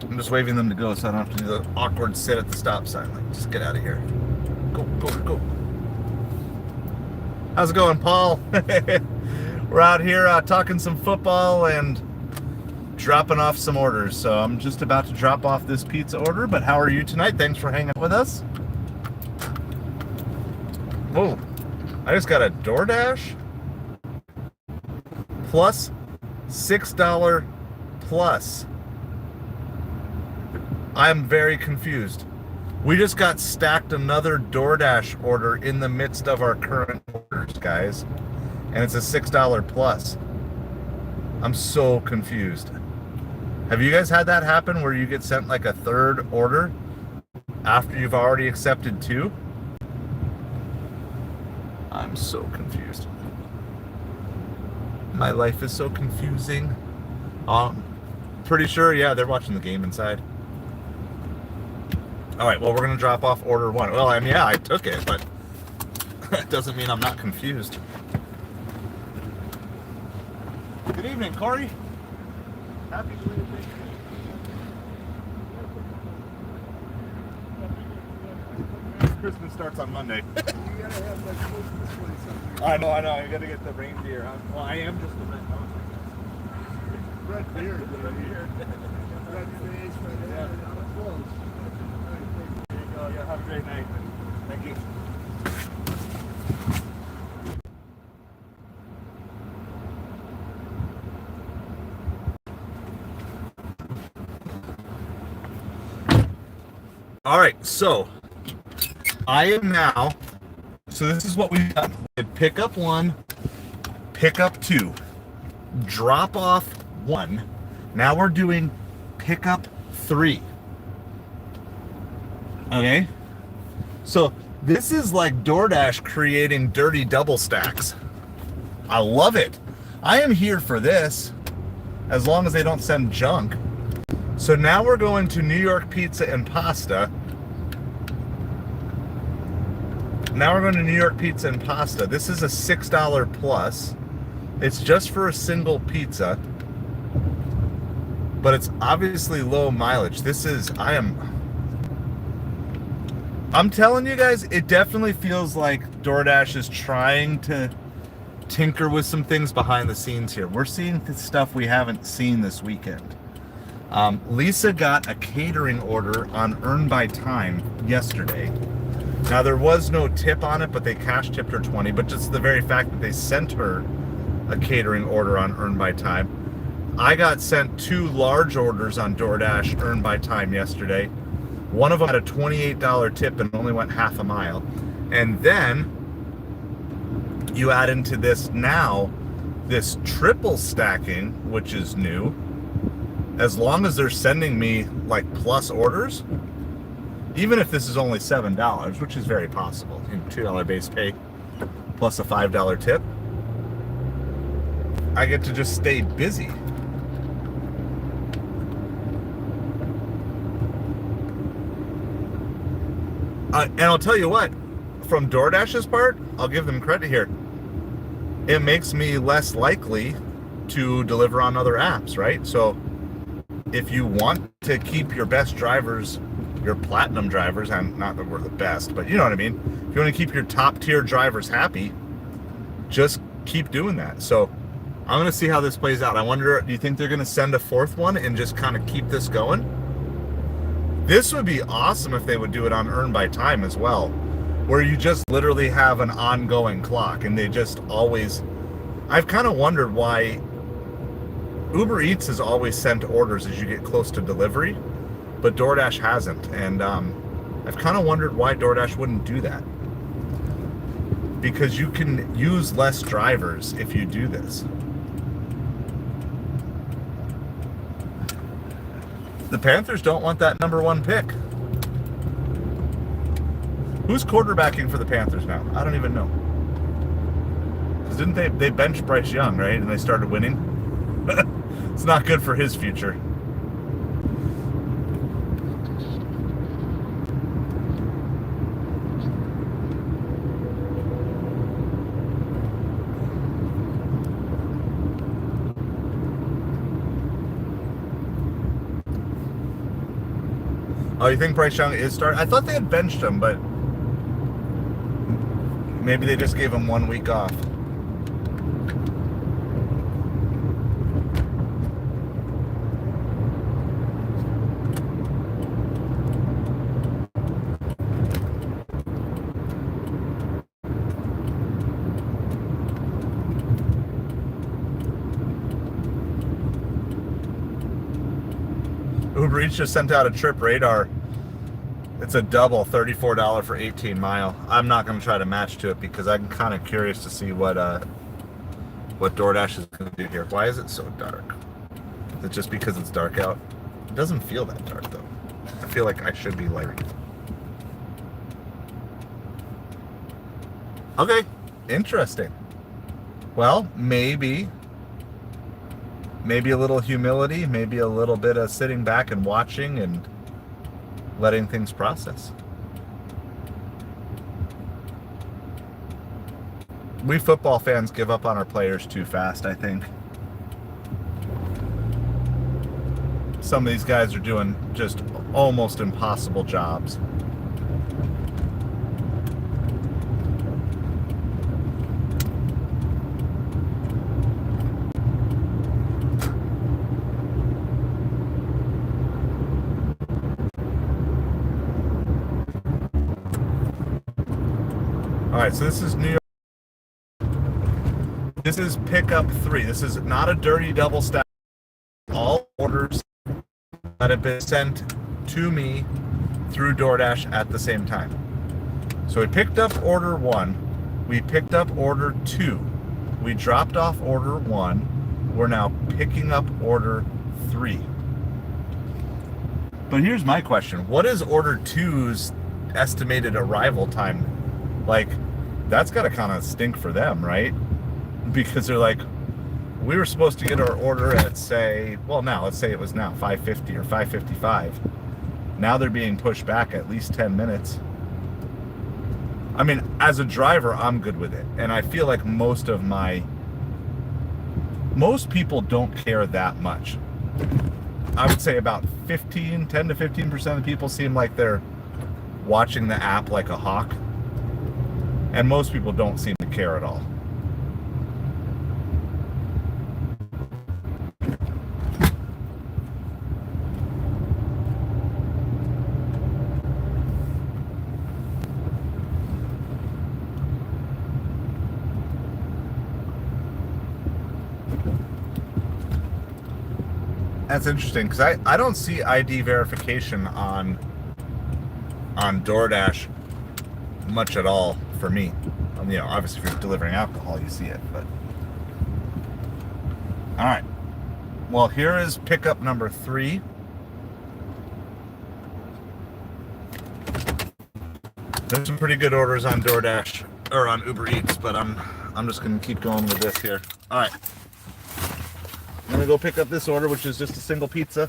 I'm just waving them to go so I don't have to do the awkward sit at the stop sign. Like, just get out of here. Go, go, go. How's it going, Paul? We're out here talking some football and dropping off some orders. So I'm just about to drop off this pizza order, but how are you tonight? Thanks for hanging out with us. Whoa, I just got a DoorDash plus $6 plus. I'm very confused. We just got stacked another DoorDash order in the midst of our current orders, guys. And it's a $6 plus. I'm so confused. Have you guys had that happen where you get sent like a third order after you've already accepted two? I'm so confused. My life is so confusing. Pretty sure, yeah, they're watching the game inside. All right, well, we're going to drop off order one. Well, I mean, yeah, I took it, but that doesn't mean I'm not confused. Good evening, Corey. Happy belated Thanksgiving. Christmas starts on Monday. You gotta have like Christmas place. I know. You gotta get the reindeer. Well, I am just a red beard. Red face, red hair, clothes. There you go. Yeah, have a great night. Thank you. All right, so I am now, so this is what we've done. Pick up one, pick up two, drop off one. Now we're doing pick up three. Okay, so this is like DoorDash creating dirty double stacks. I love it. I am here for this, as long as they don't send junk. So now we're going to New York Pizza and Pasta. Now we're going to New York Pizza and Pasta. This is a $6 plus. It's just for a single pizza, but it's obviously low mileage. I'm telling you guys, it definitely feels like DoorDash is trying to tinker with some things behind the scenes here. We're seeing stuff we haven't seen this weekend. Lisa got a catering order on Earn by Time yesterday. Now, there was no tip on it, but they cash tipped her 20, but just the very fact that they sent her a catering order on Earn by Time. I got sent 2 large orders on DoorDash Earn by Time yesterday. One of them had a $28 tip and only went half a mile. And then you add into this now, this triple stacking, which is new. As long as they're sending me like plus orders, even if this is only $7, which is very possible, $2 base pay plus a $5 tip, I get to just stay busy. And I'll tell you what, from DoorDash's part, I'll give them credit here. It makes me less likely to deliver on other apps, right? So if you want to keep your best drivers your platinum drivers, and not that we're the best, but you know what I mean. If you want to keep your top tier drivers happy, just keep doing that. So I'm going to see how this plays out. I wonder, do you think they're going to send a fourth one and just kind of keep this going? This would be awesome if they would do it on Earn by Time as well, where you just literally have an ongoing clock and they just always... I've kind of wondered why Uber Eats has always sent orders as you get close to delivery, but DoorDash hasn't. And I've kind of wondered why DoorDash wouldn't do that. Because you can use less drivers if you do this. The Panthers don't want that number 1 pick. Who's quarterbacking for the Panthers now? I don't even know. Because didn't they benched Bryce Young, right? And they started winning? It's not good for his future. Oh, you think Bryce Young is starting? I thought they had benched him, but maybe they just gave him 1 week off. Uber Eats just sent out a trip radar. It's a double, $34 for 18 mile. I'm not going to try to match to it because I'm kind of curious to see what DoorDash is going to do here. Why is it so dark? Is it just because it's dark out? It doesn't feel that dark though. I feel like I should be lighter. Okay, interesting. Well, maybe a little humility, maybe a little bit of sitting back and watching and letting things process. We football fans give up on our players too fast, I think. Some of these guys are doing just almost impossible jobs. All right, so this is New York. This is pickup 3. This is not a dirty double stack. All orders that have been sent to me through DoorDash at the same time. So we picked up order 1. We picked up order 2. We dropped off order 1. We're now picking up order 3. But here's my question. What is order 2's estimated arrival time? Like, that's got to kind of stink for them, right? Because they're like, we were supposed to get our order at, say, well, now, let's say it was now 5:50 or 5:55. Now they're being pushed back at least 10 minutes. I mean, as a driver, I'm good with it. And I feel like most people don't care that much. I would say about 10 to 15% of the people seem like they're watching the app like a hawk. And most people don't seem to care at all. That's interesting because I don't see ID verification on DoorDash much at all for me. You know, obviously if you're delivering alcohol, you see it, but all right. Well, here is pickup number 3. There's some pretty good orders on DoorDash or on Uber Eats, but I'm just gonna keep going with this here. All right. I'm gonna go pick up this order, which is just a single pizza.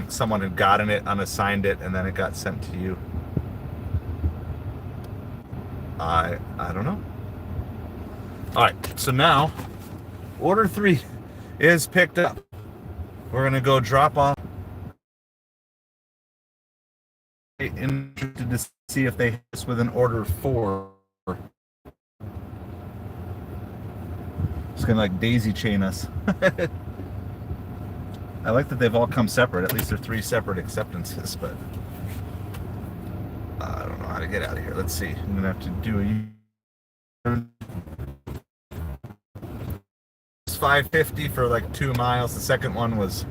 someone had gotten it, unassigned it, and then it got sent to you. I don't know. All right, so now order 3 is picked up. We're gonna go drop off. Interested to see if they hit us with an order 4. Just gonna like daisy chain us. I like that they've all come separate. At least they're 3 separate acceptances, but I don't know how to get out of here. Let's see. I'm gonna have to do a It's $5.50 for like 2 miles. The second one was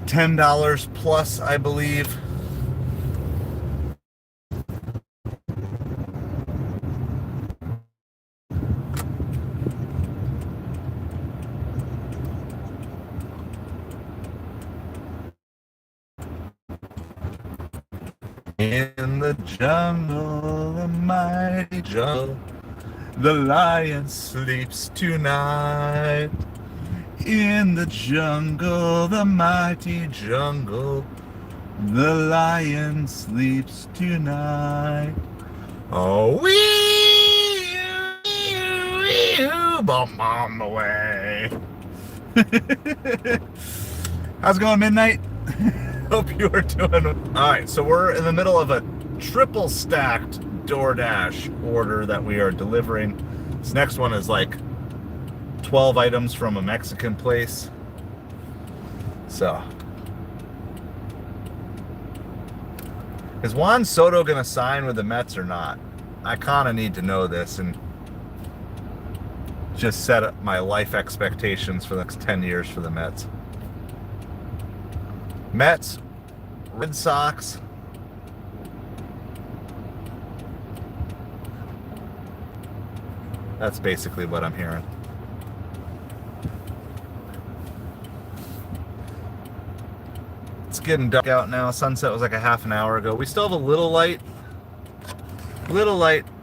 $10 plus, I believe. In the jungle, the mighty jungle, the lion sleeps tonight. In the jungle, the mighty jungle, the lion sleeps tonight. Oh, wee, bum on the way. How's it going, Midnight? Hope you are doing. All right, so we're in the middle of a triple stacked DoorDash order that we are delivering. This next one is like 12 items from a Mexican place. So, is Juan Soto gonna sign with the Mets or not? I kind of need to know this and just set up my life expectations for the next 10 years for the Mets. Mets, Red Sox, that's basically what I'm hearing. It's getting dark out now. Sunset was like a half an hour ago. We still have a little light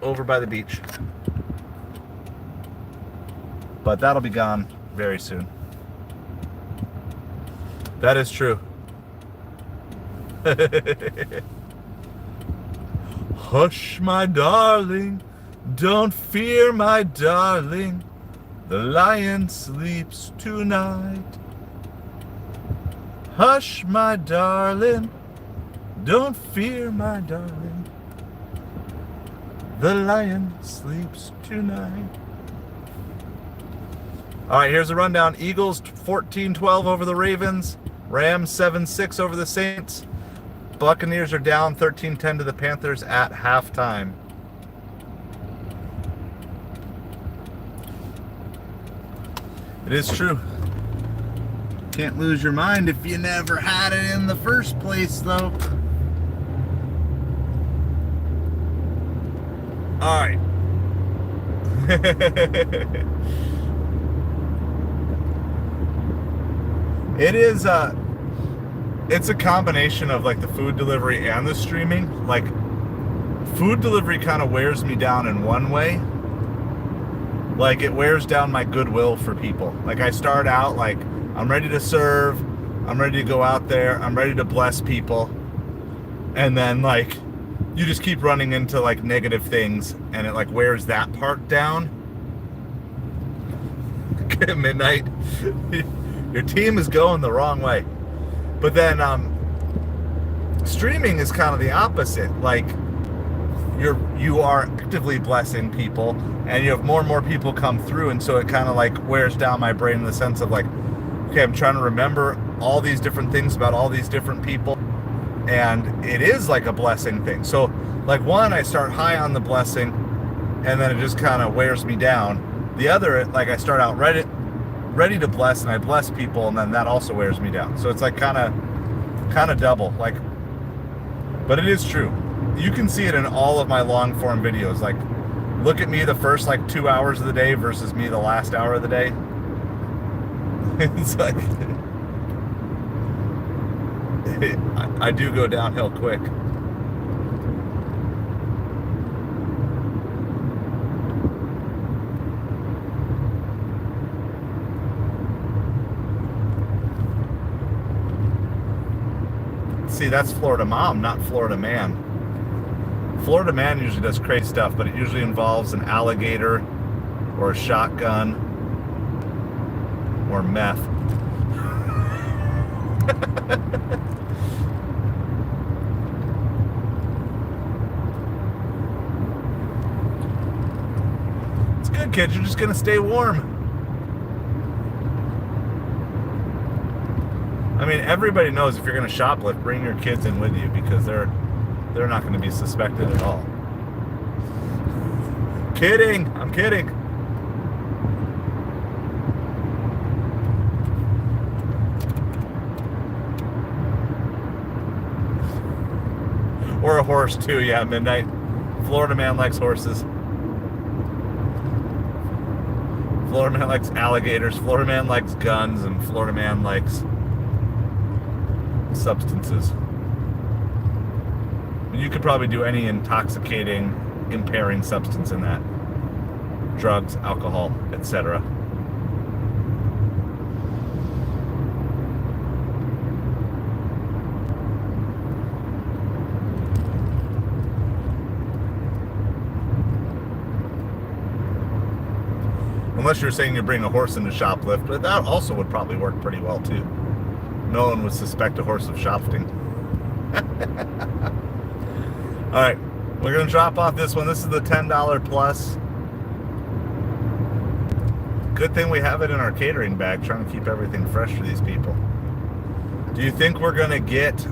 over by the beach, but that'll be gone very soon. That is true. Hush, my darling, don't fear, my darling, the lion sleeps tonight. Hush, my darling, don't fear, my darling, the lion sleeps tonight. All right, here's a rundown. Eagles 14-12 over the Ravens. Rams 7-6 over the Saints. Buccaneers are down 13-10 to the Panthers at halftime. It is true. Can't lose your mind if you never had it in the first place, though. All right. It is it's a combination of like the food delivery and the streaming. Like, food delivery kind of wears me down in one way. Like, it wears down my goodwill for people. Like, I start out like, I'm ready to serve, I'm ready to go out there, I'm ready to bless people, and then like you just keep running into like negative things, and it like wears that part down. Midnight. Your team is going the wrong way. But then streaming is kind of the opposite. Like, you are actively blessing people, and you have more and more people come through, and so it kind of like wears down my brain in the sense of like, okay, I'm trying to remember all these different things about all these different people, and it is like a blessing thing. So like, one, I start high on the blessing, and then it just kind of wears me down. The other, like, I start out ready to bless, and I bless people, and then that also wears me down. So it's like kind of double. Like, but it is true. You can see it in all of my long form videos. Like, look at me the first like 2 hours of the day versus me the last hour of the day. It's like I do go downhill quick. See, that's Florida Mom, not Florida Man. Florida Man usually does crazy stuff, but it usually involves an alligator or a shotgun or meth. It's good, kids. You're just going to stay warm. I mean, everybody knows if you're going to shoplift, bring your kids in with you because they're not going to be suspected at all. Kidding. I'm kidding. Or a horse too, yeah, Midnight. Florida Man likes horses. Florida Man likes alligators. Florida Man likes guns, and Florida Man likes substances. You could probably do any intoxicating, impairing substance in that. Drugs, alcohol, etc. Unless you're saying you bring a horse into shoplift, but that also would probably work pretty well too. No one would suspect a horse of shoplifting. All right, we're gonna drop off this one. This is the $10 plus. Good thing we have it in our catering bag, trying to keep everything fresh for these people. Do you think we're gonna get?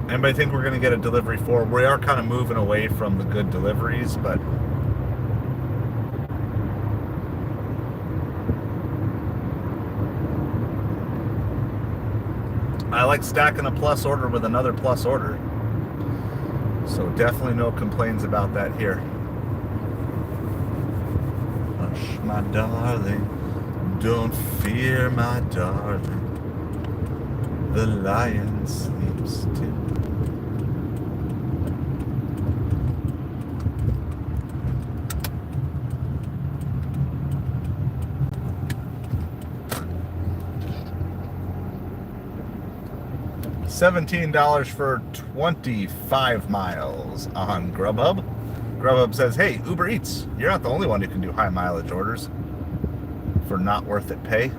Anybody think we're gonna get a delivery for? We are kind of moving away from the good deliveries, but. I like stacking a plus order with another plus order. So definitely no complaints about that here. Hush, my darling, don't fear, my darling. The lion sleeps still. $17 for 25 miles on Grubhub. Grubhub says, hey, Uber Eats, you're not the only one who can do high mileage orders for not worth it pay.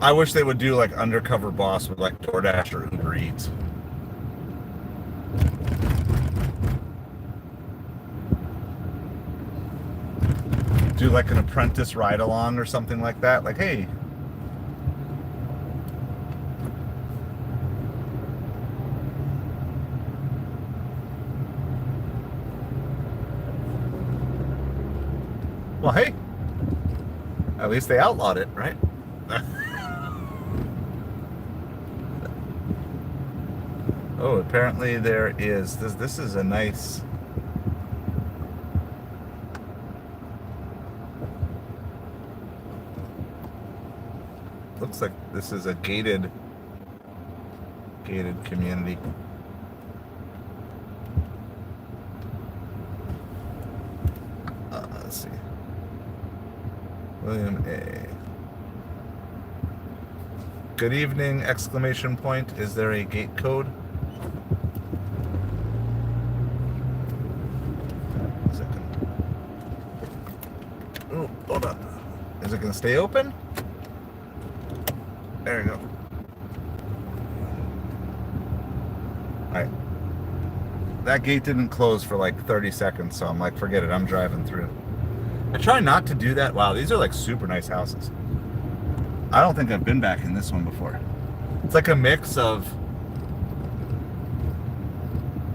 I wish they would do like Undercover Boss with like DoorDash or Uber Eats. Do like an apprentice ride-along or something like that. Like, hey. Well, hey. At least they outlawed it, right? Oh, apparently there is. This is a nice... Looks like this is a gated community. Let's see. William A. Good evening, exclamation point. Is there a gate code? Oh, hold on. Is it going to stay open? There you go. Alright. That gate didn't close for like 30 seconds, so I'm like, forget it, I'm driving through. I try not to do that. Wow, these are like super nice houses. I don't think I've been back in this one before. It's like a mix of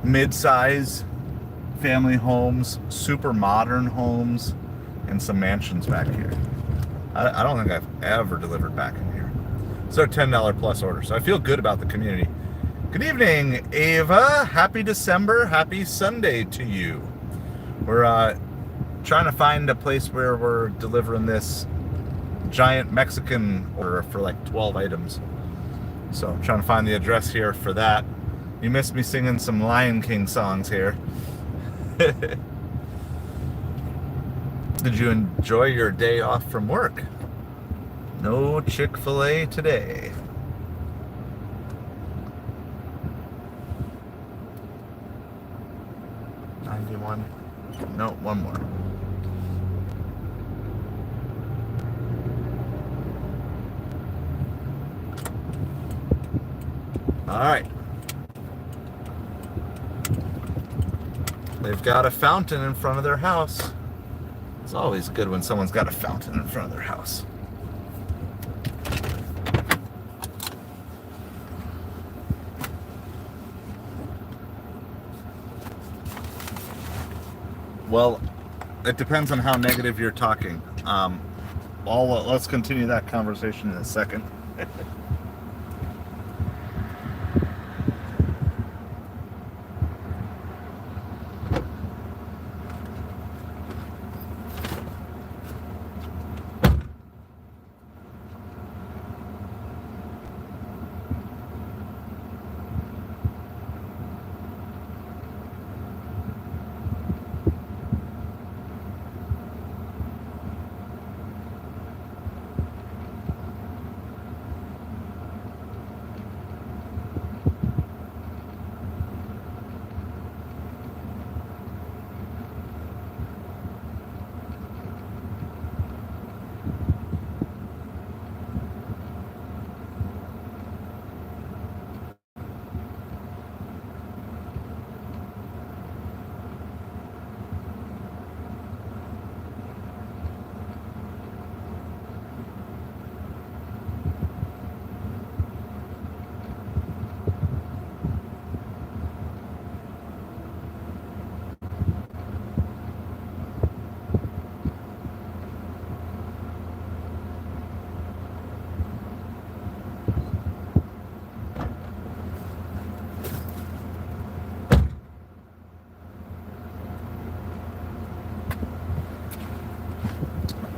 mid-size family homes, super modern homes, and some mansions back here. I don't think I've ever delivered back in here. It's our $10 plus order, so I feel good about the community. Good evening, Ava. Happy December. Happy Sunday to you. We're trying to find a place where we're delivering this giant Mexican order for like 12 items. So I'm trying to find the address here for that. You missed me singing some Lion King songs here. Did you enjoy your day off from work? No Chick-fil-A today. No, one more. All right. They've got a fountain in front of their house. It's always good when someone's got a fountain in front of their house. Well, it depends on how negative you're talking. Let's continue that conversation in a second.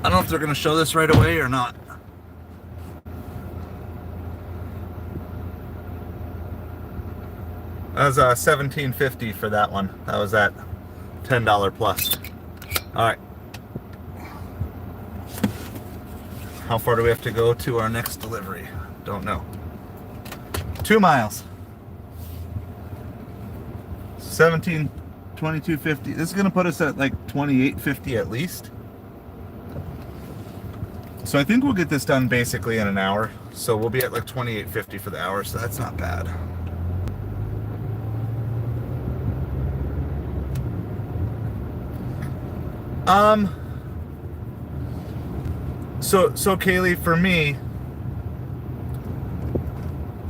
I don't know if they're going to show this right away or not. That was $17.50 for that one. That was at $10 plus. All right. How far do we have to go to our next delivery? Don't know. 2 miles. 22.50. This is going to put us at like 28.50 at least. So I think we'll get this done basically in an hour. So we'll be at like 28.50 for the hour, so that's not bad. So Kaylee, for me,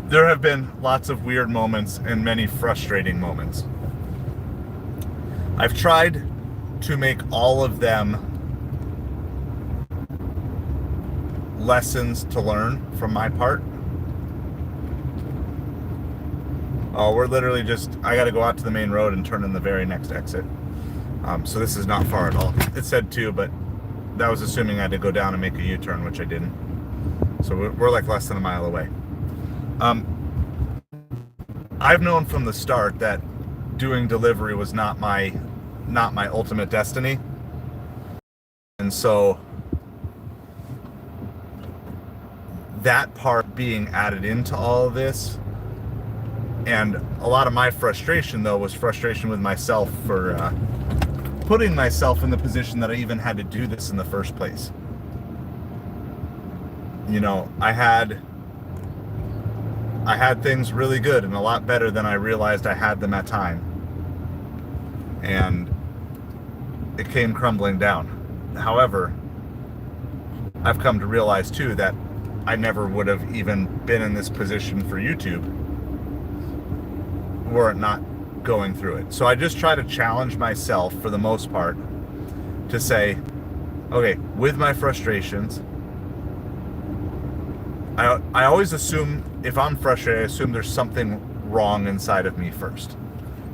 there have been lots of weird moments and many frustrating moments. I've tried to make all of them lessons to learn from my part. Oh, we're literally I got to go out to the main road and turn in the very next exit. So this is not far at all. It said 2, but that was assuming I had to go down and make a U-turn, which I didn't. So we're like less than a mile away. I've known from the start that doing delivery was not my ultimate destiny. And so that part being added into all of this, and a lot of my frustration though was frustration with myself for putting myself in the position that I even had to do this in the first place. You know, I had things really good and a lot better than I realized I had them at time, and it came crumbling down. However, I've come to realize too that I never would have even been in this position for YouTube were it not going through it. So I just try to challenge myself for the most part to say, okay, with my frustrations, I always assume if I'm frustrated, I assume there's something wrong inside of me first.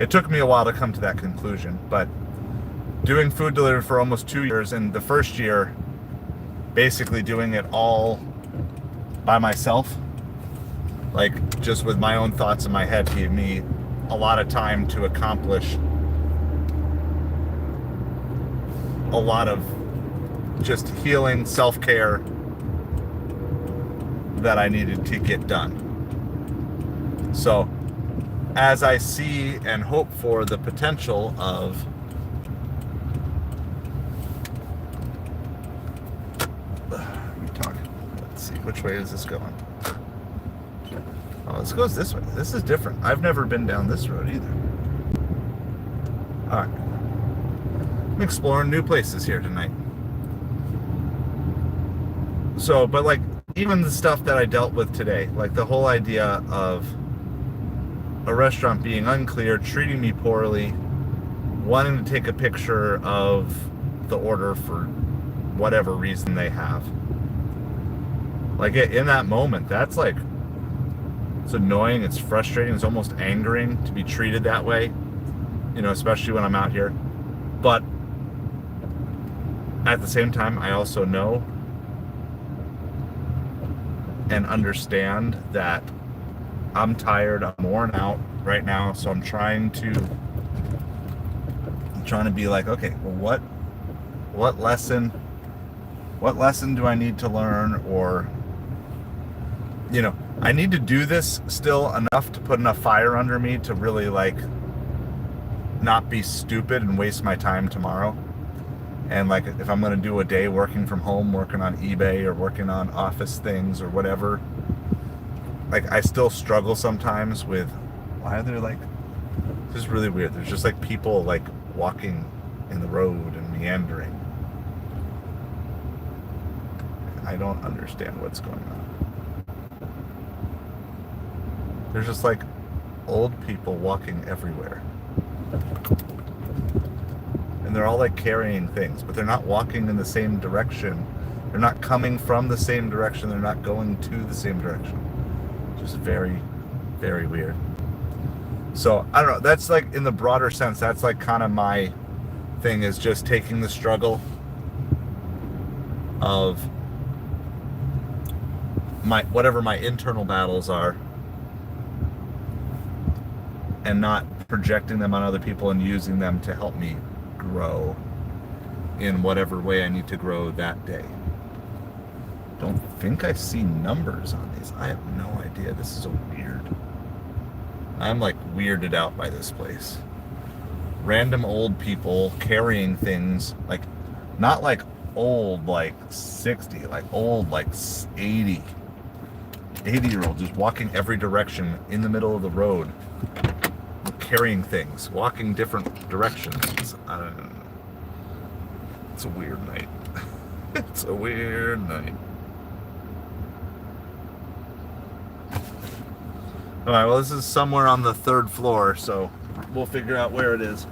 It took me a while to come to that conclusion, but doing food delivery for almost 2 years, and the first year basically doing it all by myself, like just with my own thoughts in my head, gave me a lot of time to accomplish a lot of just healing, self-care that I needed to get done. So as I see and hope for the potential of let's see, which way is this going? Oh, this goes this way. This is different. I've never been down this road either. All right. I'm exploring new places here tonight. So, but like, even the stuff that I dealt with today, like the whole idea of a restaurant being unclear, treating me poorly, wanting to take a picture of the order for whatever reason they have. Like, in that moment, that's like, it's annoying, it's frustrating, it's almost angering to be treated that way, you know, especially when I'm out here. But at the same time, I also know and understand that I'm tired, I'm worn out right now, so I'm trying to be like, okay, well, what lesson do I need to learn? Or, you know, I need to do this still enough to put enough fire under me to really like not be stupid and waste my time tomorrow. And like, if I'm going to do a day working from home, working on eBay or working on office things or whatever, like, I still struggle sometimes with, why are there like, this is really weird. There's just like people like walking in the road and meandering. I don't understand what's going on. There's just like old people walking everywhere. And they're all like carrying things, but they're not walking in the same direction. They're not coming from the same direction. They're not going to the same direction. Just very, very weird. So, I don't know. That's like, in the broader sense, that's like kind of my thing, is just taking the struggle of whatever my internal battles are and not projecting them on other people and using them to help me grow in whatever way I need to grow that day. Don't think I see numbers on these. I have no idea. This is weird. I'm like weirded out by this place. Random old people carrying things, like, not like old like 60, like old like 80-year-old, just walking every direction in the middle of the road, carrying things, walking different directions. I don't know. It's a weird night. It's a weird night. Alright, well, this is somewhere on the 3rd floor, so we'll figure out where it is.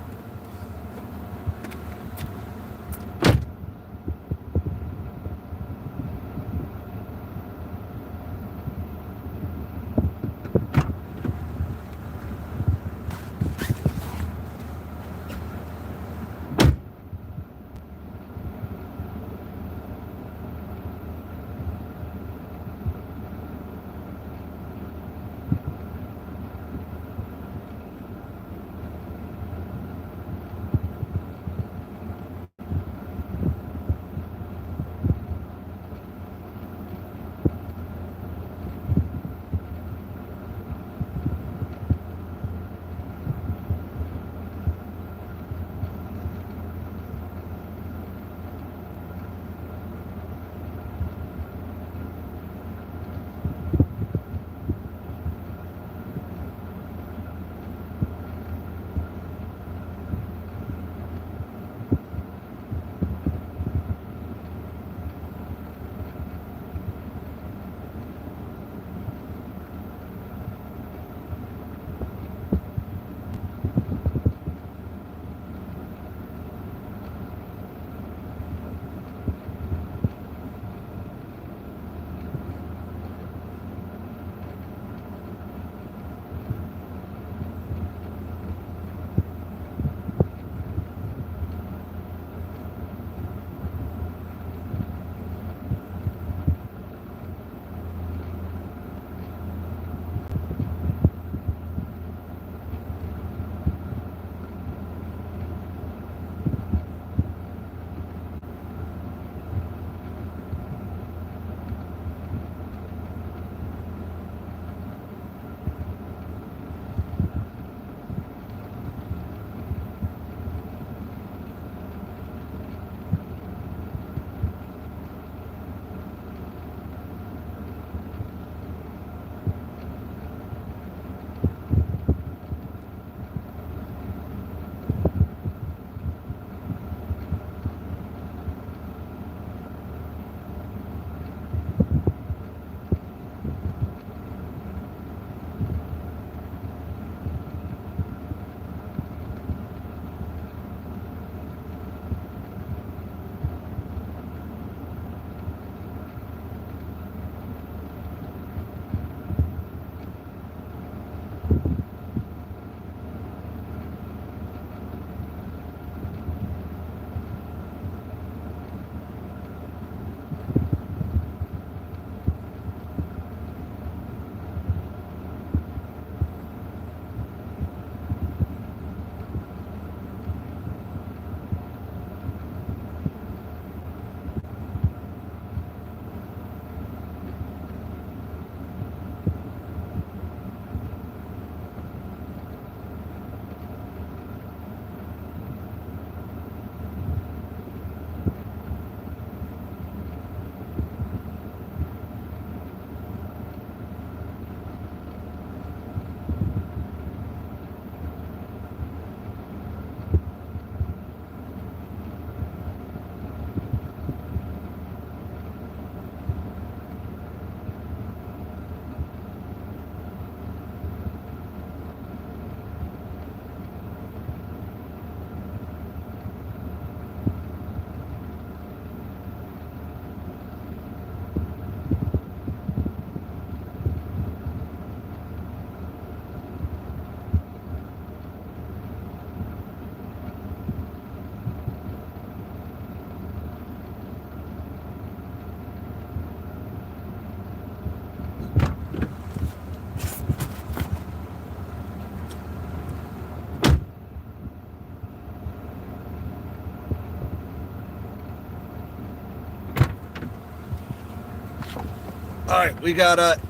All right, we got a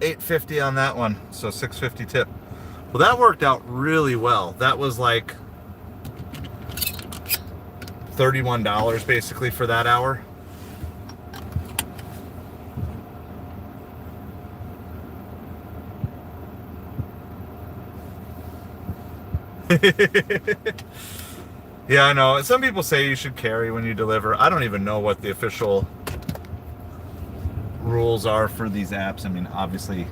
$8.50 on that one, so $6.50 tip. Well, that worked out really well. That was like $31 basically for that hour. Yeah, I know. Some people say you should carry when you deliver. I don't even know what the official rules are for these apps. I mean, obviously,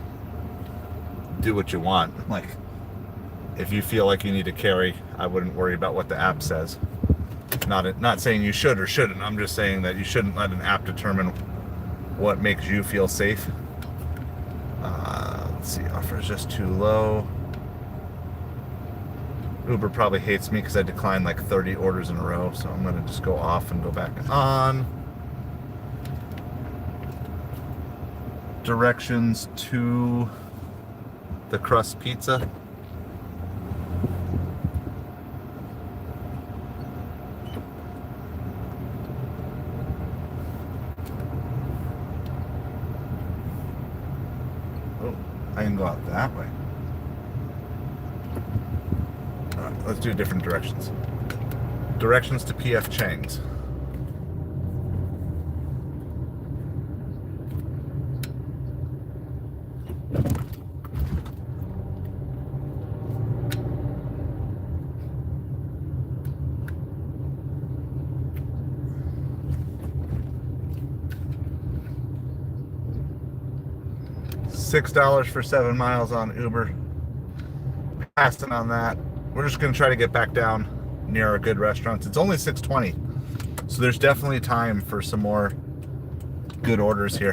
do what you want. Like, if you feel like you need to carry, I wouldn't worry about what the app says. Not saying you should or shouldn't. I'm just saying that you shouldn't let an app determine what makes you feel safe. Let's see, offer is just too low. Uber probably hates me because I declined like 30 orders in a row, so I'm going to just go off and go back on. Directions to the crust pizza. Oh, I can go out that way. Let's do different directions. Directions to P.F. Chang's. $6 for 7 miles on Uber. Passing on that. We're just going to try to get back down near a good restaurant. It's only 6:20, so there's definitely time for some more good orders here.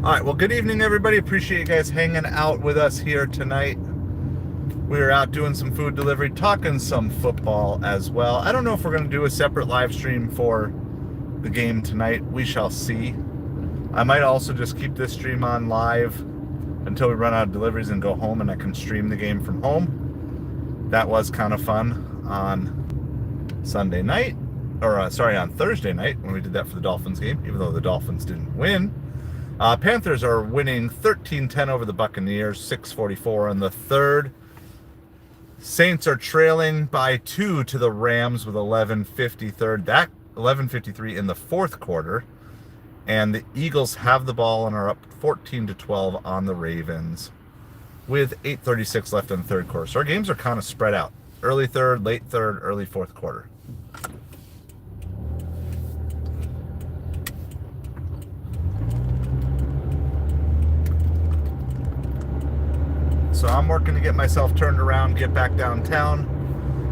All right, well, good evening, everybody. Appreciate you guys hanging out with us here tonight. We were out doing some food delivery, talking some football as well. I don't know if we're going to do a separate live stream for the game tonight. We shall see. I might also just keep this stream on live until we run out of deliveries and go home and I can stream the game from home. That was kind of fun on Sunday night, or on Thursday night when we did that for the Dolphins game, even though the Dolphins didn't win. Panthers are winning 13-10 over the Buccaneers, 6:44 in the third. Saints are trailing by 2 to the Rams with 11:53 in the fourth quarter. And the Eagles have the ball and are up 14-12 on the Ravens with 8:36 left in the third quarter. So our games are kind of spread out. Early third, late third, early fourth quarter. So I'm working to get myself turned around, get back downtown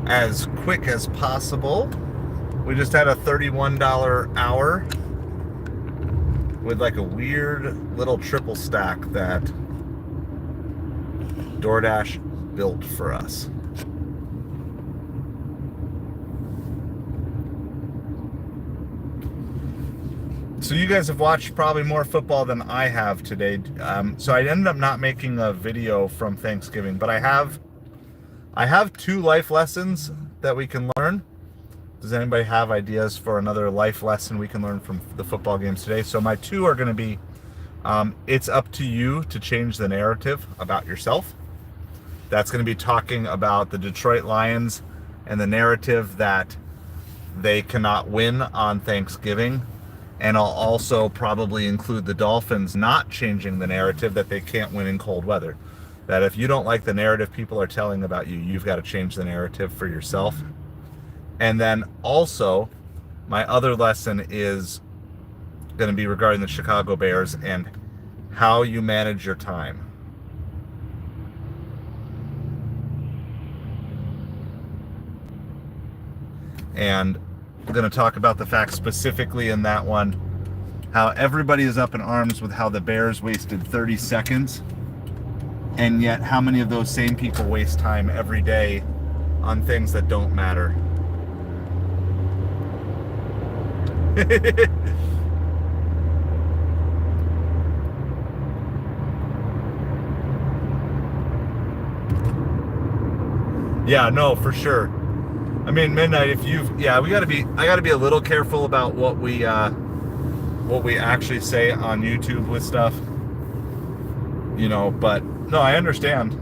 as quick as possible. We just had a $31 hour with like a weird little triple stack that DoorDash built for us. So you guys have watched probably more football than I have today. So I ended up not making a video from Thanksgiving, but I have 2 life lessons that we can learn. Does anybody have ideas for another life lesson we can learn from the football games today? So my 2 are going to be, it's up to you to change the narrative about yourself. That's going to be talking about the Detroit Lions and the narrative that they cannot win on Thanksgiving. And I'll also probably include the Dolphins not changing the narrative that they can't win in cold weather. That if you don't like the narrative people are telling about you, you've got to change the narrative for yourself. And then also, my other lesson is going to be regarding the Chicago Bears and how you manage your time. And I'm going to talk about the facts specifically in that one, how everybody is up in arms with how the Bears wasted 30 seconds, and yet how many of those same people waste time every day on things that don't matter. Yeah, no, for sure. I mean, midnight. I gotta be a little careful about what we actually say on YouTube with stuff. But no, I understand.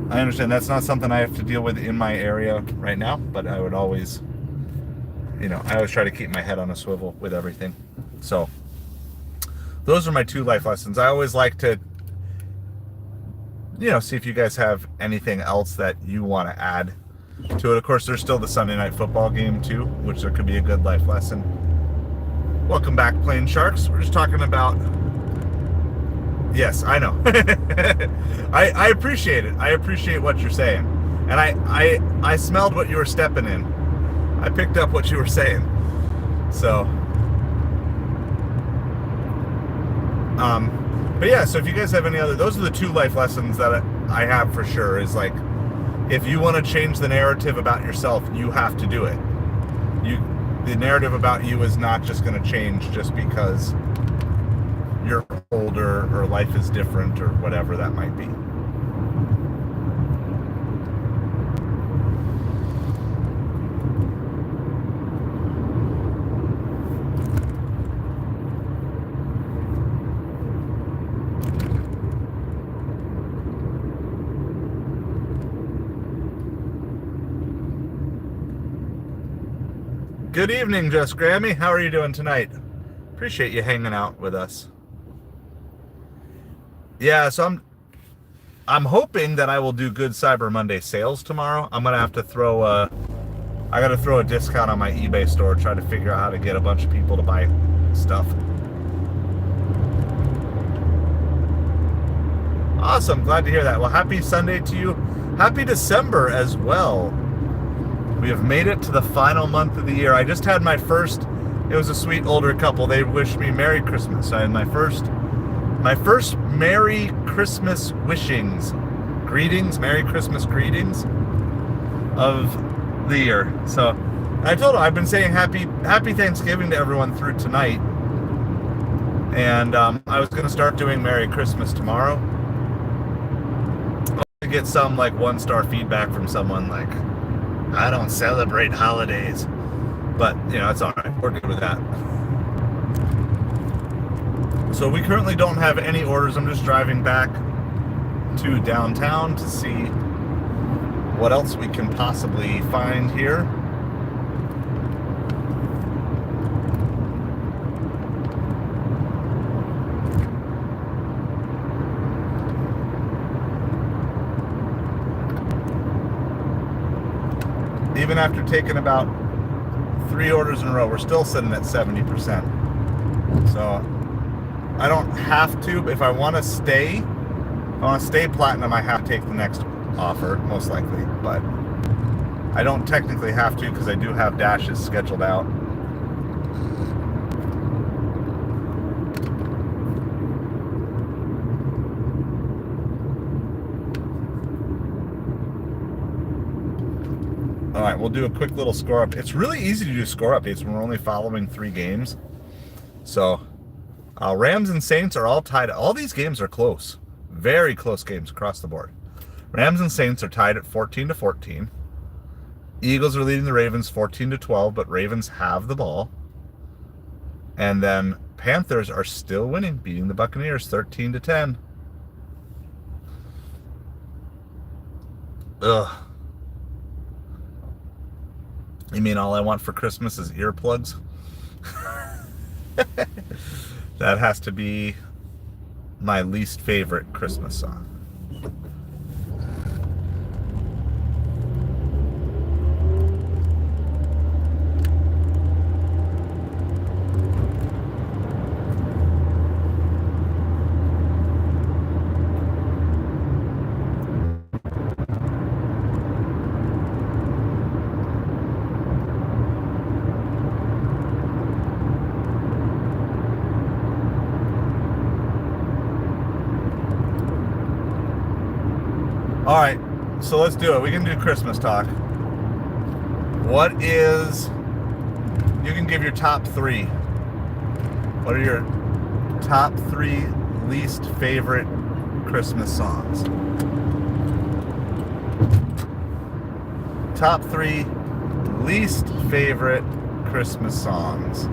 That's not something I have to deal with in my area right now. But I would always, I always try to keep my head on a swivel with everything. So those are my 2 life lessons. I always like to, see if you guys have anything else that you want to add to it. Of course, there's still the Sunday night football game too, which there could be a good life lesson. Welcome back, Plain Sharks. We're just talking about... Yes, I know. I appreciate it. I appreciate what you're saying. And I smelled what you were stepping in. I picked up what you were saying. So... But yeah, so if you guys have any other... Those are the 2 life lessons that I have for sure, is like, if you want to change the narrative about yourself, you have to do it. The narrative about you is not just going to change just because you're older or life is different or whatever that might be. Good evening, Just Grammy. How are you doing tonight? Appreciate you hanging out with us. Yeah, so I'm hoping that I will do good Cyber Monday sales tomorrow. I'm gonna have to I gotta throw a discount on my eBay store, try to figure out how to get a bunch of people to buy stuff. Awesome, glad to hear that. Well, happy Sunday to you. Happy December as well. We have made it to the final month of the year. I just had my first, it was a sweet older couple. They wished me Merry Christmas. I had my first Merry Christmas wishings. Greetings, Merry Christmas greetings of the year. So I told them I've been saying happy Thanksgiving to everyone through tonight. And I was going to start doing Merry Christmas tomorrow. To get some like 1-star feedback from someone like, I don't celebrate holidays. But, it's all right. We're good with that. So we currently don't have any orders. I'm just driving back to downtown to see what else we can possibly find here. Even after taking about 3 orders in a row, we're still sitting at 70%. So I don't have to, but if I want to stay platinum, I have to take the next offer, most likely. But I don't technically have to because I do have dashes scheduled out. All right, we'll do a quick little score up. It's really easy to do score updates when we're only following 3 games. So, Rams and Saints are all tied. All these games are close. Very close games across the board. Rams and Saints are tied at 14-14. Eagles are leading the Ravens 14-12, but Ravens have the ball. And then Panthers are still winning, beating the Buccaneers 13-10. Ugh. You mean all I want for Christmas is earplugs? That has to be my least favorite Christmas song. All right, so let's do it. We can do Christmas talk. You can give your top 3. What are your top 3 least favorite Christmas songs? top 3 least favorite Christmas songs.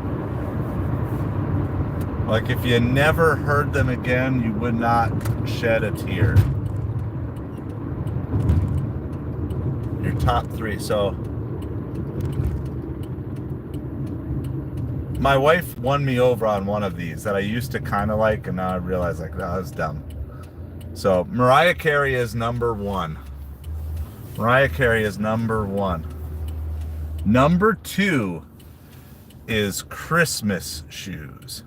Like if you never heard them again, you would not shed a tear. Your top 3. So my wife won me over on one of these that I used to kind of like, and now I realize like, that was dumb. So Mariah Carey is number 1. Mariah Carey is number 1. Number 2 is Christmas Shoes.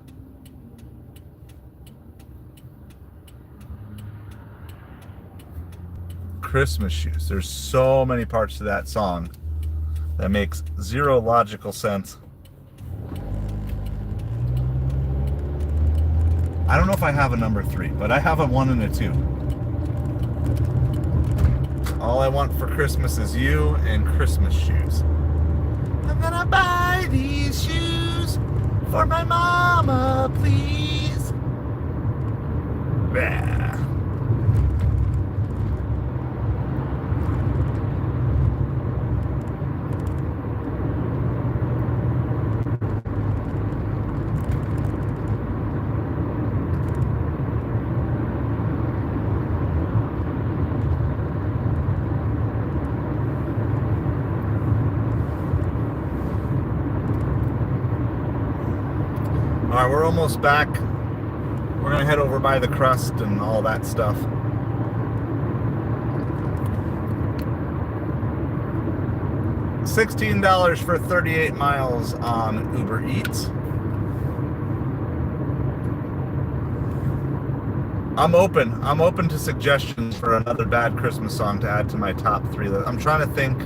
Christmas Shoes. There's so many parts to that song that makes zero logical sense. I don't know if I have a number 3, but I have a 1 and a 2. All I want for Christmas is you and Christmas shoes. I'm gonna buy these shoes for my mama, please. Yeah. All right, we're almost back. We're gonna head over by the crust and all that stuff. $16 for 38 miles on Uber Eats. I'm open to suggestions for another bad Christmas song to add to my top 3 list. I'm trying to think.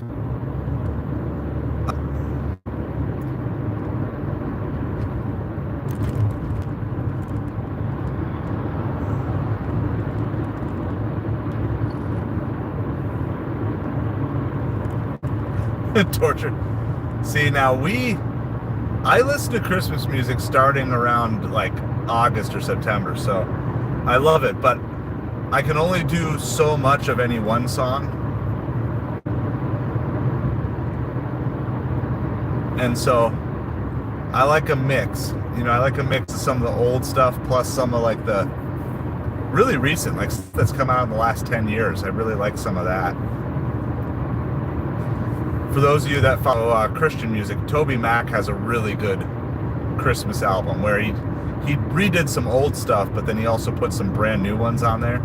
Tortured. See, now I listen to Christmas music starting around like August or September, so I love it, but I can only do so much of any one song. And so I like a mix. You know, I like a mix of some of the old stuff plus some of like the really recent, like that's come out in the last 10 years. I really like some of that. For those of you that follow Christian music, Toby Mac has a really good Christmas album where he redid some old stuff, but then he also put some brand new ones on there.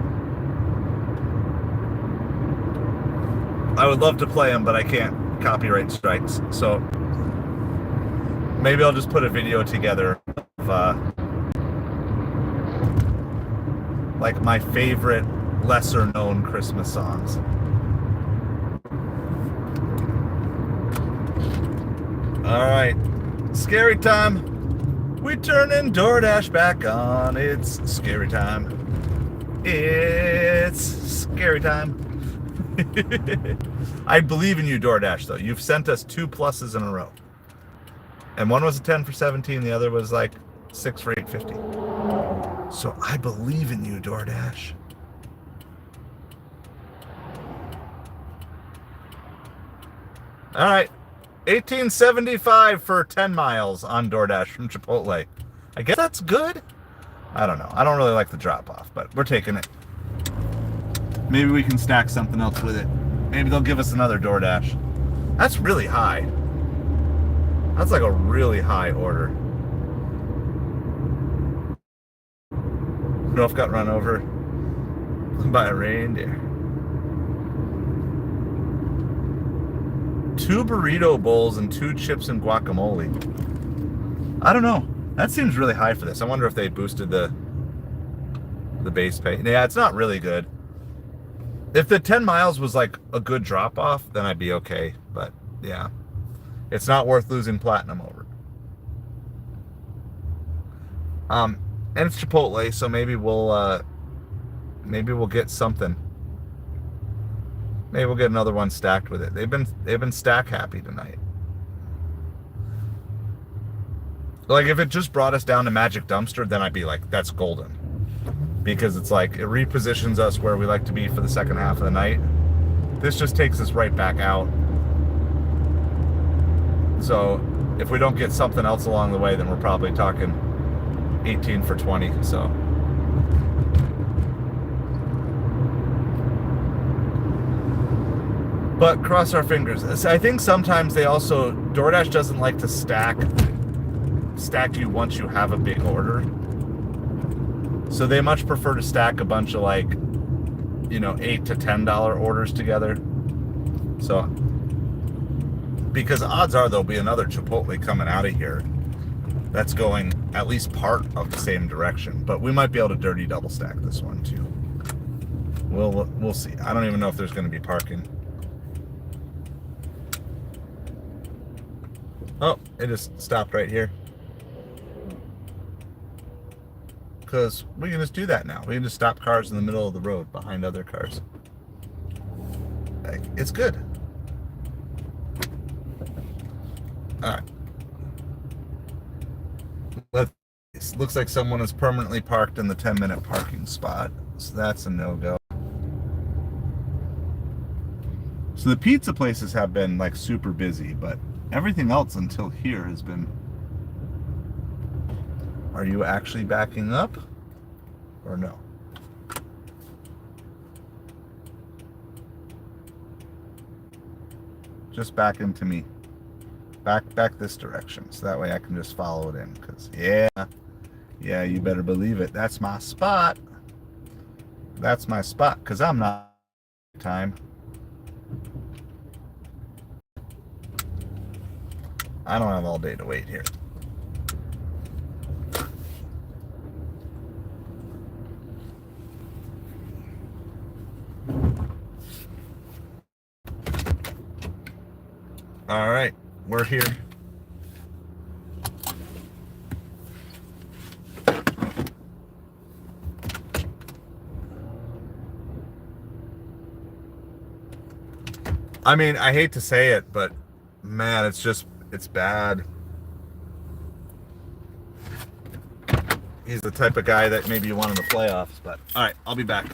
I would love to play them, but I can't. Copyright strikes. So maybe I'll just put a video together of like my favorite lesser known Christmas songs. All right, scary time. We turning DoorDash back on. It's scary time. It's scary time. I believe in you, DoorDash, though. You've sent us 2 pluses in a row. And one was a 10 for 17. The other was like 6 for 850. So I believe in you, DoorDash. All right. $18.75 for 10 miles on DoorDash from Chipotle. I guess that's good. I don't know. I don't really like the drop off, but we're taking it. Maybe we can stack something else with it. Maybe they'll give us another DoorDash. That's really high. That's like a really high order. Rudolph got run over by a reindeer. 2 burrito bowls and 2 chips and guacamole. I don't know. That seems really high for this. I wonder if they boosted the base pay. Yeah, it's not really good. If the 10 miles was like a good drop off, then I'd be okay. But yeah, it's not worth losing platinum over. And it's Chipotle, so maybe we'll get something. Maybe we'll get another one stacked with it. They've been stack happy tonight. Like if it just brought us down to Magic Dumpster, then I'd be like, that's golden. Because it's like it repositions us where we like to be for the second half of the night. This just takes us right back out. So if we don't get something else along the way, then we're probably talking 18 for 20. So but cross our fingers. I think sometimes they also, DoorDash doesn't like to stack you once you have a big order. So they much prefer to stack a bunch of like, you know, $8 to $10 orders together. So, because odds are there'll be another Chipotle coming out of here that's going at least part of the same direction. But we might be able to dirty double stack this one too. We'll see. I don't even know if there's going to be parking. Oh, it just stopped right here. Because we can just do that now. We can just stop cars in the middle of the road behind other cars. Like, it's good. Alright. It looks like someone is permanently parked in the 10-minute parking spot. So that's a no-go. So the pizza places have been like super busy, but everything else until here has been... Are you actually backing up? Or no? Just back into me. Back this direction. So that way I can just follow it in. Because, yeah, you better believe it. That's my spot. That's my spot. Because I'm not time. I don't have all day to wait here. All right, we're here. I mean, I hate to say it, but man, it's bad. He's the type of guy that maybe you want in the playoffs, but all right, I'll be back.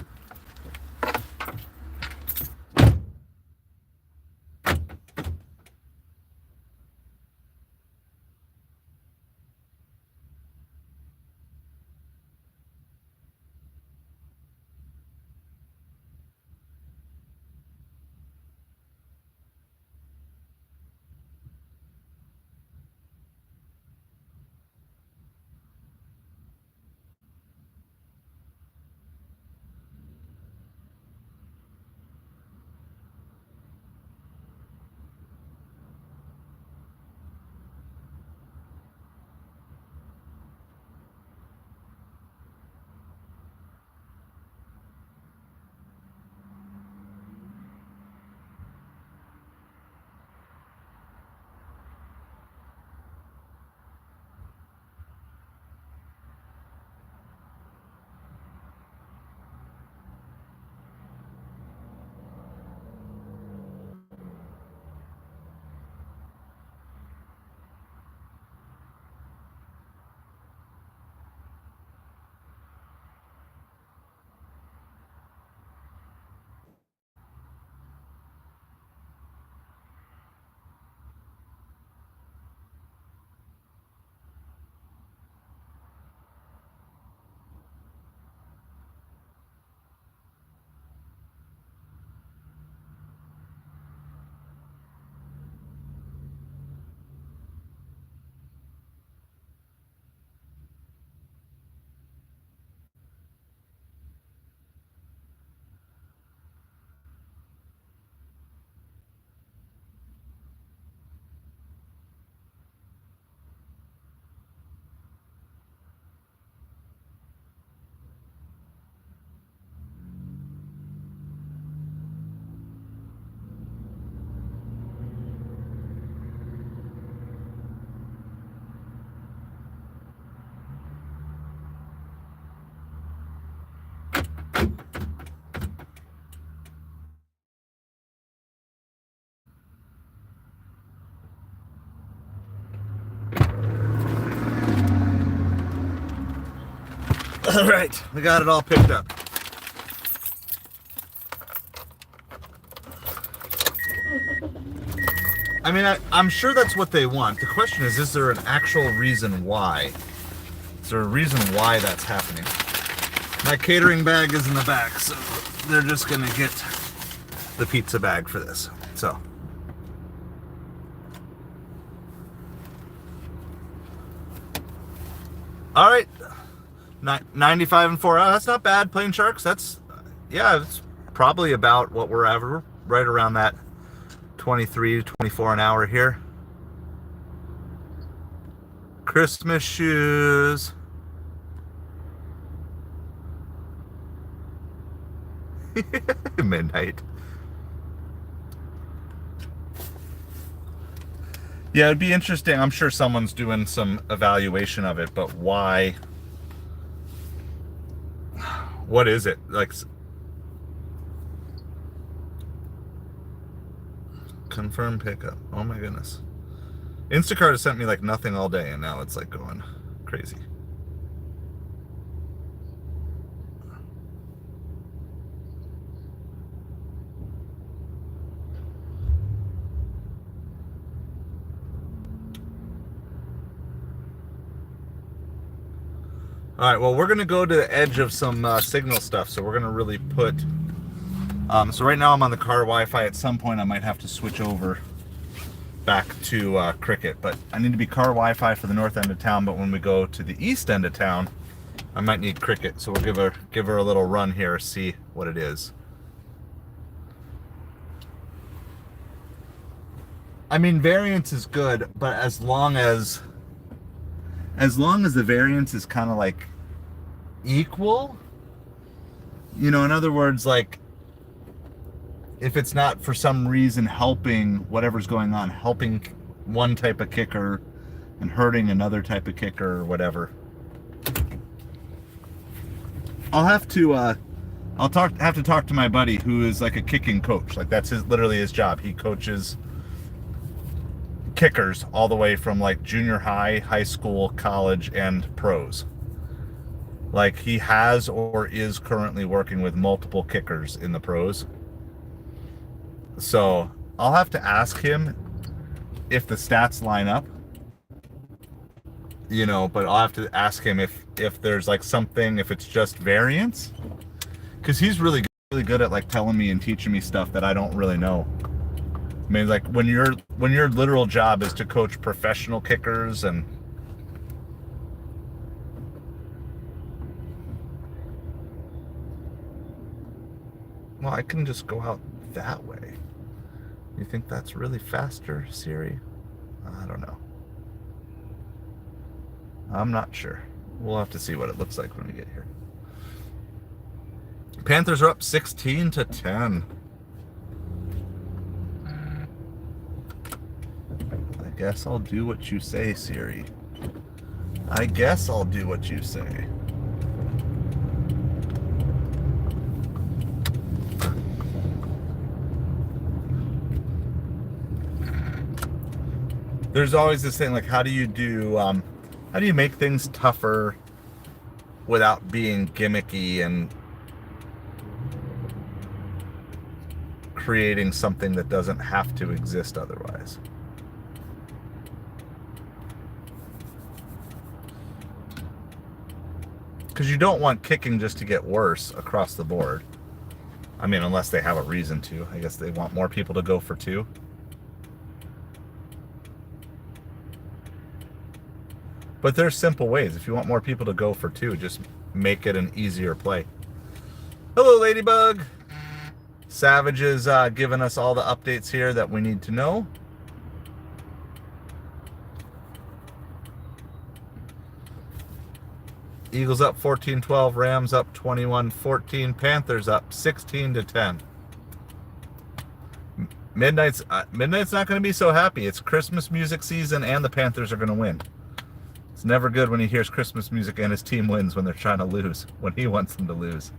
All right, we got it all picked up. I mean, I'm sure that's what they want. The question is there an actual reason why? Is there a reason why that's happening? My catering bag is in the back, so they're just gonna get the pizza bag for this. So. All right. 95 and 4. Oh, that's not bad. Playing sharks. That's, yeah, it's probably about what we're ever, right around that 23 to 24 an hour here. Christmas shoes. Midnight. Yeah, it'd be interesting. I'm sure someone's doing some evaluation of it, but why? What is it? Like, confirm pickup. Oh my goodness. Instacart has sent me like nothing all day, and now it's like going crazy. All right, well, we're going to go to the edge of some signal stuff, so we're going to really put... so right now I'm on the car Wi-Fi. At some point I might have to switch over back to Cricket, but I need to be car Wi-Fi for the north end of town, but when we go to the east end of town, I might need Cricket, so we'll give her a little run here, see what it is. I mean, variance is good, but as long as the variance is kind of like equal, you know, in other words, like if it's not for some reason helping whatever's going on, helping one type of kicker and hurting another type of kicker or whatever, I'll have to have to talk to my buddy who is like a kicking coach. Like that's literally his job. He coaches kickers all the way from like junior high, high school, college, and pros. Like he has or is currently working with multiple kickers in the pros. So I'll have to ask him if the stats line up, you know, but I'll have to ask him if there's like something, if it's just variance, because he's really good at like telling me and teaching me stuff that I don't really know. I mean, like when your literal job is to coach professional kickers and well, I can just go out that way. You think that's really faster, Siri? I don't know. I'm not sure. We'll have to see what it looks like when we get here. Panthers are up 16-10. I guess I'll do what you say, Siri. I guess I'll do what you say. There's always this thing like, how do you make things tougher without being gimmicky and creating something that doesn't have to exist otherwise? Because you don't want kicking just to get worse across the board. I mean, unless they have a reason to. I guess they want more people to go for two. But there's simple ways. If you want more people to go for two, just make it an easier play. Hello, Ladybug. Savage is giving us all the updates here that we need to know. Eagles up 14-12, Rams up 21-14, Panthers up 16-10. Midnight's not going to be so happy. It's Christmas music season and the Panthers are going to win. It's never good when he hears Christmas music and his team wins when they're trying to lose, when he wants them to lose.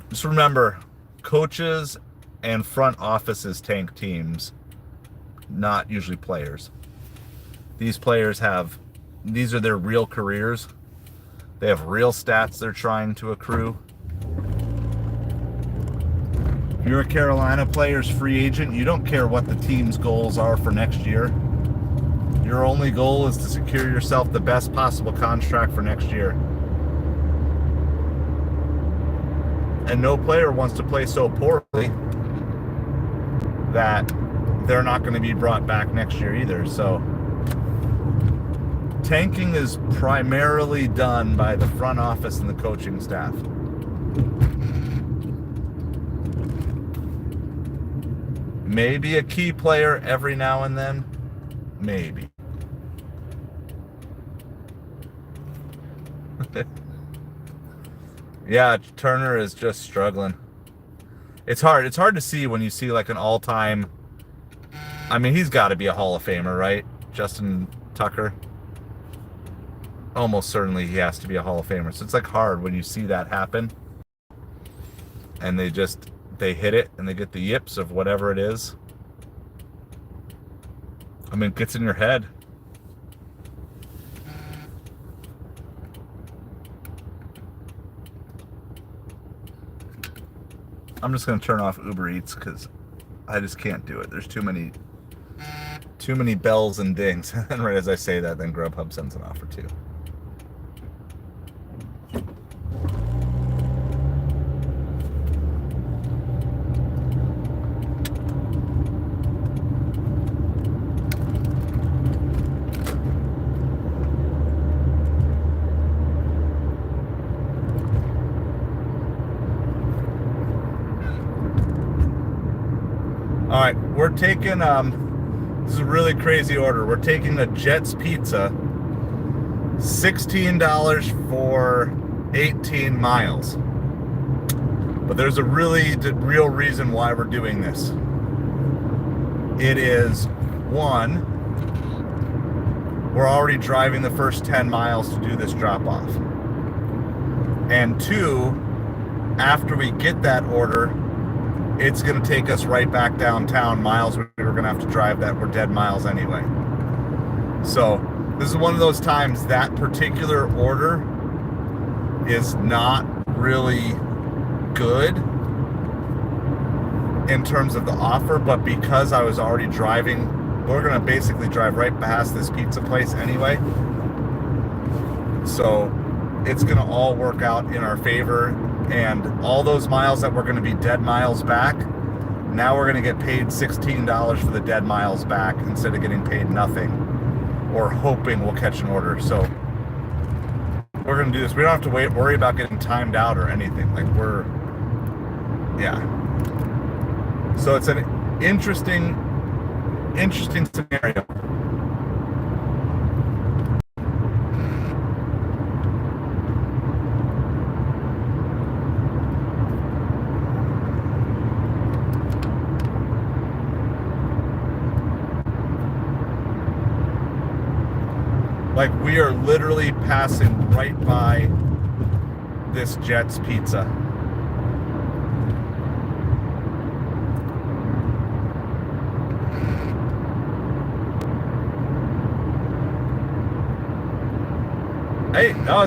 Just remember, coaches and front offices tank teams, not usually players. These players these are their real careers. They have real stats they're trying to accrue. You're a Carolina player's free agent. You don't care what the team's goals are for next year. Your only goal is to secure yourself the best possible contract for next year. And no player wants to play so poorly that they're not going to be brought back next year either. So tanking is primarily done by the front office and the coaching staff. Maybe a key player every now and then. Maybe. Yeah, Turner is just struggling. It's hard to see when you see like an all-time, I mean, he's got to be a Hall of Famer, right? Justin Tucker. Almost certainly he has to be a Hall of Famer. So it's like hard when you see that happen. And they hit it and they get the yips of whatever it is. I mean, it gets in your head. I'm just going to turn off Uber Eats because I just can't do it. There's too many bells and dings. And right as I say that, then Grubhub sends an offer too. All right, we're taking, this is a really crazy order. We're taking a Jets pizza, $16 for 18 miles. But there's a real reason why we're doing this. It is, one, we're already driving the first 10 miles to do this drop off. And two, after we get that order, it's going to take us right back downtown, miles we were going to have to drive that were dead miles anyway. So this is one of those times that particular order is not really good in terms of the offer, but because I was already driving, we're going to basically drive right past this pizza place anyway. So it's going to all work out in our favor. And all those miles that were going to be dead miles back, now we're going to get paid $16 for the dead miles back instead of getting paid nothing or hoping we'll catch an order. So we're going to do this. We don't have to worry about getting timed out or anything. Like yeah. So it's an interesting scenario. Like, we are literally passing right by this Jets pizza. Hey, no,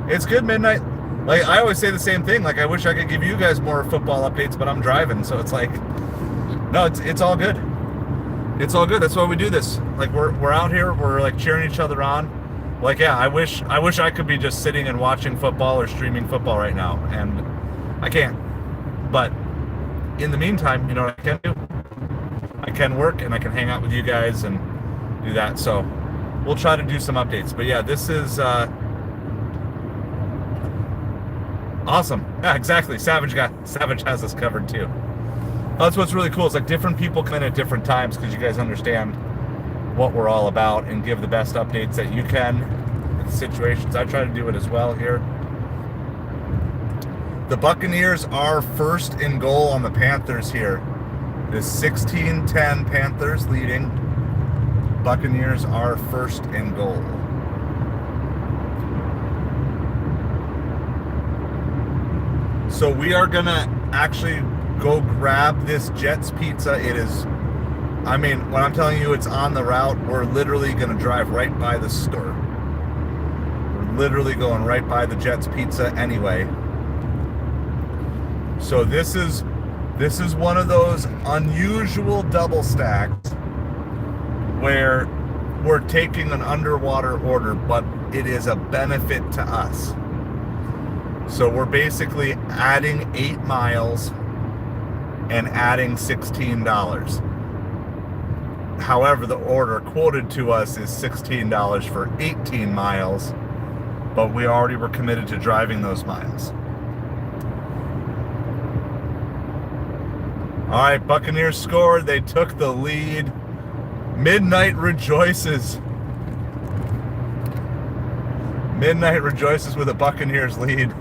it's good midnight. Like, I always say the same thing. Like, I wish I could give you guys more football updates, but I'm driving, so it's like, no, it's all good. It's all good. That's why we do this. Like, we're out here, we're like cheering each other on. Like, yeah, I wish I could be just sitting and watching football or streaming football right now, and I can't. But in the meantime, you know what I can do? I can work and I can hang out with you guys and do that. So we'll try to do some updates. But yeah, this is awesome. Yeah, exactly. Savage has us covered too. That's what's really cool. It's like different people come in at different times because you guys understand what we're all about and give the best updates that you can in situations. I try to do it as well here. The Buccaneers are first in goal on the Panthers here. It is 16-10 Panthers leading. Buccaneers are first in goal. So we are gonna actually go grab this Jets pizza. It is, I mean, when I'm telling you it's on the route, we're literally going to drive right by the store. We're literally going right by the Jets pizza anyway. So this is This is one of those unusual double stacks where we're taking an underwater order, but it is a benefit to us. So we're basically adding 8 miles and adding $16. However, the order quoted to us is $16 for 18 miles, but we already were committed to driving those miles. All right, Buccaneers scored. They took the lead. Midnight rejoices. Midnight rejoices with a Buccaneers lead.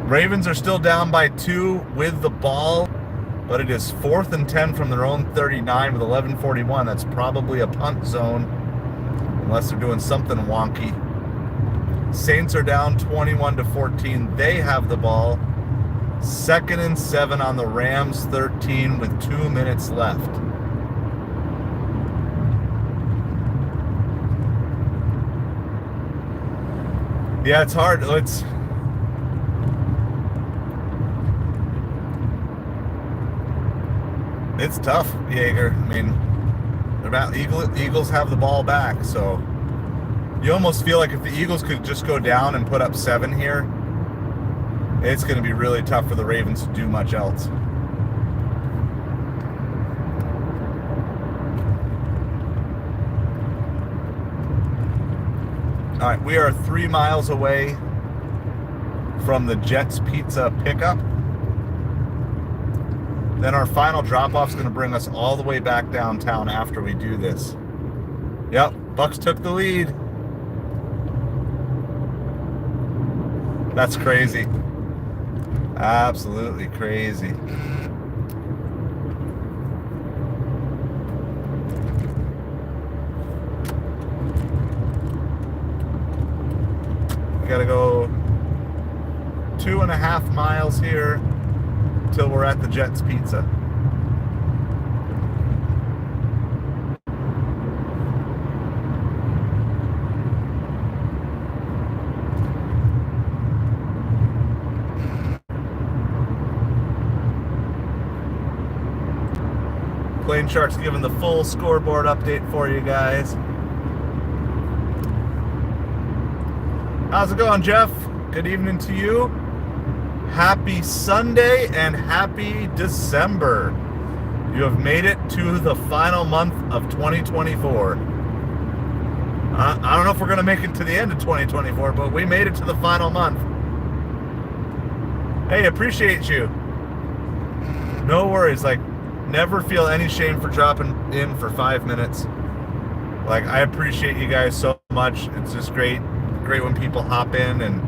Ravens are still down by 2 with the ball, but it is 4th and 10 from their own 39 with 11:41. That's probably a punt zone, unless they're doing something wonky. Saints are down 21-14. They have the ball. 2nd and 7 on the Rams 13 with 2 minutes left. Yeah, it's hard. It's tough, Jaeger. I mean, Eagles have the ball back, so you almost feel like if the Eagles could just go down and put up 7 here, it's going to be really tough for the Ravens to do much else. All right, we are 3 miles away from the Jets Pizza pickup. Then our final drop-off is going to bring us all the way back downtown after we do this. Yep, Bucks took the lead. That's crazy. Absolutely crazy. We gotta go 2.5 miles here till we're at the Jets Pizza. Plain Shark's giving the full scoreboard update for you guys. How's it going, Jeff? Good evening to you. Happy Sunday and happy December. You have made it to the final month of 2024. I don't know if we're going to make it to the end of 2024, but we made it to the final month. Hey, appreciate you. No worries. Never feel any shame for dropping in for 5 minutes. I appreciate you guys so much. It's just great when people hop in. And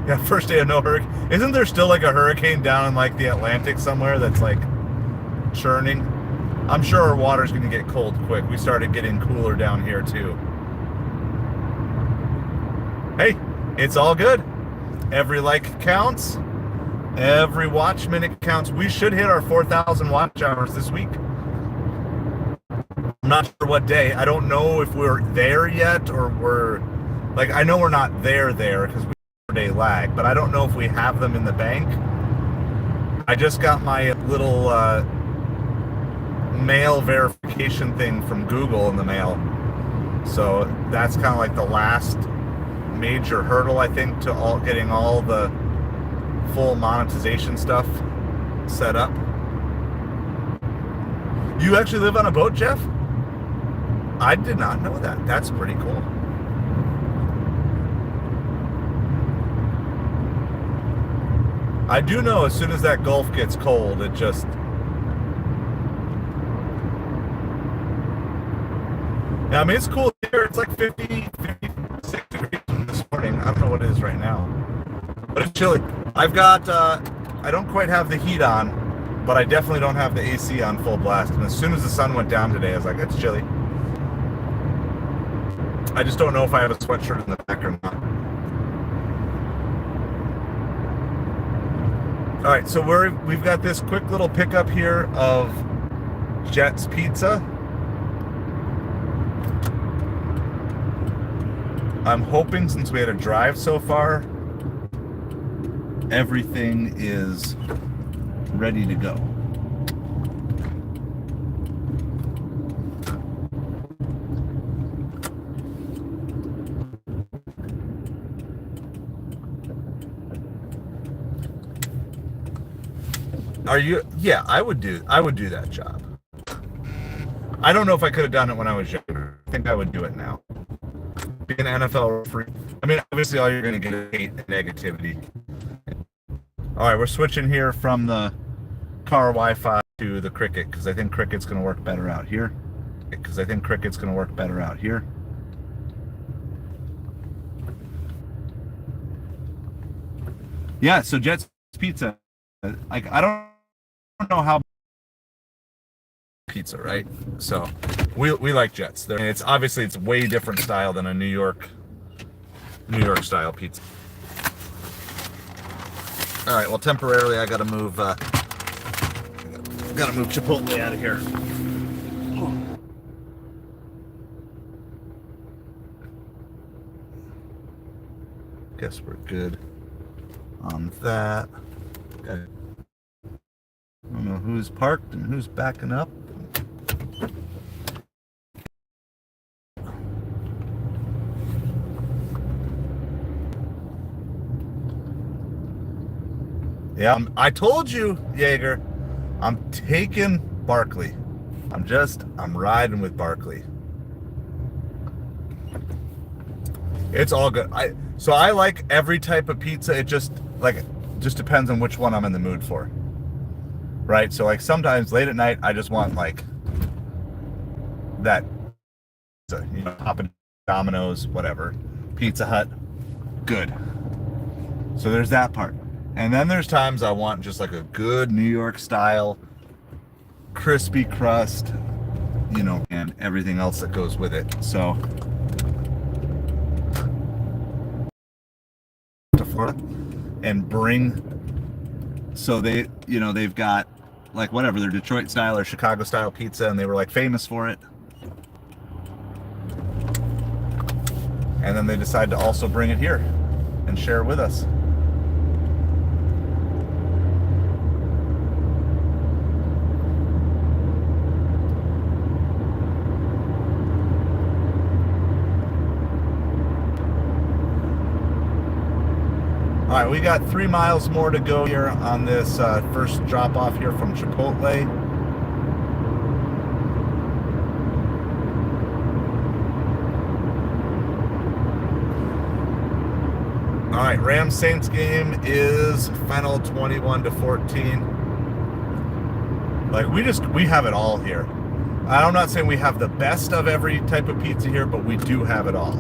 yeah, first day of no hurricane. Isn't there still a hurricane down in the Atlantic somewhere that's churning? I'm sure our water's going to get cold quick. We started getting cooler down here too. Hey, it's all good. Every like counts. Every watch minute counts. We should hit our 4,000 watch hours this week. I'm not sure what day. I don't know if we're there yet or we're I know we're not there because we have a 4-day lag, but I don't know if we have them in the bank. I just got my little mail verification thing from Google in the mail. So that's kind of the last major hurdle, I think, to getting all the full monetization stuff set up. You actually live on a boat, Jeff? I did not know that. That's pretty cool. I do know as soon as that Gulf gets cold, it just... Yeah, I mean, it's cool here. It's 56 degrees this morning. I don't know what it is right now. But it's chilly. I've got, I don't quite have the heat on, but I definitely don't have the AC on full blast. And as soon as the sun went down today, I was like, it's chilly. I just don't know if I have a sweatshirt in the back or not. All right, so we've got this quick little pickup here of Jets Pizza. I'm hoping, since we had a drive so far, everything is ready to go. Are you? Yeah, I would do that job. I don't know if I could have done it when I was younger. I think I would do it now. Be an NFL referee. I mean, obviously, all you're going to get is hate and negativity. All right, we're switching here from the car Wi-Fi to the Cricket because I think Cricket's going to work better out here. Yeah, so Jets Pizza. Like, I don't know how pizza, right? So we like Jets. It's obviously it's way different style than a New York style pizza. All right, well, temporarily I gotta move Chipotle out of here. Guess we're good on that. Okay. I don't know who's parked and who's backing up. Yeah, I told you, Jaeger, I'm taking Barkley. I'm riding with Barkley. It's all good. I like every type of pizza. It just depends on which one I'm in the mood for. Right? So like sometimes late at night I just want like that, you know, Papa Domino's, whatever, Pizza Hut, good. So there's that part. And then there's times I want just like a good New York style, crispy crust, you know, and everything else that goes with it. So to Florida and so they, you know, they've got like whatever, their Detroit style or Chicago style pizza, and they were like famous for it. And then they decide to also bring it here and share it with us. All right, we got 3 miles more to go here on this first drop off here from Chipotle. All right, Rams Saints game is final 21-14. Like we have it all here. I'm not saying we have the best of every type of pizza here, but we do have it all.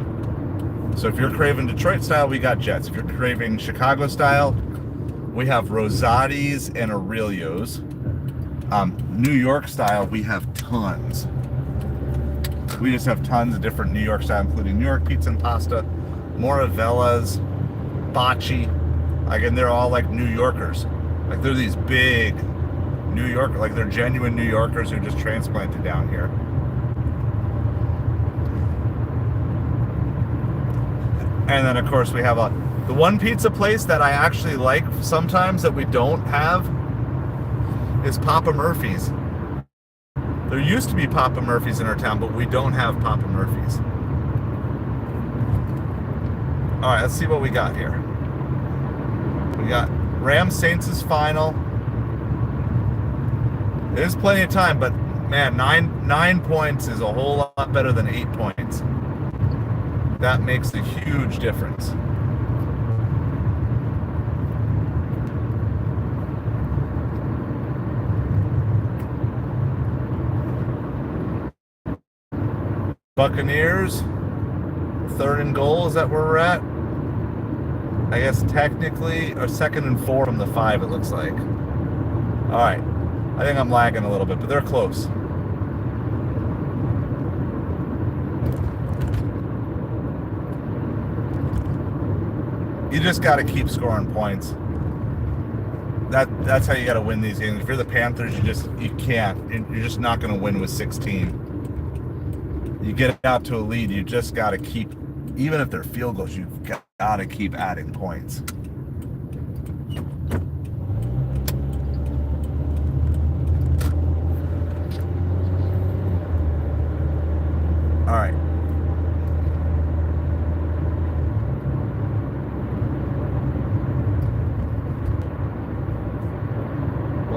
So if you're craving Detroit style, we got Jets. If you're craving Chicago style, we have Rosati's and Aurelio's. New York style, we have tons. We just have tons of different New York style, including New York pizza and pasta, Moravella's, Bocce. Again, they're all like New Yorkers. Like they're these big New York, like they're genuine New Yorkers who just transplanted down here. And then, of course, we have the one pizza place that I actually like sometimes that we don't have is Papa Murphy's. There used to be Papa Murphy's in our town, but we don't have Papa Murphy's. All right, let's see what we got here. We got Rams Saints is final. There's plenty of time, but man, nine points is a whole lot better than 8 points. That makes a huge difference. Buccaneers, 3rd and goal, is that where we're at? I guess technically, or 2nd and 4 from the 5, it looks like. All right, I think I'm lagging a little bit, but they're close. You just got to keep scoring points. That's how you got to win these games. If you're the Panthers, you can't. You're just not going to win with 16. You get out to a lead, you just got to keep, even if they're field goals, you've got to keep adding points.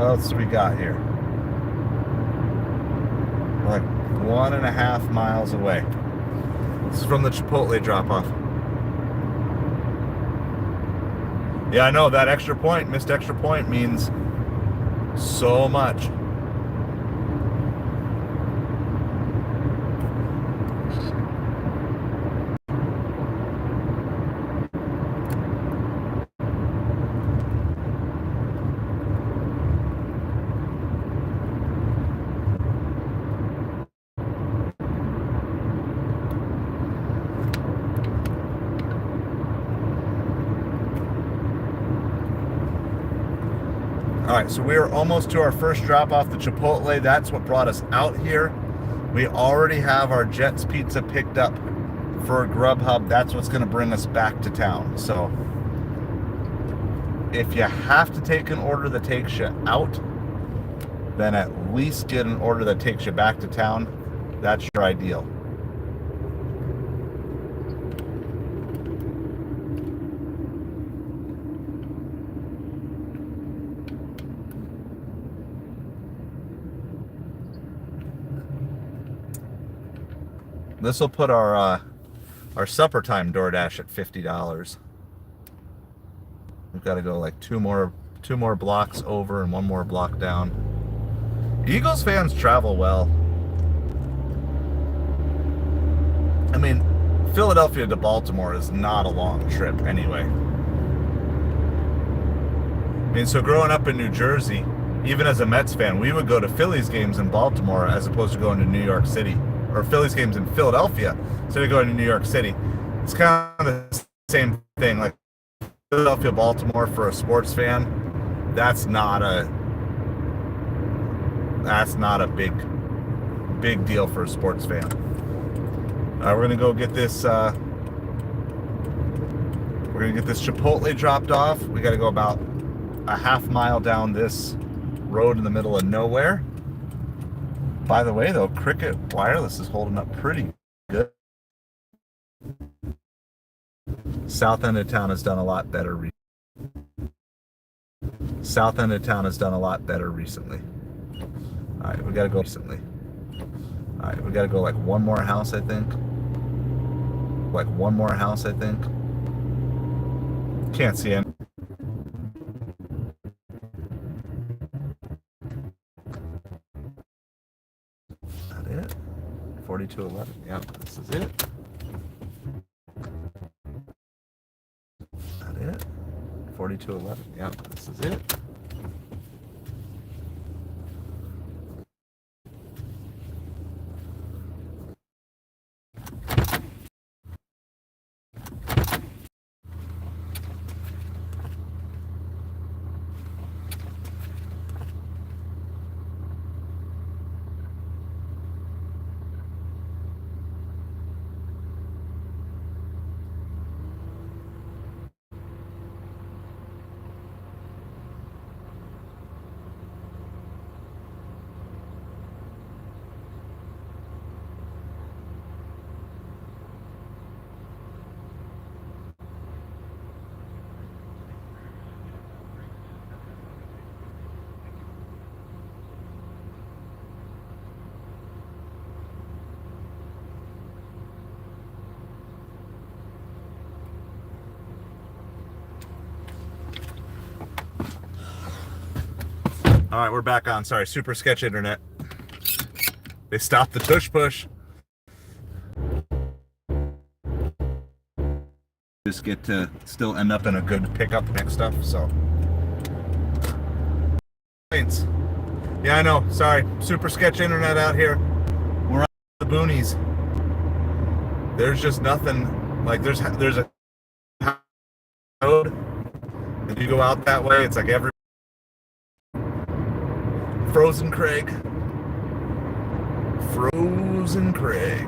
else we got here? We're like 1.5 miles away. This is from the Chipotle drop-off. Yeah, I know, that extra point, missed extra point means so much. All right, so we are almost to our first drop off the Chipotle. That's what brought us out here. We already have our Jets Pizza picked up for Grubhub. That's what's going to bring us back to town. So if you have to take an order that takes you out, then at least get an order that takes you back to town. That's your ideal. This will put our supper time DoorDash at $50. We've got to go like two more blocks over and one more block down. Eagles fans travel well. I mean, Philadelphia to Baltimore is not a long trip anyway. I mean, so growing up in New Jersey, even as a Mets fan, we would go to Phillies games in Baltimore as opposed to going to New York City. Or Phillies games in Philadelphia instead of going to New York City. It's kind of the same thing. Like Philadelphia, Baltimore for a sports fan, that's not a big deal for a sports fan. We're gonna go get this. We're gonna get this Chipotle dropped off. We got to go about a half mile down this road in the middle of nowhere. By the way, though, Cricket Wireless is holding up pretty good. South end of town has done a lot better. South end of town has done a lot better recently. All right, we got to go recently. All right, we got to go like one more house, I think. Like one more house, I think. Can't see any. It 4211. Yep, this is it. That it. 4211. Yep, this is it. All right, we're back on. Sorry, super sketch internet. They stopped the tush push. Just get to still end up in a good pickup next stuff, so. Thanks. Yeah, I know. Sorry, super sketch internet out here. We're on the boonies. There's just nothing. Like there's a road. If you go out that way, it's like every Frozen Craig. Frozen Craig.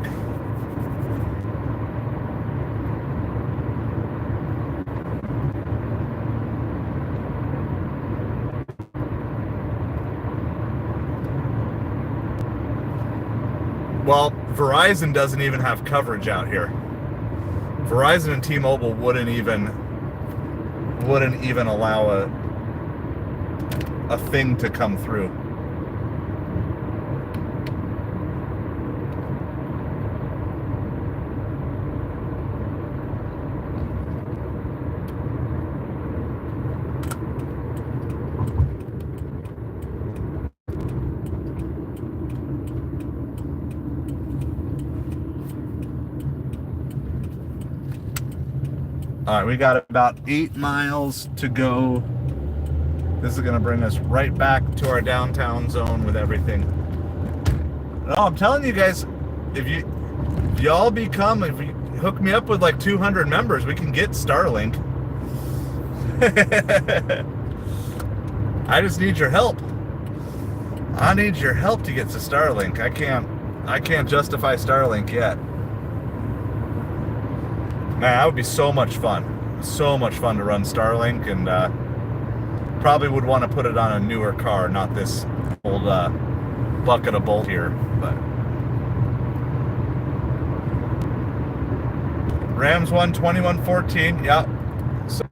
Well, Verizon doesn't even have coverage out here. Verizon and T-Mobile wouldn't even allow a thing to come through. All right, we got about 8 miles to go. This is going to bring us right back to our downtown zone with everything. No, I'm telling you guys, if you hook me up with like 200 members, we can get Starlink. I just need your help. I need your help to get to Starlink. I can't justify Starlink yet. Man, that would be so much fun. So much fun to run Starlink, and probably would want to put it on a newer car, not this old bucket of bolt here. But Rams won 21-14. Yep. So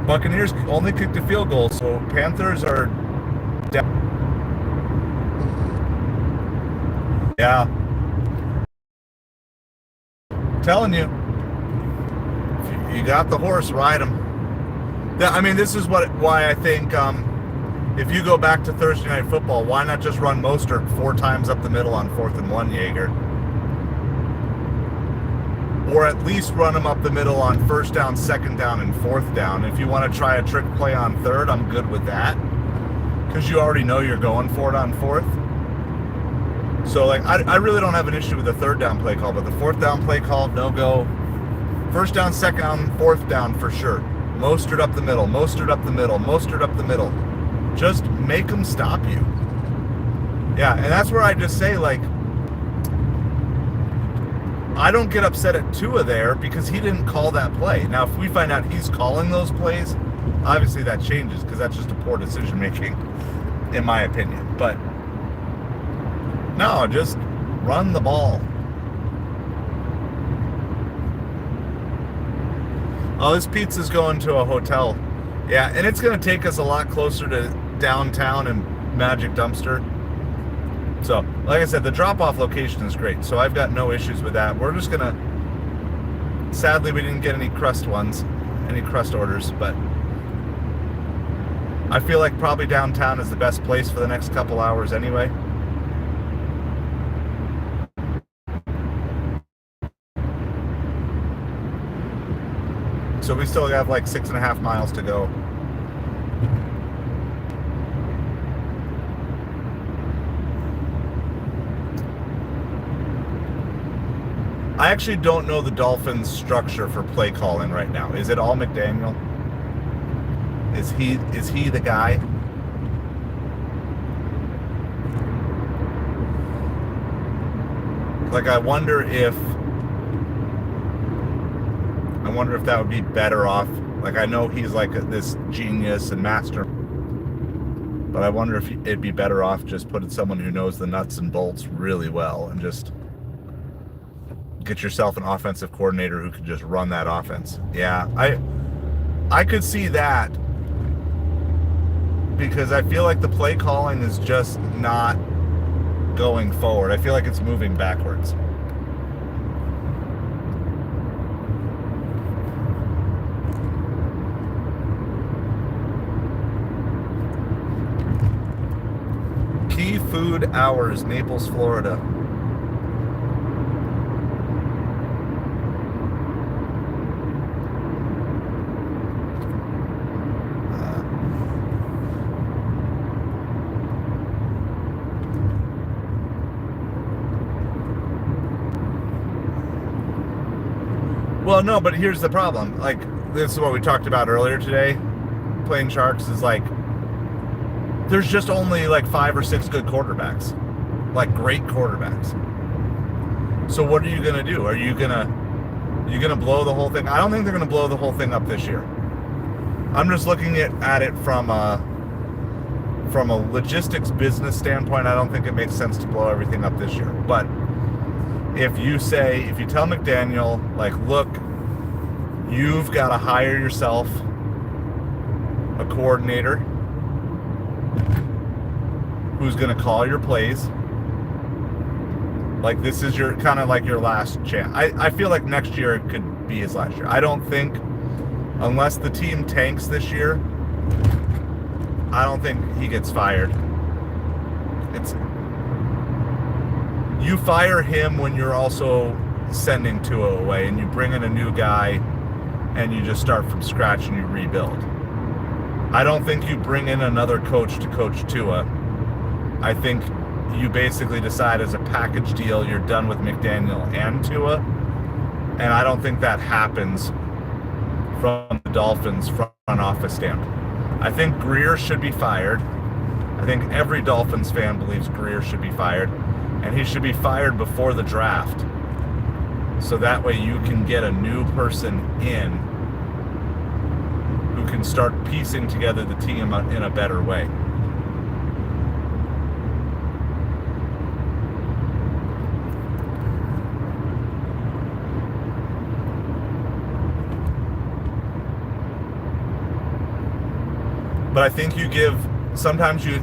Buccaneers only kicked a field goal, so Panthers are down. Yeah. Telling you, if you got the horse, ride him. I mean, this is why I think if you go back to Thursday Night Football, why not just run Mostert 4 times up the middle on 4th and 1, Jaeger? Or at least run him up the middle on 1st down, 2nd down, and 4th down. If you want to try a trick play on 3rd, I'm good with that, because you already know you're going for it on 4th. So, like, I really don't have an issue with the 3rd down play call, but the 4th down play call, no go. 1st down, 2nd down, 4th down for sure. Mostert up the middle, Mostert up the middle, Mostert up the middle. Just make them stop you. Yeah, and that's where I just say, like, I don't get upset at Tua there because he didn't call that play. Now, if we find out he's calling those plays, obviously that changes, because that's just a poor decision making, in my opinion. But no, just run the ball. Oh, this pizza's going to a hotel. Yeah, and it's going to take us a lot closer to downtown and Magic Dumpster. So, like I said, the drop-off location is great, so I've got no issues with that. We're just going to... Sadly, we didn't get any crust orders, but I feel like probably downtown is the best place for the next couple hours anyway. So we still have like 6.5 miles to go. I actually don't know the Dolphins' structure for play calling right now. Is it all McDaniel? Is he the guy? Like, I wonder if that would be better off. Like, I know he's like this genius and master, but I wonder if it'd be better off just putting someone who knows the nuts and bolts really well and just get yourself an offensive coordinator who can just run that offense. Yeah, I could see that, because I feel like the play calling is just not going forward. I feel like it's moving backwards. Key Food Hours, Naples, Florida. Well, no, but here's the problem. Like, this is what we talked about earlier today. Playing Sharks is like, there's just only like 5 or 6 good quarterbacks, like great quarterbacks. So what are you gonna do? Are you gonna blow the whole thing? I don't think they're gonna blow the whole thing up this year. I'm just looking at it from a logistics business standpoint. I don't think it makes sense to blow everything up this year. But if you tell McDaniel, like, look, you've got to hire yourself a coordinator who's going to call your plays. Like, this is your kind of like your last chance. I feel like next year it could be his last year. I don't think, unless the team tanks this year, I don't think he gets fired. You fire him when you're also sending Tua away, and you bring in a new guy and you just start from scratch and you rebuild. I don't think you bring in another coach to coach Tua. I think you basically decide as a package deal you're done with McDaniel and Tua, and I don't think that happens from the Dolphins front office standpoint. I think Greer should be fired. I think every Dolphins fan believes Greer should be fired, and he should be fired before the draft, so that way you can get a new person in who can start piecing together the team in a better way. But I think you give, sometimes you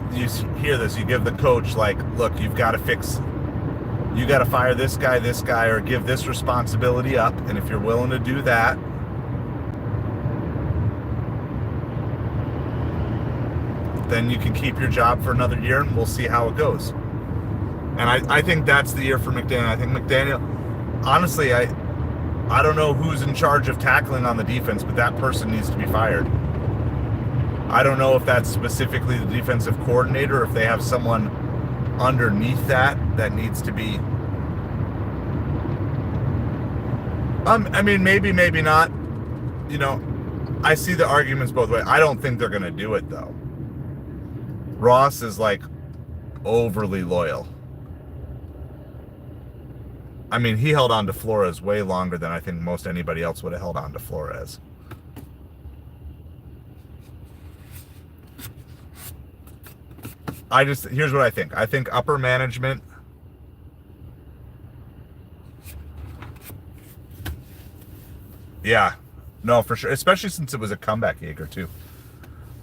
hear this, you give the coach, like, look, you've got to fire this guy, or give this responsibility up. And if you're willing to do that, then you can keep your job for another year and we'll see how it goes. And I think that's the year for McDaniel. I think McDaniel, honestly, I don't know who's in charge of tackling on the defense, but that person needs to be fired. I don't know if that's specifically the defensive coordinator, or if they have someone underneath that needs to be. I mean, maybe not. You know, I see the arguments both ways. I don't think they're going to do it, though. Ross is, like, overly loyal. I mean, he held on to Flores way longer than I think most anybody else would have held on to Flores. Here's what I think. I think upper management, yeah, no, for sure, especially since it was a comeback Jaeger too.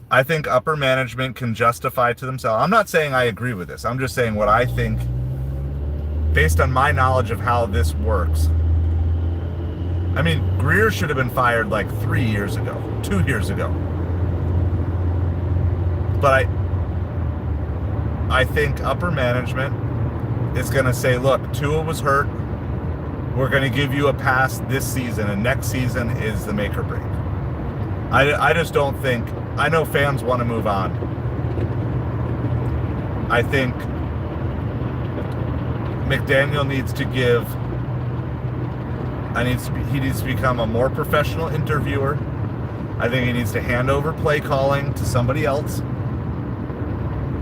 I think upper management can justify to themselves. I'm not saying I agree with this. I'm just saying what I think based on my knowledge of how this works. I mean, Greer should have been fired like 2 years ago. But I think upper management is going to say, look, Tua was hurt. We're going to give you a pass this season, and next season is the make or break. I just don't think, I know fans want to move on. I think McDaniel needs to he needs to become a more professional interviewer. I think he needs to hand over play calling to somebody else.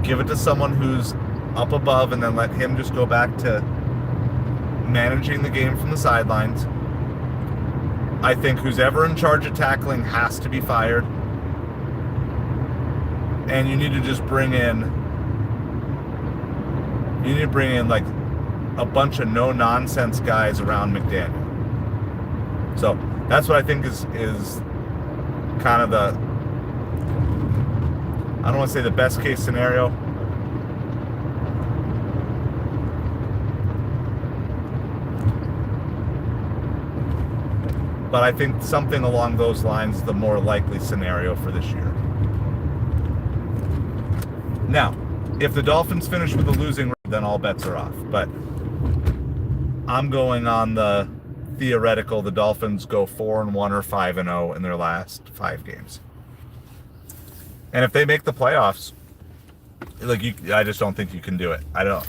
Give it to someone who's up above, and then let him just go back to managing the game from the sidelines. I think who's ever in charge of tackling has to be fired. And you need to just bring in like a bunch of no-nonsense guys around McDaniel. So that's what I think is kind of the, I don't want to say the best case scenario. But I think something along those lines is the more likely scenario for this year. Now, if the Dolphins finish with a losing record, then all bets are off. But I'm going on the theoretical the Dolphins go 4-1 or 5-0 in their last 5 games. And if they make the playoffs, I just don't think you can do it. I don't.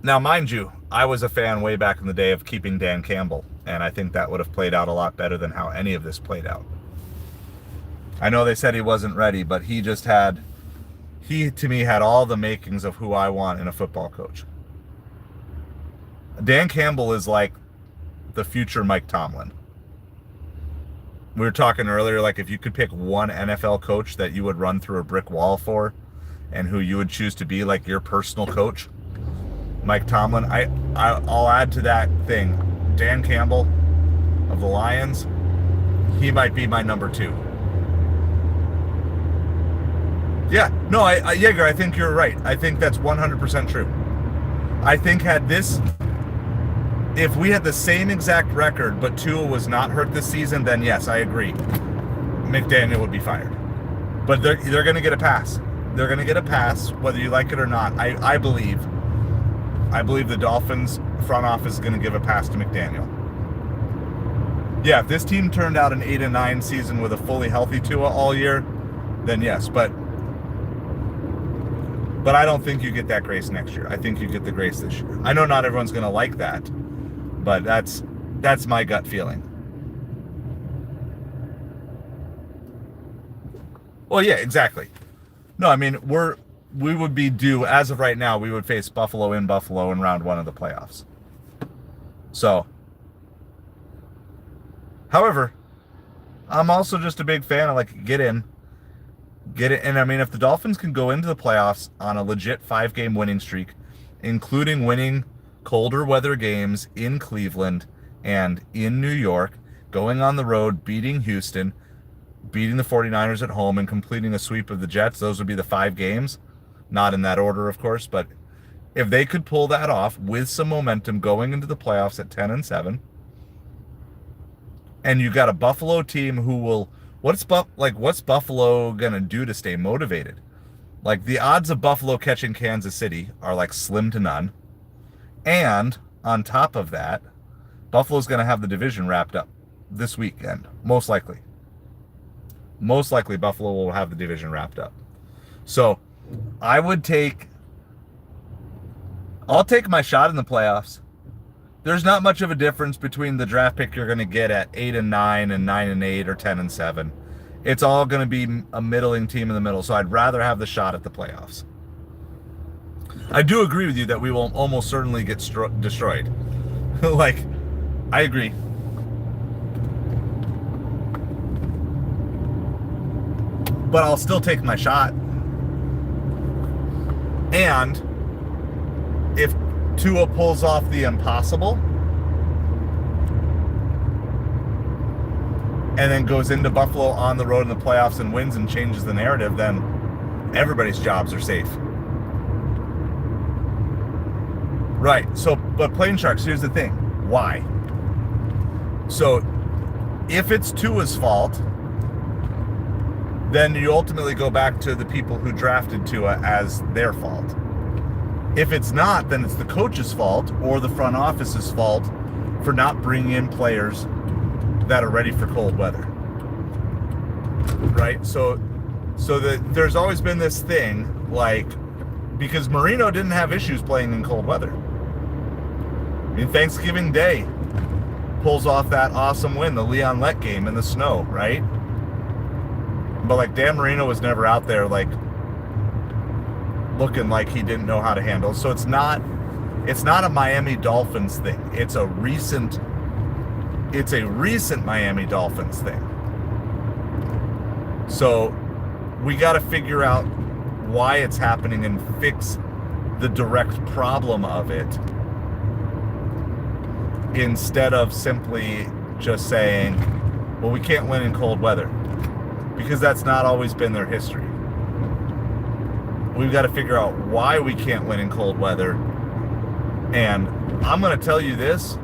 Now, mind you, I was a fan way back in the day of keeping Dan Campbell, and I think that would have played out a lot better than how any of this played out. I know they said he wasn't ready, but he to me had all the makings of who I want in a football coach. Dan Campbell is like the future Mike Tomlin. We were talking earlier, like if you could pick one NFL coach that you would run through a brick wall for and who you would choose to be like your personal coach, Mike Tomlin. I'll add to that thing, Dan Campbell, of the Lions, he might be my number 2. Yeah, no, Jaeger, I think you're right. I think that's 100% true. I think if we had the same exact record, but Tua was not hurt this season, then yes, I agree. McDaniel would be fired. But they're going to get a pass. They're going to get a pass, whether you like it or not. I believe the Dolphins front office is going to give a pass to McDaniel. Yeah, if this team turned out an 8-9 season with a fully healthy Tua all year, then yes. But I don't think you get that grace next year. I think you get the grace this year. I know not everyone's going to like that, but that's my gut feeling. Well, yeah, exactly. No, I mean, we would be due, as of right now, we would face Buffalo in Buffalo in round 1 of the playoffs. So, however, I'm also just a big fan of, like, get in. And I mean, if the Dolphins can go into the playoffs on a legit 5-game winning streak, including winning colder weather games in Cleveland and in New York, going on the road, beating Houston, beating the 49ers at home, and completing a sweep of the Jets, those would be the 5 games. Not in that order, of course, but if they could pull that off with some momentum going into the playoffs at 10-7, and you got a Buffalo team who will, what's Buffalo gonna do to stay motivated? Like, the odds of Buffalo catching Kansas City are like slim to none, and on top of that, Buffalo's gonna have the division wrapped up this weekend, most likely. Most likely Buffalo will have the division wrapped up. So I'll take my shot in the playoffs. There's not much of a difference between the draft pick you're going to get at 8-9 and 9-8 or 10-7. It's all going to be a middling team in the middle. So I'd rather have the shot at the playoffs. I do agree with you that we will almost certainly get destroyed. Like, I agree. But I'll still take my shot. And if Tua pulls off the impossible and then goes into Buffalo on the road in the playoffs and wins and changes the narrative, then everybody's jobs are safe. Right. So, but Plain Sharks, here's the thing. Why? So, if it's Tua's fault, then you ultimately go back to the people who drafted Tua as their fault. If it's not, then it's the coach's fault or the front office's fault for not bringing in players that are ready for cold weather. Right? So there's always been this thing, like, because Marino didn't have issues playing in cold weather. I mean, Thanksgiving Day pulls off that awesome win, the Leon Lett game in the snow, right? But, like, Dan Marino was never out there, like, looking like he didn't know how to handle. So it's not a Miami Dolphins thing. It's a recent Miami Dolphins thing. So we got to figure out why it's happening and fix the direct problem of it, instead of simply just saying, well, we can't win in cold weather. Because that's not always been their history. We've got to figure out why we can't win in cold weather. And I'm going to tell you this.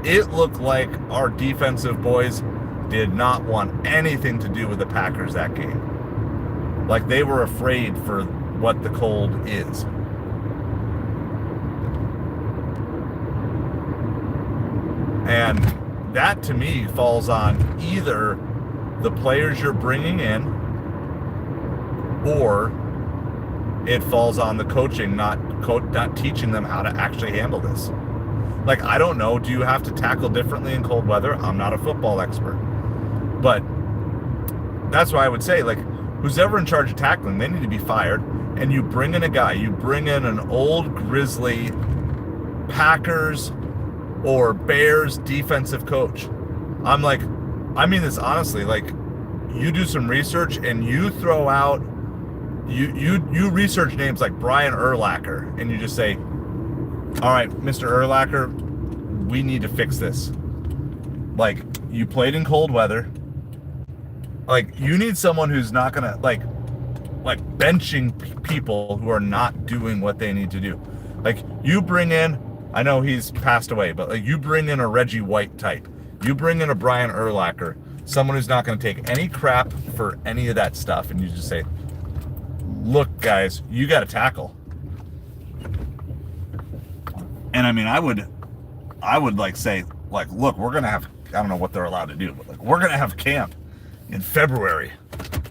It looked like our defensive boys did not want anything to do with the Packers that game. Like, they were afraid for what the cold is. And that, to me, falls on either the players you're bringing in, or it falls on the coaching, not teaching them how to actually handle this. Like, I don't know, do you have to tackle differently in cold weather? I'm not a football expert. But that's why I would say, like, who's ever in charge of tackling, they need to be fired. And you bring in an old grizzly Packers or Bears defensive coach. I mean this honestly, like, you do some research and you throw out, you research names like Brian Urlacher, and you just say, all right, Mr. Urlacher, we need to fix this. Like, you played in cold weather. Like, you need someone who's not gonna like benching people who are not doing what they need to do. Like, you bring in, I know he's passed away, but like, you bring in a Reggie White type. You bring in a Brian Urlacher, someone who's not going to take any crap for any of that stuff, and you just say, look, guys, you got to tackle. And I mean, I would like say, like, look, we're going to have, I don't know what they're allowed to do, but like, we're going to have camp in February,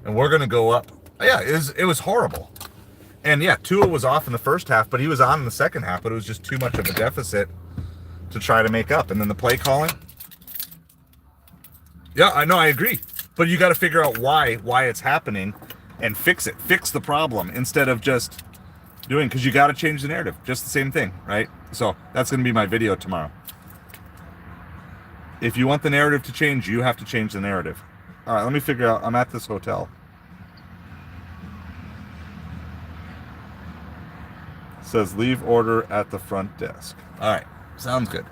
and we're going to go up. Yeah, it was horrible. And yeah, Tua was off in the first half, but he was on in the second half, but it was just too much of a deficit to try to make up. And then the play calling. Yeah, I know, I agree. But you got to figure out why it's happening and fix it. Fix the problem instead of just doing, because you got to change the narrative. Just the same thing, right? So that's going to be my video tomorrow. If you want the narrative to change, you have to change the narrative. All right, let me figure out. I'm at this hotel. Says leave order at the front desk. All right, sounds good.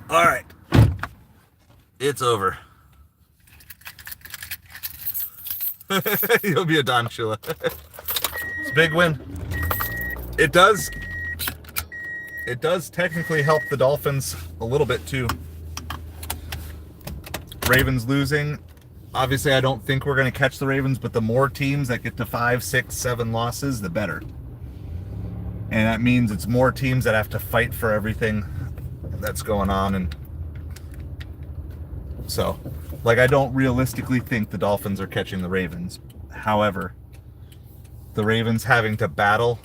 All right. It's over. You'll be a Don Shula. It's a big win. It does technically help the Dolphins a little bit too. Ravens losing. Obviously, I don't think we're going to catch the Ravens, but the more teams that get to 5, 6, 7 losses, the better. And that means it's more teams that have to fight for everything that's going on. And so, like, I don't realistically think the Dolphins are catching the Ravens. However, the Ravens having to battle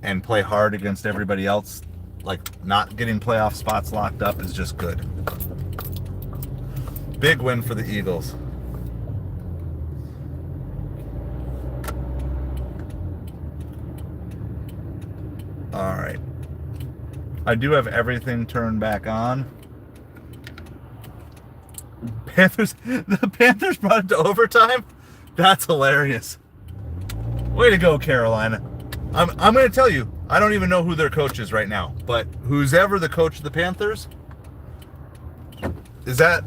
and play hard against everybody else, like not getting playoff spots locked up, is just good. Big win for the Eagles. All right. I do have everything turned back on. The Panthers brought it to overtime? That's hilarious. Way to go, Carolina. I'm going to tell you, I don't even know who their coach is right now, but who's ever the coach of the Panthers, is that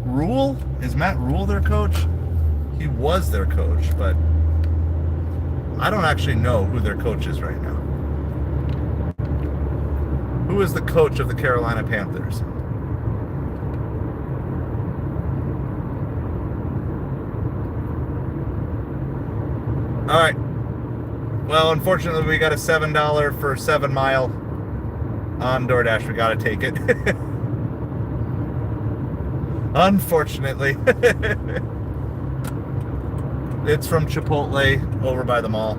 Rule? Is Matt Rule their coach? He was their coach, but I don't actually know who their coach is right now. Who is the coach of the Carolina Panthers? All right. Well, unfortunately, we got a $7 for 7 mile on DoorDash. We got to take it. Unfortunately. It's from Chipotle over by the mall.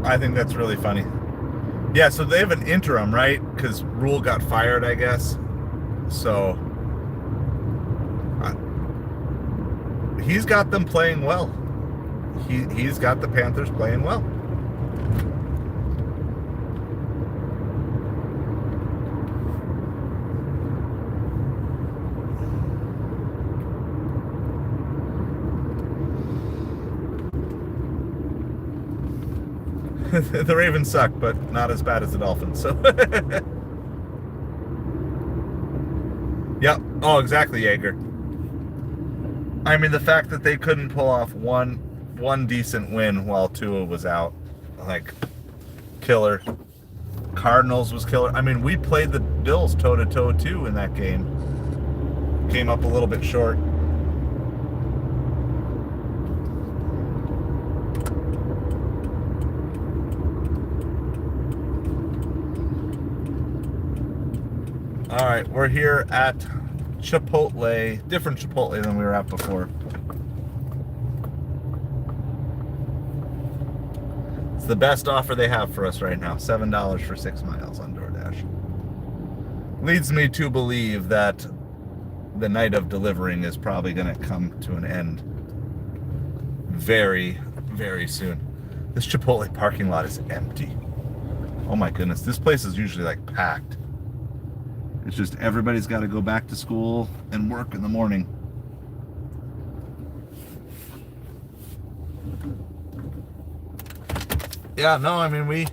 I think that's really funny. Yeah, so they have an interim, right? Because Rule got fired, I guess. So he's got them playing well. He's got the Panthers playing well. The Ravens suck, but not as bad as the Dolphins. So, yep. Oh, exactly, Jaeger. I mean, the fact that they couldn't pull off one decent win while Tua was out, like, killer. Cardinals was killer. I mean, we played the Bills toe-to-toe, too, in that game. Came up a little bit short. All right, we're here at Chipotle, different Chipotle than we were at before. It's the best offer they have for us right now, $7 for 6 miles on DoorDash. Leads me to believe that the night of delivering is probably going to come to an end very, very soon. This Chipotle parking lot is empty. Oh my goodness, this place is usually like packed. It's just everybody's got to go back to school and work in the morning. Yeah, no, I mean,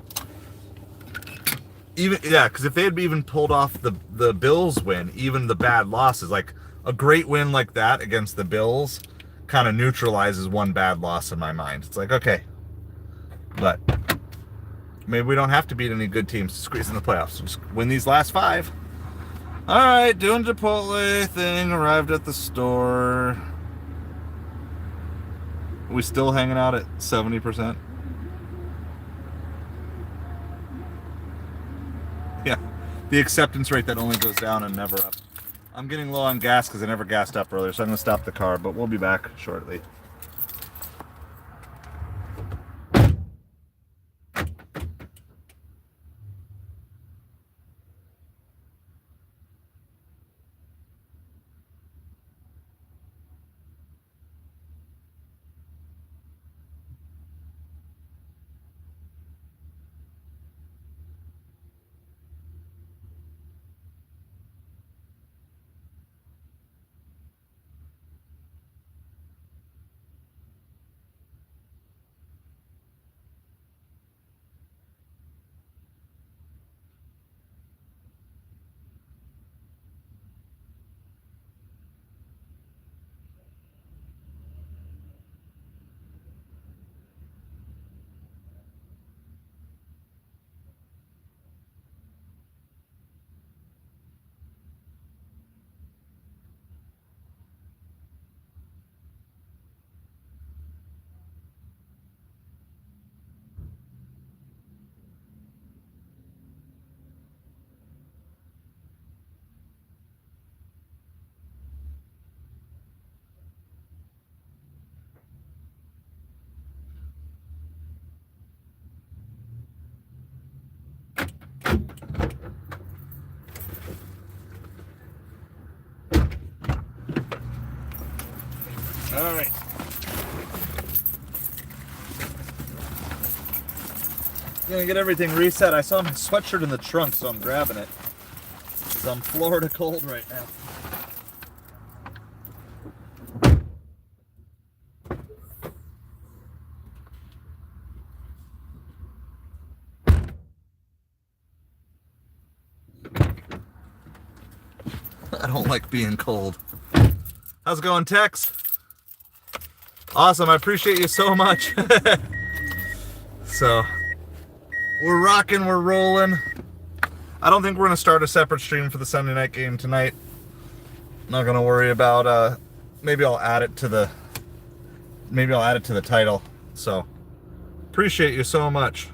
because if they had even pulled off the Bills win, even the bad losses, like a great win like that against the Bills kind of neutralizes one bad loss in my mind. It's like, okay, but maybe we don't have to beat any good teams to squeeze in the playoffs. Just win these last 5. All right, doing Chipotle thing, arrived at the store. We still hanging out at 70%? Yeah, the acceptance rate that only goes down and never up. I'm getting low on gas because I never gassed up earlier, so I'm going to stop the car, but we'll be back shortly. All right. Gonna get everything reset. I saw my sweatshirt in the trunk, so I'm grabbing it. 'Cause I'm Florida cold right now. I don't like being cold. How's it going, Tex? Awesome, I appreciate you so much. So, we're rocking, we're rolling. I don't think we're gonna start a separate stream for the Sunday night game tonight. Not gonna worry about. Maybe I'll add it to the title. So, appreciate you so much.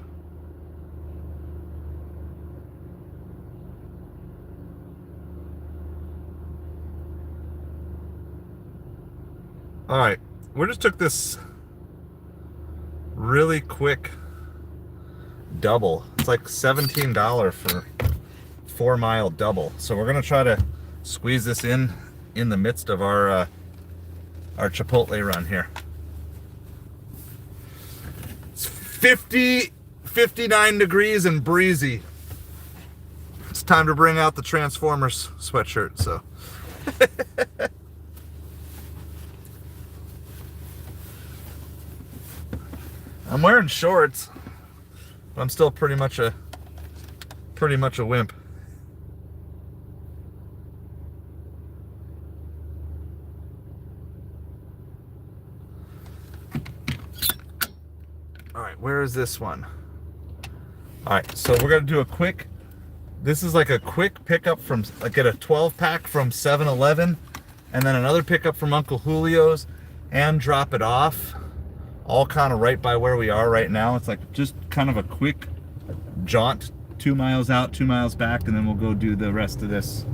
All right, we just took this really quick double. It's like $17 for 4 mile double. So we're gonna try to squeeze this in the midst of our our Chipotle run here. It's 59 degrees and breezy. It's time to bring out the Transformers sweatshirt, so. I'm wearing shorts, but I'm still pretty much a wimp. All right, where is this one? All right, so we're gonna do a quick. This is like a quick pickup from, like, get a 12 pack from 7-Eleven, and then another pickup from Uncle Julio's, and drop it off. All kind of right by where we are right now. It's like just kind of a quick jaunt, 2 miles out, 2 miles back, and then we'll go do the rest of this.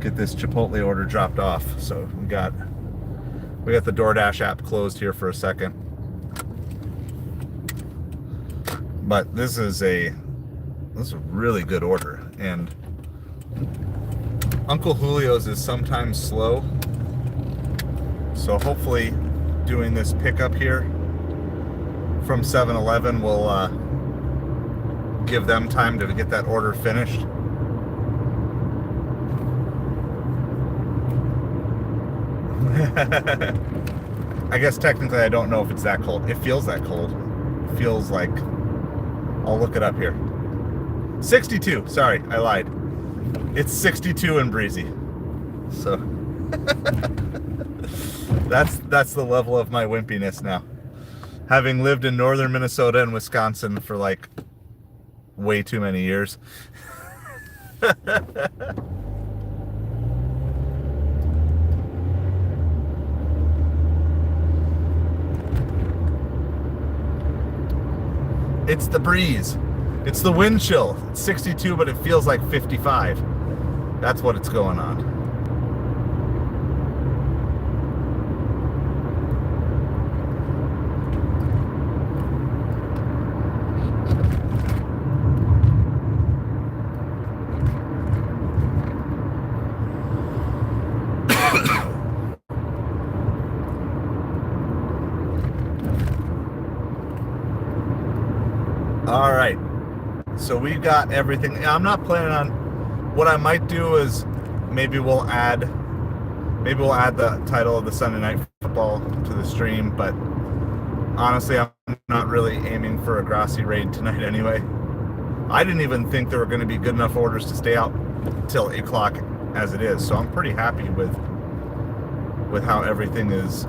Get this Chipotle order dropped off. So we got the DoorDash app closed here for a second. But this is a really good order, and Uncle Julio's is sometimes slow. So hopefully doing this pickup here from 7-Eleven will give them time to get that order finished. I guess technically I don't know if it's that cold. It feels that cold. It feels like, I'll look it up here. 62, sorry, I lied. It's 62 and breezy. So that's the level of my wimpiness now. Having lived in northern Minnesota and Wisconsin for like way too many years. It's the breeze. It's the wind chill. It's 62, but it feels like 55. That's what it's going on. All right. So we got everything. I'm not planning on, what I might do is maybe we'll add the title of the Sunday Night Football to the stream, but honestly, I'm not really aiming for a grassy raid tonight anyway. I didn't even think there were going to be good enough orders to stay out till 8 o'clock as it is, so I'm pretty happy with how everything is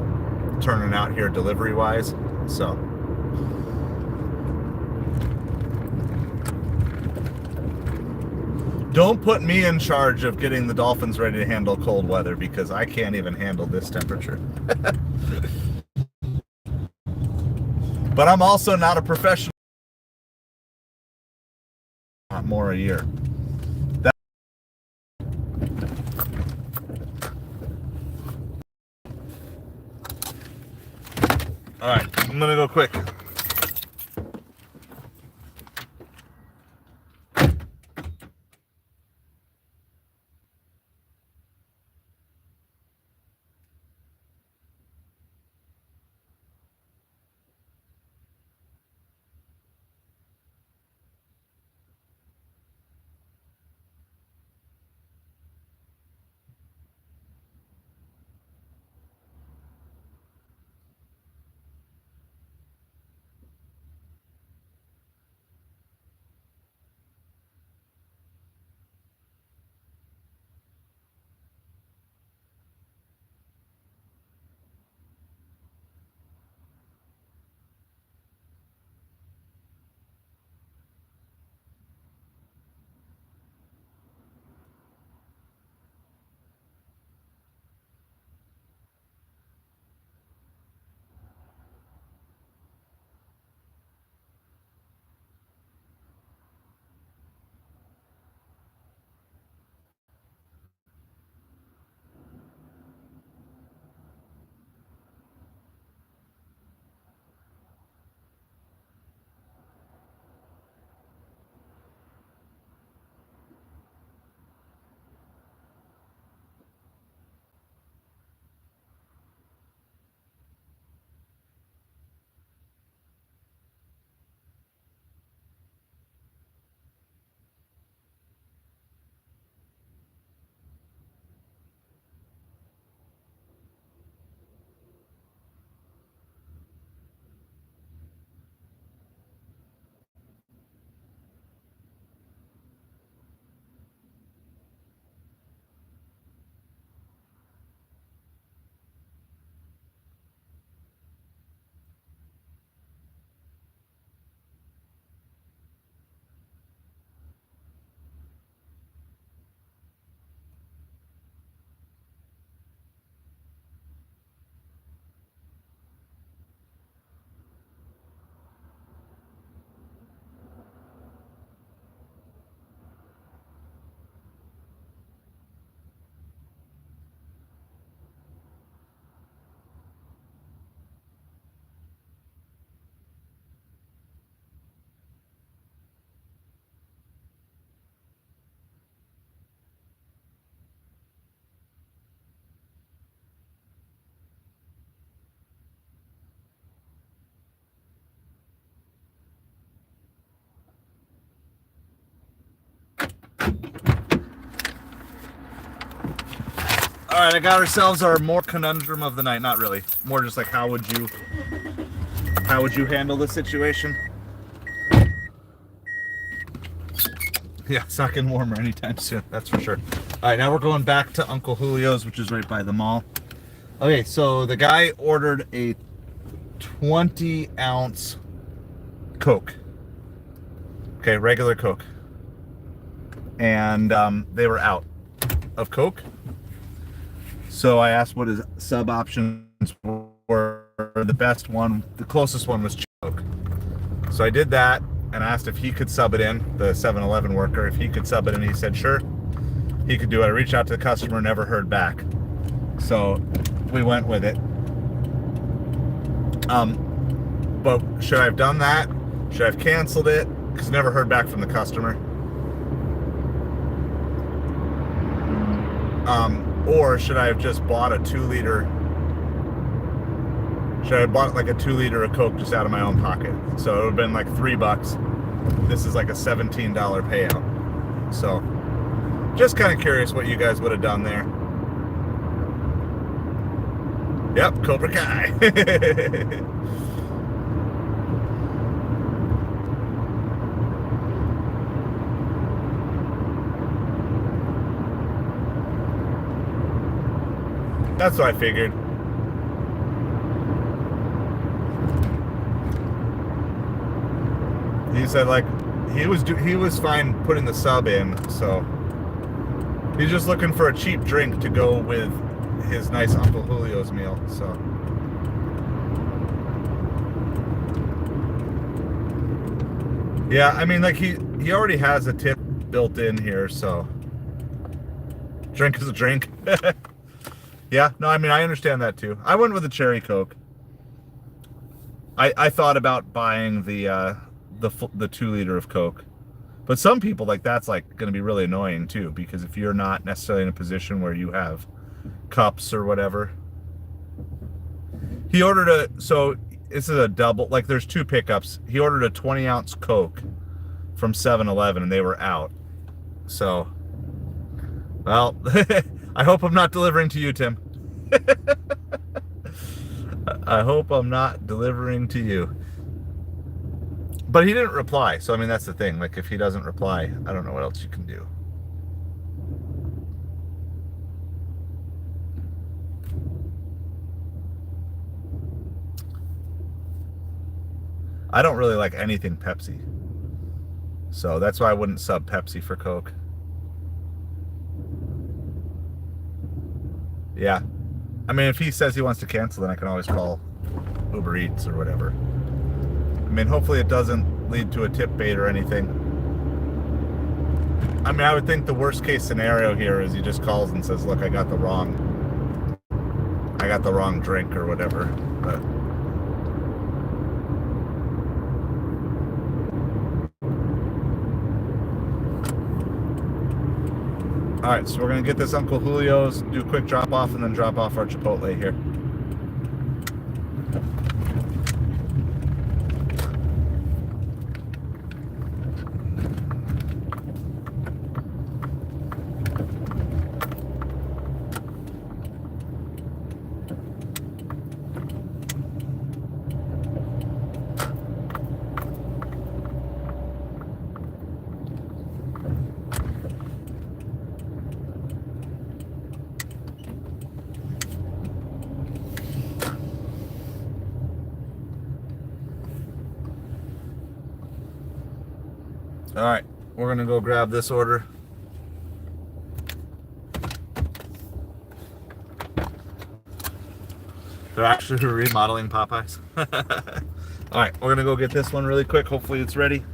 turning out here delivery wise. So don't put me in charge of getting the Dolphins ready to handle cold weather, because I can't even handle this temperature. But I'm also not a professional. Not more a year. All right, I'm gonna go quick. All right, I got ourselves our more conundrum of the night. Not really. More just like how would you handle this situation? Yeah, it's not getting warmer anytime soon. That's for sure. All right, now we're going back to Uncle Julio's, which is right by the mall. Okay, so the guy ordered a 20-ounce Coke. Okay, regular Coke. And they were out of Coke. So I asked what his sub options were. The best one, the closest one was Coke. So I did that and asked if he could sub it in, the 7-Eleven worker, if he could sub it in. He said sure, he could do it. I reached out to the customer, never heard back. So we went with it. But should I have done that? Should I have canceled it? Because never heard back from the customer. Or should I have just bought a 2-liter? Should I have bought like a 2-liter of Coke just out of my own pocket? So it would have been like $3. This is like a $17 payout. So just kind of curious what you guys would have done there. Yep, Cobra Kai. That's what I figured. He said like he was fine putting the sub in, so he's just looking for a cheap drink to go with his nice Uncle Julio's meal. So yeah, I mean like he already has a tip built in here, so drink is a drink. Yeah, no, I mean, I understand that too. I went with a cherry Coke. I thought about buying the 2-liter of Coke. But some people, like, that's, like, going to be really annoying too, because if you're not necessarily in a position where you have cups or whatever. He ordered so this is a double, like, there's 2 pickups. He ordered a 20-ounce Coke from 7-Eleven, and they were out. So, well, I hope I'm not delivering to you, Tim. I hope I'm not delivering to you. But he didn't reply, so I mean, that's the thing. Like, if he doesn't reply, I don't know what else you can do. I don't really like anything Pepsi. So that's why I wouldn't sub Pepsi for Coke. Yeah. I mean, if he says he wants to cancel, then I can always call Uber Eats or whatever. I mean, hopefully it doesn't lead to a tip bait or anything. I mean, I would think the worst case scenario here is he just calls and says, look, I got the wrong drink or whatever. But all right, so we're going to get this Uncle Julio's, do a quick drop off, and then drop off our Chipotle here. All right, we're going to go grab this order. They're actually remodeling Popeyes. All right, we're going to go get this one really quick. Hopefully it's ready.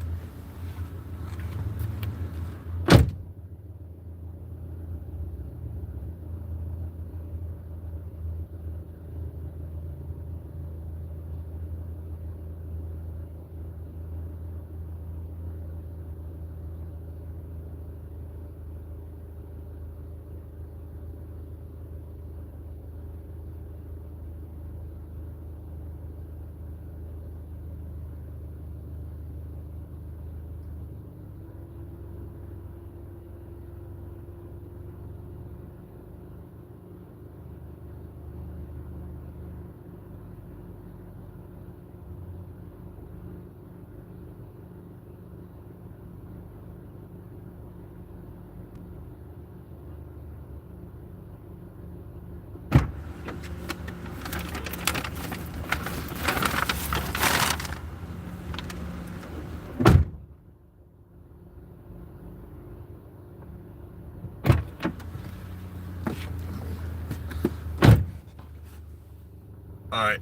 Alright,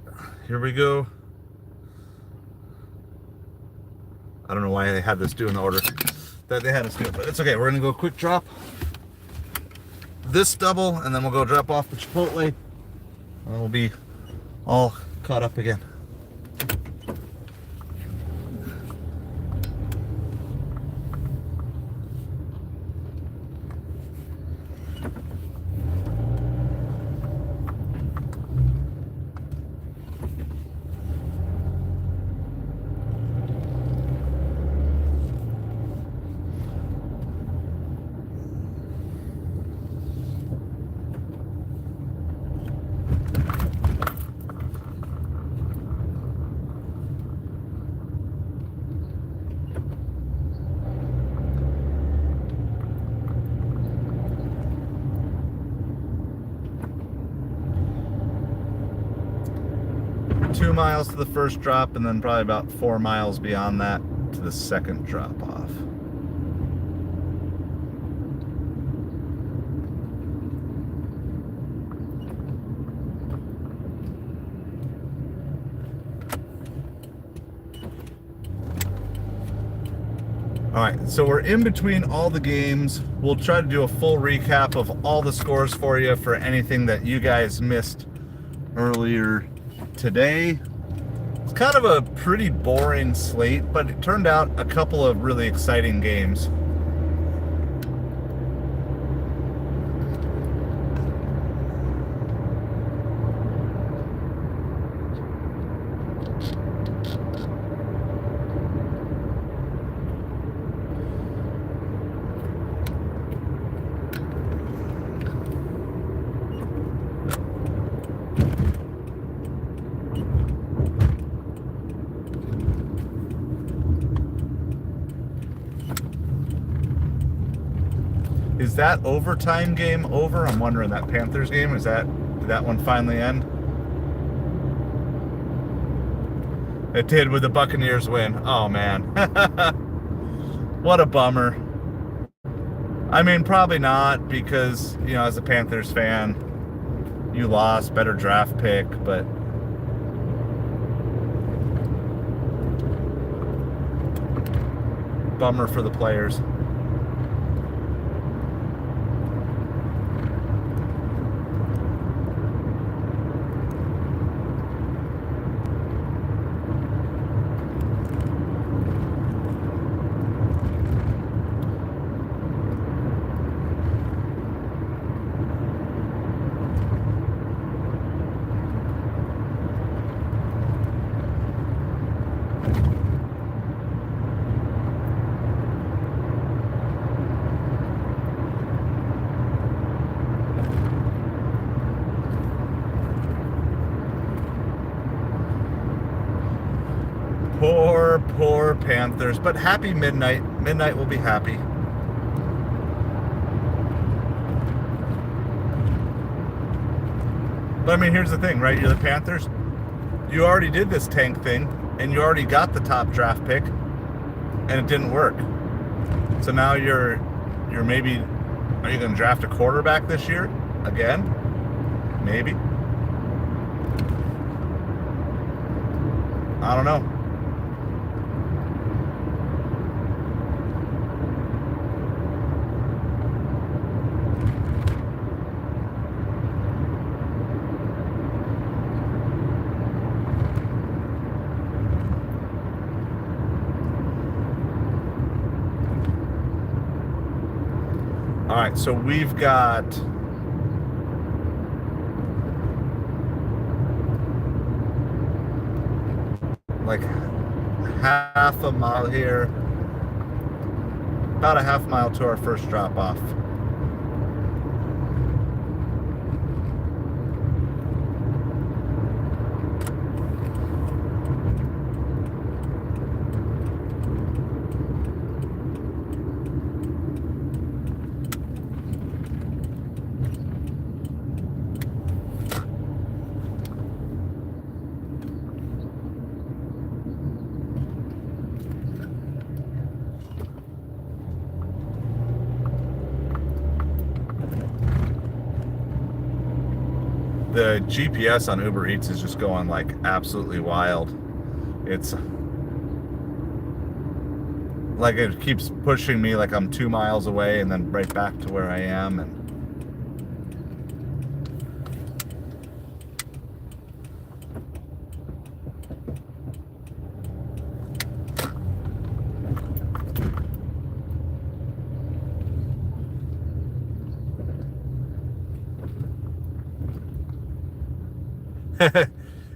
here we go. I don't know why they had this do in the order that they had us do it, but it's okay. We're gonna go quick drop this double, and then we'll go drop off the Chipotle, and then we'll be all caught up again. 2 miles to the first drop, and then probably about 4 miles beyond that to the second drop off. All right, so we're in between all the games. We'll try to do a full recap of all the scores for you for anything that you guys missed earlier today. It's kind of a pretty boring slate, but it turned out a couple of really exciting games. Is that overtime game over? I'm wondering, that Panthers game, did that one finally end? It did, with the Buccaneers win. Oh man. What a bummer. I mean, probably not, because, you know, as a Panthers fan, you lost, better draft pick, but bummer for the players. Poor Panthers, but happy midnight. Midnight will be happy. But I mean, here's the thing, right? You're the Panthers. You already did this tank thing, and you already got the top draft pick, and it didn't work. So now you're maybe, are you going to draft a quarterback this year again? Maybe. I don't know. All right, so we've got like half a mile here, about a half mile to our first drop off. The GPS on Uber Eats is just going like absolutely wild. It's like it keeps pushing me like I'm 2 miles away and then right back to where I am. And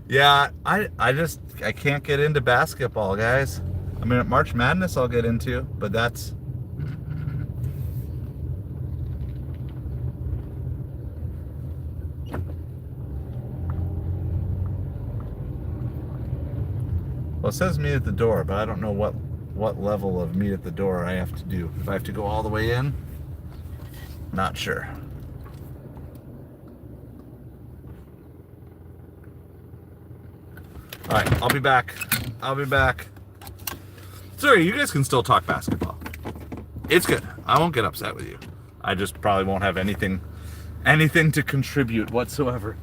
yeah, I can't get into basketball, guys. I mean, at March Madness I'll get into, but that's well, it says meet at the door, but I don't know what level of meet at the door I have to do. If I have to go all the way in, not sure. All right, I'll be back. Sorry, you guys can still talk basketball. It's good. I won't get upset with you. I just probably won't have anything to contribute whatsoever.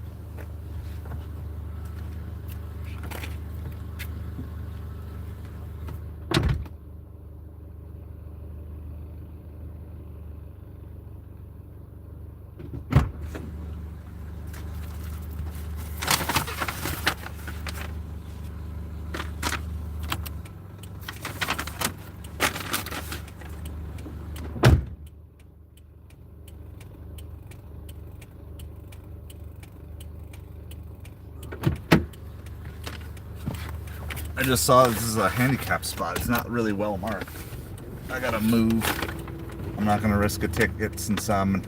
I just saw this is a handicap spot. It's not really well marked. I gotta move. I'm not gonna risk a ticket since I'm...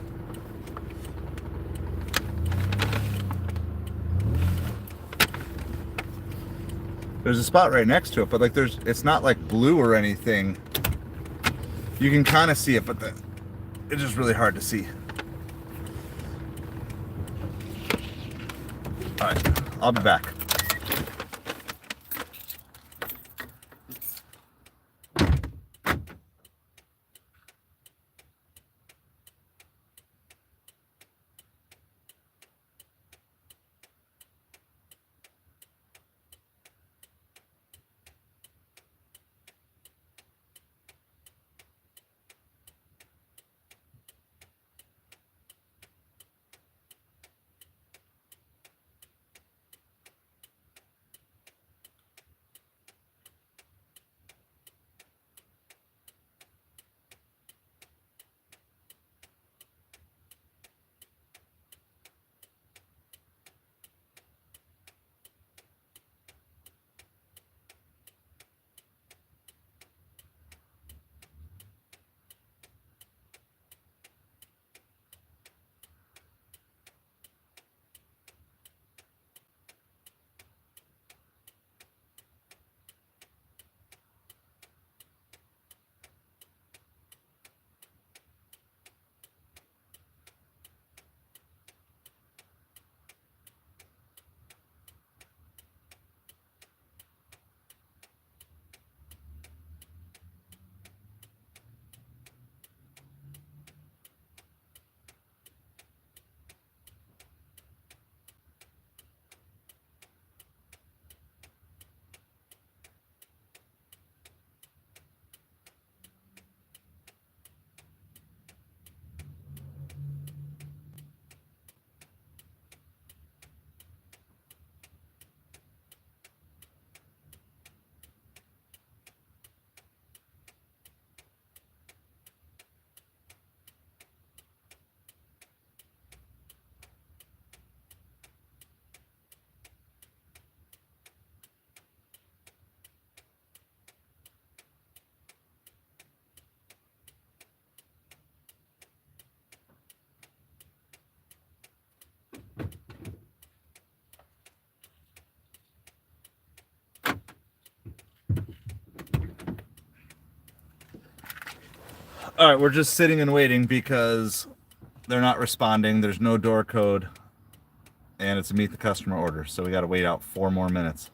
There's a spot right next to it, but like it's not like blue or anything. You can kind of see it, but it's just really hard to see. All right, I'll be back. All right, we're just sitting and waiting because they're not responding. There's no door code, and it's a meet the customer order, so we got to wait out 4 more minutes.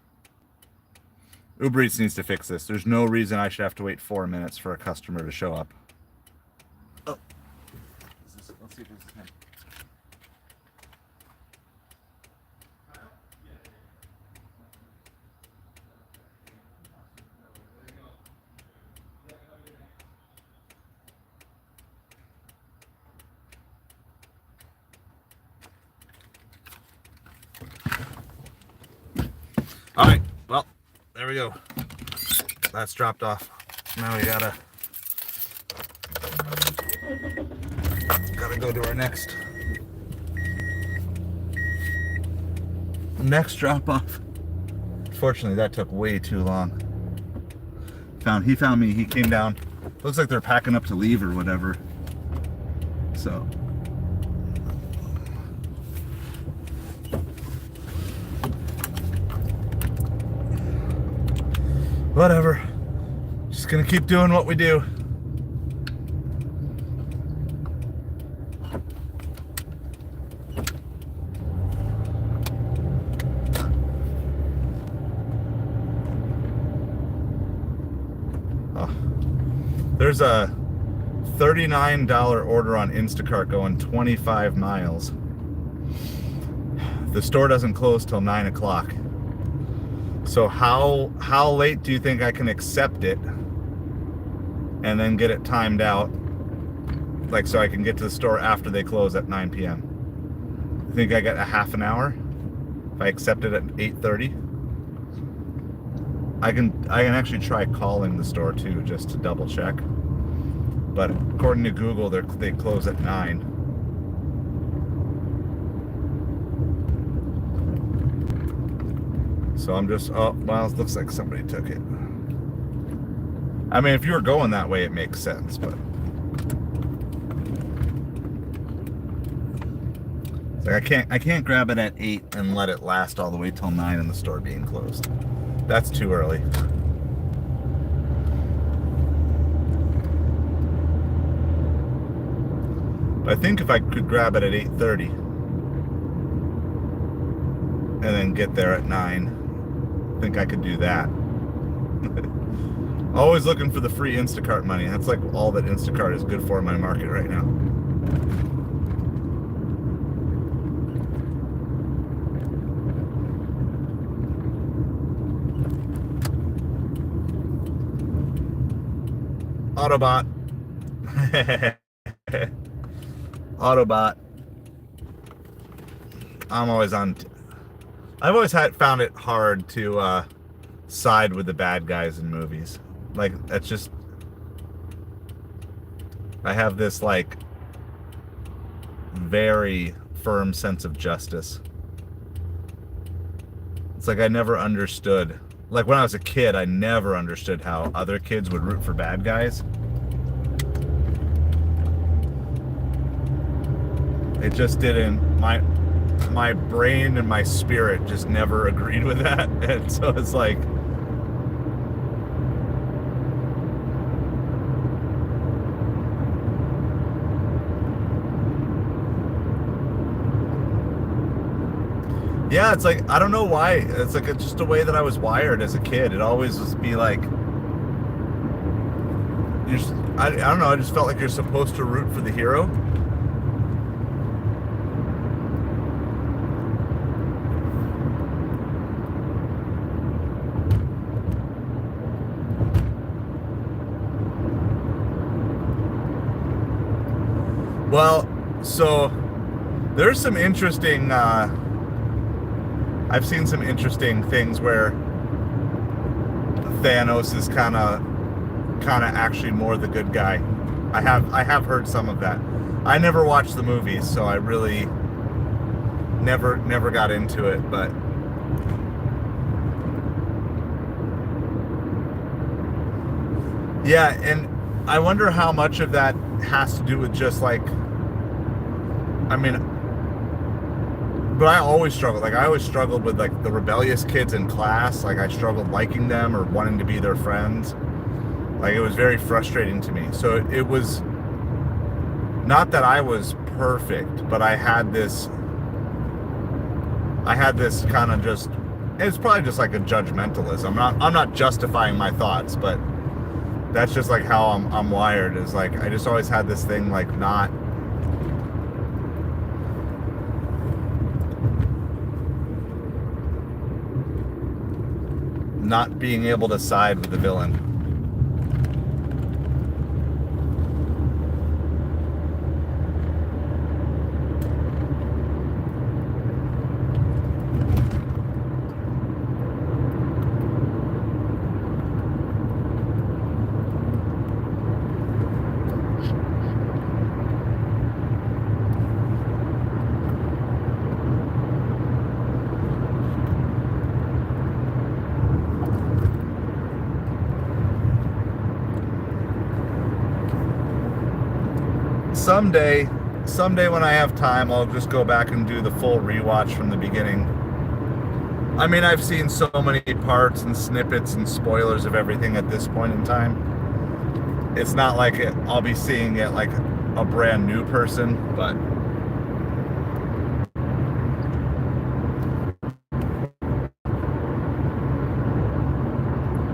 Uber Eats needs to fix this. There's no reason I should have to wait 4 minutes for a customer to show up. Oh, let's see if this is him. we go. That's dropped off. Now we gotta go to our next drop off. Fortunately, that took way too long. He found me. He came down. Looks like they're packing up to leave or whatever. So whatever. Just gonna keep doing what we do. There's a $39 order on Instacart going 25 miles. The store doesn't close till 9 o'clock. So how late do you think I can accept it and then get it timed out, like so I can get to the store after they close at 9 p.m.? I think I get a half an hour if I accept it at 8:30. I can actually try calling the store too, just to double check. But according to Google, they close at 9. So I'm just, oh, well, it looks like somebody took it. I mean, if you were going that way, it makes sense, but it's like I can't grab it at 8 and let it last all the way till 9 and the store being closed. That's too early. I think if I could grab it at 8:30 and then get there at 9, I think I could do that. Always looking for the free Instacart money. That's like all that Instacart is good for in my market right now. Autobot. Autobot. I'm always on. I've always found it hard to side with the bad guys in movies. Like, that's just. I have this, like, very firm sense of justice. It's like I never understood. Like, when I was a kid, I never understood how other kids would root for bad guys. It just didn't. My brain and my spirit just never agreed with that. And so it's like, yeah, it's like, I don't know why. It's like, it's just a way that I was wired as a kid. It always was be like, I don't know, I just felt like you're supposed to root for the hero. Well, so there's some interesting, I've seen some interesting things where Thanos is kind of actually more the good guy. I have heard some of that. I never watched the movies, so I really never got into it, but yeah, and I wonder how much of that has to do with just like, I mean, but I always struggled. Like, I always struggled with, like, the rebellious kids in class. Like, I struggled liking them or wanting to be their friends. Like, it was very frustrating to me. So it was not that I was perfect, but I had this kind of just, it's probably just like a judgmentalism. I'm not justifying my thoughts, but that's just like how I'm wired. Is like, I just always had this thing, like, not being able to side with the villain. someday when I have time, I'll just go back and do the full rewatch from the beginning. I mean, I've seen so many parts and snippets and spoilers of everything at this point in time. It's not like I'll be seeing it like a brand new person, but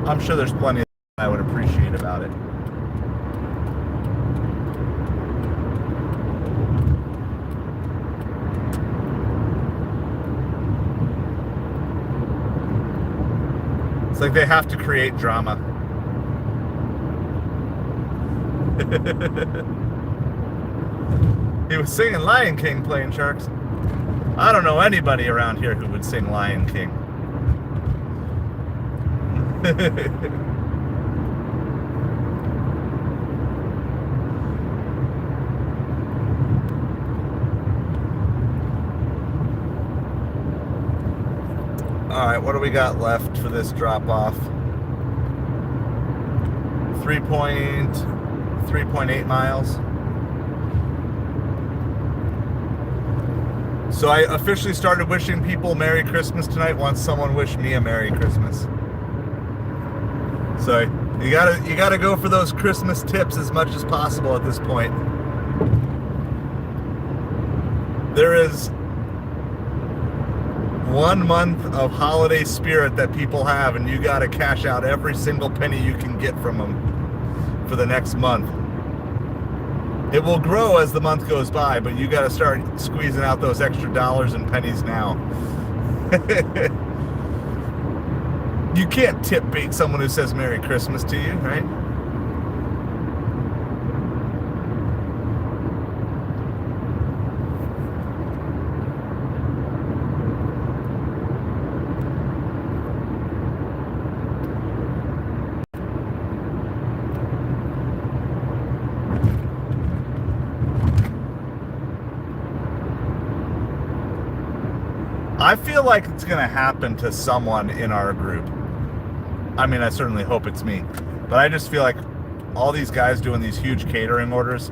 I'm sure there's plenty I would appreciate about it. It's like they have to create drama. He was singing Lion King playing Sharks. I don't know anybody around here who would sing Lion King. Alright, what do we got left for this drop-off? 3.8 miles. So I officially started wishing people Merry Christmas tonight once someone wished me a Merry Christmas. So you gotta go for those Christmas tips as much as possible at this point. There is 1 month of holiday spirit that people have, and you gotta cash out every single penny you can get from them for the next month. It will grow as the month goes by, but you gotta start squeezing out those extra dollars and pennies now. You can't tip bait someone who says Merry Christmas to you, right? I feel like it's going to happen to someone in our group. I mean, I certainly hope it's me. But I just feel like all these guys doing these huge catering orders,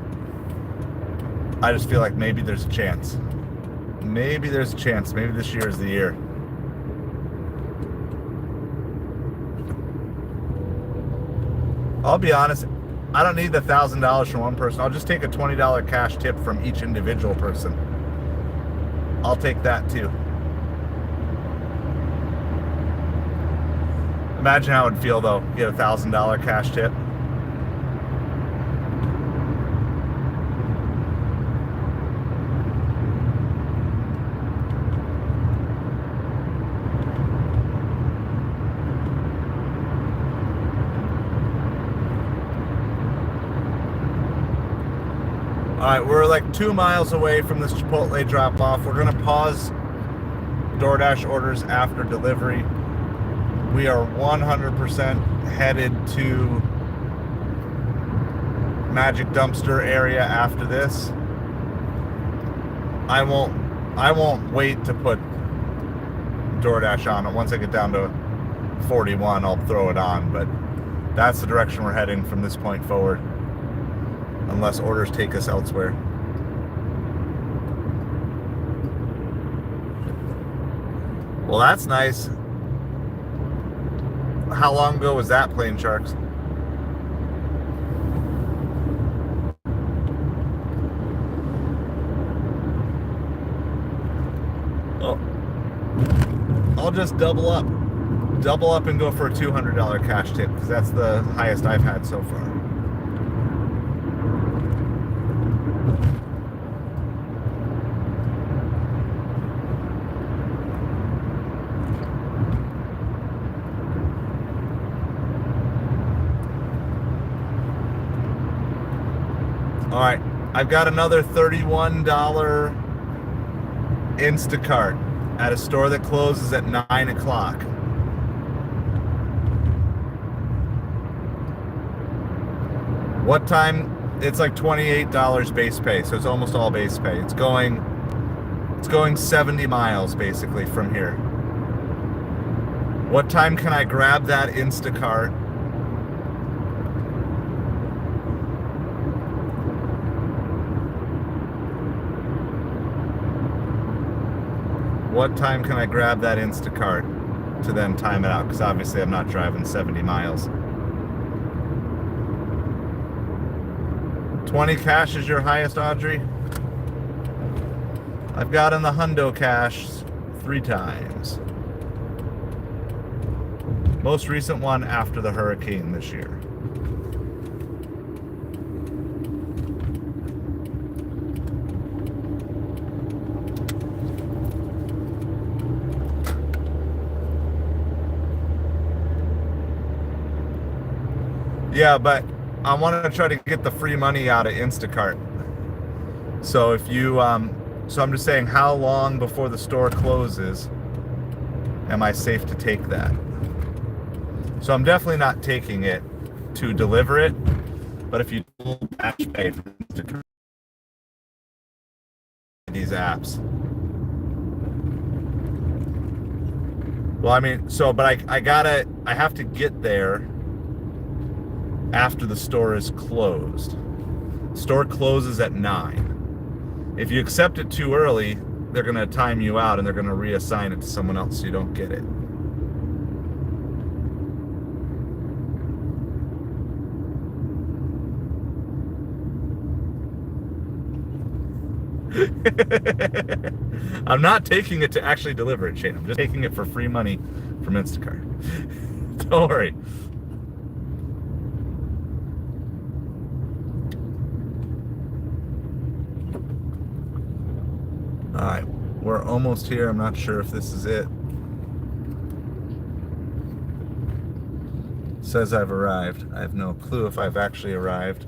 I just feel like maybe there's a chance. Maybe there's a chance. Maybe this year is the year. I'll be honest, I don't need the $1,000 from one person. I'll just take a $20 cash tip from each individual person. I'll take that too. Imagine how it would feel though, get a $1,000 cash tip. Alright, we're like 2 miles away from this Chipotle drop-off. We're going to pause DoorDash orders after delivery. We are 100% headed to Magic Dumpster area after this. I won't wait to put DoorDash on it. Once I get down to 41, I'll throw it on, but that's the direction we're heading from this point forward, unless orders take us elsewhere. Well, that's nice. How long ago was that playing Sharks? Oh, I'll just double up and go for a $200 cash tip, because that's the highest I've had so far. All right, I've got another $31 Instacart at a store that closes at 9 o'clock. What time? It's like $28 base pay, so it's almost all base pay. It's going 70 miles basically from here. What time can I grab that Instacart? what time can I grab that Instacart to then time it out? Because obviously I'm not driving 70 miles. 20 cash is your highest, Audrey? I've got in the hundo cash 3 times. Most recent one after the hurricane this year. Yeah, but I want to try to get the free money out of Instacart. So if you, so I'm just saying, how long before the store closes am I safe to take that? So I'm definitely not taking it to deliver it, but if you batch pay for Instacart, these apps. Well, I mean, so, but I have to get there after the store is closed. Store closes at 9. If you accept it too early, they're going to time you out and they're going to reassign it to someone else so you don't get it. I'm not taking it to actually deliver it, Shane. I'm just taking it for free money from Instacart. Don't worry. Alright, we're almost here. I'm not sure if this is it. It says I've arrived. I have no clue if I've actually arrived.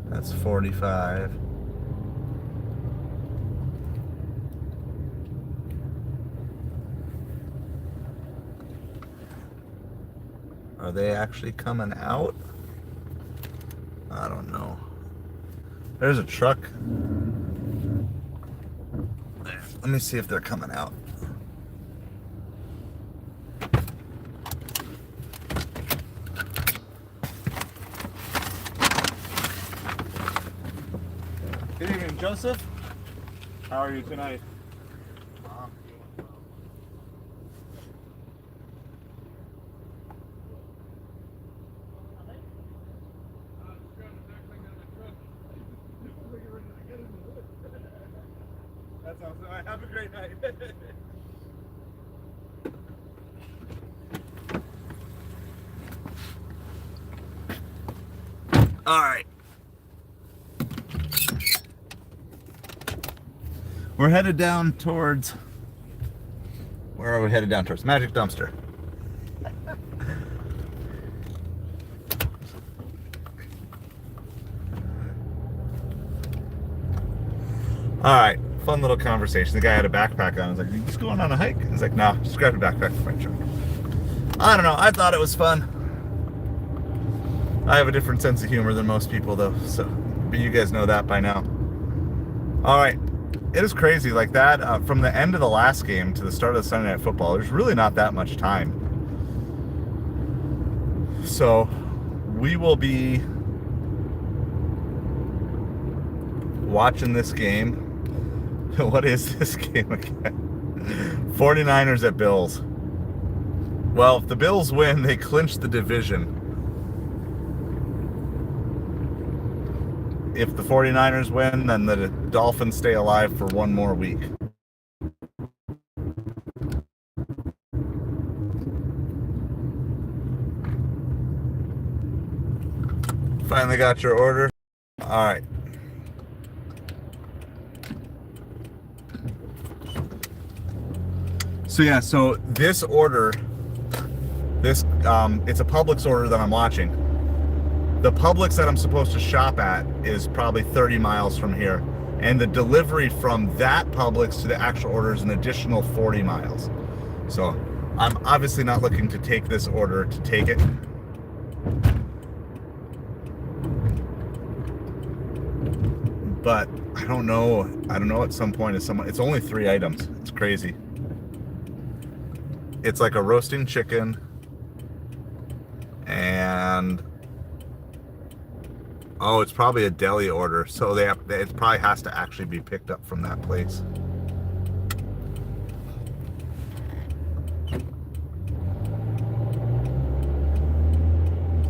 That's 45. Are they actually coming out? I don't know. There's a truck. Let me see if they're coming out. Good evening, Joseph. How are you tonight? That sounds all right. Have a great night. All right. We're headed down towards, where are we headed down towards? Magic Dumpster. All right, fun little conversation. The guy had a backpack on. I was like, you just going on a hike? He's like, no, just grab a backpack for my truck. I don't know, I thought it was fun. I have a different sense of humor than most people though, so, but you guys know that by now. All right. It is crazy like that. From the end of the last game to the start of the Sunday Night Football, there's really not that much time. So we will be watching this game. What is this game again? 49ers at Bills. Well, if the Bills win, they clinch the division. If the 49ers win, then the Dolphins stay alive for one more week. Finally got your order. All right. So yeah, so this order, it's a Publix order that I'm watching. The Publix that I'm supposed to shop at is probably 30 miles from here. And the delivery from that Publix to the actual order is an additional 40 miles. So I'm obviously not looking to take this order to take it. But I don't know at some point it's only 3 items. It's crazy. It's like a roasting chicken and Oh, it's probably a deli order, so it probably has to actually be picked up from that place.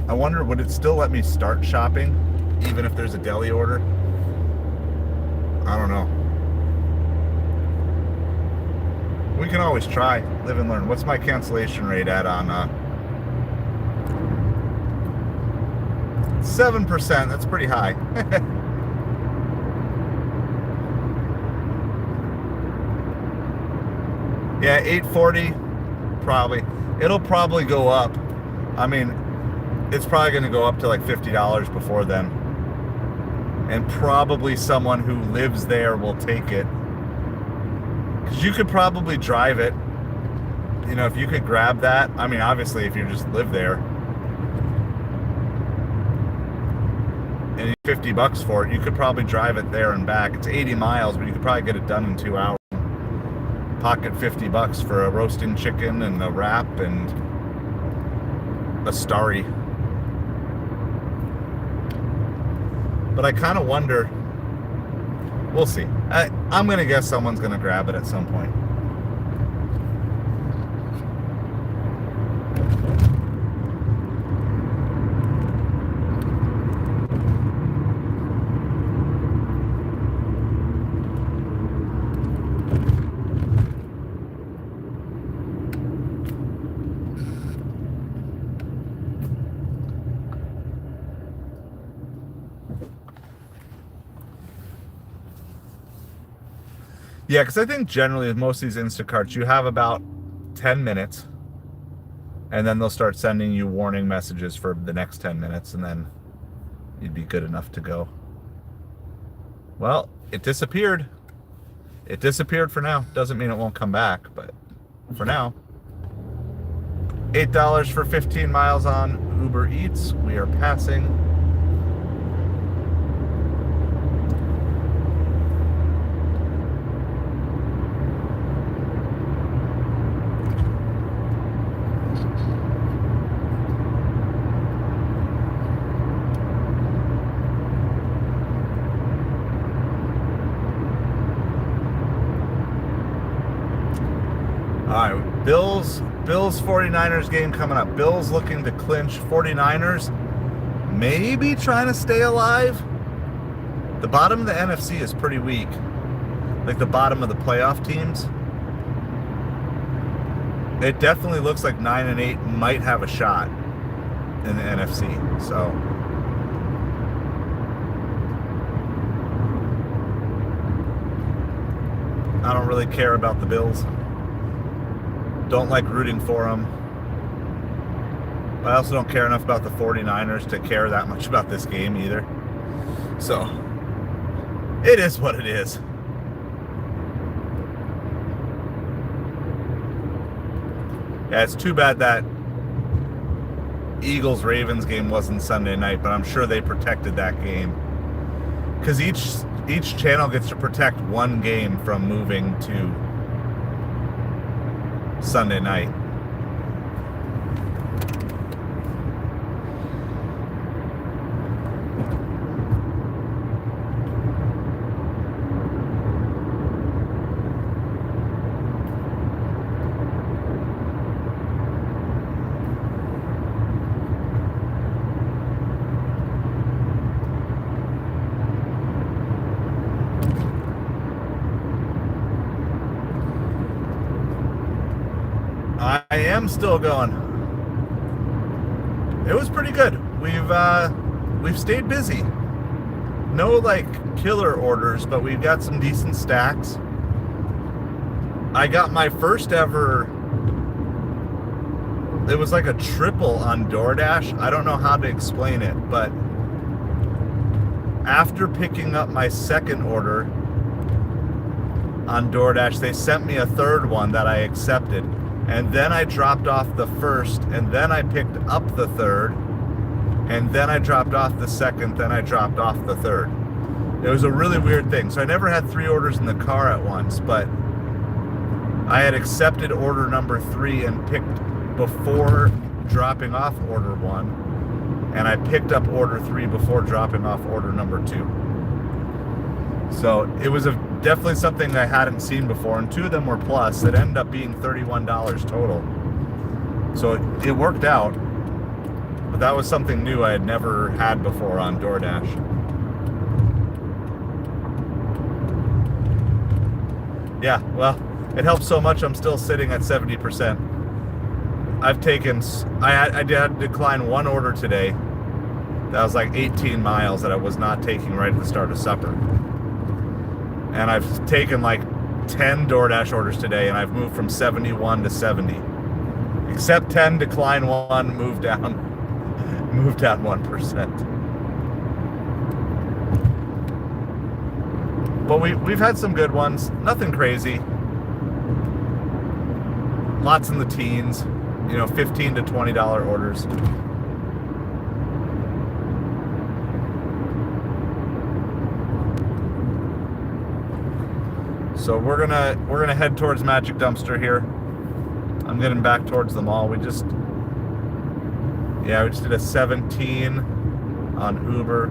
I wonder, would it still let me start shopping, even if there's a deli order? I don't know. We can always try, live and learn. What's my cancellation rate at on 7%? That's pretty high. Yeah, 840, probably. It'll probably go up. I mean, it's probably going to go up to like $50 before then. And probably someone who lives there will take it. Because you could probably drive it. You know, if you could grab that. I mean, obviously, if you just live there. And you get $50 for it, you could probably drive it there and back. It's 80 miles, but you could probably get it done in 2 hours. Pocket $50 for a roasting chicken and a wrap and a starry. But I kind of wonder. We'll see. I'm going to guess someone's going to grab it at some point. Yeah, because I think generally with most of these Instacarts, you have about 10 minutes, and then they'll start sending you warning messages for the next 10 minutes, and then you'd be good enough to go. Well, it disappeared. It disappeared for now. Doesn't mean it won't come back, but for now. $8 for 15 miles on Uber Eats. We are passing. All right, Bills 49ers game coming up. Bills looking to clinch. 49ers maybe trying to stay alive. The bottom of the NFC is pretty weak. Like the bottom of the playoff teams. It definitely looks like 9 and 8 might have a shot in the NFC. So I don't really care about the Bills. Don't like rooting for them. I also don't care enough about the 49ers to care that much about this game either. So, it is what it is. Yeah, it's too bad that Eagles-Ravens game wasn't Sunday night, but I'm sure they protected that game. Because each channel gets to protect one game from moving to Sunday night. I am still going. It was pretty good. We've stayed busy. No like killer orders, but we've got some decent stacks. I got my first ever. It was like a triple on DoorDash. I don't know how to explain it, but after picking up my second order on DoorDash, they sent me a third one that I accepted. And then I dropped off the first, and then I picked up the third, and then I dropped off the second, then I dropped off the third. It was a really weird thing. So I never had 3 orders in the car at once, but I had accepted order number 3 and picked before dropping off order 1. and I picked up order 3 before dropping off order number 2. So it was definitely something I hadn't seen before, and 2 of them were plus. It ended up being $31 total. So it worked out, but that was something new I had never had before on DoorDash. Yeah, well, it helps so much I'm still sitting at 70%. I did decline 1 order today. That was like 18 miles that I was not taking right at the start of supper. And I've taken like 10 DoorDash orders today, and I've moved from 71 to 70. Except 10, decline 1, move down 1%. But we've had some good ones. Nothing crazy. Lots in the teens. You know, $15 to $20 orders. So we're gonna head towards Magic Dumpster here. I'm getting back towards the mall. We just did a 17 on Uber.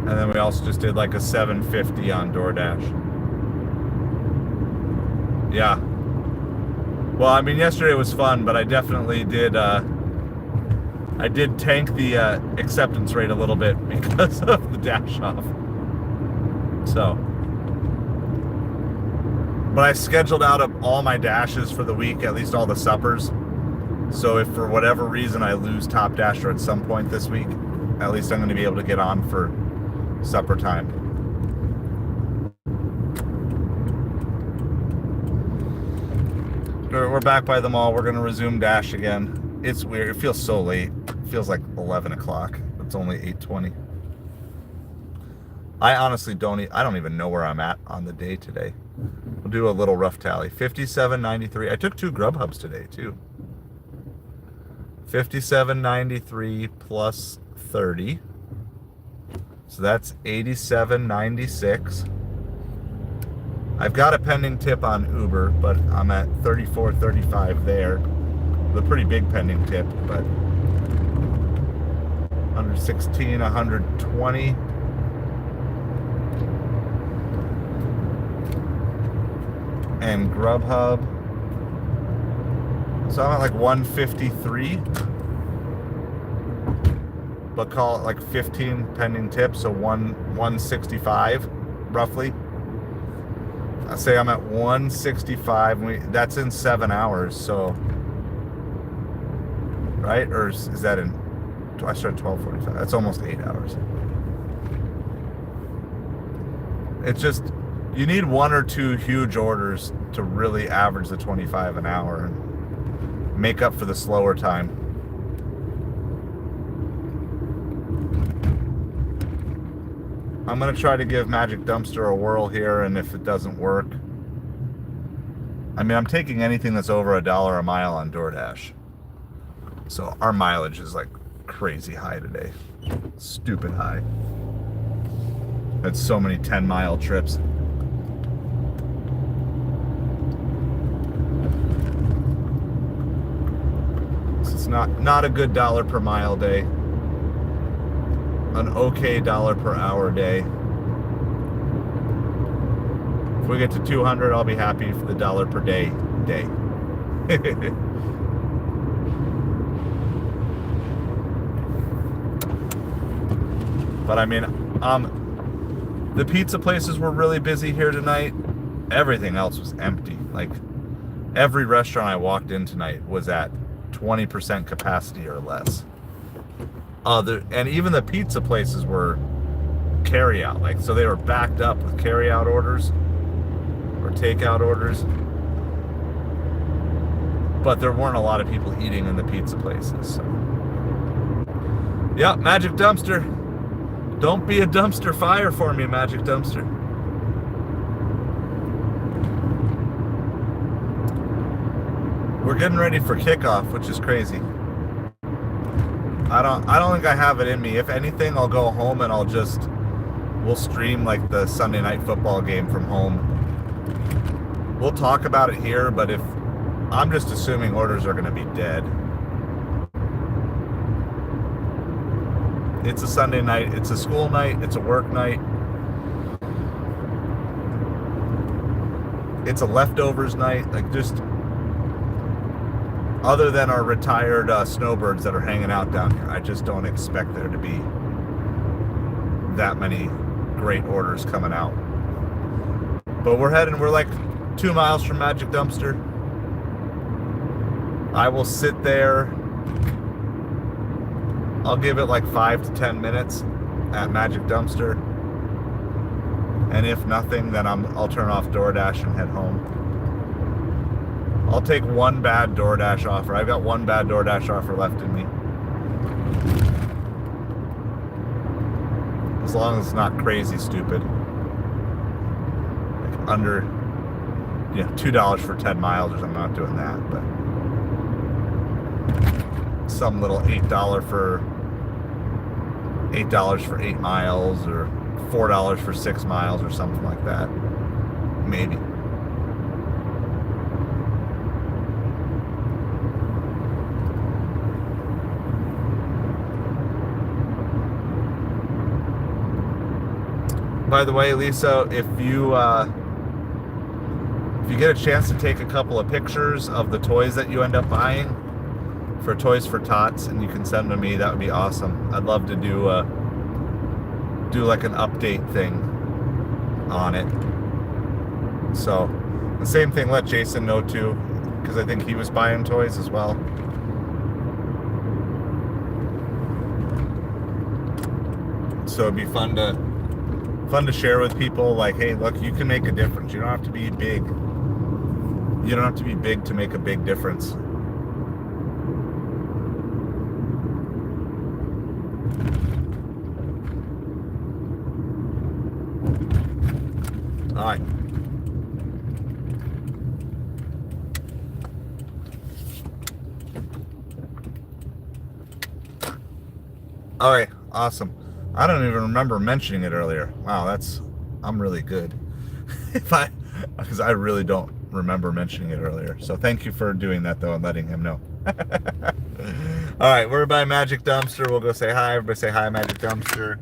And then we also just did like a 750 on DoorDash. Yeah. Well, I mean, yesterday was fun, but I definitely did tank the acceptance rate a little bit because of the dash off. So, but I scheduled out all my dashes for the week, at least all the suppers. So if for whatever reason I lose Top Dasher at some point this week, at least I'm going to be able to get on for supper time. We're back by the mall. We're going to resume dash again. It's weird. It feels so late. It feels like 11 o'clock. It's only 8:20. I honestly don't even know where I'm at on the day today. We'll do a little rough tally. 57.93. I took 2 Grubhubs today too. 57.93 plus 30. So that's 87.96. I've got a pending tip on Uber, but I'm at 34.35 there. With a pretty big pending tip, but 116, 120. And Grubhub. So I'm at like 153. But call it like 15 pending tips, so 165 roughly. I say I'm at 165. That's in 7 hours, so right? Or is that in? I started 12:45. That's almost 8 hours. It's just you need 1 or 2 huge orders to really average the 25 an hour and make up for the slower time. I'm going to try to give Magic Dumpster a whirl here, and if it doesn't work, I mean, I'm taking anything that's over $1 a mile on DoorDash. So our mileage is like crazy high today. Stupid high. Had so many 10-mile trips. It's not a good $1 per mile day. An okay $1 per hour day. If we get to 200, I'll be happy for the $1 per day. But I mean, the pizza places were really busy here tonight. Everything else was empty. Like every restaurant I walked in tonight was at 20% capacity or less. And even the pizza places were carry-out, like, so they were backed up with carry-out orders or takeout orders. But there weren't a lot of people eating in the pizza places. So, yeah, Magic Dumpster. Don't be a dumpster fire for me, Magic Dumpster. We're getting ready for kickoff, which is crazy. I don't think I have it in me. If anything, I'll go home and we'll stream like the Sunday night football game from home. We'll talk about it here, but if I'm just assuming orders are going to be dead. It's a Sunday night. It's a school night. It's a work night. It's a leftovers night. Like, just other than our retired snowbirds that are hanging out down here, I just don't expect there to be that many great orders coming out. But we're like 2 miles from Magic Dumpster. I will sit there. I'll give it like 5 to 10 minutes at Magic Dumpster. And if nothing, then I'll turn off DoorDash and head home. I'll take one bad DoorDash offer. I've got one bad DoorDash offer left in me. As long as it's not crazy stupid. Like under, $2 for 10 miles or something. I'm not doing that, but some little $8 for 8 miles, or $4 for 6 miles, or something like that. Maybe. By the way, Lisa, if you get a chance to take a couple of pictures of the toys that you end up buying for Toys for Tots, and you can send them to me, that would be awesome. I'd love to do like an update thing on it. So the same thing, let Jason know too, because I think he was buying toys as well. So it'd be fun to share with people, like, hey, look, you can make a difference. You don't have to be big. You don't have to be big to make a big difference. All right. All right, awesome. I don't even remember mentioning it earlier. Wow, I'm really good. Because I really don't remember mentioning it earlier. So thank you for doing that, though, and letting him know. All right, we're by Magic Dumpster. We'll go say hi. Everybody say hi, Magic Dumpster.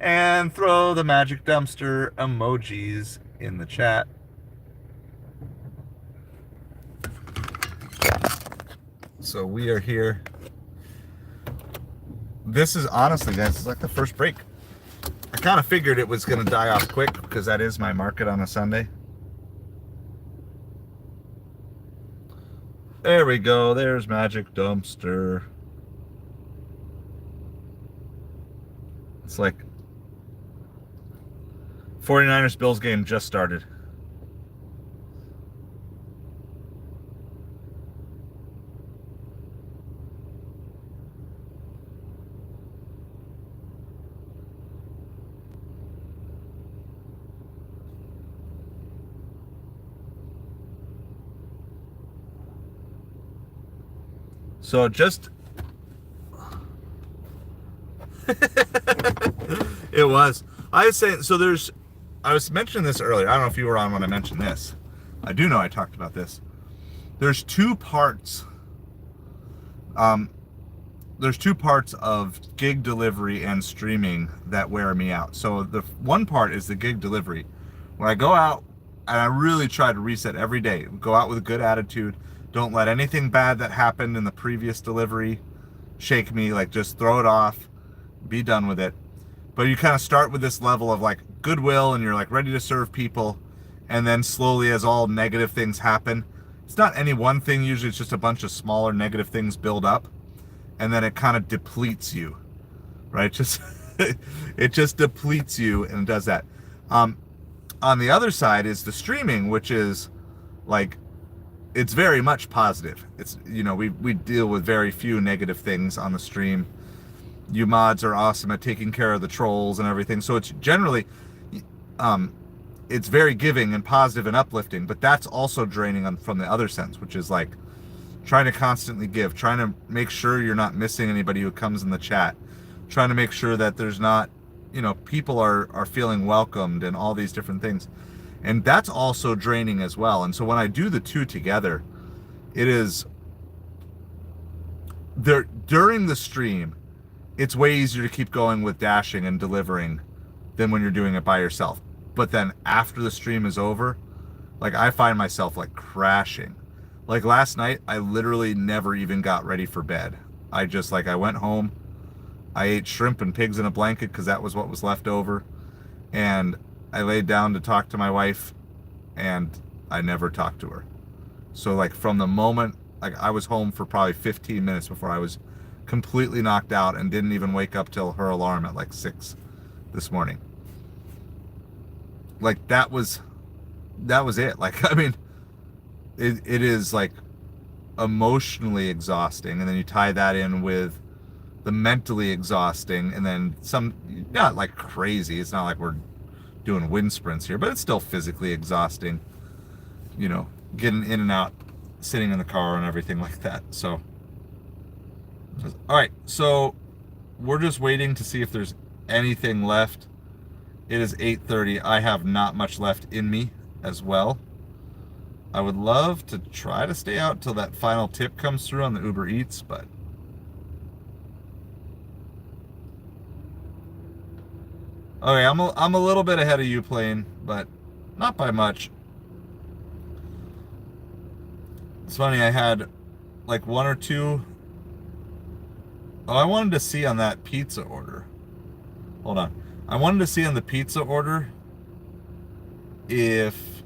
And throw the Magic Dumpster emojis in the chat. So we are here. This is, honestly, guys, it's like the first break. I kind of figured it was going to die off quick, because that is my market on a Sunday. There we go. There's Magic Dumpster. It's like 49ers Bills game just started. So just it was. I was saying, so I was mentioning this earlier. I don't know if you were on when I mentioned this. I do know I talked about this. There's two parts. There's two parts of gig delivery and streaming that wear me out. So the one part is the gig delivery. When I go out, and I really try to reset every day, go out with a good attitude. Don't let anything bad that happened in the previous delivery shake me. Like, just throw it off, be done with it. But you kind of start with this level of like goodwill, and you're like ready to serve people. And then slowly, as all negative things happen, it's not any one thing. Usually it's just a bunch of smaller negative things build up, and then it kind of depletes you, right? Just it just depletes you, and it does that. On the other side is the streaming, which is like, it's very much positive. It's, we deal with very few negative things on the stream. You mods are awesome at taking care of the trolls and everything. So it's generally, it's very giving and positive and uplifting, but that's also draining from the other sense, which is like trying to constantly give, trying to make sure you're not missing anybody who comes in the chat, trying to make sure that there's not, people are feeling welcomed and all these different things. And that's also draining as well. And so when I do the two together, It is there during the stream. It's way easier to keep going with dashing and delivering than when you're doing it by yourself. But then after the stream is over, like I find myself like crashing. Like last night, I literally never even got ready for bed. I just like, I went home, I ate shrimp and pigs in a blanket because that was what was left over. And I laid down to talk to my wife and I never talked to her. So like from the moment, like I was home for probably 15 minutes before I was completely knocked out and didn't even wake up till her alarm at like 6 this morning. Like that was it. Like, I mean, it is like emotionally exhausting. And then you tie that in with the mentally exhausting and then some, not like crazy. It's not like we're doing wind sprints here, but it's still physically exhausting, you know, getting in and out, sitting in the car and everything like that. So, all right. So we're just waiting to see if there's anything left. It is 8:30. I have not much left in me as well. I would love to try to stay out till that final tip comes through on the Uber Eats, but okay, I'm a little bit ahead of you, Plane, but not by much. It's funny, I had like one or two. Oh, I wanted to see on that pizza order. Hold on. I wanted to see on the pizza order if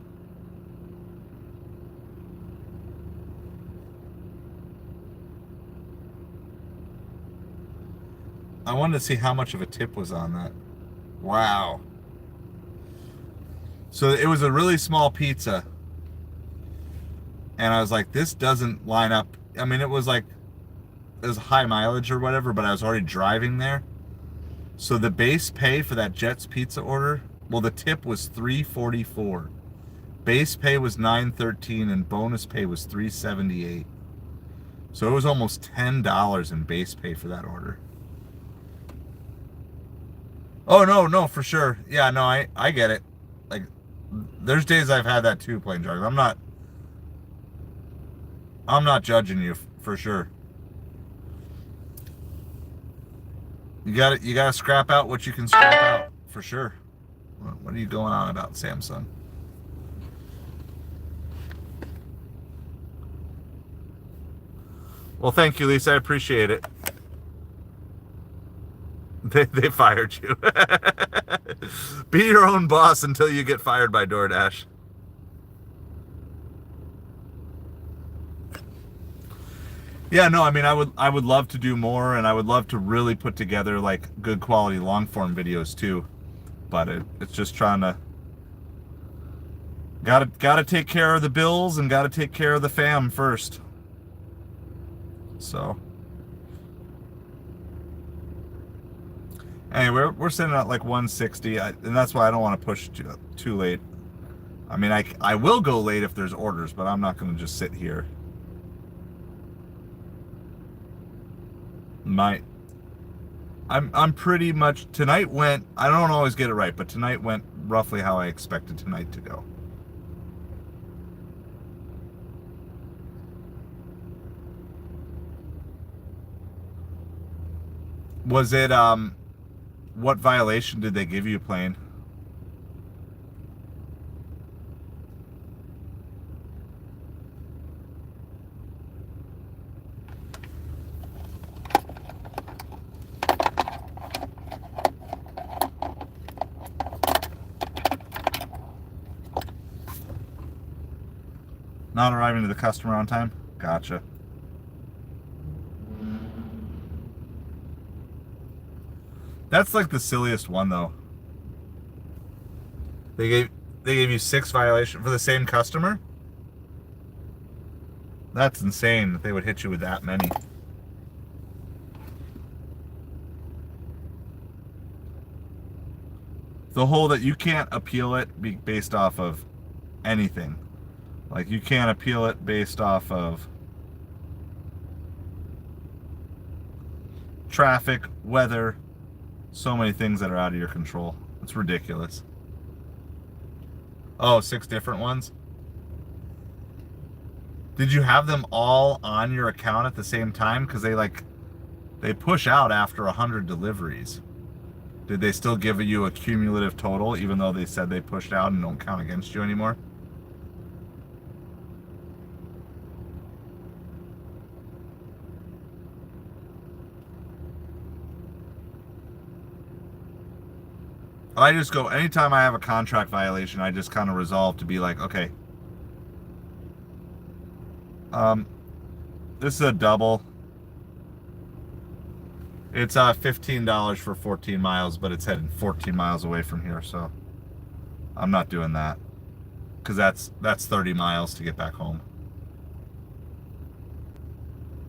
I wanted to see how much of a tip was on that. Wow. So it was a really small pizza. And I was like, this doesn't line up. I mean, it was high mileage or whatever, but I was already driving there. So the base pay for that Jets pizza order, well, the tip was $3.44. Base pay was $9.13 and bonus pay was $3.78. So it was almost $10 in base pay for that order. Oh, no, for sure. Yeah, no, I get it. Like, there's days I've had that too, Plane Jargon. I'm not judging you, for sure. You gotta scrap out what you can scrap out, for sure. What are you going on about, Samsung? Well, thank you, Lisa. I appreciate it. They fired you. Be your own boss until you get fired by DoorDash. Yeah, no, I mean, I would love to do more, and I would love to really put together like good quality long form videos too. But it's just trying to gotta take care of the bills and gotta take care of the fam first. So anyway, we're sitting at like 160, and that's why I don't want to push too late. I mean, I will go late if there's orders, but I'm not going to just sit here. I'm pretty much, tonight went, I don't always get it right, but tonight went roughly how I expected tonight to go. Was it, what violation did they give you, Plane? Not arriving to the customer on time? Gotcha. That's like the silliest one though. They gave you 6 violations for the same customer? That's insane that they would hit you with that many. The whole that you can't appeal it based off of anything. Like, you can't appeal it based off of traffic, weather, so many things that are out of your control. It's ridiculous. Oh, 6 different ones? Did you have them all on your account at the same time? Because they push out after 100 deliveries. Did they still give you a cumulative total, even though they said they pushed out and don't count against you anymore? I just go, anytime I have a contract violation, I just kind of resolve to be like, okay, this is a double. It's $15 for 14 miles, but it's heading 14 miles away from here, so I'm not doing that, because that's 30 miles to get back home.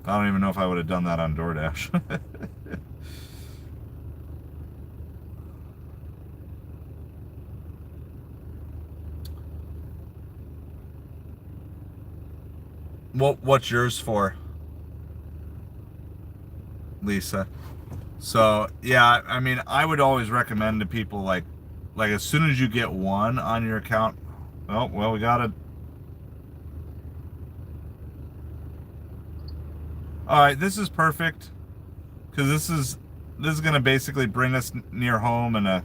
I don't even know if I would have done that on DoorDash. What's yours for, Lisa? So yeah, I mean, I would always recommend to people like as soon as you get one on your account. Oh well, we got it. All right, this is perfect, because this is gonna basically bring us near home and a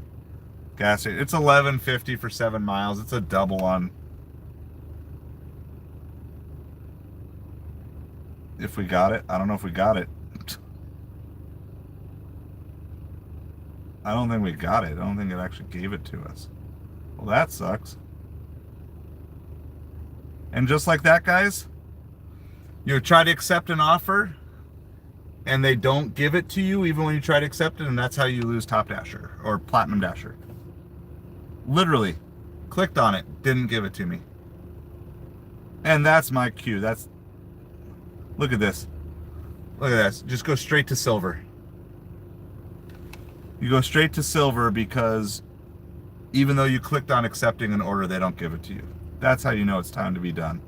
gas station. It's $11.50 for 7 miles. It's a double on. If we got it, I don't know if we got it. I don't think we got it. I don't think it actually gave it to us. Well, that sucks. And just like that, guys, you try to accept an offer and they don't give it to you even when you try to accept it, and that's how you lose Top Dasher or Platinum Dasher. Literally, clicked on it, didn't give it to me. And that's my cue. Look at this. Look at this. Just go straight to silver. You go straight to silver because even though you clicked on accepting an order, they don't give it to you. That's how you know it's time to be done.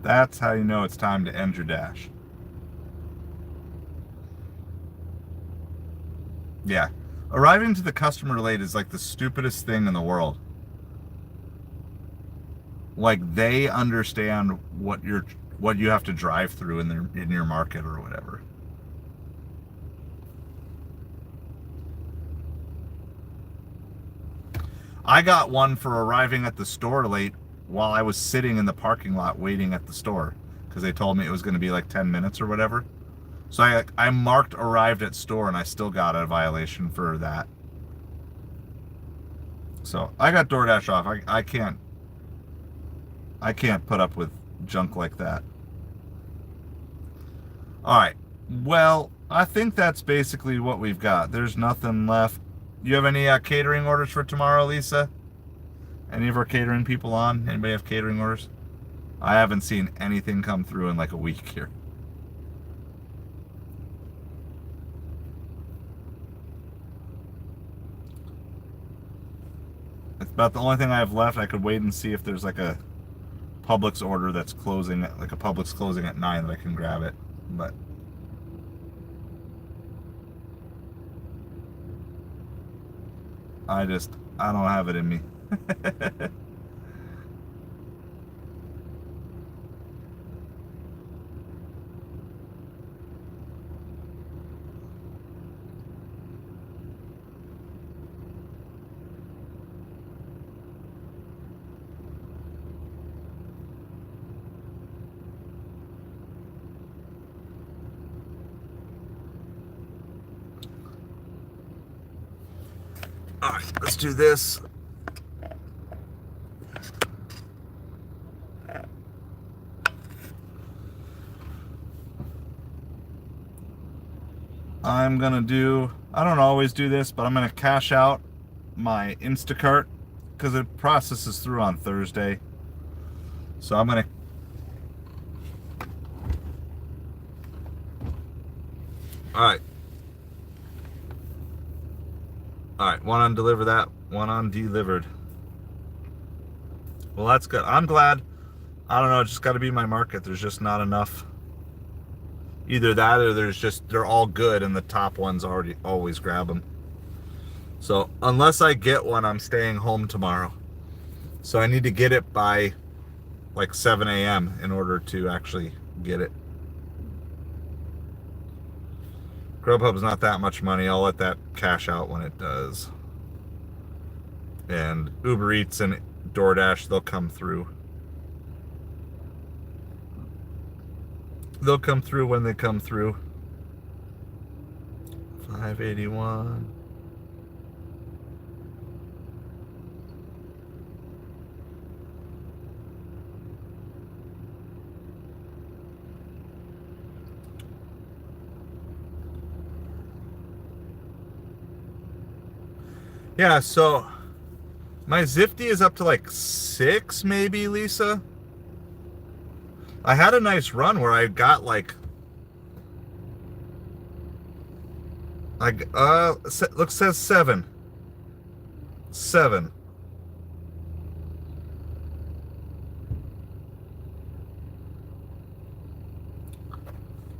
That's how you know it's time to end your dash. Yeah. Arriving to the customer late is like the stupidest thing in the world. Like, they understand what you have to drive through in your market or whatever. I got one for arriving at the store late while I was sitting in the parking lot waiting at the store, because they told me it was going to be like 10 minutes or whatever. So I marked arrived at store, and I still got a violation for that. So I got DoorDash off. I can't put up with junk like that. All right. Well, I think that's basically what we've got. There's nothing left. You have any catering orders for tomorrow, Lisa? Any of our catering people on? Anybody have catering orders? I haven't seen anything come through in like a week here. It's about the only thing I have left. I could wait and see if there's like a Publix order that's closing, like a Publix closing at 9, that I can grab it, but I don't have it in me. All right, let's do this. I'm gonna do, I don't always do this, but I'm gonna cash out my Instacart because it processes through on Thursday. So I'm gonna, all right, one on deliver that, one on delivered. Well, that's good. I'm glad. I don't know, it's just got to be my market. There's just not enough. Either that or they're all good and the top ones always grab them. So unless I get one, I'm staying home tomorrow. So I need to get it by like 7 a.m. in order to actually get it. Grubhub's not that much money. I'll let that cash out when it does. And Uber Eats and DoorDash, they'll come through. They'll come through when they come through. 581. Yeah, so my Zifty is up to like 6 maybe, Lisa. I had a nice run where I got like says 7. 7.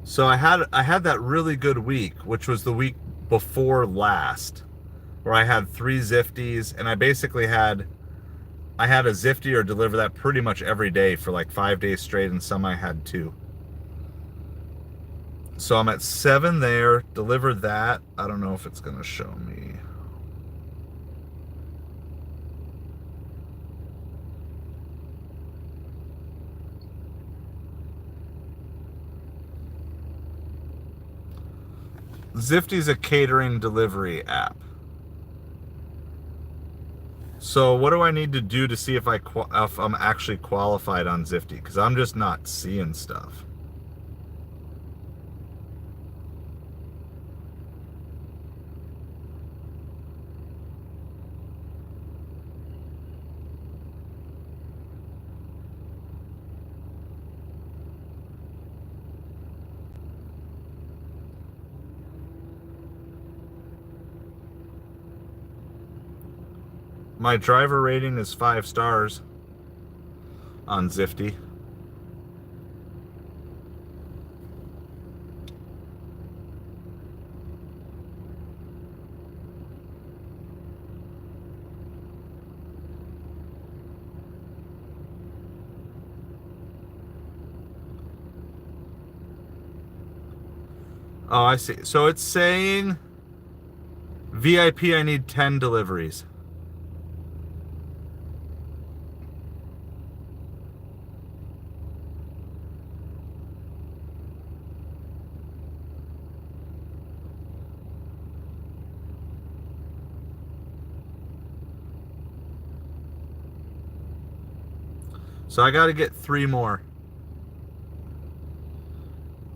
So I had that really good week, which was the week before last, where I had 3 Zifties, and I had a Zifty or deliver that pretty much every day for like 5 days straight, and some I had 2. So I'm at 7 there, delivered that. I don't know if it's gonna show me. Zifty's a catering delivery app. So what do I need to do to see if I'm actually qualified on Zifty? Because I'm just not seeing stuff. My driver rating is 5 stars on Zifty. Oh, I see. So it's saying VIP, I need 10 deliveries. So I got to get 3 more.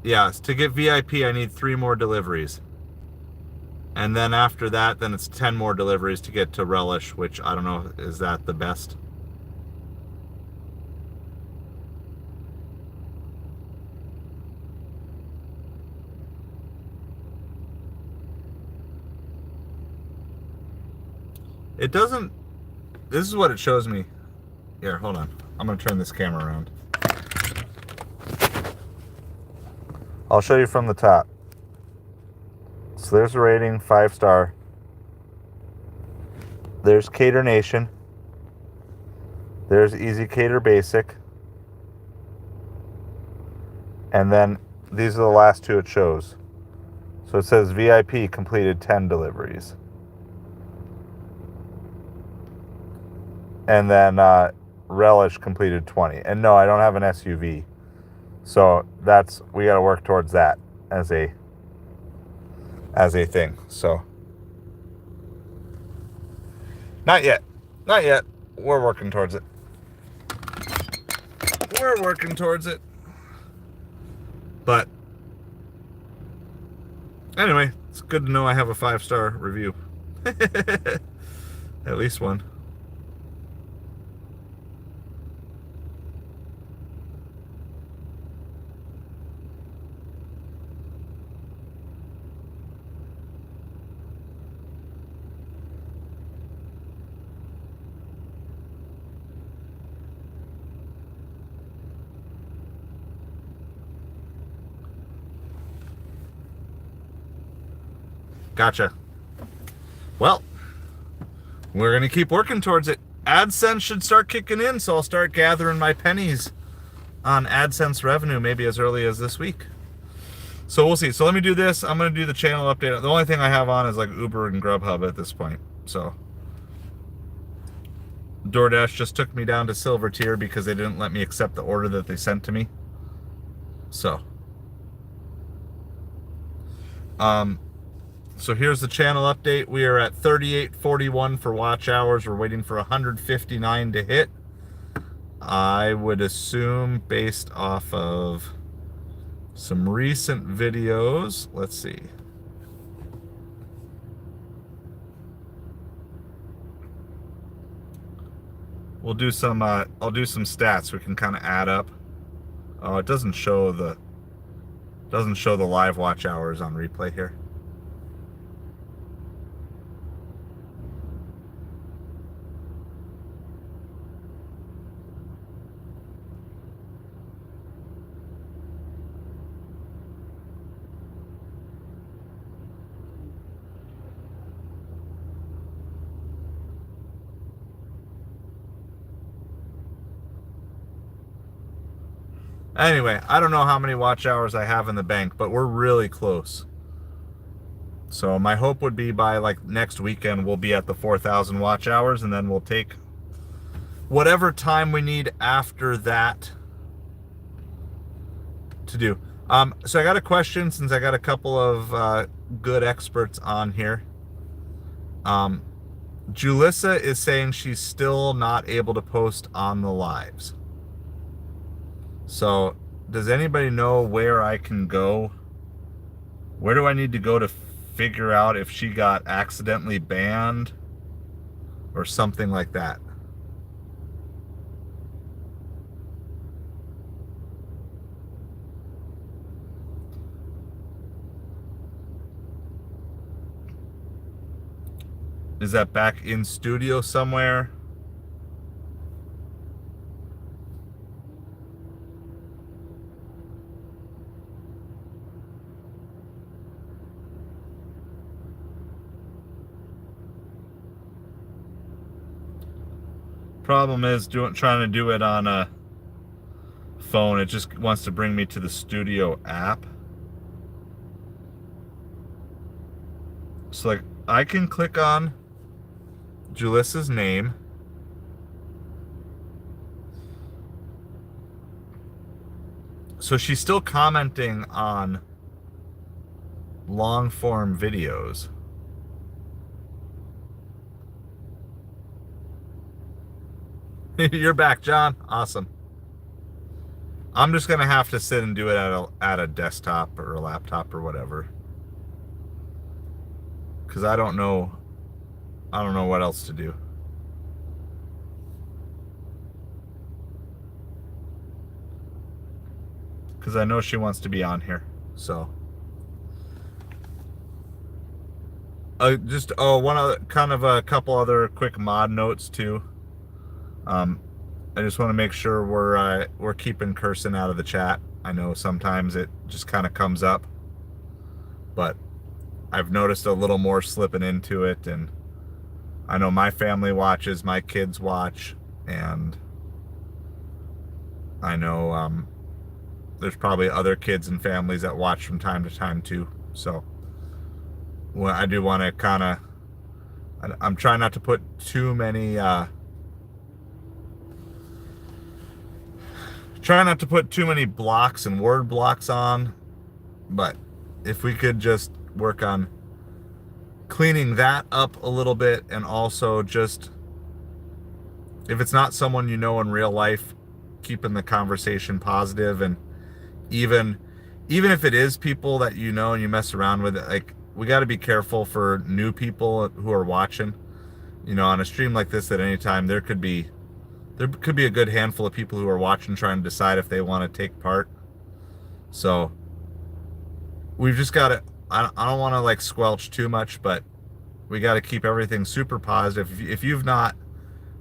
Yes, to get VIP, I need 3 more deliveries. And then after that, then it's 10 more deliveries to get to Relish, which I don't know, is that the best? It doesn't, this is what it shows me. Here, hold on. I'm going to turn this camera around. I'll show you from the top. So there's a rating, 5 star. There's Cater Nation. There's Easy Cater Basic. And then these are the last 2 it shows. So it says VIP completed 10 deliveries. And then Relish completed 20. And no, I don't have an SUV. So we got to work towards that as a thing. So not yet. We're working towards it. But anyway, it's good to know I have a 5-star review. At least one. Gotcha. Well, we're going to keep working towards it. AdSense should start kicking in, so I'll start gathering my pennies on AdSense revenue maybe as early as this week. So we'll see. So let me do this. I'm going to do the channel update. The only thing I have on is like Uber and Grubhub at this point. So DoorDash just took me down to silver tier because they didn't let me accept the order that they sent to me. So so here's the channel update. We are at 3841 for watch hours. We're waiting for 159 to hit. I would assume based off of some recent videos. Let's see. We'll do some I'll do some stats we can kind of add up. Oh, it doesn't show the live watch hours on replay here. Anyway, I don't know how many watch hours I have in the bank, but we're really close. So my hope would be by like next weekend, we'll be at the 4,000 watch hours, and then we'll take whatever time we need after that to do. So I got a question, since I got a couple of good experts on here. Julissa is saying she's still not able to post on the lives. So, does anybody know where I can go? Where do I need to go to figure out if she got accidentally banned or something like that? Is that back in studio somewhere? Problem is trying to do it on a phone. It just wants to bring me to the studio app. So like I can click on Julissa's name. So she's still commenting on long form videos. You're back, John. Awesome. I'm just gonna have to sit and do it at a desktop or a laptop or whatever, because I don't know what else to do. Because I know she wants to be on here. So one other kind of a couple other quick mod notes too. I just want to make sure we're keeping cursing out of the chat. I know sometimes it just kind of comes up, but I've noticed a little more slipping into it, and I know my family watches, my kids watch, and I know there's probably other kids and families that watch from time to time too. So well, I do want to kind of, I'm trying not to put too many blocks and word blocks on, but if we could just work on cleaning that up a little bit, and also just, if it's not someone you know in real life, keeping the conversation positive. And even if it is people that you know and you mess around with, like, we got to be careful for new people who are watching, you know, on a stream like this. At any time there could be a good handful of people who are watching, trying to decide if they want to take part. So we've just got to, I don't want to like squelch too much, but we got to keep everything super positive. If you've not,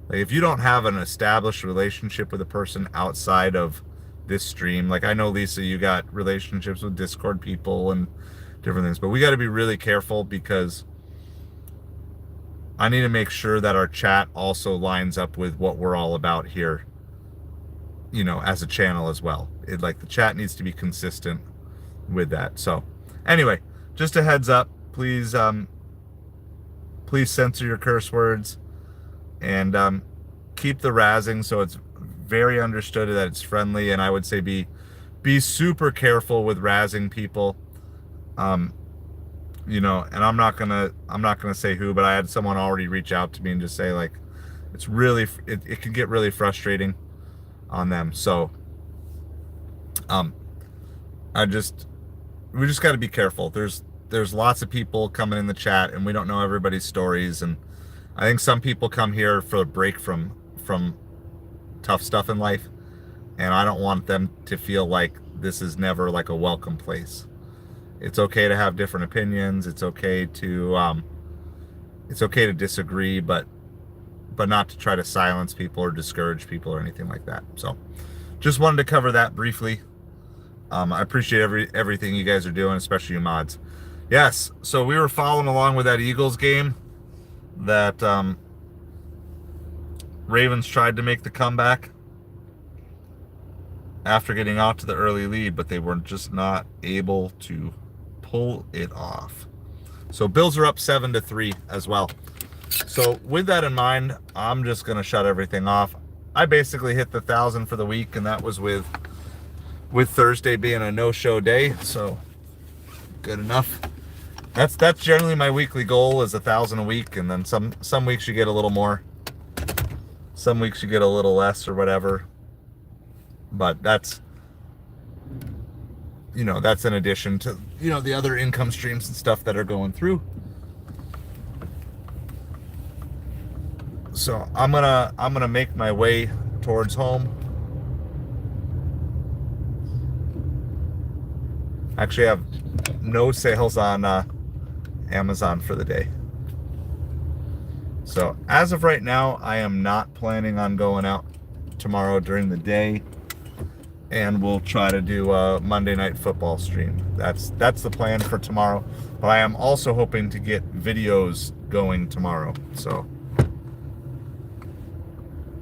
like, if you don't have an established relationship with a person outside of this stream, like I know, Lisa, you got relationships with Discord people and different things, but we got to be really careful, because I need to make sure that our chat also lines up with what we're all about here, you know, as a channel as well. Like the chat needs to be consistent with that. So anyway, just a heads up, please please censor your curse words, and keep the razzing so it's very understood that it's friendly. And I would say be super careful with razzing people. You know, and I'm not gonna say who, but I had someone already reach out to me and just say, like, it's really, it can get really frustrating on them. So we just got to be careful. There's lots of people coming in the chat, and we don't know everybody's stories, and I think some people come here for a break from tough stuff in life, and I don't want them to feel like this is never like a welcome place. It's okay to have different opinions. It's okay to disagree, but not to try to silence people or discourage people or anything like that. So just wanted to cover that briefly. I appreciate everything you guys are doing, especially you mods. Yes, so we were following along with that Eagles game that Ravens tried to make the comeback after getting out to the early lead, but they were just not able to pull it off. So Bills are up 7-3 as well. So with that in mind, I'm just going to shut everything off. I basically hit the 1,000 for the week, and that was with Thursday being a no-show day, so good enough. That's generally my weekly goal, is 1,000 a week, and then some weeks you get a little more, some weeks you get a little less or whatever. But that's, you know, that's in addition to, you know, the other income streams and stuff that are going through. So I'm gonna make my way towards home. Actually, I have no sales on Amazon for the day. So as of right now, I am not planning on going out tomorrow during the day, and we'll try to do a Monday Night Football stream. That's the plan for tomorrow. But I am also hoping to get videos going tomorrow. So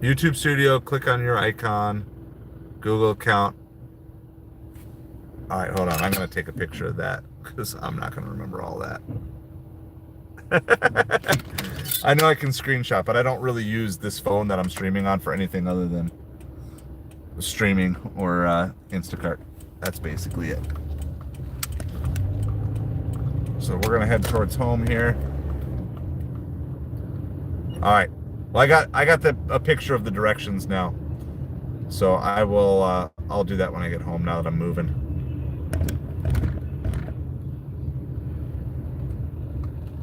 YouTube Studio, click on your icon, Google account. All right, hold on. I'm going to take a picture of that because I'm not going to remember all that. I know I can screenshot, but I don't really use this phone that I'm streaming on for anything other than streaming or Instacart. That's basically it. So we're going to head towards home here. All right. Well, I got a picture of the directions now. So I will I'll do that when I get home now that I'm moving.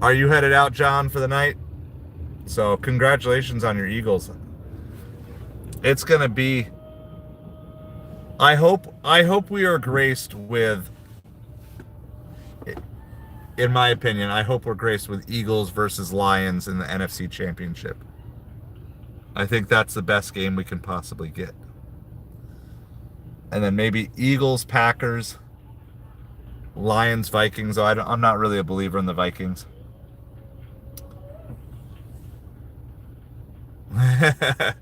Are you headed out, John, for the night? So congratulations on your Eagles. It's going to be, I hope we are graced with, in my opinion, I hope we're graced with Eagles versus Lions in the NFC Championship. I think that's the best game we can possibly get. And then maybe Eagles, Packers, Lions, Vikings. I'm not really a believer in the Vikings. I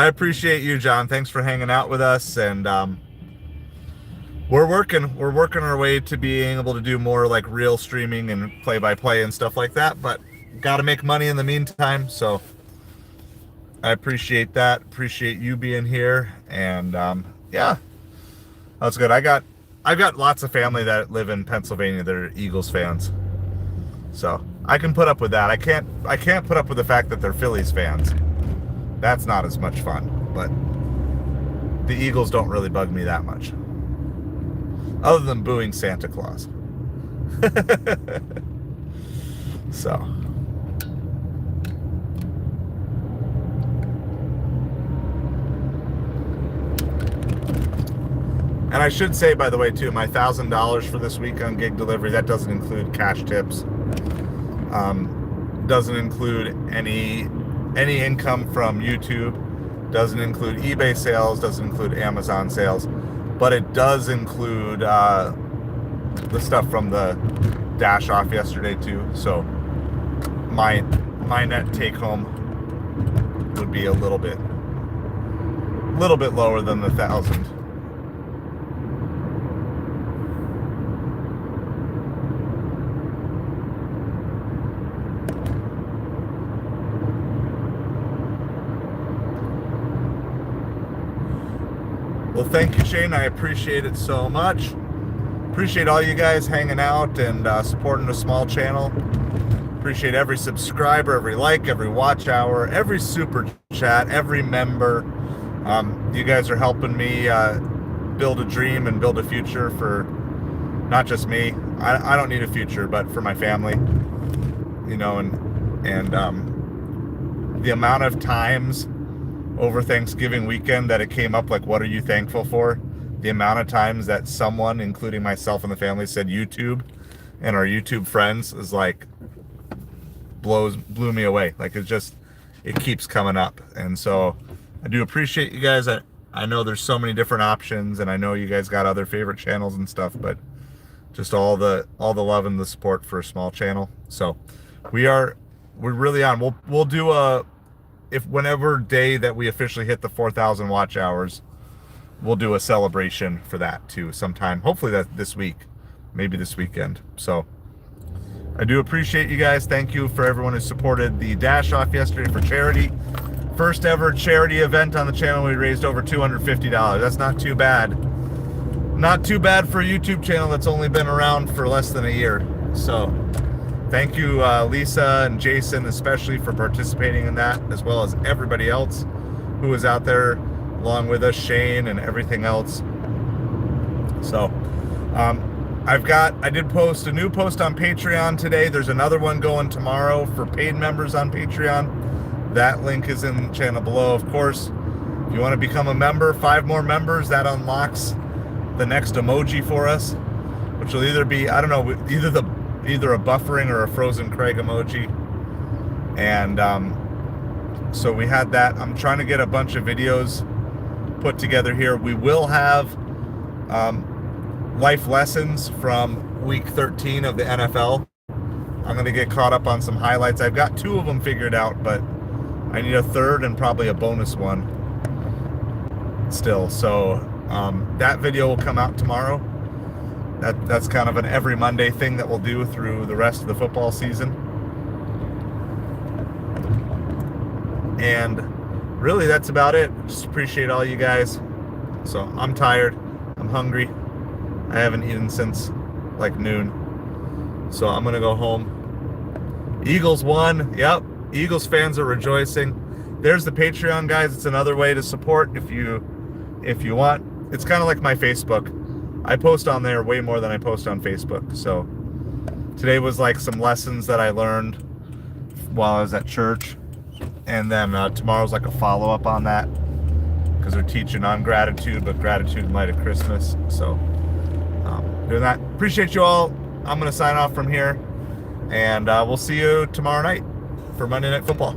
appreciate you, John. Thanks for hanging out with us. And we're working our way to being able to do more like real streaming and play-by-play and stuff like that. But got to make money in the meantime. So I appreciate that. Appreciate you being here. And yeah, that's good. I've got lots of family that live in Pennsylvania that are Eagles fans, so I can put up with that. I can't put up with the fact that they're Phillies fans. That's not as much fun. But the Eagles don't really bug me that much, other than booing Santa Claus. So. And I should say, by the way, too, my $1,000 for this week on gig delivery, that doesn't include cash tips. Doesn't include any income from YouTube. Doesn't include eBay sales. Doesn't include Amazon sales. But it does include the stuff from the dash off yesterday, too. So my my net take home would be a little bit lower than the 1,000. Well, thank you, Shane. I appreciate it so much. Appreciate all you guys hanging out and supporting the small channel. Appreciate every subscriber, every like, every watch hour, every super chat, every member. You guys are helping me build a dream and build a future for not just me. I don't need a future, but for my family. You know, and the amount of times over Thanksgiving weekend that it came up like, what are you thankful for? The amount of times that someone, including myself and the family, said YouTube, and our YouTube friends is like blew me away. Like it keeps coming up. And so I do appreciate you guys. I know there's so many different options, and I know you guys got other favorite channels and stuff, but just all the love and the support for a small channel. So we're really on. We'll do whenever day that we officially hit the 4,000 watch hours, we'll do a celebration for that too sometime. Hopefully that this week, maybe this weekend. So I do appreciate you guys. Thank you for everyone who supported the dash off yesterday for charity. First ever charity event on the channel. We raised over $250. That's not too bad. Not too bad for a YouTube channel that's only been around for less than a year. So thank you, Lisa and Jason, especially for participating in that, as well as everybody else who was out there along with us, Shane and everything else. So I did post a new post on Patreon today. There's another one going tomorrow for paid members on Patreon. That link is in the channel below. Of course, if you want to become a member, 5 more members, that unlocks the next emoji for us, which will either be, I don't know, either a buffering or a frozen Craig emoji. And so we had that. I'm trying to get a bunch of videos put together here. We will have life lessons from week 13 of the NFL. I'm going to get caught up on some highlights. I've got 2 of them figured out, but I need a third and probably a bonus one still. So that video will come out tomorrow. That's kind of an every Monday thing that we'll do through the rest of the football season. And really, that's about it. Just appreciate all you guys. So I'm tired. I'm hungry. I haven't eaten since like noon. So I'm going to go home. Eagles won. Yep. Eagles fans are rejoicing. There's the Patreon, guys. It's another way to support if you want. It's kind of like my Facebook. I post on there way more than I post on Facebook. So today was like some lessons that I learned while I was at church. And then tomorrow's like a follow-up on that, because they're teaching on gratitude, but gratitude in light of Christmas. So doing that. Appreciate you all. I'm going to sign off from here. And we'll see you tomorrow night for Monday Night Football.